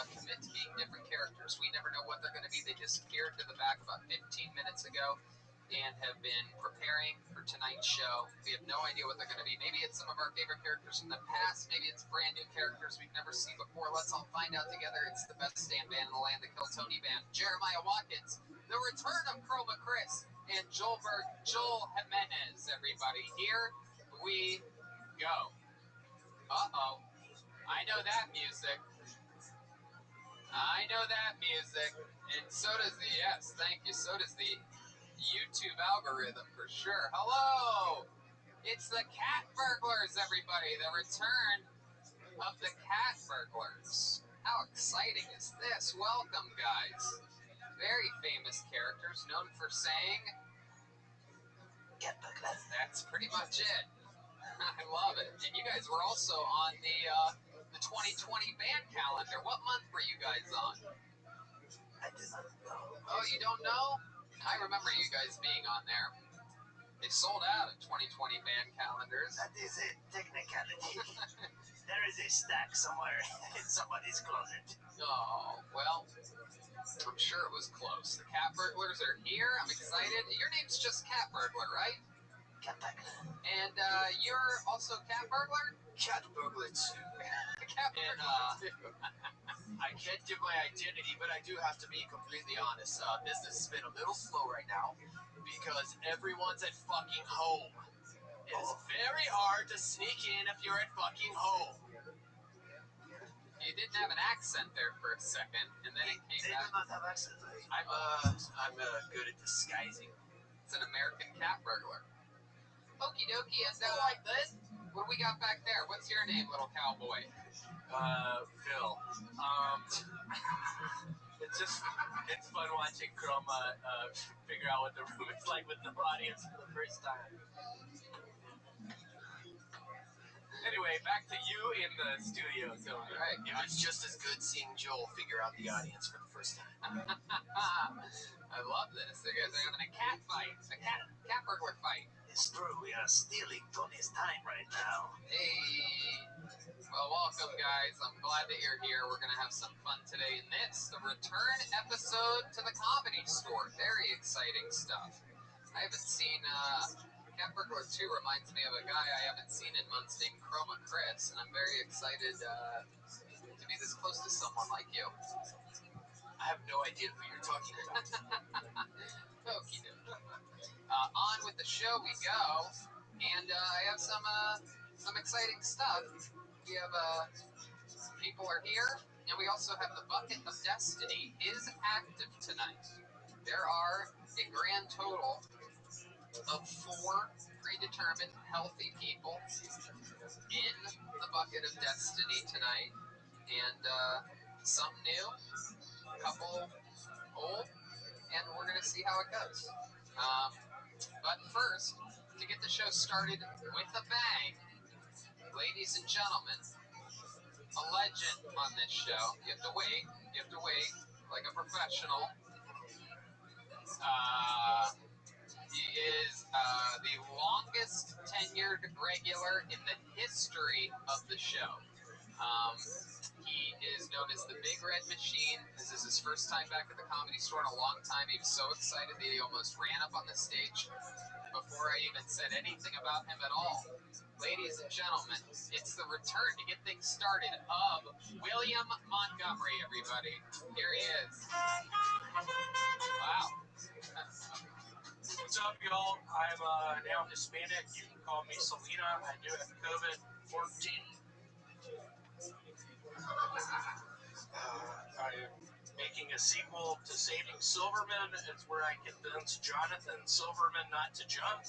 commit to being different characters. We never know what they're going to be. They disappeared to the back about 15 minutes ago. and have been preparing for tonight's show. We have no idea what they're going to be. Maybe it's some of our favorite characters from the past. Maybe it's brand new characters we've never seen before. Let's all find out together. It's the best stand band in the land, the Kill Tony Band. Jeremiah Watkins, the return of Chroma Chris, and Joel Jimenez, everybody. Here we go. Uh-oh. I know that music. I know that music. And so does the, yes, thank you, so does the YouTube algorithm for sure. Hello! It's the Cat Burglars, everybody. The return of the Cat Burglars. How exciting is this? Welcome, guys. Very famous characters known for saying, Cat burglar. that's pretty much it. I love it. And you guys were also on the 2020 band calendar. What month were you guys on? I do not know. Oh, you don't know? I remember you guys being on there. They sold out of 2020 band calendars. That is a technicality. There is a stack somewhere in somebody's closet. Oh, well, I'm sure it was close. The Cat Burglars are here. I'm excited. Your name's just Cat Burglar, right? Cat burglar. And you're also Cat Burglar? Cat burglar too. Cat Burglar, too. I can't give my identity, but I do have to be completely honest. Business has been a little slow right now because everyone's at fucking home. It is very hard to sneak in if you're at fucking home. You didn't have an accent there for a second, and then it came They back. do not have accents. I'm good at disguising. It's an American cat burglar. Okie dokie, and Like this? what do we got back there? What's your name, little cowboy? Phil. It's fun watching Chroma figure out what the room is like with the audience for the first time. Anyway, back to you in the studio, Tony. Right. It was just as good seeing Joel figure out the audience for the first time. I love this. You guys are having a cat fight, a cat burglar fight. It's true, we are stealing Tony's time right now. Hey. Well, welcome, guys. I'm glad that you're here. We're going to have some fun today in this, the return episode to the Comedy Store. Very exciting stuff. I haven't seen, Cat Burglar 2 reminds me of a guy I haven't seen in months named Chroma Chris, and I'm very excited to be this close to someone like you. I have no idea who you're talking about. Okie dokie. On with the show we go, and I have some exciting stuff. We have people are here, and we also have the Bucket of Destiny is active tonight. There are a grand total of 4 predetermined healthy people in the Bucket of Destiny tonight, and some new, a couple old, and we're going to see how it goes. But first, to get the show started with a bang, ladies and gentlemen, a legend on this show. You have to wait like a professional. He is the longest tenured regular in the history of the show. He is known as the Big Red Machine. This is his first time back at the Comedy Store in a long time. He was so excited that he almost ran up on the stage before I even said anything about him at all. Ladies and gentlemen, it's the return to get things started of William Montgomery, everybody. Here he is. Wow. What's up, y'all? I'm now Hispanic. You can call me Selena. I do have COVID-14. I am making a sequel to Saving Silverman. It's where I convince Jonathan Silverman not to jump.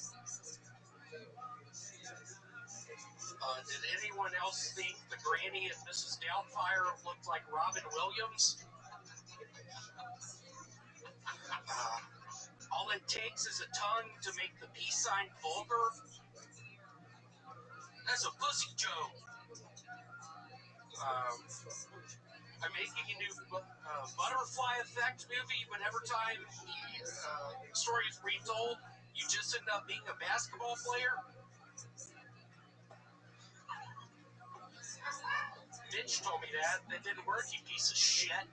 Did anyone else think the granny at Mrs. Doubtfire looked like Robin Williams? All it takes is a tongue to make the peace sign vulgar. That's a pussy joke. I'm making a new butterfly effect movie, but every time the story is retold, you just end up being a basketball player. Bitch told me that. That didn't work, you piece of shit.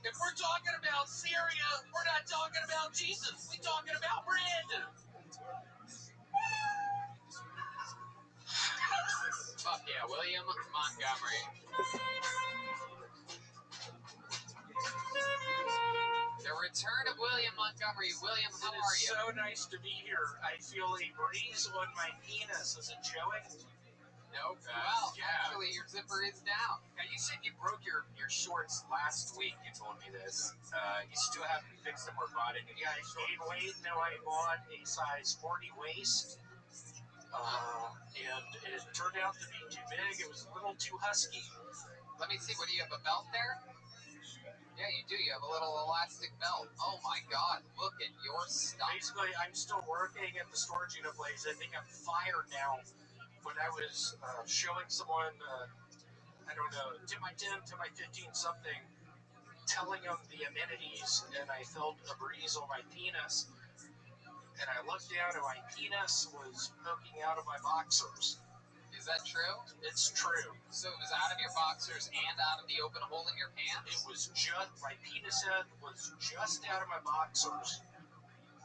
If we're we're talking about Syria, we're not talking about Jesus. We're talking about Brandon. Fuck yeah, William Montgomery. The return of William Montgomery. William, how are you? So nice to be here. I feel a breeze on my penis. Is it showing? Nope. Well, actually, your zipper is down. Now, you said you broke your shorts last week. You told me this. You still haven't fixed them or bought any. Yeah, I gained weight. Now I bought a size 40 waist. And it turned out to be too big. It was a little too husky. Let me see. What do you have, a belt there? Yeah, you do. You have a little elastic belt. Oh my God! Look at your stuff. Basically, I'm still working at the storage unit place. I think I'm fired now. When I was showing someone, I don't know, to my 10, to my 15 something, telling them the amenities, and I felt a breeze on my penis. And I looked down, and my penis was poking out of my boxers. Is that true? It's true. So it was out of your boxers and out of the open hole in your pants? It was just, my penis head was just out of my boxers.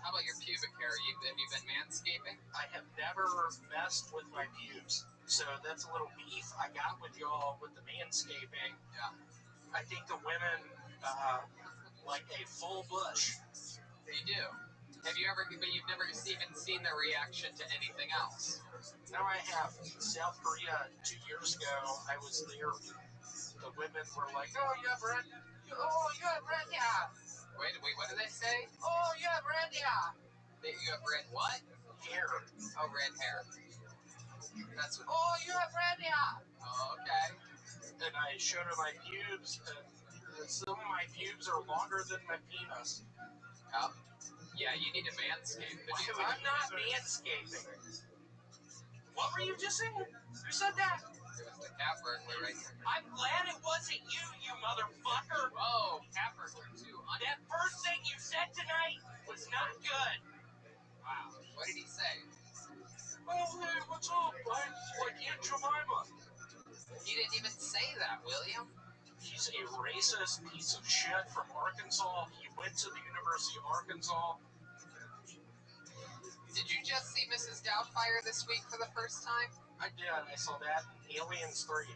How about your pubic hair? Have you been manscaping? I have never messed with my pubes. So that's a little beef I got with y'all with the manscaping. Yeah. I think the women like a full bush. They do. Have you ever, but you've never even seen their reaction to anything else? Now I have. In South Korea 2 years ago, I was there. The women were like, oh, you have red. Oh, you have red hair. Wait, what did they say? Oh, you have red hair. You have red what? Hair. Oh, red hair. That's what. Oh, you have red hair. Oh, okay. And I showed her my pubes, and some of my pubes are longer than my penis. Oh. Yeah, you need to manscape. I'm not manscaping. What were you just saying? Who said that? It was the cat burglar right there. I'm glad it wasn't you, you motherfucker. Whoa, cat burglar too. That first thing you said tonight was not good. Wow. What did he say? Oh, hey, what's up? I'm like Aunt Jemima. He didn't even say that, William. He's a racist piece of shit from Arkansas. He went to the University of Arkansas. Did you just see Mrs. Doubtfire this week for the first time? I did. I saw that in Aliens 3.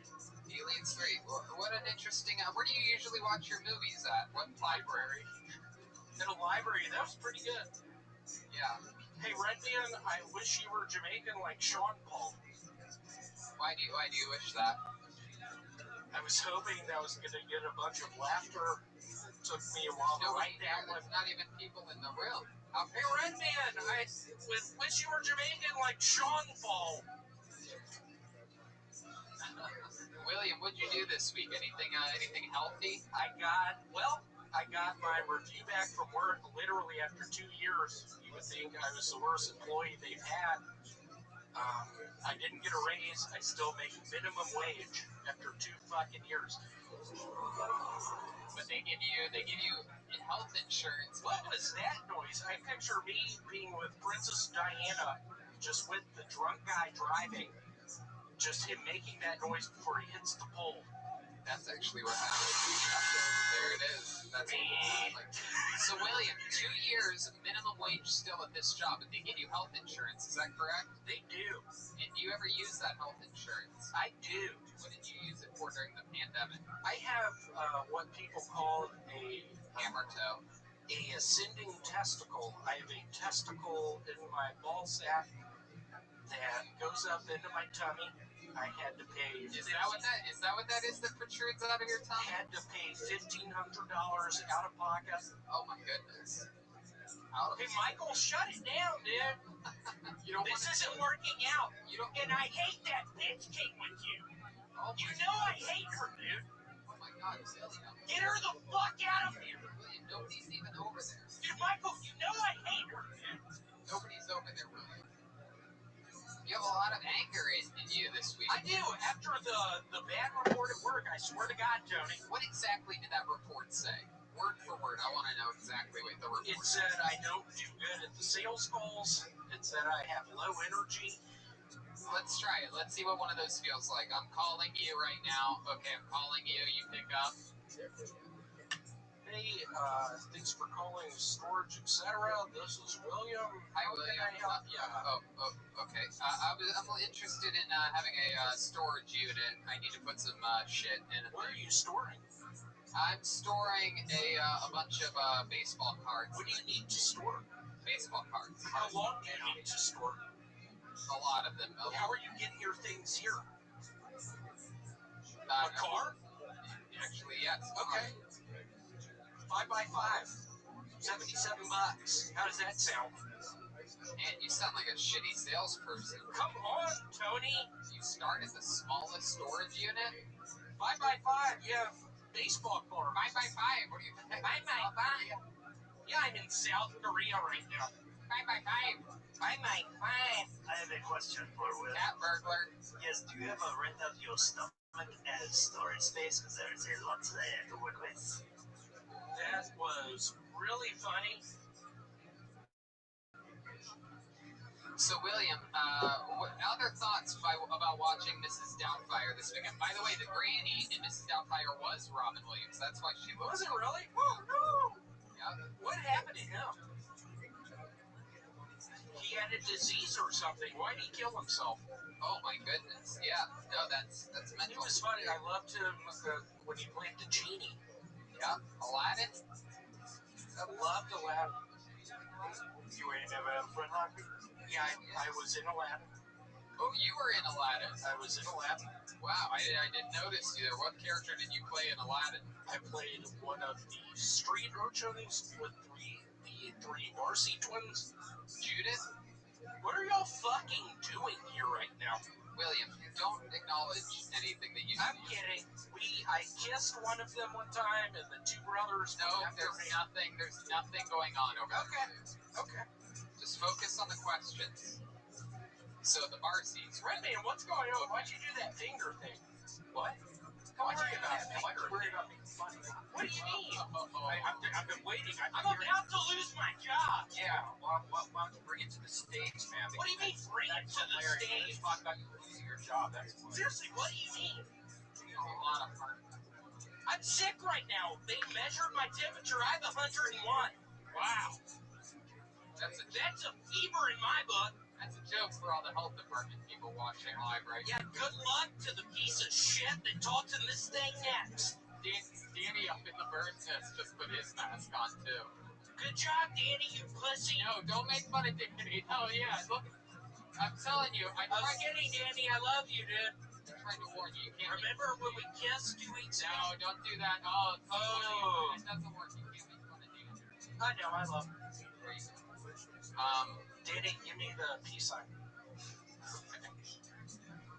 Aliens 3. What an interesting... where do you usually watch your movies at? What library? In a library. That was pretty good. Yeah. Hey, Redman, I wish you were Jamaican like Sean Paul. Why do you wish that? I was hoping that was going to get a bunch of laughter. It took me a while to write that one. There's not even people in the room. Hey, Redman, I wish you were Jamaican like Sean Paul. William, what'd you do this week? Anything healthy? I got my review back from work literally after 2 years. You would think I was the worst employee they've had. I didn't get a raise. I still make minimum wage after 2 fucking years. But they give you health insurance. What was that noise? I picture me being with Princess Diana, just with the drunk guy driving, just him making that noise before he hits the pole. That's actually what happened. There it is. That's what it sounds like. So, William, 2 years minimum wage still at this job, but they give you health insurance. Is that correct? They do. And do you ever use that health insurance? I do. What did you use it for during the pandemic? I have what people call a hammer toe. A ascending testicle. I have a testicle in my ball sack that goes up into my tummy. I had to pay. Is that what that is that protrudes out of your tongue? I had to pay $1,500 out of pocket. Oh my goodness. Hey, Michael, shut it down, dude. This isn't working out. And I hate that bitch came with you. Oh you know I hate her, dude. Oh my God, William. Get her the fuck out of here. William, nobody's even over there. Dude, Michael, you know I hate her, dude. Nobody's over there, William. You have a lot of anger in you this week. I do. After the bad report at work, I swear to God, Tony. What exactly did that report say? Word for word. I want to know exactly what the report said. I don't do good at the sales calls. It said I have low energy. Let's try it. Let's see what one of those feels like. I'm calling you right now. Okay, I'm calling you. You pick up. Hey, Thanks for calling Storage, etc. This is William. Hi, How William. can I help you? Okay. I'm interested in having a storage unit. I need to put some shit in it. What are you storing? I'm storing a bunch of baseball cards. What do you need to store? Baseball cards. How long do you need to store? A lot of them. How are you getting your things here? A car? Actually, yes. Okay. 5x5. $77. How does that sound? Man, you sound like a shitty salesperson. Come on, Tony. You started the smallest storage unit? 5x5, yeah. Baseball card. 5x5. What are you? 5x5. Yeah, I'm in South Korea right now. 5x5. 5x5. I have a question for Will. Cat burglar. Yes, do you ever rent out your stomach as storage space? Because there is a lot that I have to work with. That was really funny. So, William, what other thoughts about watching Mrs. Doubtfire this weekend? By the way, the granny in Mrs. Doubtfire was Robin Williams. That's why she Was looks. it really? Oh, no. Yeah. What happened to him? He had a disease or something. Why did he kill himself? Oh my goodness. Yeah. No, that's It mental. was funny. I loved him when he played the genie. Yeah. Aladdin. I loved Aladdin. You ain't never had a friend like me? Yeah, I was in Aladdin. Oh, you were in Aladdin. I was in Aladdin. Wow, I didn't notice you there. What character did you play in Aladdin? I played one of the street urchins with the three Marcy twins. Judith? What are y'all fucking doing here right now? William, don't acknowledge anything that you do. I'm kidding. I kissed one of them one time, and the two brothers. No, there's nothing going on over there. Okay. Just focus on the questions. So the Marcy's. Redman, what's going on? Why'd you do that finger thing? What? Don't worry about it. Why'd you worry about being funny? What do you mean? I've been waiting. I'm about to lose my job. Yeah. Why don't you bring it to the stage, man? What do you mean bring it to the stage? Talk about you losing your job. Seriously, what do you mean? A lot of fun. I'm sick right now. They measured my temperature. I have 101. Wow. That's a fever in my book. That's a joke for all the health department people watching live right now. Yeah, good luck to the piece of shit that talks in this thing next. Danny up in the bird's nest just put his mask on too. Good job, Danny, you pussy. No, don't make fun of Danny. Oh yeah, look. I'm telling you, I'm kidding, Danny. I love you, dude. I'm trying to warn you. You can't. Remember when we kissed 2 weeks ago? No, don't do that. Oh, it doesn't work. You can't make fun of Danny. I know, I love you. There you go. Danny, give me the peace sign.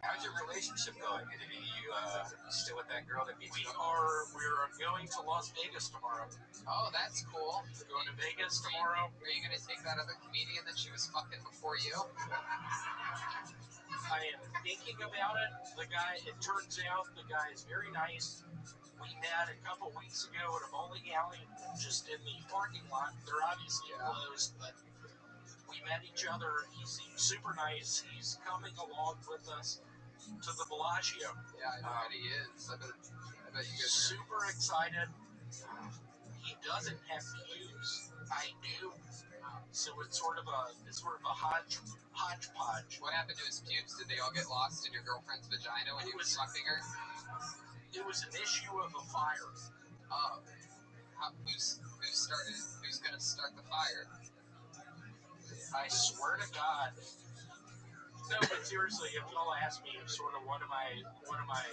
How's your relationship going? Are you still with that girl that beats you up? We're going to Las Vegas tomorrow. Oh, that's cool. We're going to Vegas tomorrow. Are you gonna take that other comedian that she was fucking before you? I am thinking about it. It turns out the guy is very nice. We met a couple weeks ago at a bowling alley, just in the parking lot. They're obviously closed, but we met each other. He seems super nice. He's coming along with us to the Bellagio. Yeah, I bet he is. I bet you guys are super excited. He doesn't have pubes. I do. So it's sort of a hodgepodge. What happened to his pubes? Did they all get lost in your girlfriend's vagina when he was fucking her? It was an issue of a fire. Oh. Who's gonna start the fire? I swear to God. No, but seriously, if y'all ask me, sort of one of my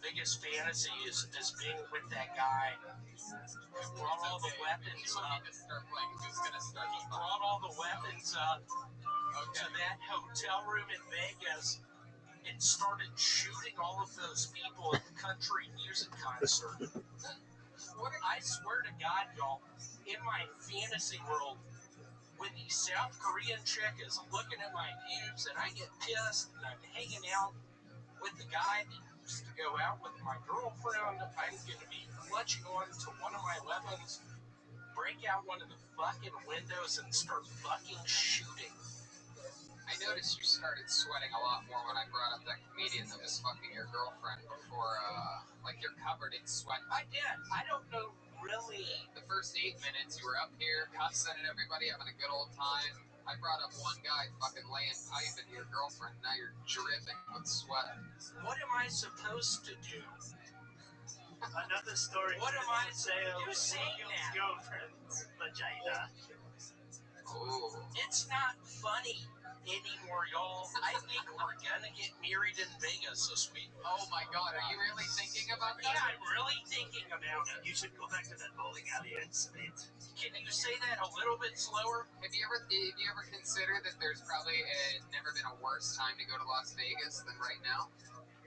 biggest fantasies is being with that guy who brought all the weapons up. Who's gonna start the He fire? brought all the weapons up to that hotel room in Vegas and started shooting all of those people at the country music concert. I swear to God, y'all, in my fantasy world, when the South Korean chick is looking at my pubes and I get pissed and I'm hanging out with the guy that used to go out with my girlfriend, I'm going to be clutching on to one of my weapons, break out one of the fucking windows and start fucking shooting. I noticed you started sweating a lot more when I brought up that comedian that was fucking your girlfriend before, like you're covered in sweat. I did. I don't know really. The first 8 minutes, you were up here cussing at everybody, having a good old time. I brought up one guy fucking laying pipe into your girlfriend. Now you're dripping with sweat. What am I supposed to do? Another story. What am I saying? You saying that? Girlfriend's vagina. Oh. It's not funny anymore, y'all. I think we're gonna get married in Vegas this week. Oh my god, are you really thinking about Yeah, that? I'm really thinking about it. You should go back to that bowling alley and spit. Can you say that a little bit slower? Have you ever considered that there's probably never been a worse time to go to Las Vegas than right now?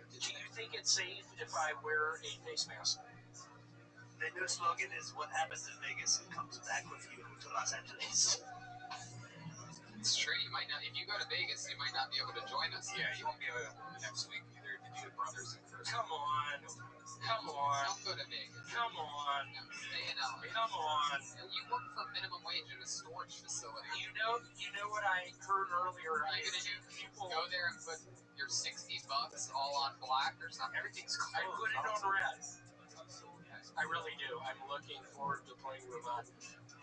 Do you think it's safe if I wear a face mask? The new slogan is "What happens in Vegas comes back with you to Los Angeles." It's true. You might not. If you go to Vegas, you might not be able to join us. Yeah, you won't be able to next week either to do the brothers and Chris. Come on. Don't go to Vegas. Come on. No, stay in LA. Come on. You work for minimum wage at a storage facility. You know what I heard earlier? What are you gonna do? People Go there and put your $60 all on black or something? Everything's closed. I put it on red. I really do. I'm looking forward to playing with that.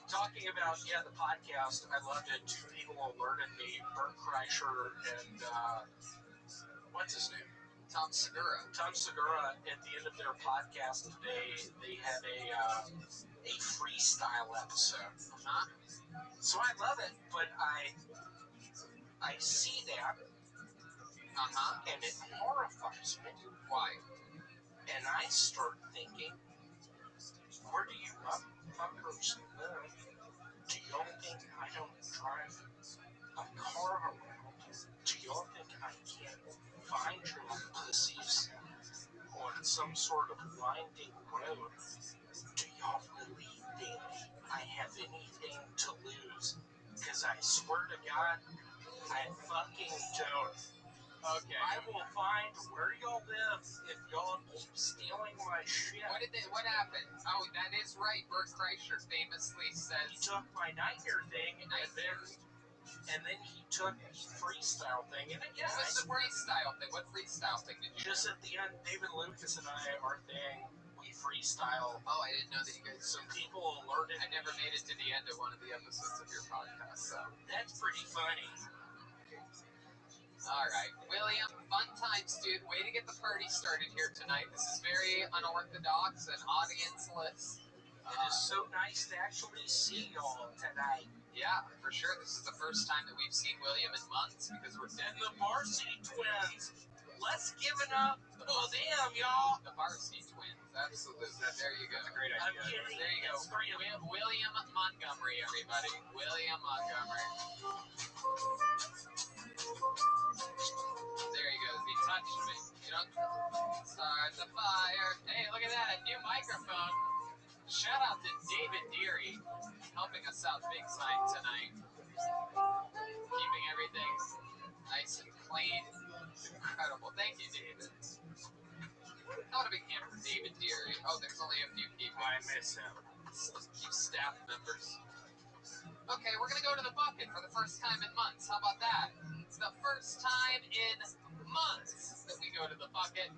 Talking about, the podcast, I loved it. 2 people alerted me, Bert Kreischer and, what's his name? Tom Segura. Tom Segura, at the end of their podcast today, they had a freestyle episode. Uh-huh. So I love it, but I see that, and it horrifies me. Why? And I start thinking, where do you want my person live? Do y'all think I don't drive a car around? Do y'all think I can't find your pussies on some sort of winding road? Do y'all really think I have anything to lose? Because I swear to God, I fucking don't. Okay. I will find where y'all live if y'all keep stealing my shit. What happened? Oh, that is right. Bert Kreischer famously says He took my nightmare thing and then he took the freestyle thing. And again, What's the freestyle thing? What freestyle thing did you do? Just at the end, David Lucas and I, our thing, we freestyle. Oh, I didn't know that you guys. Some people alerted. I never made it to the end of one of the episodes of your podcast, so That's pretty funny. all right, William, fun times, dude. Way to get the party started here tonight. This is very unorthodox and audience-less. It is so nice to actually see y'all tonight. Yeah, for sure. This is the first time that we've seen William in months because we're And the Varsity Twins. Let's give it up for them, y'all. the Varsity Twins. Absolutely. There you go. That's a great idea. I'm kidding. There you go. It's 3 of them. William Montgomery, everybody. William Montgomery. There he goes. He touched me. You know, start the fire. Hey, look at that. A new microphone. Shout out to David Deary helping us out big time tonight. Keeping everything nice and clean. Incredible. Thank you, David. Not a big hand for David Deary. Oh, there's only a few people. I miss him. Few staff members. Okay, we're gonna go to the bucket for the first time in months. How about that? It's the first time in months that we go to the bucket.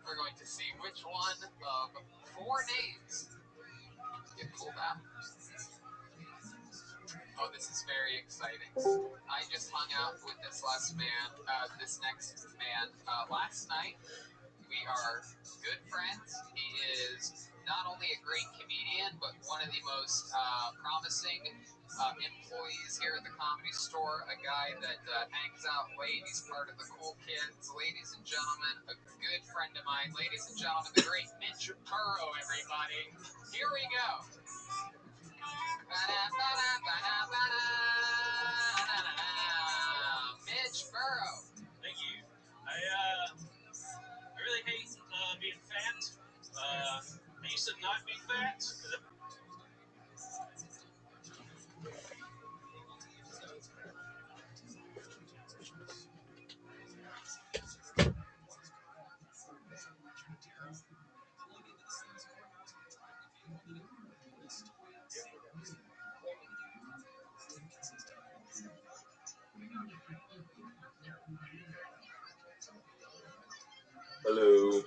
We're going to see which one of 4 names get pulled out. Oh, this is very exciting. I just hung out with this next man, last night. We are good friends. He is not only a great comedian, but one of the most promising employees here at the Comedy Store. A guy that hangs out late. He's part of the cool kids. Ladies and gentlemen, a good friend of mine. Ladies and gentlemen, the great Mitch Burrow, everybody. Here we go. Mitch Burrow. Thank you. I really hate being fat. I used to not be fat. Hello.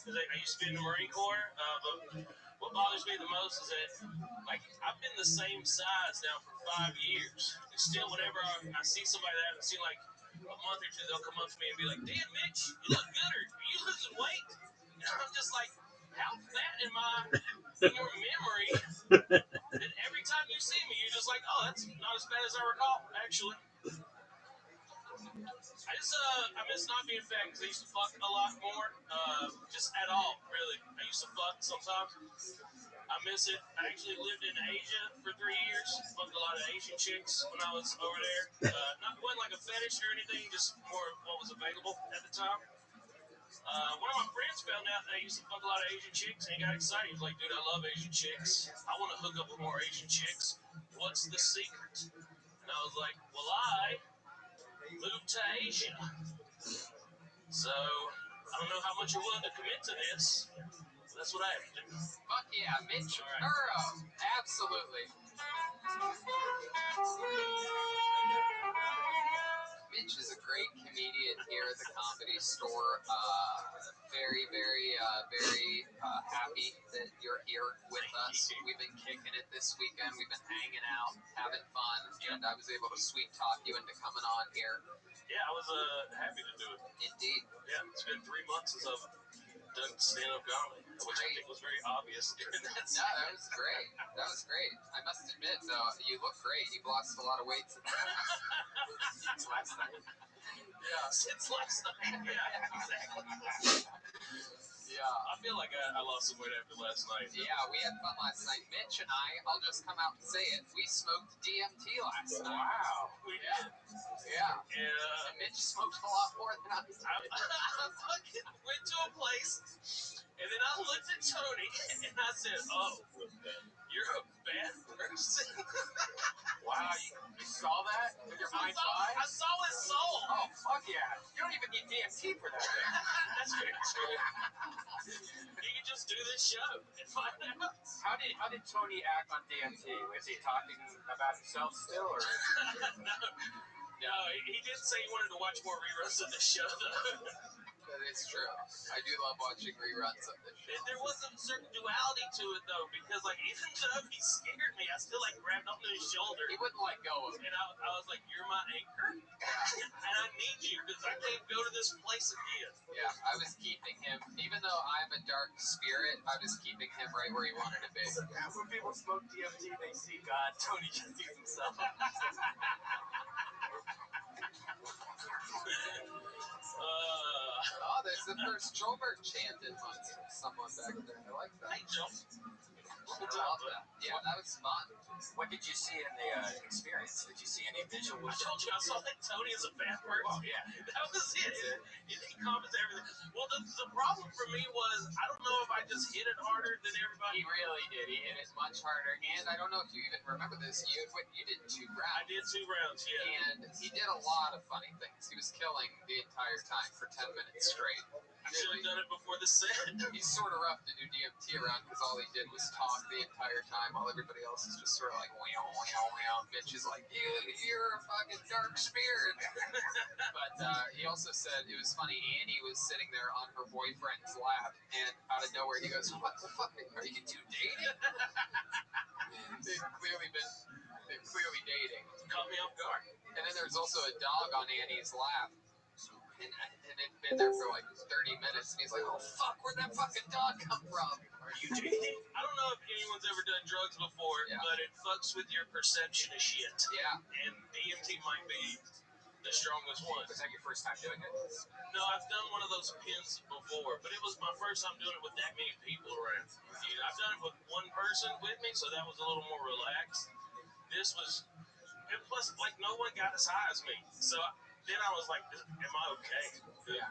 Because I used to be in the Marine Corps, but what bothers me the most is that, like, I've been the same size now for 5 years. And still, whenever I see somebody that I haven't seen, like, a month or two, they'll come up to me and be like, "Damn, Mitch, you look gooder. Are you losing weight?" And I'm just like, how fat am I in your memory that every time you see me, you're just like, "Oh, that's not as bad as I recall, actually." I miss not being fat because I used to fuck a lot more. Just at all, really. I used to fuck sometimes. I miss it. I actually lived in Asia for 3 years. Fucked a lot of Asian chicks when I was over there. Wasn't like a fetish or anything, just more of what was available at the time. One of my friends found out that I used to fuck a lot of Asian chicks, and he got excited. He was like, "Dude, I love Asian chicks. I want to hook up with more Asian chicks. What's the secret?" And I was like, "Well, I moved to Asia. So, I don't know how much you're willing to commit to this. That's what I have to do." Fuck yeah, Mitch All right. Burrow. Absolutely. Mitch is a great comedian here at the Comedy Store. Very, very, very happy that you're here with us. We've been kicking it this weekend. We've been hanging out, having fun, and I was able to sweet talk you into coming on here. Yeah, I was happy to do it. Indeed. Yeah, it's been 3 months since I've done stand-up comedy, which I think was very obvious during that. No, that was great. That was great. I must admit, though, you look great. You've lost a lot of weight since last night. Yeah, since last night. Yeah, exactly. Yeah. I feel like I lost some weight after last night. Yeah, we had fun last night. Mitch and I'll just come out and say it, we smoked DMT last night. Wow. We did. Yeah. Yeah. And Mitch smoked a lot more than I did. I fucking went to a place, and then I looked at Tony, and I said, "Oh, you're a bad person." Wow, you saw that with your mind's eye? I saw his soul. Oh, fuck yeah. You don't even need DMT for that. That's very true. You can just do this show and find out. How did Tony act on DMT? Was he talking about himself still, or? No, he did say he wanted to watch more reruns of the show, though. That is true. I do love watching reruns of this show. There was a certain duality to it though, because like even though he scared me, I still like grabbed onto his shoulder. He wouldn't let go of me. And I was like, "You're my anchor, and I need you because I can't go to this place again." Yeah, I was keeping him, even though I'm a dark spirit, I was keeping him right where he wanted to be. When people smoke DMT, they see God. Tony just sees himself. Oh, there's the first Joburg chant in months from someone back there. I like that. Hey, Joe. I love that. Yeah, that was fun. What did you see in the experience? Did you see any visuals? I told you I saw that Tony is a bad person. Oh, yeah. That was it. He comments everything. Well, the problem for me was I don't know if I just hit it harder than everybody. He really did. He hit it much harder. And I don't know if you even remember this. You did 2 rounds. I did 2 rounds, yeah. And he did a lot of funny things. He was killing the entire time for 10 minutes straight. I should have done it before the set. He's sort of rough to do DMT around because all he did was talk the entire time while everybody else is just sort of like, wow, wow, wow. Mitch is like, you're a fucking dark spirit. But he also said, it was funny, Annie was sitting there on her boyfriend's lap, and out of nowhere he goes, what the fuck, are you two dating? They've clearly dating. Caught me off guard. And then there's also a dog on Annie's lap. And it'd been there for like 30 minutes, and he's like, oh fuck, where'd that fucking dog come from? Are you dating? I don't know if anyone's ever done drugs before, but it fucks with your perception of shit. Yeah. And DMT might be the strongest one. Was that your first time doing it? No, I've done one of those pins before, but it was my first time doing it with that many people around. I've done it with one person with me, so that was a little more relaxed. This was, and plus, like, no one got as high as me. So then I was like, am I okay? Yeah.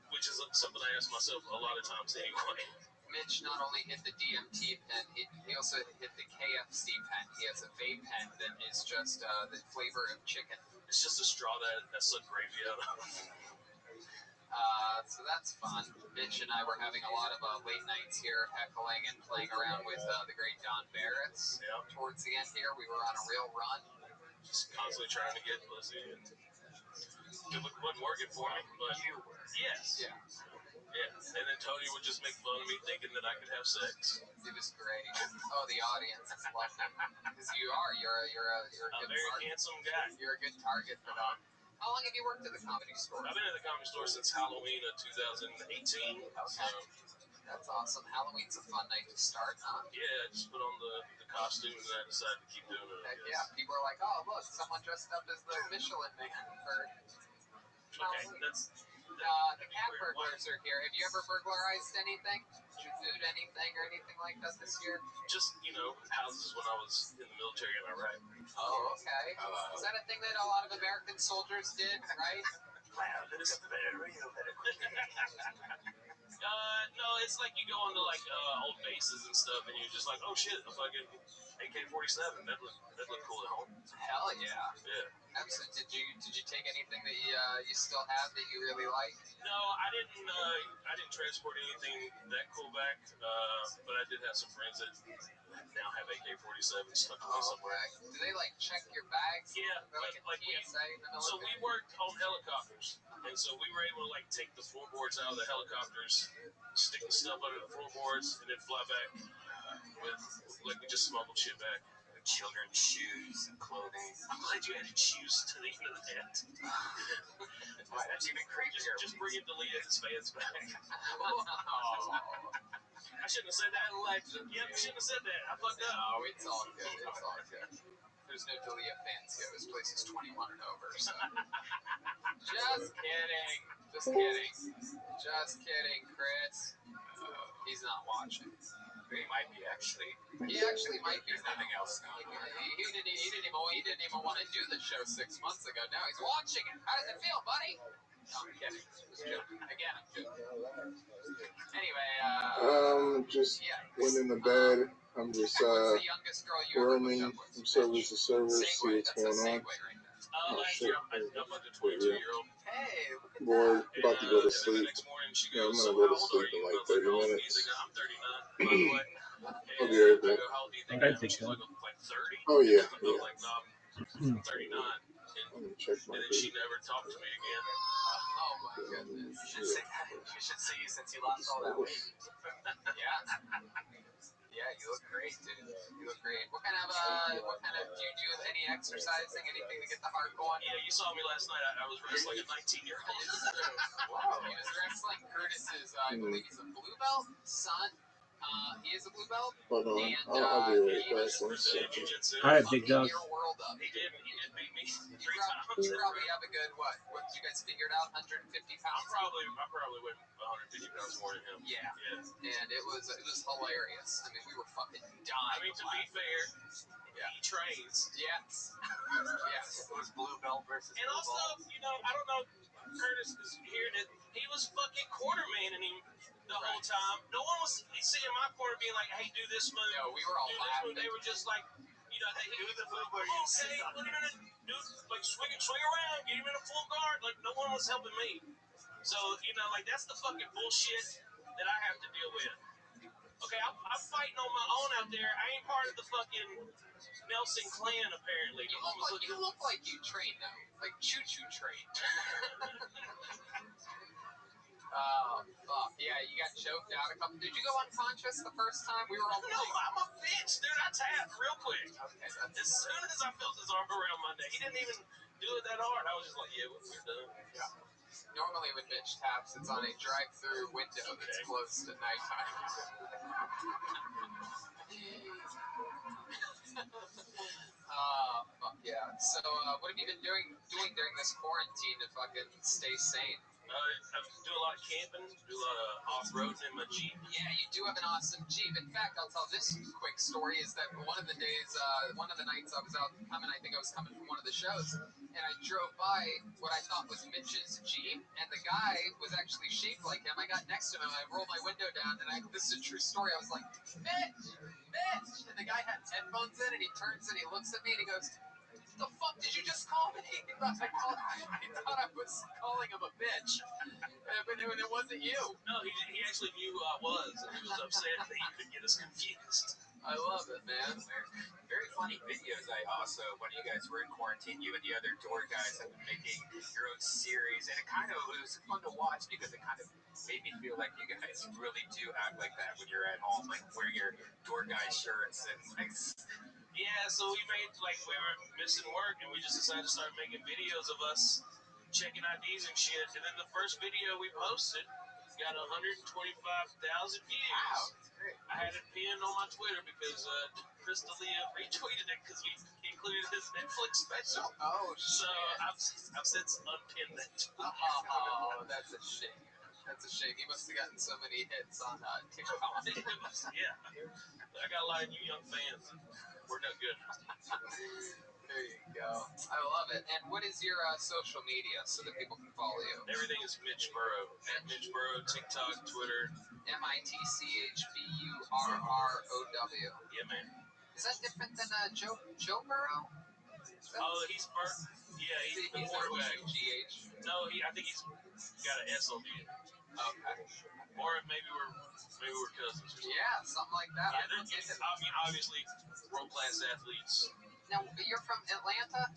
Which is something I ask myself a lot of times anyway. Mitch not only hit the DMT pen, he also hit the KFC pen. He has a vape pen that is just the flavor of chicken. It's just a straw that sucked gravy out of. So that's fun. Mitch and I were having a lot of late nights here, heckling and playing around with the great Don Barretts. Yeah. Towards the end here, we were on a real run. Just constantly trying to get pussy. And it wasn't working for me, but You were. yes. Yeah. Yeah. And then Tony would just make fun of me thinking that I could have sex. It was great. Oh, the audience is lovely. Because you're a good very target. handsome guy. You're a good target for them. How long have you worked at the Comedy Store? I've been at the Comedy Store since Halloween of 2018. Okay. That's awesome. Halloween's a fun night to start, huh? Yeah, I just put on the costume and I decided to keep doing it. Heck yeah. People are like, oh, look, someone dressed up as the Michelin Man for Okay, Halloween. The cat burglars are here. Have you ever burglarized anything? Did you loot anything or anything like that this year? Just, houses when I was in the military in Iraq. Oh, okay. Is that a thing that a lot of American soldiers did, right? Wow, look up there, real No, it's like you go into like old bases and stuff, and you're just like, oh shit, a fucking AK-47. That looked cool at home. Hell yeah. Yeah. Absolutely. Did you take anything that you still have that you really like? No, I didn't transport anything that cool back, but I did have some friends that now have AK-47 stuck away somewhere. Do they like check your bags? Yeah, They're like a TSA in the military? so we worked on helicopters, and so we were able to like take the floorboards out of the helicopters, stick the stuff under the floorboards, and then fly back with like we just smuggled shit back. Children's shoes and clothing. I'm glad you added shoes to the end of that. Why, that's even creepier. Just bring him to Leah's fans back. Oh. I shouldn't have said that. Yeah, you shouldn't have said that. I fucked up. No, it's all good. It's all good. There's no Dalia fans here. This place is 21 and over. So. Just kidding. Just kidding. Just kidding, Chris. He's not watching. He might be, actually. He actually might be. There's nothing else going on. He didn't even want to do the show 6 months ago. Now he's watching it. How does it feel, buddy? No, I'm kidding. Just joking. Again, I'm joking. Anyway, just went in the bed. I'm just roaming from service to service, see what's going on. Last year, I fucked a 22-year-old. Hey, look at Bored, that. about to go to sleep. The next morning, she Yeah, I'm goes, gonna so go how to old sleep are in you? like I was 30 like, oh, minutes. I'm 39, by the way. I'll be right back. How old do you think I I am? think She's so. like 30. Oh yeah, I was like, no, I'm 39. I'm gonna check my And then she never talked to me again. Oh my goodness. You should see you since you lost all that weight. Yeah. Yeah, you look great, dude. You look great. What kind of do you do any exercising, anything to get the heart going? Yeah, you saw me last night. I was wrestling a 19-year-old. Wow. He was wrestling. Curtis is, I believe he's a blue belt. Son, he is a blue belt. Hold on, And I'll be right he back. was One second. Jiu-jitsu. All right, big fucking dog. your world up. He did beat me 3 You times. probably have a good, what did you guys figure it out, 150 I pounds? probably weigh 150 pounds more than him. Yeah. Yeah. And it was hilarious. I mean, we were fucking dying. I mean, to be fair, he trains. Yes. Yes. It was blue belt versus And blue also, belt. you know, I don't know, Curtis is hearing it. He was fucking quartermaning him the whole time. No one was sitting in my corner being like, hey, do this move. No, we were all do this laughing. move. They were just like, you know, hey, Do the move where you sit on wait a minute. Dude, like, swing around. Get him in a full guard. Like, no one was helping me. So, you know, like, that's the fucking bullshit that I have to deal with. Okay, I'm fighting on my own out there. I ain't part of the fucking Nelson clan, apparently. You look like you train though, like choo-choo train. Oh, fuck. Yeah, you got choked out a couple. Did you go unconscious the first time? We were all No, I'm a bitch, dude. I tapped real quick. Okay, As soon as I felt his arm around my neck, he didn't even do it that hard. I was just like, yeah, we're done. Yeah. Normally when Mitch taps, it's on a drive-through window that's closed at nighttime. Fuck yeah. So, what have you been doing during this quarantine to fucking stay sane? I do a lot of camping, do a lot of off-roading in my Jeep. Yeah, you do have an awesome Jeep. In fact, I'll tell this quick story is that one of the nights I was out coming, I think I was coming from one of the shows, and I drove by what I thought was Mitch's Jeep, and the guy was actually shaped like him. I got next to him, and I rolled my window down, and this is a true story. I was like, Mitch! And the guy had headphones in, and he turns and he looks at me, and he goes, the fuck did you just call me? He thought I was calling him a bitch. But it wasn't you. No, he actually knew who I was, and he was upset that he could get us confused. I love it, man. Very funny videos. When you guys were in quarantine, you and the other door guys have been making your own series, and it was fun to watch because it kind of made me feel like you guys really do act like that when you're at home, like wear your door guy shirts and like. Yeah, so we were missing work, and we just decided to start making videos of us checking IDs and shit. And then the first video we posted got 125,000 views. Wow, that's great. I had it pinned on my Twitter because Chris D'Elia retweeted it because we included his Netflix special. Oh, shit. So I've since unpinned that. Oh, that's a shame. That's a shame. He must have gotten so many hits on TikTok. Yeah. I got a lot of new young fans. We're no good. There you go. I love it. And what is your social media so that people can follow you? Everything is Mitch Burrow. At Mitch Burrow, TikTok, Twitter. MITCHBURROW. Yeah, man. Is that different than Joe Burrow? Oh, he's Burrow. Yeah, he's the quarterback. GH. No, I think he's got an S on the end. Okay. Or maybe we're cousins or something. Yeah, something like that. Yeah, obviously, world-class athletes. Now, you're from Atlanta?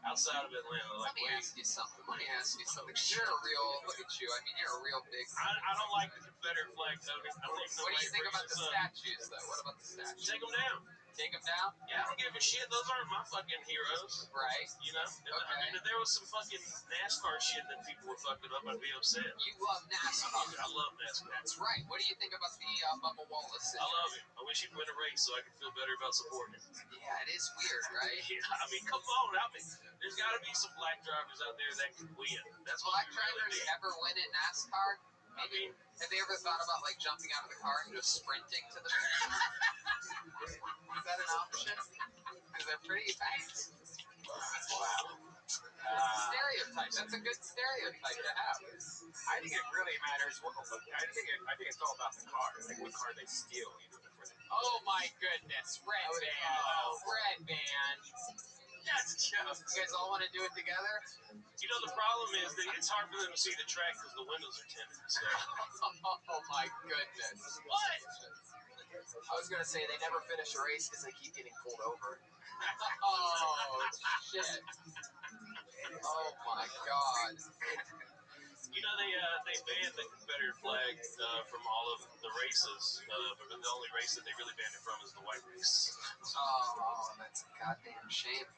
Outside of Atlanta. Let me ask you something. You're a real, look at you. I mean, you're a real big... I don't like the Confederate flag, though. What do you think about the statues, though? What about the statues? Take them down. Take them down? Yeah, I don't give a shit. Those aren't my fucking heroes. Right. You know? Okay. I mean, if there was some fucking NASCAR shit that people were fucking up, I'd be upset. You love NASCAR. I love NASCAR. That's right. What do you think about the Bubba Wallace? I love him. I wish he'd win a race so I could feel better about supporting him. Yeah, it is weird, right? Yeah, I mean, come on. There's got to be some black drivers out there that can win. That's what black drivers ever win in NASCAR? Maybe. Have they ever thought about like jumping out of the car and just sprinting to the finish? Is that an option? Because they're pretty fast. Wow. Stereotype. That's a good stereotype to have. I think it really matters. I think it's all about the car. Like what car they steal. Oh my goodness, red band. That's a joke. You guys all want to do it together? You know, the problem is that it's hard for them to see the track because the windows are tinted. So. Oh my goodness. What? I was going to say they never finish a race because they keep getting pulled over. Oh, shit. Oh my god. You know, they banned the Confederate flag from all of the races, but the only race that they really banned it from is the white race. Oh, that's a goddamn shame.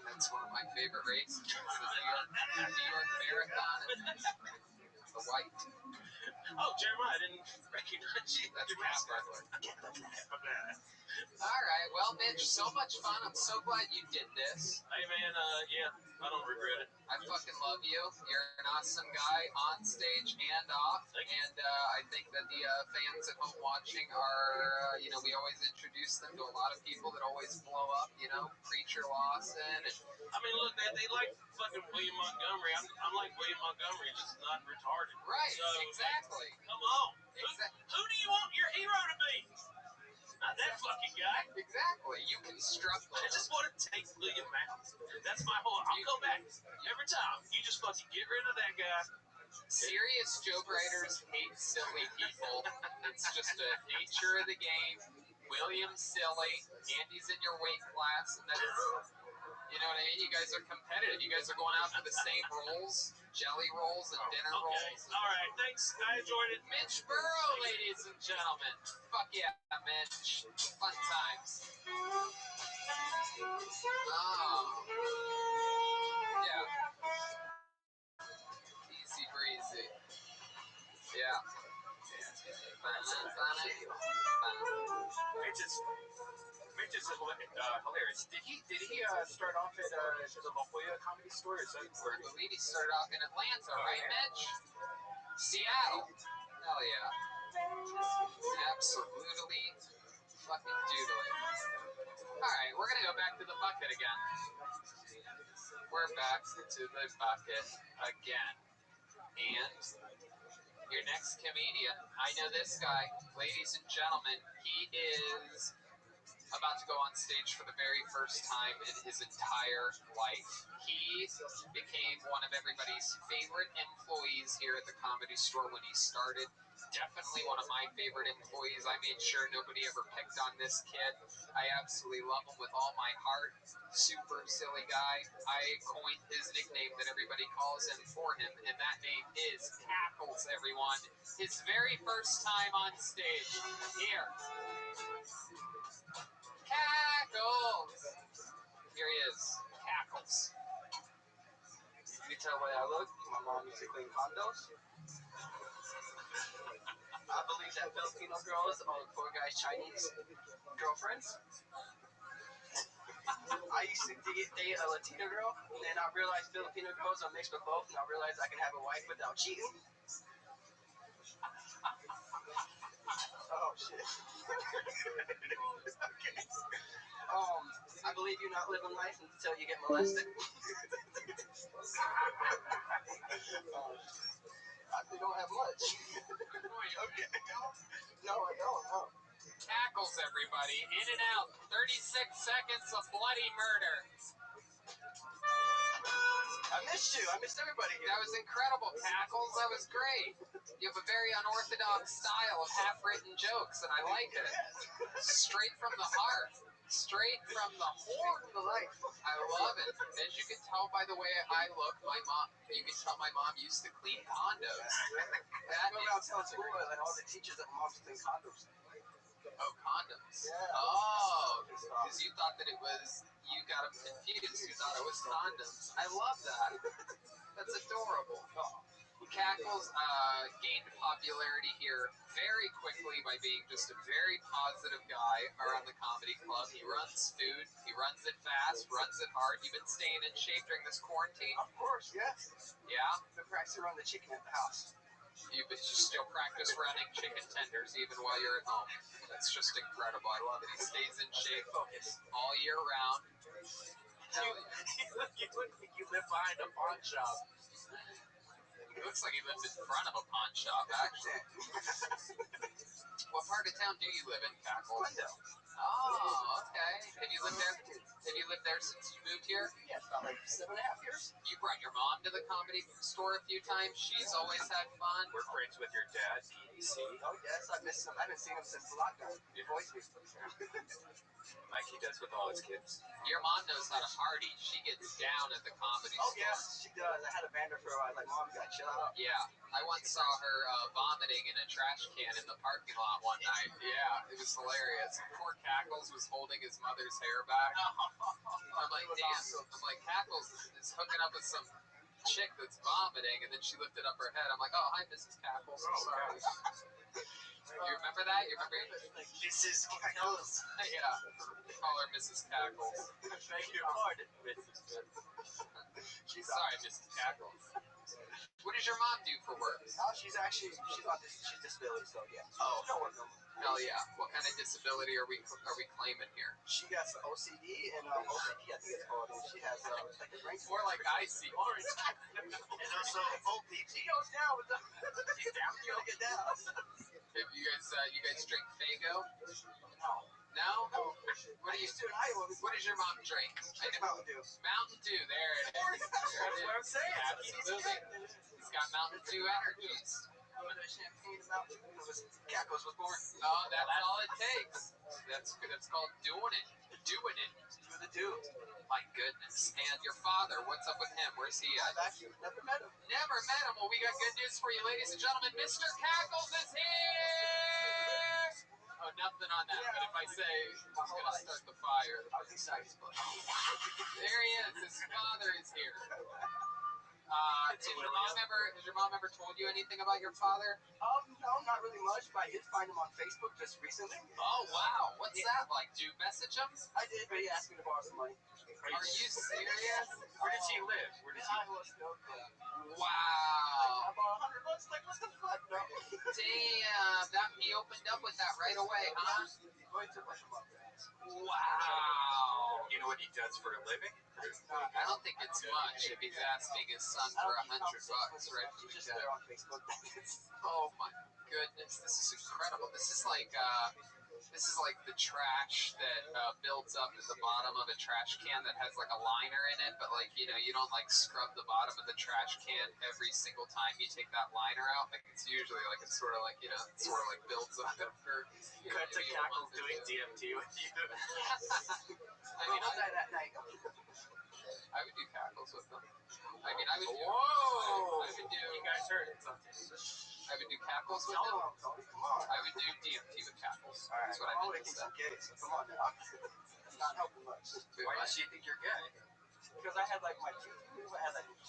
That's one of my favorite races. It's the New York Marathon and the white. Oh, Jeremiah, I didn't recognize you. That's Your Matt mascot. Butler. All right, well, Mitch, so much fun. I'm so glad you did this. Hey, man, yeah, I don't regret it. I fucking love you. You're an awesome guy on stage and off. And I think that the fans at home watching are, we always introduce them to a lot of people that always blow up, Preacher Lawson. And I mean, look, they like fucking William Montgomery. I'm like William Montgomery, just not retarded. Right, So, exactly. Come on. Exactly. Who do you want your hero to be? Not that fucking guy. Exactly. You construct I just want to take William out. That's my whole. I'll come back every time. You just fucking get rid of that guy. Serious joke writers hate silly people. It's just a nature of the game. William's silly. Andy's in your weight class, and that's, you know what I mean? You guys are competitive. You guys are going out for the same rolls, jelly rolls and dinner rolls. All right, thanks. I enjoyed it. Mitch Burrow, ladies and gentlemen. Fuck yeah, Mitch. Fun times. Oh. Yeah. Easy breezy. Yeah. Mitch is hilarious. Did he start off at the La Jolla Comedy Store? Or something? I believe he started off in Atlanta, right, Mitch? Seattle. Hell yeah. Absolutely fucking doodling. Alright, we're gonna go back to the bucket again. We're back to the bucket again. And your next comedian, I know this guy. Ladies and gentlemen, he is about to go on stage for the very first time in his entire life. He became one of everybody's favorite employees here at the Comedy Store when he started. Definitely one of my favorite employees. I made sure nobody ever picked on this kid. I absolutely love him with all my heart. Super silly guy. I coined his nickname that everybody calls him for him, and that name is Cackles, everyone. His very first time on stage. Here. Cackles! Here he is. Cackles. You can tell the way I look. My mom used to clean condos. I believe that Filipino girls are the poor guy's Chinese girlfriends. I used to date a Latina girl, and then I realized Filipino girls are mixed with both, and I realized I can have a wife without cheating. Oh, shit. Okay. I believe you're not living life until you get molested. I don't have much. Okay. No, I don't. No. Cackles, everybody. In and out. 36 seconds of bloody murder. I missed you. I missed everybody here. That was incredible, Cackles. That was great. You have a very unorthodox style of half-written jokes, and I like it. Straight from the heart. Straight from the horn. I love it. As you can tell by the way I look, you can tell my mom used to clean condos. I went around telling school, like, all the teachers that moms clean condoms. Oh, condoms. Yeah. Oh, because you thought that it was, you got them confused. You thought it was condoms. I love that. That's adorable. Cackles gained popularity here very quickly by being just a very positive guy around the comedy club. He runs food. He runs it fast, runs it hard. You've been staying in shape during this quarantine? Of course, yes. Yeah? I've been practicing running the chicken at the house. You still practice running chicken tenders even while you're at home. That's just incredible. I love it. He stays in shape all year round. Hell yeah. You look like you live behind a pawn shop. It looks like he lives in front of a pawn shop, actually. What part of town do you live in, Cackles? Glendale. Oh, okay. Have you lived there since you moved here? Yeah, it's about like 7.5 years. You brought your mom to the comedy store a few times. She's always had fun. We're friends with your dad, PDC. Oh yes, I miss him. I haven't seen him since the lockdown. Your voice was Like he does with all his kids. Your mom knows how to party. She gets down at the comedy Oh store. yes, she does. I had a band her for a while. I was like, Mom, you gotta chill out. Yeah, I once saw her vomiting in a trash can in the parking lot one night. Yeah, it was hilarious. Poor Cackles was holding his mother's hair back. I'm like, damn. I'm like, Cackles is hooking up with some chick that's vomiting, and then she lifted up her head. I'm like, oh, hi, Mrs. Cackles. I'm sorry. You remember that? You remember? Like, Mrs. Cackles. Yeah, they call her Mrs. Cackles. Beg your pardon, Mrs. She's sorry, Mrs. Cackles. What does your mom do for work? She's disability, so yeah. Oh, no work no more. Hell yeah. What kind of disability are we claiming here? She got some OCD and OCD, I think it's called. And she has like a brain. More like IC. Orange. And also OPT. She goes down with the. She's down. You gotta get down. Have you guys drink Faygo? No. No? What do you do in Iowa? What does your mom drink? Mountain Dew. Mountain Dew. There it is. That's what I'm saying. Absolutely. He's got Mountain Dew energies. Champagne Mountain Dew was Cackles was born. Oh, that's all it takes. That's called doing it. Doing it. Do the do. My goodness. And your father, what's up with him? Where's he at? I've actually never met him. Never met him. Well, we got good news for you, ladies and gentlemen. Mr. Cackles is here! Oh, nothing on that. But if I say he's going to start the fire, I was excited. there he is. His father is here. Has your mom ever told you anything about your father? No, not really much. But I did find him on Facebook just recently. Oh, wow. What's that like? Do you message him? I did, but he asked me to borrow some money. Are you serious? Where does he live? Where does he Iowa still. Wow. I bought $100. Like, what the fuck? No. Damn. He opened up with that right away, huh? It took like a month. Wow. You know what he does for a living? I don't think it's much if he's asking his son for $100 right from the Just get. there on Facebook. Oh my goodness, this is incredible. This is like the trash that builds up at the bottom of a trash can that has like a liner in it, but like you don't like scrub the bottom of the trash can every single time you take that liner out. Like it's usually like it sort of like builds up after. Cut to Cackles doing DMT with you. I mean, that night. I would do Cackles with them. I mean, I would do. Whoa! I would do. You guys heard it. I would do Cackles with them. Come on. I would do DMT with Cackles. Alright, That's what I I'm meant to making say. some gay, so come on now. That's not helping much. Why does she think you're gay? Because I had like my two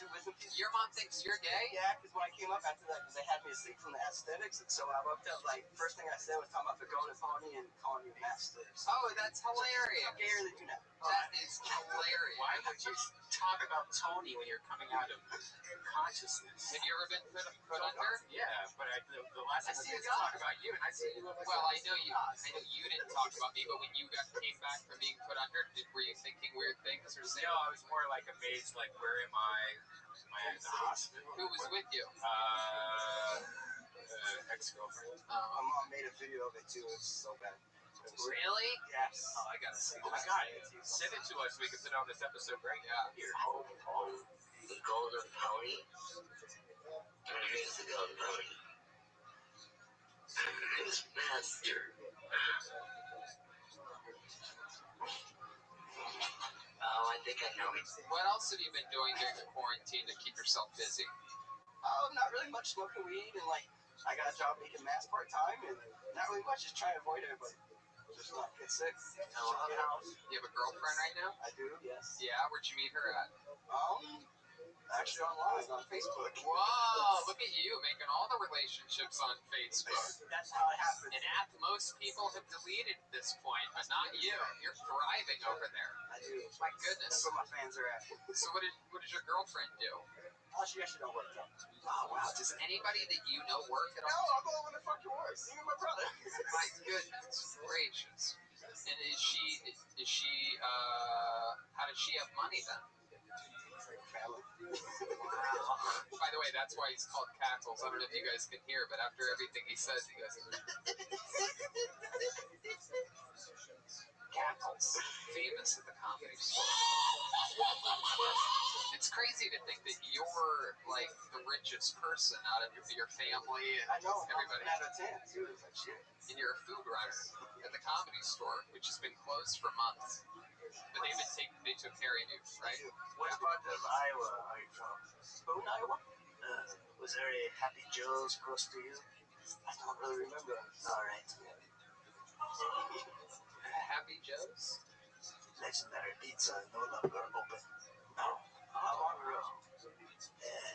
wisdom teeth. Your mom thinks you're gay? Yeah, because when I came up after that, they had me asleep from the aesthetics, and so when I woke up, like, first thing I said was talking about the golden pony and calling you master. Oh, that's hilarious. I'm gayer than you now. That is hilarious. Why would you talk about Tony when you're coming out of consciousness? Have you ever been put under? Yeah, but the last time I see was you talk about you, and I see you. Well, I know you didn't talk about me, but when you came back from being put under, were you thinking weird things or saying? No, I was more like amazed, like, where am I? Am I in the hospital? Who was with you? Ex-girlfriend. My mom made a video of it too. It's so bad. Really? Yes. Oh, I gotta see Oh my that. God! Send it to us so we can put it on this episode right now. Here. The golden pony. And here's the golden pony. His master. Oh, I think I know it. What else have you been doing during the quarantine to keep yourself busy? Not really much smoking weed, and like, I got a job making masks part-time, and not really much, just trying to avoid everybody. Just not get sick. You have a girlfriend right now? I do, yes. Yeah, where'd you meet her at? Actually online, on Facebook. Whoa, look at you making all the relationships on Facebook. That's how it happens. And most people have deleted at this point, but not you. You're thriving over there. I do. My That's goodness. where my fans are at. So what did your girlfriend do? She actually don't work though. Oh, wow. Does anybody that you know work at No, all? I'll go over the fucking work. See my brother. My goodness gracious. And how does she have money then? Family. Wow. By the way, that's why he's called Cackles. I don't know if you guys can hear, but after everything he says, he goes, Cackles. Famous at the comedy store. crazy to think that you're like the richest person out of your family and I know. everybody. Out of 10, too. It's like shit. And you're a food runner at the Comedy Store, which has been closed for months. But they took care of you, right? What part of Iowa are you from? Boone, Iowa? Was there a Happy Joe's close to you? I don't really remember. All right. Happy Joe's? Legendary Pizza no longer open. No. How long ago?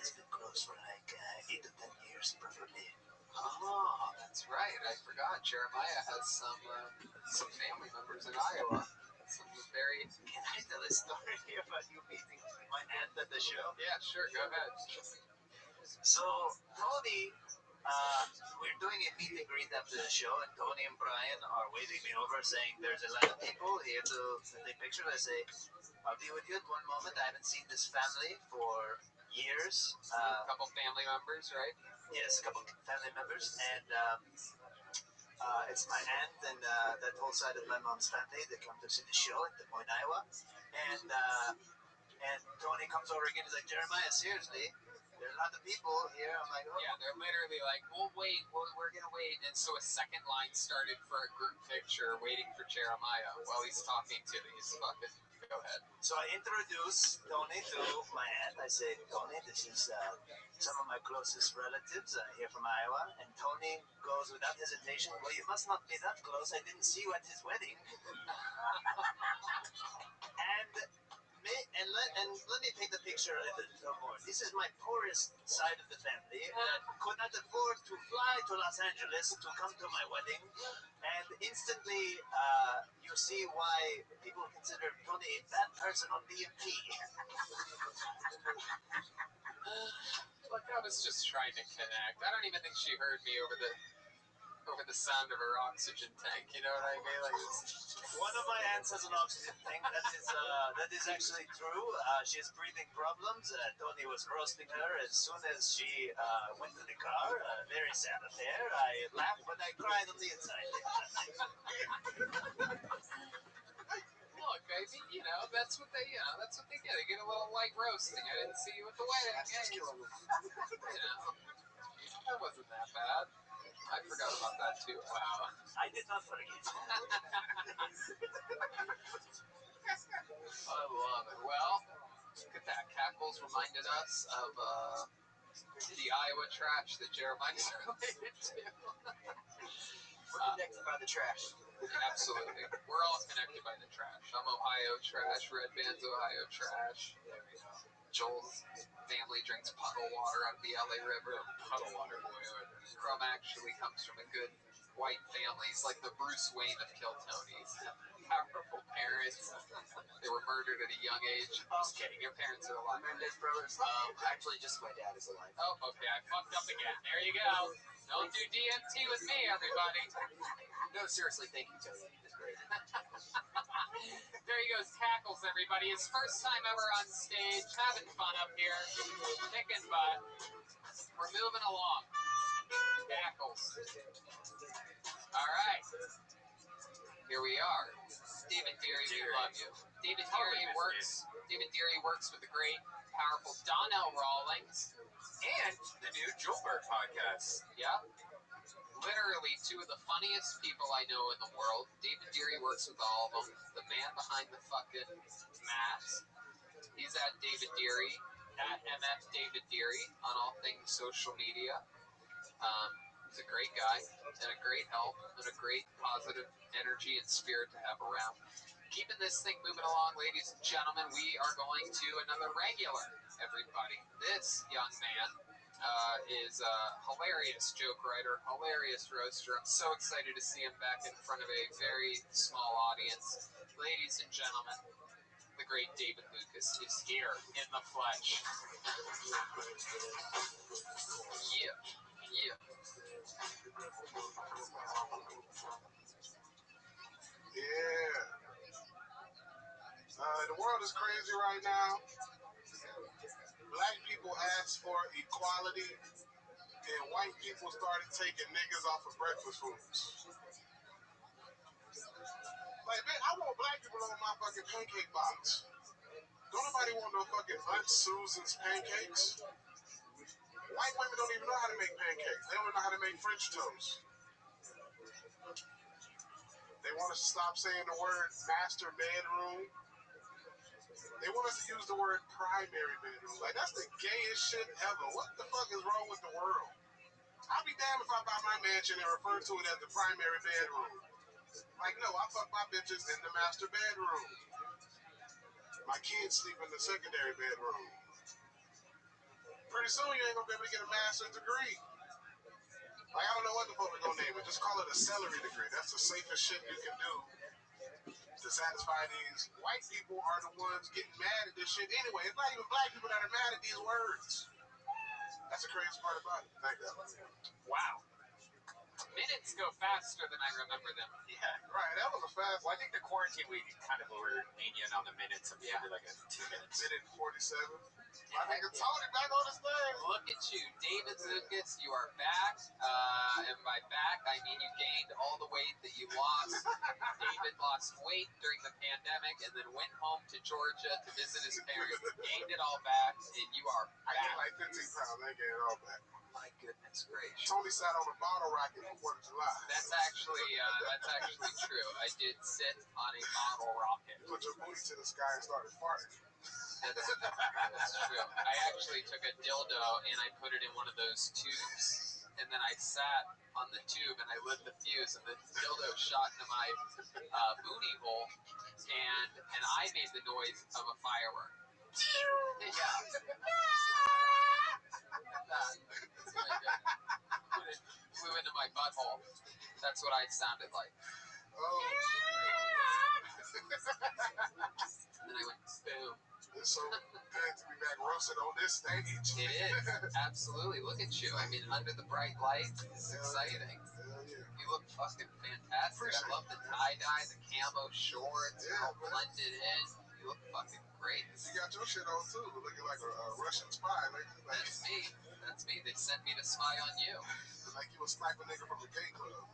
It's been closed for like 8 to 10 years, probably. Oh, that's right. I forgot. Jeremiah has some family members in Iowa. Some very. Can I tell a story about you meeting my aunt at the show? Yeah, sure. Go ahead. So, Tony, we're doing a meet and greet after the show, and Tony and Brian are waving me over saying there's a lot of people here to take pictures. I say, I'll be with you at one moment. I haven't seen this family for years. A couple family members, right? Yes, a couple family members. And it's my aunt and that whole side of my mom's family. They come to see the show in Des Moines, Iowa. And Tony comes over again. He's like, Jeremiah, seriously, there are a lot of people here. I'm like, oh. Yeah, they're literally like, we'll wait. We're going to wait. And so a second line started for a group picture waiting for Jeremiah while he's talking to these fucking... Go ahead. So I introduce Tony to my aunt. I say, Tony, this is some of my closest relatives here from Iowa. And Tony goes without hesitation, well, you must not be that close. I didn't see you at his wedding. And let me paint the picture a little more. This is my poorest side of the family that could not afford to fly to Los Angeles to come to my wedding. And instantly, you see why people consider Tony a bad person on DMT. Look, I was just trying to connect. I don't even think she heard me over the sound of her oxygen tank. You know what I mean? Like, one of my aunts has an oxygen tank. That is actually true. She has breathing problems. Tony was roasting her as soon as she went to the car. Very sad affair. I laughed, but I cried on the inside. Look, baby, that's what they get. They get a little light roasting. I didn't see you at the wedding. That wasn't that bad. I forgot about that too. Wow. I did not forget. I love it. Well, look at that. Cackles reminded us of the Iowa trash that Jeremiah's related to. We're connected by the trash. Absolutely. We're all connected by the trash. I'm Ohio trash. Red Band's Ohio trash. Joel's family drinks puddle water out of the LA River. Puddle water, boy. Crumb actually comes from a good white family. He's like the Bruce Wayne of Kill Tonys. Powerful parents. They were murdered at a young age. Just kidding. Your parents are alive. Mendez brothers. Actually, just my dad is alive. Oh, okay. I fucked up again. There you go. Don't do DMT with me, everybody. No, seriously, thank you, Tony. It's great. There he goes, Tackles, everybody. His first time ever on stage, having fun up here, kicking butt. We're moving along. Tackles. All right. Here we are. David Deary, we love you. David Deary works with the great, powerful Donnell Rawlings And the new Joelberg podcast. Yep. Literally two of the funniest people I know in the world. David Deary works with all of them. The man behind the fucking mask. He's at David Deary, at MF David Deary on all things social media. He's a great guy and a great help and a great positive energy and spirit to have around. Keeping this thing moving along, ladies and gentlemen, we are going to another regular, everybody. This young man is a hilarious joke writer, hilarious roaster. I'm so excited to see him back in front of a very small audience. Ladies and gentlemen, the great David Lucas is here in the flesh. Yeah. Yeah. The world is crazy right now. Black people asked for equality, and white people started taking niggas off of breakfast foods. Like, man, I want black people on my fucking pancake box. Don't nobody want no fucking Aunt Susan's pancakes. White women don't even know how to make pancakes. They don't know how to make French toast. They want us to stop saying the word master bedroom. They want us to use the word primary bedroom. Like, that's the gayest shit ever. What the fuck is wrong with the world? I'll be damned if I buy my mansion and refer to it as the primary bedroom. Like, no, I fuck my bitches in the master bedroom. My kids sleep in the secondary bedroom. Pretty soon you ain't gonna be able to get a master's degree. Like, I don't know what the fuck we're gonna name it. Just call it a celery degree. That's the safest shit you can do to satisfy these. White people are the ones getting mad at this shit anyway. It's not even black people that are mad at these words. That's the craziest part about it. Thank you. Wow. Minutes go faster than I remember them. Yeah. Right, that was a fast. Well, I think the quarantine we kind of were lenient on the minutes. So maybe like a 2 minutes. Minute 47. My nigga Tony back on the stage. Look at you, David Lucas. You are back. And by back, I mean you gained all the weight that you lost. David lost weight during the pandemic and then went home to Georgia to visit his parents. Gained it all back, and you are I gained back. like 15 pounds. I ain't gained it all back. My goodness gracious. Tony sat on a bottle rocket for 4th of July. That's actually true. I did sit on a bottle rocket. You put your booty to the sky and started farting. That's true. I actually took a dildo and I put it in one of those tubes, and then I sat on the tube and I lit the fuse, and the dildo shot into my booty hole, and I made the noise of a firework. Yeah. It flew into my butthole. That's what I sounded like. Oh, And then I went boom. it's so good to be back roasted on this stage. It is, absolutely. Look at you. I mean, under the bright lights, it's exciting. Hell yeah. You look fucking fantastic. I love the tie-dye, the camo shorts, Yeah, all blended in. You look fucking great. You got your shit on too, looking like a Russian spy. Like That's me. That's me. They sent me to spy on you. like you a sniper nigga from a gay club.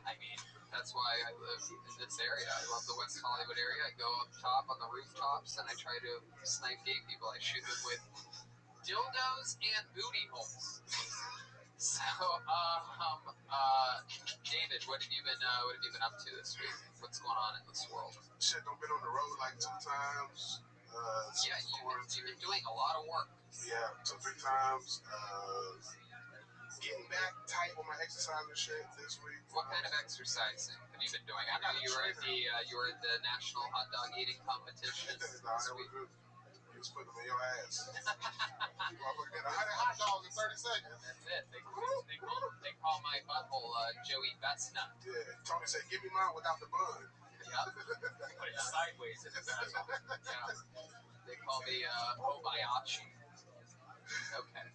I mean, that's why I live in this area. I love the West Hollywood area. I go up top on the rooftops and I try to snipe gay people. I shoot them with dildos and booty holes. So, David, what have you been up to this week? What's going on in this world? Shit, I've been on the road like 2 times. Yeah, you've been doing a lot of work. Yeah, 2-3 times. Getting back tight with my exercise and shit this week. What kind of exercising have you been doing? I know you were at the National Hot Dog Eating Competition. Nah, that was good. You was putting them in your ass. Motherfucker did 100 hot dogs in 30 seconds. That's it. They call my butthole Joey Bestnut. Yeah, Tony said, give me mine without the bun. Yep. Put it sideways in his asshole. Yeah. They call me Obayashi. Okay.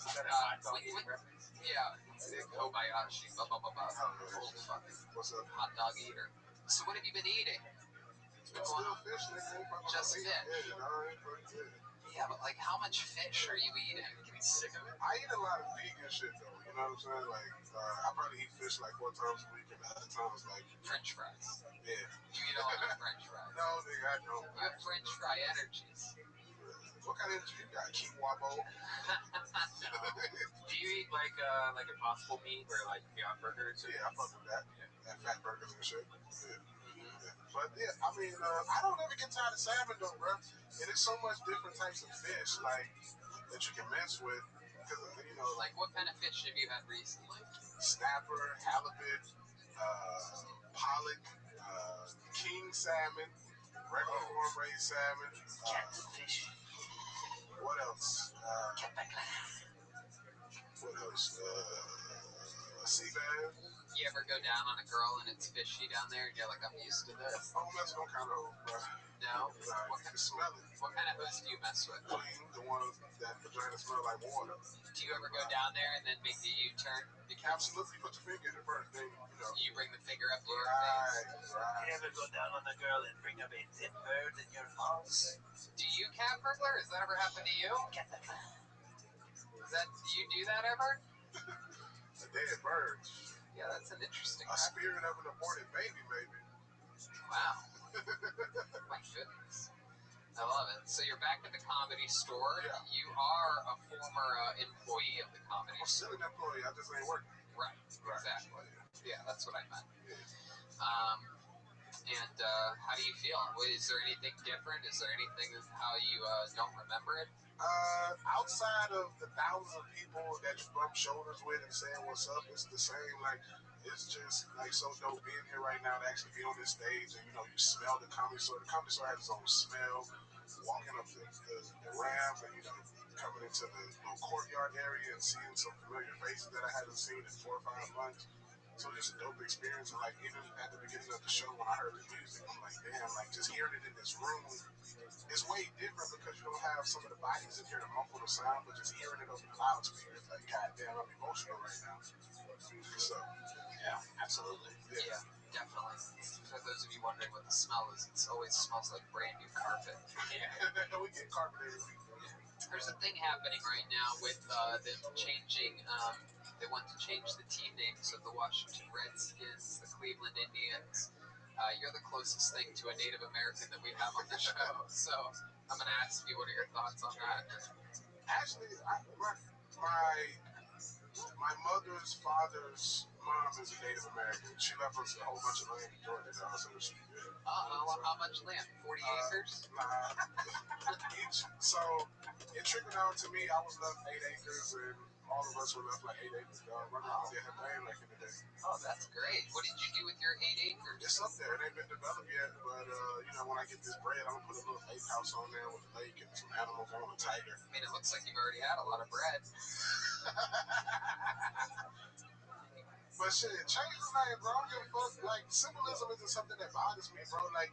Is that a hot dog eating reference? Yeah. Kobayashi. Old fucking What's up? hot dog eater. So what have you been eating? It's still fish, nigga. Just fish. Yeah, no, I ain't fucking good. Yeah, but like how much fish are you eating? Getting sick of it. I eat a lot of vegan shit though, you know what I'm saying? Like, I probably eat fish like 4 times a week, and the other times like, French fries. yeah. You eat a lot of French fries. No, nigga, I don't. You have French fry energies. What kind of energy you got? Quinoa bowl? Do you eat like Impossible meat or like Beyond Burgers? Or Yeah, I fuck with that. And fat burgers and shit. Yeah. But yeah, I mean, I don't ever get tired of salmon though, bro. And there's so much different types of fish like that you can mess with. Because you know, like Like what kind of fish have you had recently? snapper, halibut, pollock, king salmon, regular corn-braised salmon. catfish. What else? What else? Sea bass. You ever go down on a girl and it's fishy down there and you're like, I'm used to this? Oh, that's no kind of, bro. No? Like, you can smell it. What kind of hose do you mess with? Clean, the ones that vagina smell like water. Do you ever go down there and then make the U-turn? Absolutely, put your finger in it first, then, you know. You bring the finger up to your Right, face? right. You ever go down on the girl and bring up a dead bird in your house? Do you cat burglar? Has that ever happened to you? Do you do that ever? A dead bird. Yeah, that's an interesting A fact. spirit of an aborted baby, maybe. Wow. My goodness. I love it. So you're back at the Comedy Store. Yeah. You are a former employee of the Comedy I'm Store. still an employee. I just ain't working. Right. Exactly. Yeah, that's what I meant. Yeah. And how do you feel? Is there anything different? Is there anything how you don't remember it? Outside of the thousands of people that you bump shoulders with and saying what's up, it's the same. Like, it's just like so dope being here right now to actually be on this stage and you smell the Comedy Store. The Comedy Store has its own smell. Walking up the ramp and coming into the little courtyard area and seeing some familiar faces that I hadn't seen in 4 or 5 months. So just a dope experience. And like even at the beginning of the show when I heard the music, I'm like, damn, like just hearing it in this room is way different because you don't have some of the bodies in here to muffle the sound, but just hearing it over the loudspeakers, like, god damn, I'm emotional right now. So, Yeah, absolutely. Yeah, definitely. For those of you wondering what the smell is, it always smells like brand new carpet. Yeah. We get carpet every week. There's a thing happening right now with them changing. They want to change the team names of the Washington Redskins, the Cleveland Indians. You're the closest thing to a Native American that we have on the show, so I'm going to ask you what are your thoughts on that. Actually, my mother's father's mom is a Native American. She left us a whole bunch of land in Georgia, so she good. How much land? 40 acres? Each. So it trickled down to me. I was left 8 acres, and all of us were left like 8 acres. Running around there, had land back in the day. Oh, that's great. What did you do with your 8 acres? It's up there. It ain't been developed yet, but when I get this bread, I'm gonna put a little lake house on there with a lake and some animals. I want a tiger. I mean, it looks like you've already had a lot of bread. But shit, change the name, bro. I don't give a fuck. Like, symbolism isn't something that bothers me, bro. Like,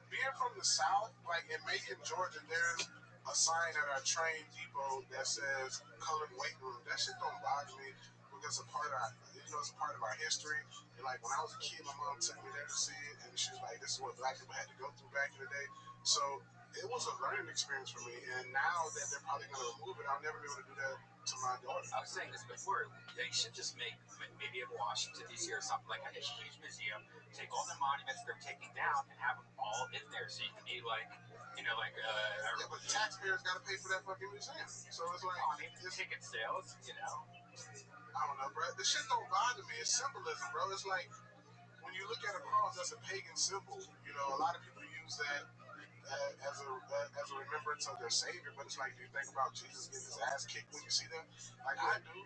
being from the South, like in Macon, Georgia, there's a sign at our train depot that says colored weight room. That shit don't bother me because it's a part of it's a part of our history. And like when I was a kid, my mom took me there to see it, and she was like, "This is what black people had to go through back in the day." So it was a learning experience for me. And now that they're probably gonna remove it, I'll never be able to do that to my daughter. I was saying this before. They should just make maybe in Washington D.C. or something like a huge museum. Take all the monuments they're taking down and have them all in there, so you can be like, yeah, but taxpayers got to pay for that fucking museum. So it's like, ticket sales, I don't know, bro. This shit don't bother me. It's symbolism, bro. It's like when you look at a cross, that's a pagan symbol. A lot of people use that as a remembrance of their savior. But it's like, do you think about Jesus getting his ass kicked when you see that? Like I do.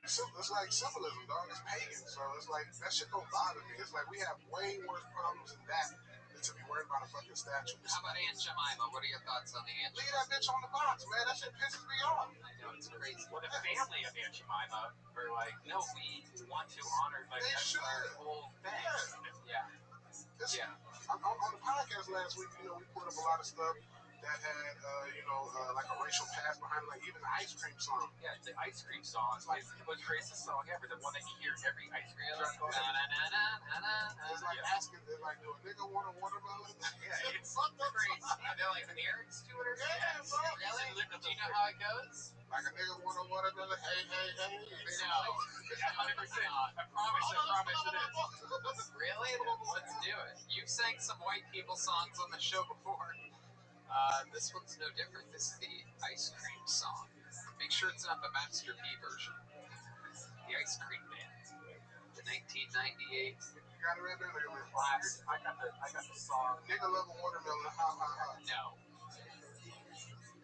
It's like symbolism, dog. It's pagan, so it's like that shit don't bother me. It's like we have way worse problems than that than to be worried about a fucking statue. How about Aunt Jemima? What are your thoughts on the Aunt Jemima? Leave that bitch on the box, man. That shit pisses me off. I know, it's crazy. Well, the family of Aunt Jemima were like, no, we want to honor, like, that's our whole thing. Yeah. On the podcast last week, we put up a lot of stuff that had, like a racial past behind it, like even the ice cream song. Yeah, the ice cream song is the most racist song ever. The one that you hear every ice cream truck goes. It's like asking, do a nigga want a watermelon? Yeah, it's crazy. They're like lyrics to it or something. Yeah, bro. Really? Do you know how it goes? Like a nigga want a watermelon? Hey, hey, hey. No. 100%. I promise it is. Really? Let's do it. You've sang some white people songs on the show before. This one's no different. This is the ice cream song. Make sure it's not the Master P version. The Ice Cream Band. The 1998. You got it right there? I got the song. Nigga love a watermelon. Ha, ha, ha. No.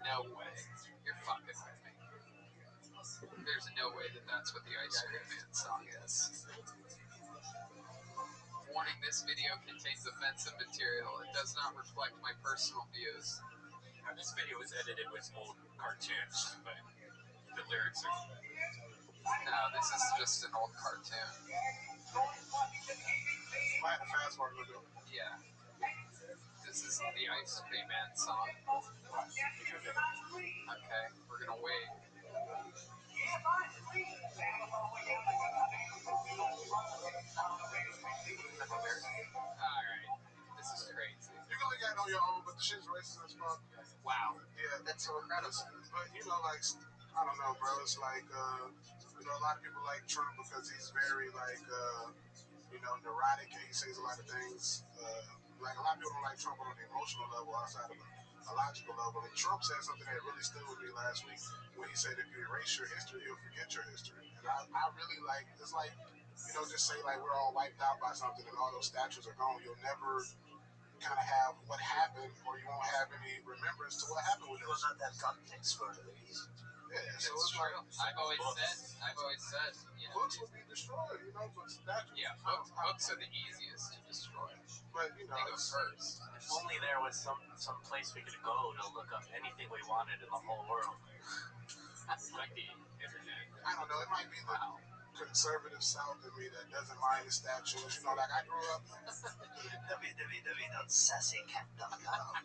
No way. You're fucking with me. There's no way that that's what the Ice Cream Band song is. Warning, this video contains offensive material. It does not reflect my personal views. Now, this video was edited with old cartoons, but the lyrics are... No, this is just an old cartoon. Might have to fast forward a little bit. Yeah. This is the Ice Cream Man song. Okay, we're gonna wait. Alright, this is crazy. You can look at it on your own, but the shit's racist as fuck. Wow. Yeah. That's so incredible. But, like, I don't know, bro. It's like, a lot of people like Trump because he's very, like, neurotic, and he says a lot of things. Like a lot of people don't like Trump on the emotional level outside of a logical level. And Trump said something that really stood with me last week when he said if you erase your history, you'll forget your history. And I really like, it's like, just say like we're all wiped out by something and all those statues are gone. You'll never kind of have what happened, or you won't have any remembrance to what happened with it. You will not have context for the reason. Yeah, so it's like I've always said, books will be destroyed, but statues. yeah, books are the easiest to destroy. But They go first. If only there was some place we could go to look up anything we wanted in the whole world. Like the internet. I don't know. It might be the conservative South in me that doesn't mind the statues. Like I grew up. www.sassycat.com.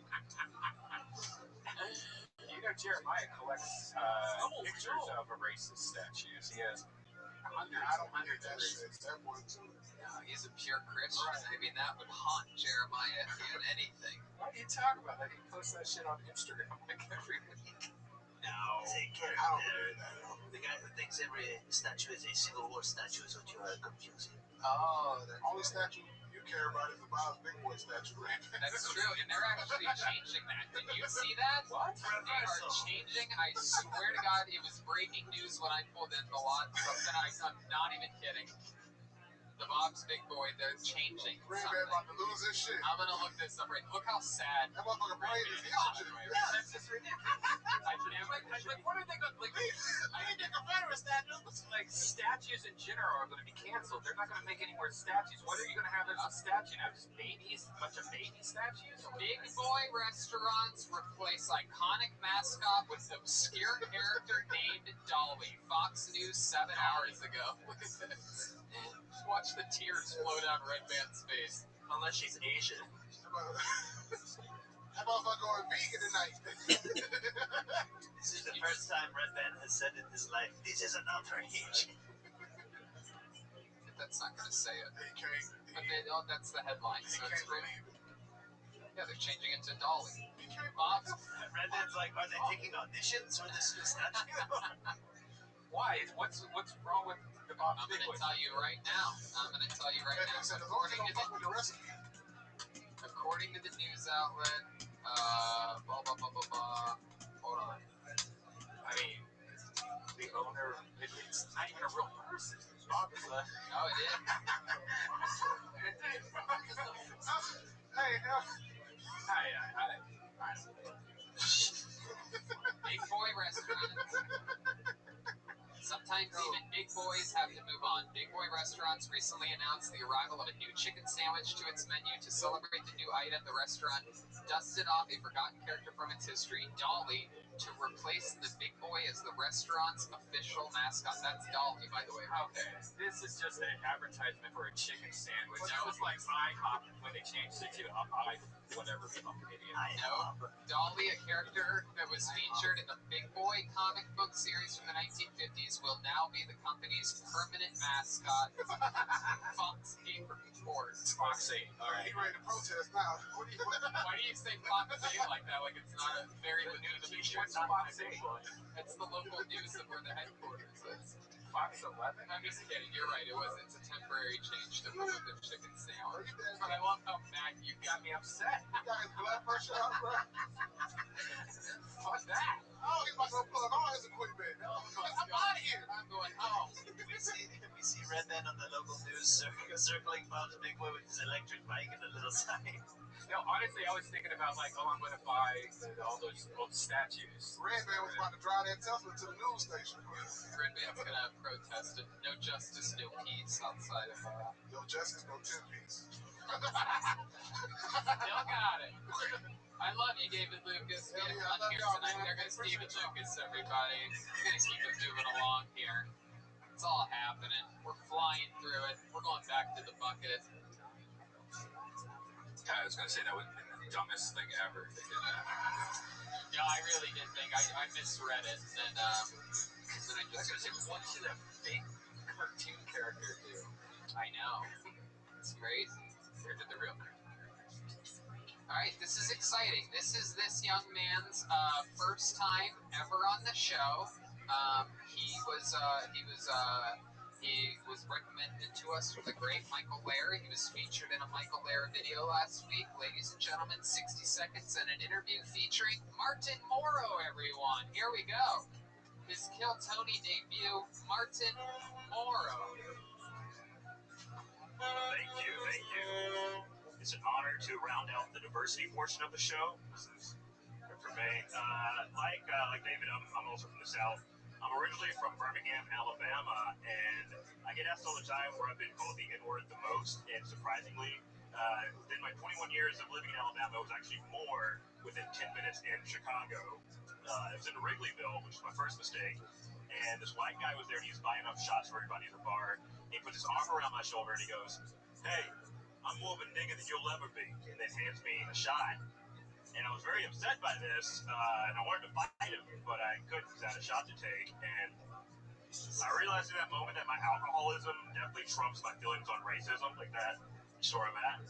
Jeremiah collects pictures of racist statues. He has hundreds of shit. That one too. No, he's a pure Christian. Right. I mean, that would haunt Jeremiah if he had anything. What are you talking about? He posts that shit on Instagram like every week. No. The guy who thinks every statue is a Civil War statue is what you are confusing. Oh, the only statue you care about is the Bob's Big Boy statue, right? That's true, and they're actually changing that. Did you see that? What? They are changing. I swear to God, it was breaking news when I pulled in the lot. I'm not even kidding. The Bob's Big Boy, they're changing. Red Man about to lose his shit. I'm gonna look this up right. Look how sad. That motherfucker brain is huge. Yeah, that's just ridiculous. What are they going to like? I need the Confederate statues. Like statues in general are going to be canceled. They're not going to make any more statues. What are you going to have as a statue now? Just babies? A bunch of baby statues? Big Boy restaurants replace iconic mascot with obscure character named Dolly. Fox News 7 hours ago. Look at this. Watch the tears flow down Red Man's face. Unless she's Asian. That motherfucker going vegan tonight. This is the first time Red Man has said in his life, this is an outrage. That's not going to say it. He can't. But that's the headline. He So can't it's great. believe it. Yeah, they're changing it to Dolly. He can't Bob's. Red Man's like, are they taking auditions for this new statue? Why? What's wrong with the Bob's I'm Big going Boy? to tell you right now. According to the news outlet, blah, blah, blah, blah, blah. Hold on. I mean, the owner, it's not even a real person. Bob is a... Oh, it is? Hi. Big Boy restaurant. Sometimes even big boys have to move on. Big Boy Restaurants recently announced the arrival of a new chicken sandwich to its menu. To celebrate the new item, the restaurant dusted off a forgotten character from its history, Dolly, to replace the Big Boy as the restaurant's official mascot. That's Dolly, by the way. Okay, this is just an advertisement for a chicken sandwich. That was like IHOP when they changed it to whatever fucking idiot. No, Dolly, a character that was featured in the Big Boy comic book series from the 1950s, will now be the company's permanent mascot. Fox 8 reports. Fox 8. All right. He ready to protest now. Why do you say Fox 8 like that? Like it's not a very new to be sure. What's Fox 8? It's the local news of where the headquarters is. Fox 11? I'm just kidding. You're right. It's a temporary change to remove the chicken sandwich. But I love how mad you got me upset. He got his blood pressure up, bro. Fuck that. Oh, he's about to plug all his equipment. I'm out of here. I'm going home. We see Red Man on the local news circling Bob's Big Boy with his electric bike and a little sign. No, honestly, I was thinking about like, I'm going to buy all those old statues. Red Man was about to drive that Tesla to the news station. Red Man's going to protest it. No justice, no peace outside of that. No justice, no 10 piece. Still got it. I love you, David Lucas. We had fun here tonight. There goes David Lucas, everybody. We're going to keep it moving along here. It's all happening. We're flying through it. We're going back to the bucket. Yeah, I was going to say that would have been the dumbest thing ever if they did that. Yeah, I really did think. I misread it. And then I just I was going to say, what should a fake cartoon character do? I know. It's crazy. Compared to the real character. All right, this is exciting. This is this young man's first time ever on the show. He was He was recommended to us from the great Michael Lair. He was featured in a Michael Lair video last week. Ladies and gentlemen, 60 seconds and an interview featuring Martin Morrow, everyone. Here we go. His Kill Tony debut, Martin Morrow. Thank you, thank you. It's an honor to round out the diversity portion of the show. This is good for me. Like David, I'm also from the South. I'm originally from Birmingham, Alabama, and I get asked all the time where I've been called the N-word the most. And surprisingly, within my 21 years of living in Alabama, it was actually more within 10 minutes in Chicago. It was in Wrigleyville, which is my first mistake. And this white guy was there, and he was buying up shots for everybody in the bar. He puts his arm around my shoulder, and he goes, "Hey, I'm more of a nigga than you'll ever be," and then hands me a shot. And I was very upset by this, and I wanted to fight him, but I couldn't because I had a shot to take. And I realized in that moment that my alcoholism definitely trumps my feelings on racism, like that. That's where I'm at.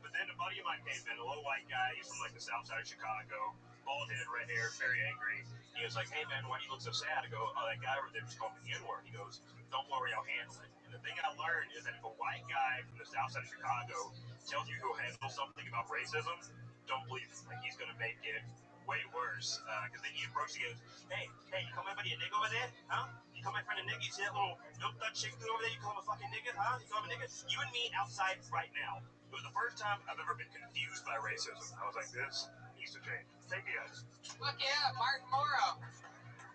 But then a buddy of mine came in, a little white guy. He's from like the south side of Chicago, bald head, red hair, very angry. He was like, "Hey man, why do you look so sad?" I go, "Oh, that guy over there just called me the N-word." He goes, "Don't worry, I'll handle it." And the thing I learned is that if a white guy from the south side of Chicago tells you he'll handle something about racism, don't believe him. Like, he's gonna make it way worse. Because then he approached and goes, "Hey, you call my buddy a nigga over there? Huh? You call my friend a nigga? You see that little milk nut chick dude over there? You call him a fucking nigga? Huh? You call him a nigga? You and me outside right now." It was the first time I've ever been confused by racism. I was like, this needs to change. Thank you guys. Look, yeah, Martin Morrow.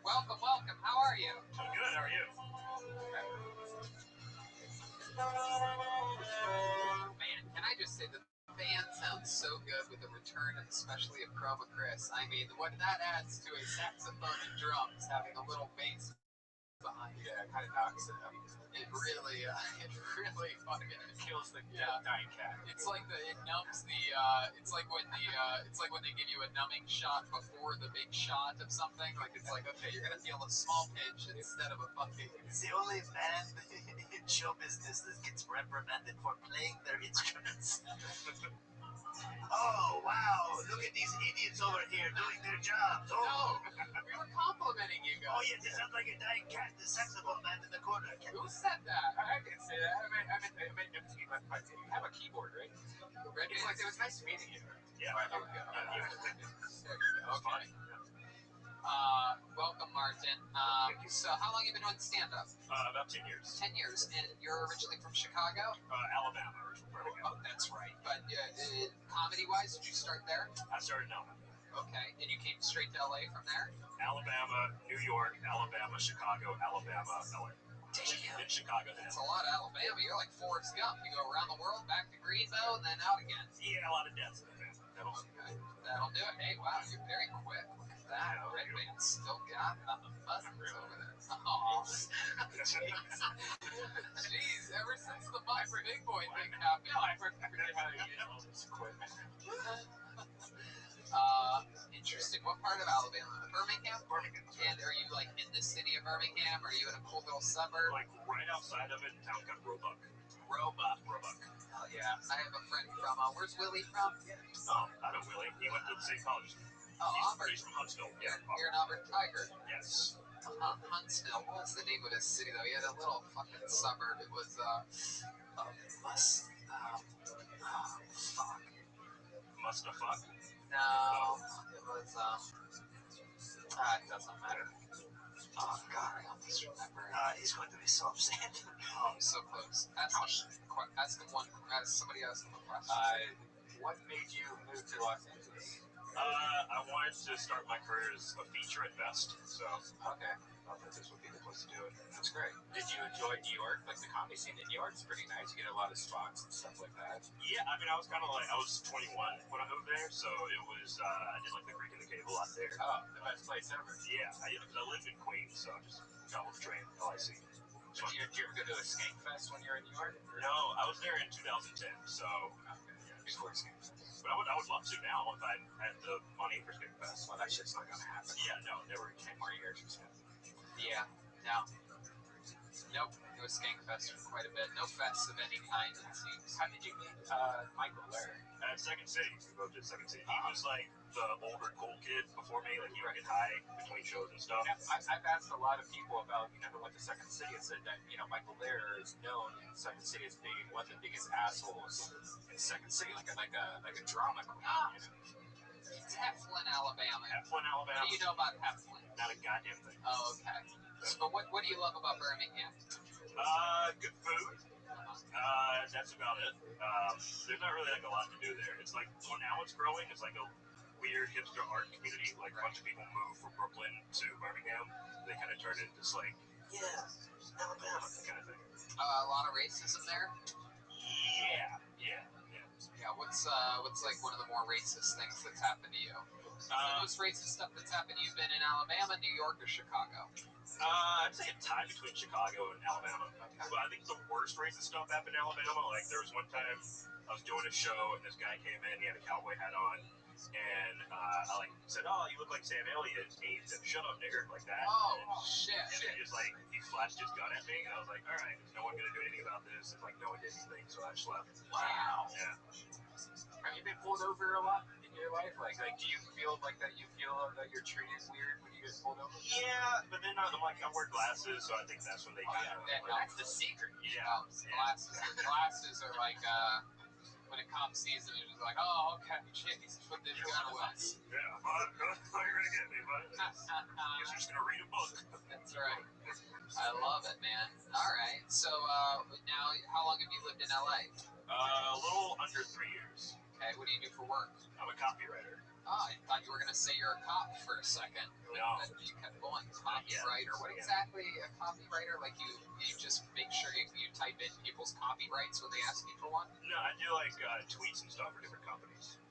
Welcome, welcome. How are you? I'm good. How are you? Man, can I just say that the band sounds so good with the return, and especially of Chroma Chris. I mean, what that adds to a saxophone and drums, having a little bass behind it. Yeah, it kind of knocks it up. It really fucking Kills the Yeah. dying cat. It's like it numbs the. It's like when they give you a numbing shot before the big shot of something. Like, it's like, okay, you're gonna feel a small pinch instead of a fucking. It's the only band in show business that gets reprimanded for playing their instruments. Oh, wow, look at these idiots over here doing their jobs. No, we were complimenting you guys. Oh, yeah, this sounds like a dying cat, the saxophone man in the corner. Who said that? I didn't say that. I mean, you have a keyboard, right? Ready? It was nice meeting you. Yeah. There we go. There you go. Okay. Welcome, Martin. So, how long have you been doing stand-up? About 10 years. 10 years. And you're originally from Chicago? Alabama, originally Birmingham. Oh, that's right. But comedy-wise, did you start there? I started in Alabama. Okay. And you came straight to LA from there? Alabama, New York, Alabama, Chicago, Alabama, LA. Damn. In Chicago, then. That's a lot of Alabama. You're like Forrest Gump. You go around the world, back to Greenville, and then out again. Yeah, a lot of deaths in the family. That'll do it. Hey, wow, you're very quick. Look at that. Red man still got nothing buzzing over there. Oh, jeez. Ever since the Viper Big Boy thing happened. No, I forget how to use all this equipment. Interesting. What part of Alabama? Birmingham? Birmingham. And are you like in the city of Birmingham? Or are you in a cool little suburb? Like right outside of it, in a town called Roebuck. Roebuck. Oh, Yeah. I have a friend from, where's Willie from? Oh, I know Willie. He went to the same college. Oh, Auburn. He's from Huntsville. Yeah. You're an Auburn Tiger. Yes. Huntsville. What was the name of his city, though? He had a little fucking suburb. It was, fuck. Mustafuck? No, it was, it doesn't matter. Oh, God, I almost remember. He's going to be so upset. Oh, I'm so close. Ask somebody else a question. What made you move to Los Angeles? I wanted to start my career as a feature at best, so Okay. I thought this would be the place to do it. That's great. Did you enjoy New York? Like, the comedy scene in New York is pretty nice. You get a lot of spots and stuff like that. Yeah, I mean, I was kind of like, I was 21 when I moved there, so it was, I did like the Greek and the Cave a lot there. Oh, the best place ever. Yeah, because I lived in Queens, so I just got on the train, LIC. Did you ever go to a Skank Fest when you were in New York? No, I was there in 2010, so Before Skank Fest. but I would love to now if I had the money for Skate Fest. Well, that shit's not gonna happen. Yeah, no, never again. 10 more years or something. Yeah, no. Nope, it was Skankfest for quite a bit. No fests of any kind, it seems. How did you meet Michael Lair? At Second City. We both did Second City. He was like the older cool kid before me. Like he would get high between shows and stuff. I've asked a lot of people about, who went to Second City and said that, Michael Lair is known in Second City as being one of the biggest assholes in Second City, like a drama queen. It's Heflin, Alabama. Heflin, Alabama. What do you know about Heflin? Not a goddamn thing. Oh, okay. So what do you love about Birmingham? Good food. That's about it. There's not really like a lot to do there. It's like, well, now it's growing. It's like a weird hipster art community. Like a bunch of people move from Brooklyn to Birmingham. They kind of turn into this like, Alabama kind of thing. A lot of racism there. Yeah. Yeah. What's like one of the more racist things that's happened to you? The most racist stuff that's happened to you been in Alabama, New York, or Chicago? I'd say a tie between Chicago and Alabama. Okay. But I think the worst racist stuff happened in Alabama. Like there was one time I was doing a show and this guy came in. He had a cowboy hat on, and I said, "Oh, you look like Sam Elliott." And he said, "Shut up, nigger," like that. Oh shit! And then he flashed his gun at me, and I was like, "All right, there's no one gonna do anything about this." And no one did anything, so I just left. Wow. Yeah. Have you been pulled over a lot in your life? Like do you feel like that? You feel that you're treated weird when you get pulled over? Yeah, but then I wear glasses, so I think that's when they kind of. That's the secret. Yeah. Glasses are like when a cop sees it, it's like, oh, okay, jeez, put this gun away. Yeah, how you gonna get me, bud? Guess you're just gonna read a book. That's right. I love it, man. All right, so now, how long have you lived in LA? A little under 3 years. Okay, what do you do for work? I'm a copywriter. Oh, I thought you were going to say you're a cop for a second. No. But you kept going. Copywriter. What exactly a copywriter? Like you just make sure you type in people's copyrights when they ask you for one? No, I do tweets and stuff for different companies.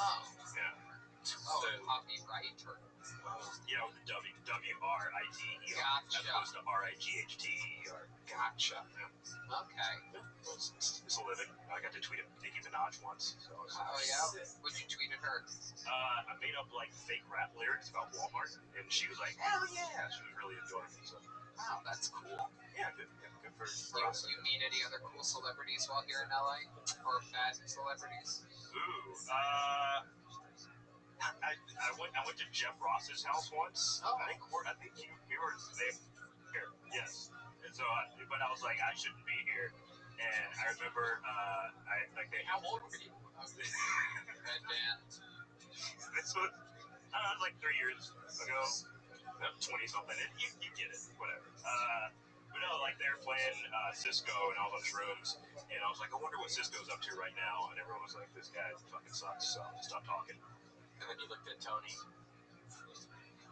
Oh. Yeah. Oh, copywriter. Yeah, with the W-R-I-T-E-R. Gotcha. As opposed to R-I-G-H-T-E-R. Gotcha. Yeah. Okay. It's a living. I got to tweet at Nicki Minaj once. So oh, yeah? What'd you tweet at her? I made up fake rap lyrics about Walmart, and she was like, "Hell yeah!" She was really enjoying it. So. Wow, that's cool. Yeah, good for us. You meet any other cool celebrities while here in LA, or bad celebrities? Ooh, I went to Jeff Ross's house once. Oh. I think we were there. Yes. And so, but I was like, I shouldn't be here. And I remember, how old were you? Red band. This was, I don't know, it was 3 years ago. 20 something. You get it. Whatever. But no, they were playing Cisco and all those rooms, and I was like, I wonder what Cisco's up to right now. And everyone was like, this guy fucking sucks. So I stopped talking. And then you looked at Tony.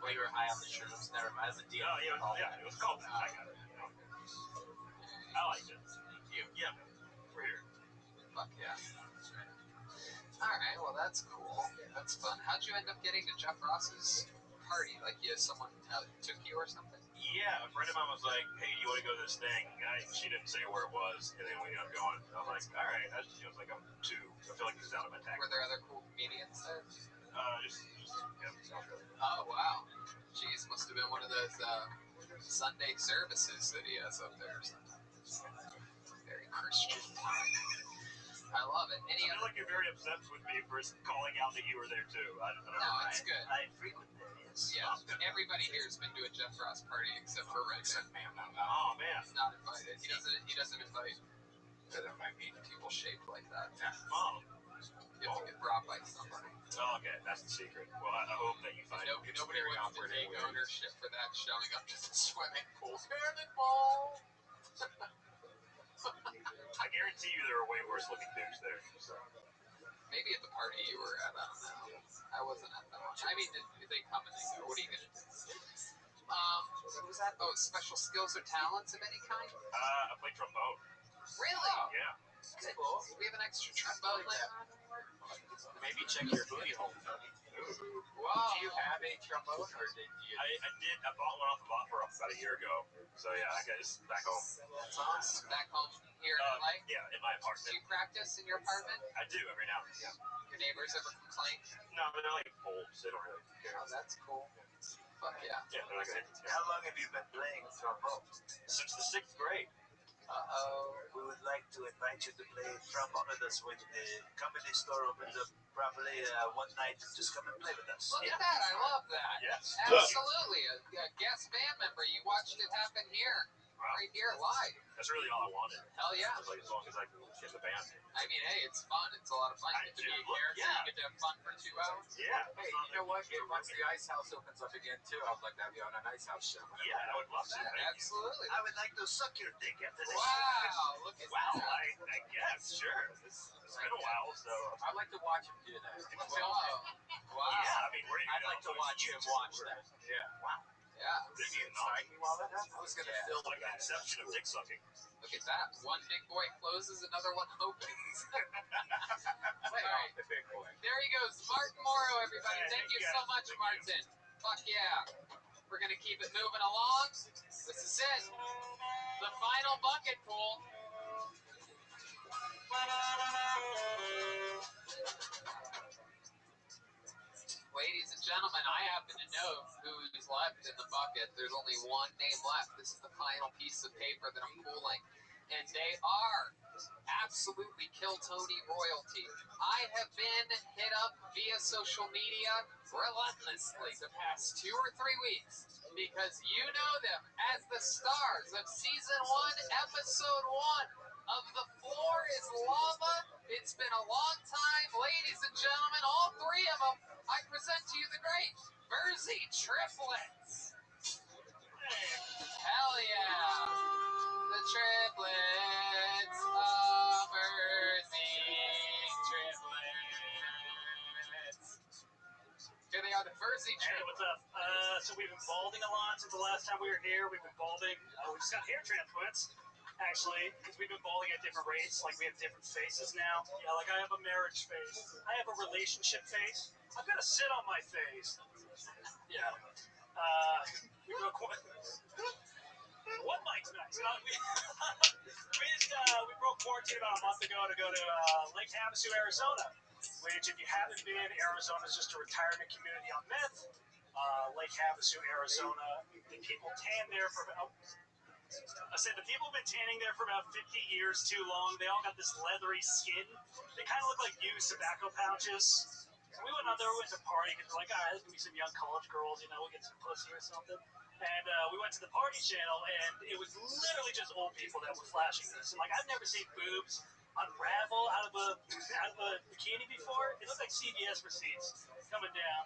Well, you were high on the shrooms. Never mind. It's a deal. Oh, yeah, it was called that. I got it. I liked it. Yeah, we're here. Fuck yeah. All right, well, that's cool. That's fun. How'd you end up getting to Jeff Ross's party? Someone took you or something? Yeah, a friend of mine was like, hey, do you want to go to this thing? She didn't say where it was, and then we ended up going. I was like, all right. I was like, I'm 2. I feel like this is out of my tag. Were there other cool comedians there? Yeah. Oh, wow. Jeez, must have been one of those Sunday services that he has up there or something. Very Christian. I love it. I feel like you're very upset with me for calling out that you were there too. I don't know. No, it's good. I frequent there. Yeah, everybody here has been to a Jeff Ross party except for Red. Oh man, he's not invited. He doesn't invite people shaped like that. Oh. You have to get brought by somebody. Oh, okay, that's the secret. Well, I hope that you find nobody wants to take ownership for that showing up to the swimming pool. Cannonball! I guarantee you there are way worse looking dudes there. So. Maybe at the party you were at, I don't know. I wasn't at that one. I mean, they come and they go. What are you going to do? What was that? Oh, special skills or talents of any kind? I play trombone. Really? Yeah. Good. Cool. We have an extra trombone player. Maybe check your booty hole. Wow. Do you have a trombone, or did you? I did. I bought one off of Opera about a year ago. So yeah, I got it back home. That's awesome. Back home here in LA? Yeah, in my apartment. Do you practice in your apartment? I do every now and then. Yeah. Your neighbors ever complain? No, but they're like old, so they don't really care. Oh, that's cool. Fuck yeah. Yeah, they're like, How long have you been playing trombone? since the 6th grade. Uh-oh. We would like to invite you to play trombone with us when the comedy store opens up properly one night. Just come and play with us. Look at that. I love that. Yes. Absolutely. A guest band member. You watched it happen here. Wow. Right here, live. That's really all I wanted. Hell yeah. I was like, as long as I can get the band. I mean, hey, it's fun. It's a lot of fun. You get to be a character. Yeah. You get to have fun for 2 hours. Yeah. Hey, you know what? Once the Ice House opens up again, too, I would like to have you on an Ice House show. Yeah, I would love to. Yeah, Thank you. absolutely. I would like to suck your dick after this. Wow. Look at Well, that. I guess, sure. It's been a while, so. I'd like to watch him do that. Wow. Wow. Yeah, I mean, where I'd like to watch him watch that. Yeah. Wow. Yeah. Did he knock me while that happened? I was going to Yeah. film Like the that. inception of dick sucking. Look at that. One big boy closes, another one opens. Play Alright. off the big boy. There he goes. Martin Morrow, everybody. Hey, Thank you yeah. so much, Thank Martin. Fuck yeah. We're going to keep it moving along. This is it. The final bucket pool. Ladies and gentlemen, I happen to know who's left in the bucket. There's only one name left. This is the final piece of paper that I'm pulling. And they are absolutely Kill Tony royalty. I have been hit up via social media relentlessly the past 2 or 3 weeks because you know them as the stars of Season 1, Episode 1 of The Floor is Lava. It's been a long time, ladies and gentlemen, all 3 of them. I present to you the great Mersey triplets. Hell yeah. The triplets of Mersey triplets. Here they are, the Mersey Hey, triplets. what's up? So we've been balding a lot since the last time we were here. We've been balding. We just got hair transplants, actually, because we've been balding at different rates. Like, we have different faces now. Yeah, like I have a marriage face. I have a relationship face. I've got to sit on my face. Yeah. We broke one. One mic's nice. We broke quarantine about a month ago to go to Lake Havasu, Arizona. Which, if you haven't been, Arizona is just a retirement community on meth. Lake Havasu, Arizona. The people tan there for about. I said the people have been tanning there for about 50 years too long. They all got this leathery skin. They kind of look like used tobacco pouches. So we went out there, we went to party because we're like, all right, there's gonna be some young college girls, we'll get some pussy or something. And we went to the party channel, and it was literally just old people that were flashing this. And like, I've never seen boobs unravel out of a bikini before. It looked like CVS receipts coming down.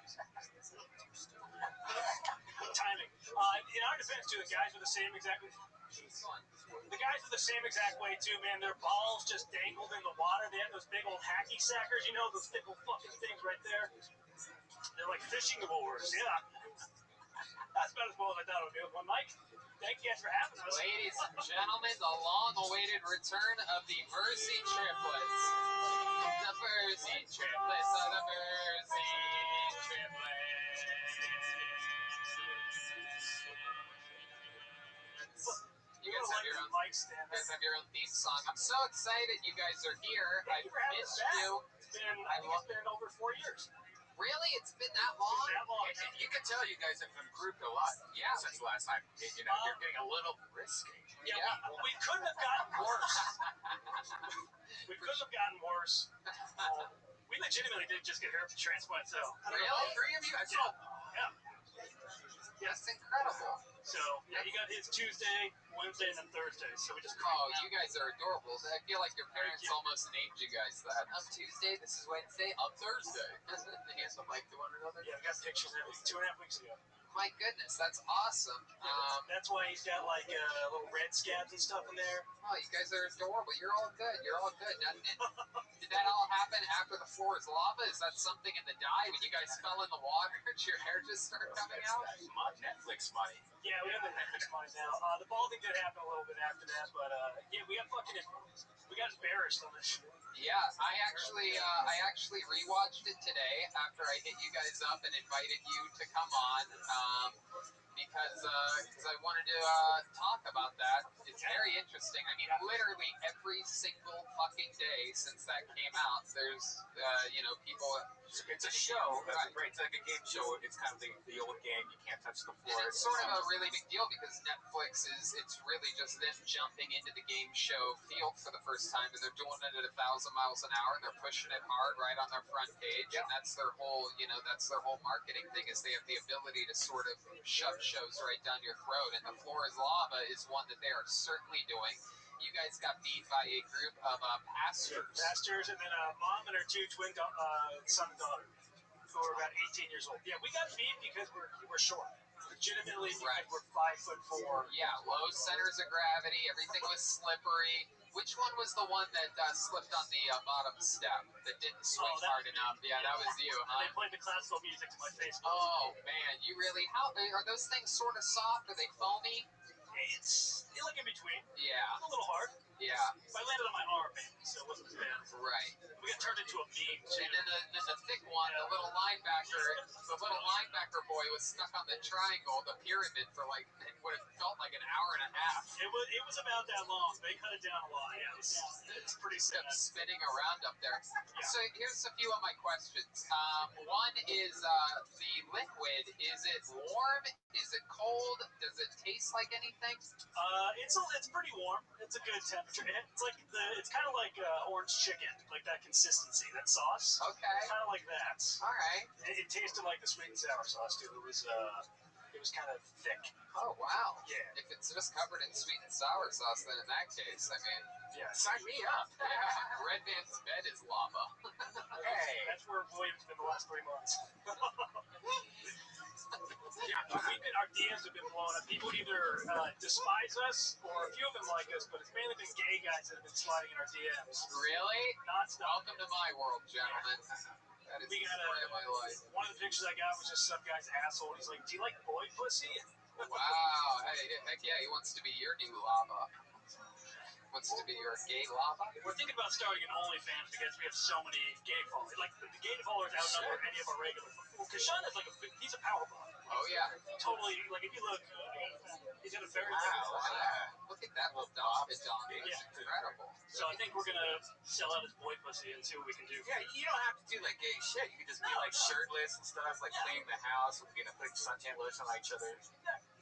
Timing. In our defense, too, the guys were the same exact way too, man. Their balls just dangled in the water. They had those big old hacky sackers, those big old fucking things right there. They're like fishing oars. Yeah. That's about as well as I thought it would be. Well, Mike, thank you guys for having us. Ladies and gentlemen, the long-awaited return of the Mersey triplets. The Mersey triplets are the Mersey triplets. You guys have your own mic stand. You guys have your own theme song. I'm so excited you guys are here. Thank you for having missed us back. you. It's been over 4 years. Really? It's been that long? That long. And you can tell you guys have improved a lot since last time. You're getting a little risky. Yeah. We couldn't have gotten worse. We legitimately did just get hair transplant, so. Really? All 3 of you? I saw. Yeah. That's incredible. So, yeah, he got his Tuesday, Wednesday, and then Thursday. So we just. Oh, you guys are adorable. I feel like your parents almost named you guys that. I'm Tuesday, this is Wednesday, I'm Thursday. They hand the mic to one another. Yeah, we got pictures of it 2.5 weeks ago. My goodness, that's awesome. That's why he's got like little red scabs and stuff in there. Oh, you guys are adorable. You're all good. Now, did that all happen after the floor is lava? Is that something in the dye when you guys fell in the water? Did your hair just start coming out? Netflix money. Yeah, we have the Netflix money now. The balding did happen a little bit after that, but yeah, we got embarrassed on this. Yeah, I actually rewatched it today after I hit you guys up and invited you to come on because I wanted to talk about that. It's very interesting. I mean, literally every single fucking day since that came out, there's people. It's a show. Right. It's like a game show. It's kind of the old game. You can't touch the floor. And it's sort of a really big deal because Netflix it's really just them jumping into the game show field for the first time, and they're doing it at 1,000 miles an hour, and they're pushing it hard right on their front page, and that's their whole marketing thing is they have the ability to sort of shove shows right down your throat, and The Floor is Lava is one that they are certainly doing. You guys got beat by a group of pastors. And then a mom and her two twin son and daughter, who are about 18 years old. Yeah, we got beat because we're short. Legitimately, because we're 5'4". Yeah, low centers of gravity. Everything was slippery. Which one was the one that slipped on the bottom step that didn't swing hard enough? Yeah, that was you, huh? They played the classical music to my face. Oh man, you really? How are those things? Sort of soft? Are they foamy? It's like in between. Yeah. It's a little hard. Yeah. I landed on my arm, maybe, so it wasn't as bad. Right. We got turned into a meme. And then the thick one, the little linebacker boy was stuck on the triangle, the pyramid, for like what it felt like an hour and a half. It was about that long. They cut it down a lot. Yeah, it's pretty sad. Spinning around up there. Yeah. So here's a few of my questions. One is the liquid. Is it warm? Is it cold? Does it taste like anything? It's pretty warm. It's a good temperature. It's kind of like orange chicken, like that consistency, that sauce. Okay. Kind of like that. All right. It tasted like the sweet and sour sauce too. It was kind of thick. Oh wow. Yeah. If it's just covered in sweet and sour sauce, then in that case, I mean, yeah, sign me up. Yeah. Red Man's bed is lava. Hey, that's where William's been the last 3 months. Yeah, our DMs have been blowing up. People either despise us, or a few of them like us, but it's mainly been gay guys that have been sliding in our DMs. Really? Non-stop. Welcome to my world, gentlemen. That is the story of my life. One of the pictures I got was just some guy's asshole. He's like, "Do you like boy pussy?" Wow. Hey, heck yeah, he wants to be your new lava. Wants to be your gay lava? We're thinking about starting an OnlyFans because we have so many gay followers. Like, the gay followers outnumber any of our regular followers. Well, Kashan is he's a power bot. Oh, yeah. Totally, like, if you look, he's got a very Look at that little David dog. That's incredible. So I think we're going to sell out his boy pussy and see what we can do. Yeah, you don't have to do, like, gay shit. You can just be, like, shirtless and stuff, like, clean the house, we're going to put suntan lotion on each other.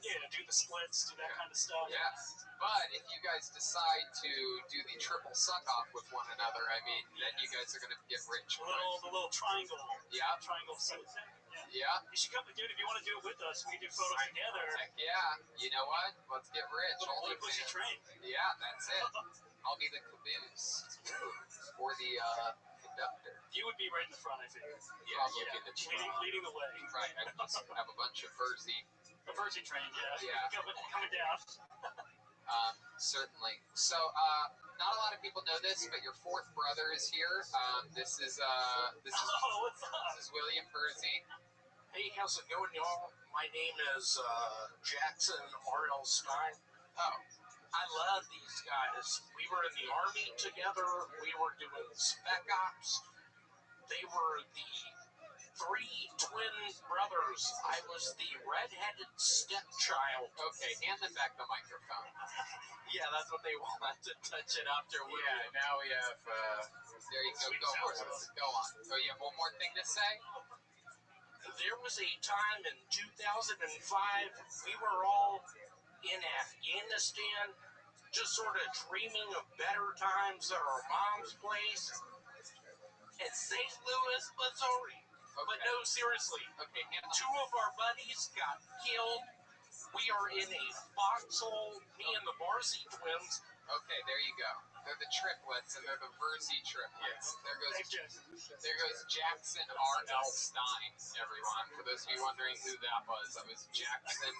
Yeah, to do the splits, do that kind of stuff. Yeah. But if you guys decide to do the triple suck-off with one another, I mean, then you guys are going to get rich. The little triangle. Yeah. Triangle suck. Yeah. You should come, dude, if you want to do it with us, we can do photos together. Heck yeah. You know what? Let's get rich. Only pussy train. Yeah, that's it. I'll be the caboose. Or the conductor. You would be right in the front, I think. Yeah, leading the way. Right. I'd have a bunch of Verzi. A Verzi train, yeah. Yeah. Coming down. Certainly. So, not a lot of people know this, but your fourth brother is here. This is William Verzi. Hey, how's it going, y'all? My name is Jackson R.L. Stein. Oh. I love these guys. We were in the Army together. We were doing spec ops. They were the 3 twin brothers. I was the redheaded stepchild. Okay, hand them back the microphone. Yeah, that's what they want to touch it after. Yeah, now we have, there you go. Go on. So you have one more thing to say? There was a time in 2005, we were all in Afghanistan, just sort of dreaming of better times at our mom's place in St. Louis, Missouri. Okay. But no, seriously, okay, 2 of our buddies got killed. We are in a foxhole, me and the Barcy twins. Okay, there you go. They're the triplets, and they're the Verzi triplets. There goes Jackson R.L. Stein, everyone. For those of you wondering who that was Jackson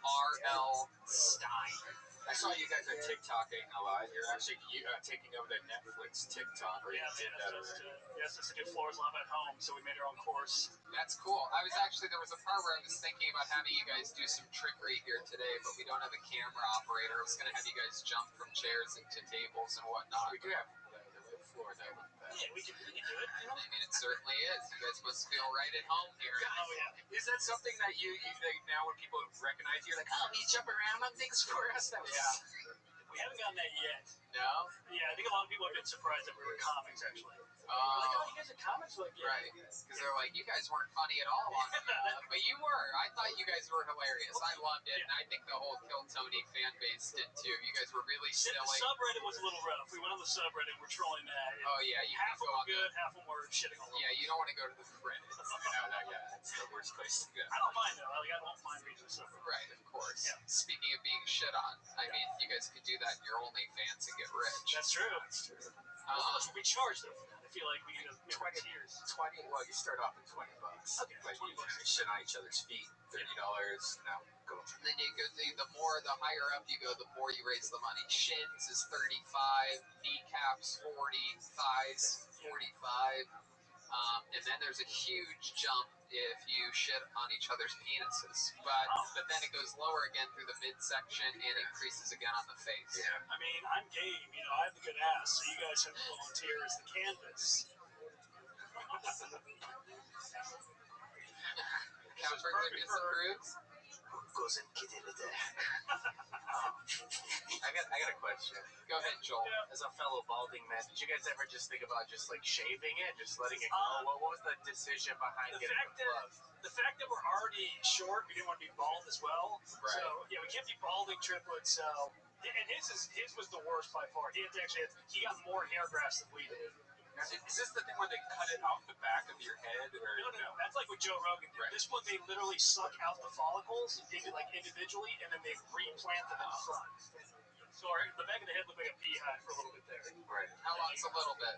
R.L. Stein. I saw you guys on TikTok ain't a lot. You're actually taking over the Netflix TikTok. Or yeah, you did that already. Yes, it's to do Floors Lava at home, so we made our own course. That's cool. There was a part where I was thinking about having you guys do some trickery here today, but we don't have a camera operator. I was going to have you guys jump from chairs into tables and whatnot. We do have floor though. Yeah, we can do it. You know? I mean, it certainly is. You guys must feel right at home here. Oh yeah. Is that something that you now when people recognize you, you're like, oh, you jump around on things for us? That was, We haven't gotten that yet. No? Yeah, I think a lot of people have been surprised that we were comics actually. Like, Oh, you guys are comics, like right. Because they're like, you guys weren't funny at all on but you were. I thought you guys were hilarious. I loved it, and I think the whole Kill Tony fan base did too. You guys were really The silly. subreddit was a little rough. We went on the subreddit, we're trolling that. Oh yeah, you Half can of go them on good, half of them were shitting all over. Yeah, you don't want to go to the Reddit. No, that's the worst place to go. I don't mind though. Like, I don't mind reading the subreddit. Right, of course. Yeah. Speaking of being shit on, I mean, you guys could do that in your OnlyFans and get rich. That's true. We charge them for that. I feel like we need to 20 tiers. 20. Well, you start off at $20. Okay, But $20. you shit on each other's feet. $30. Now go. And then you go, the higher up you go, the more you raise the money. Shins is 35, kneecaps 40, thighs 45. And then there's a huge jump if you shit on each other's penises. But then it goes lower again through the midsection and increases again on the face. Yeah. I mean, I'm game. You know, I have a good ass, so you guys have to volunteer as the canvas. Catherine disapproves. Goes in kitty litter. I got a question. Go ahead, Joel. As a fellow balding man, did you guys ever just think about just like shaving it, just letting it go? What was the decision behind getting the plug? The fact that we're already short, we didn't want to be bald as well. Right. So yeah, we can't be balding triplets. So and his was the worst by far. He got more hair grafts than we did. Is this the thing where they cut it off the back of your head, or No? That's like what Joe Rogan did. Right. This one, they literally suck out the follicles individually, and then they replant them in the front. So the back of the head looked like a beehive for a little bit there. Right. How long's a little bit?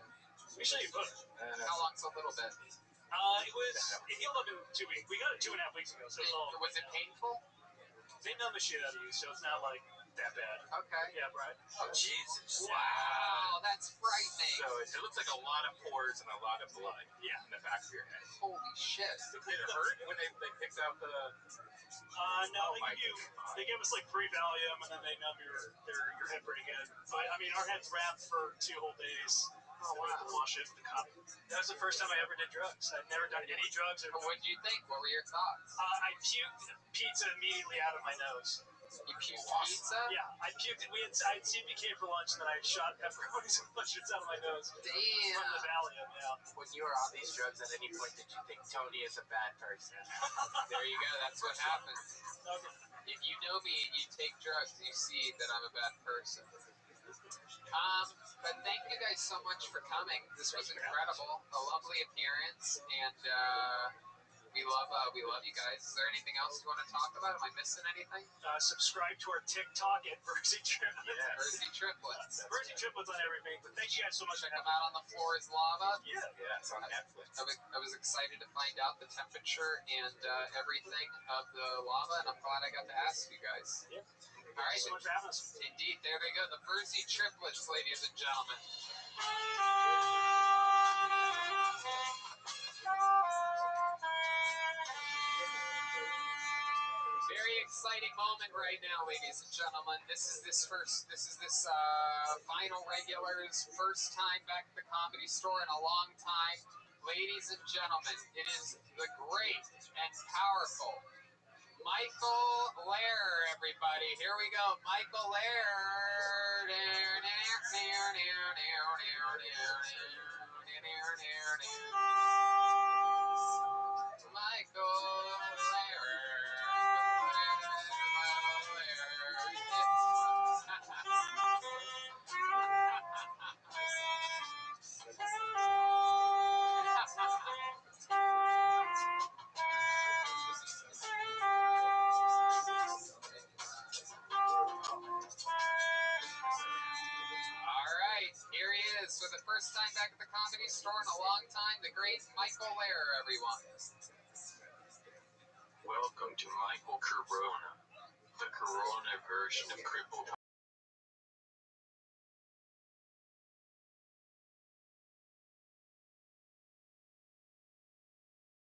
We show you both. How long's a little bit? It healed up in 2 weeks. We got it 2.5 weeks ago, so it's all. Was it painful? They numb the shit out of you, so it's not like that bad. Okay. Yeah, right. Oh, Jesus. Wow, that's frightening. So it looks like a lot of pores and a lot of blood Yeah. in the back of your head. Holy shit. Did it hurt when they picked out the... No, they gave us like 3 Valium, and then they numb your head pretty good. But I mean, our head's wrapped for 2 whole days. Oh, We have to wash it with the cup. That was the first time I ever did drugs. I'd never done any drugs. What did you think? What were your thoughts? I puked pizza immediately out of my nose. You puked pizza? Yeah, I puked. I had CPK for lunch, and then I shot pepperonis and mushrooms out of my nose. Damn. From the Valium, yeah. When you were on these drugs, at any point did you think Tony is a bad person? There you go. That's what happens. Okay. If you know me and you take drugs, you see that I'm a bad person. But thank you guys so much for coming. This was incredible. A lovely appearance, and we love you guys. Is there anything else you want to talk about? Am I missing anything? Subscribe to our TikTok at Versity Triplets. Yeah. Versity Triplets. Versity Triplets on everything. But thank you guys so much. Check them out on The Floor is Lava. Yeah. Yeah, it's on Netflix. I was excited to find out the temperature and everything of the lava, and I'm glad I got to ask you guys. Yeah. All right. Thank you so much for having us. Indeed. There they go. The Versity Triplets, ladies and gentlemen. Very exciting moment right now, ladies and gentlemen. This is this final regular's first time back at the Comedy Store in a long time. Ladies and gentlemen, it is the great and powerful Michael Lair, everybody. Here we go. Michael Lair. Michael For the first time back at the Comedy Store in a long time, the great Michael Lair, everyone. Welcome to Michael Corona, the Corona version of crippled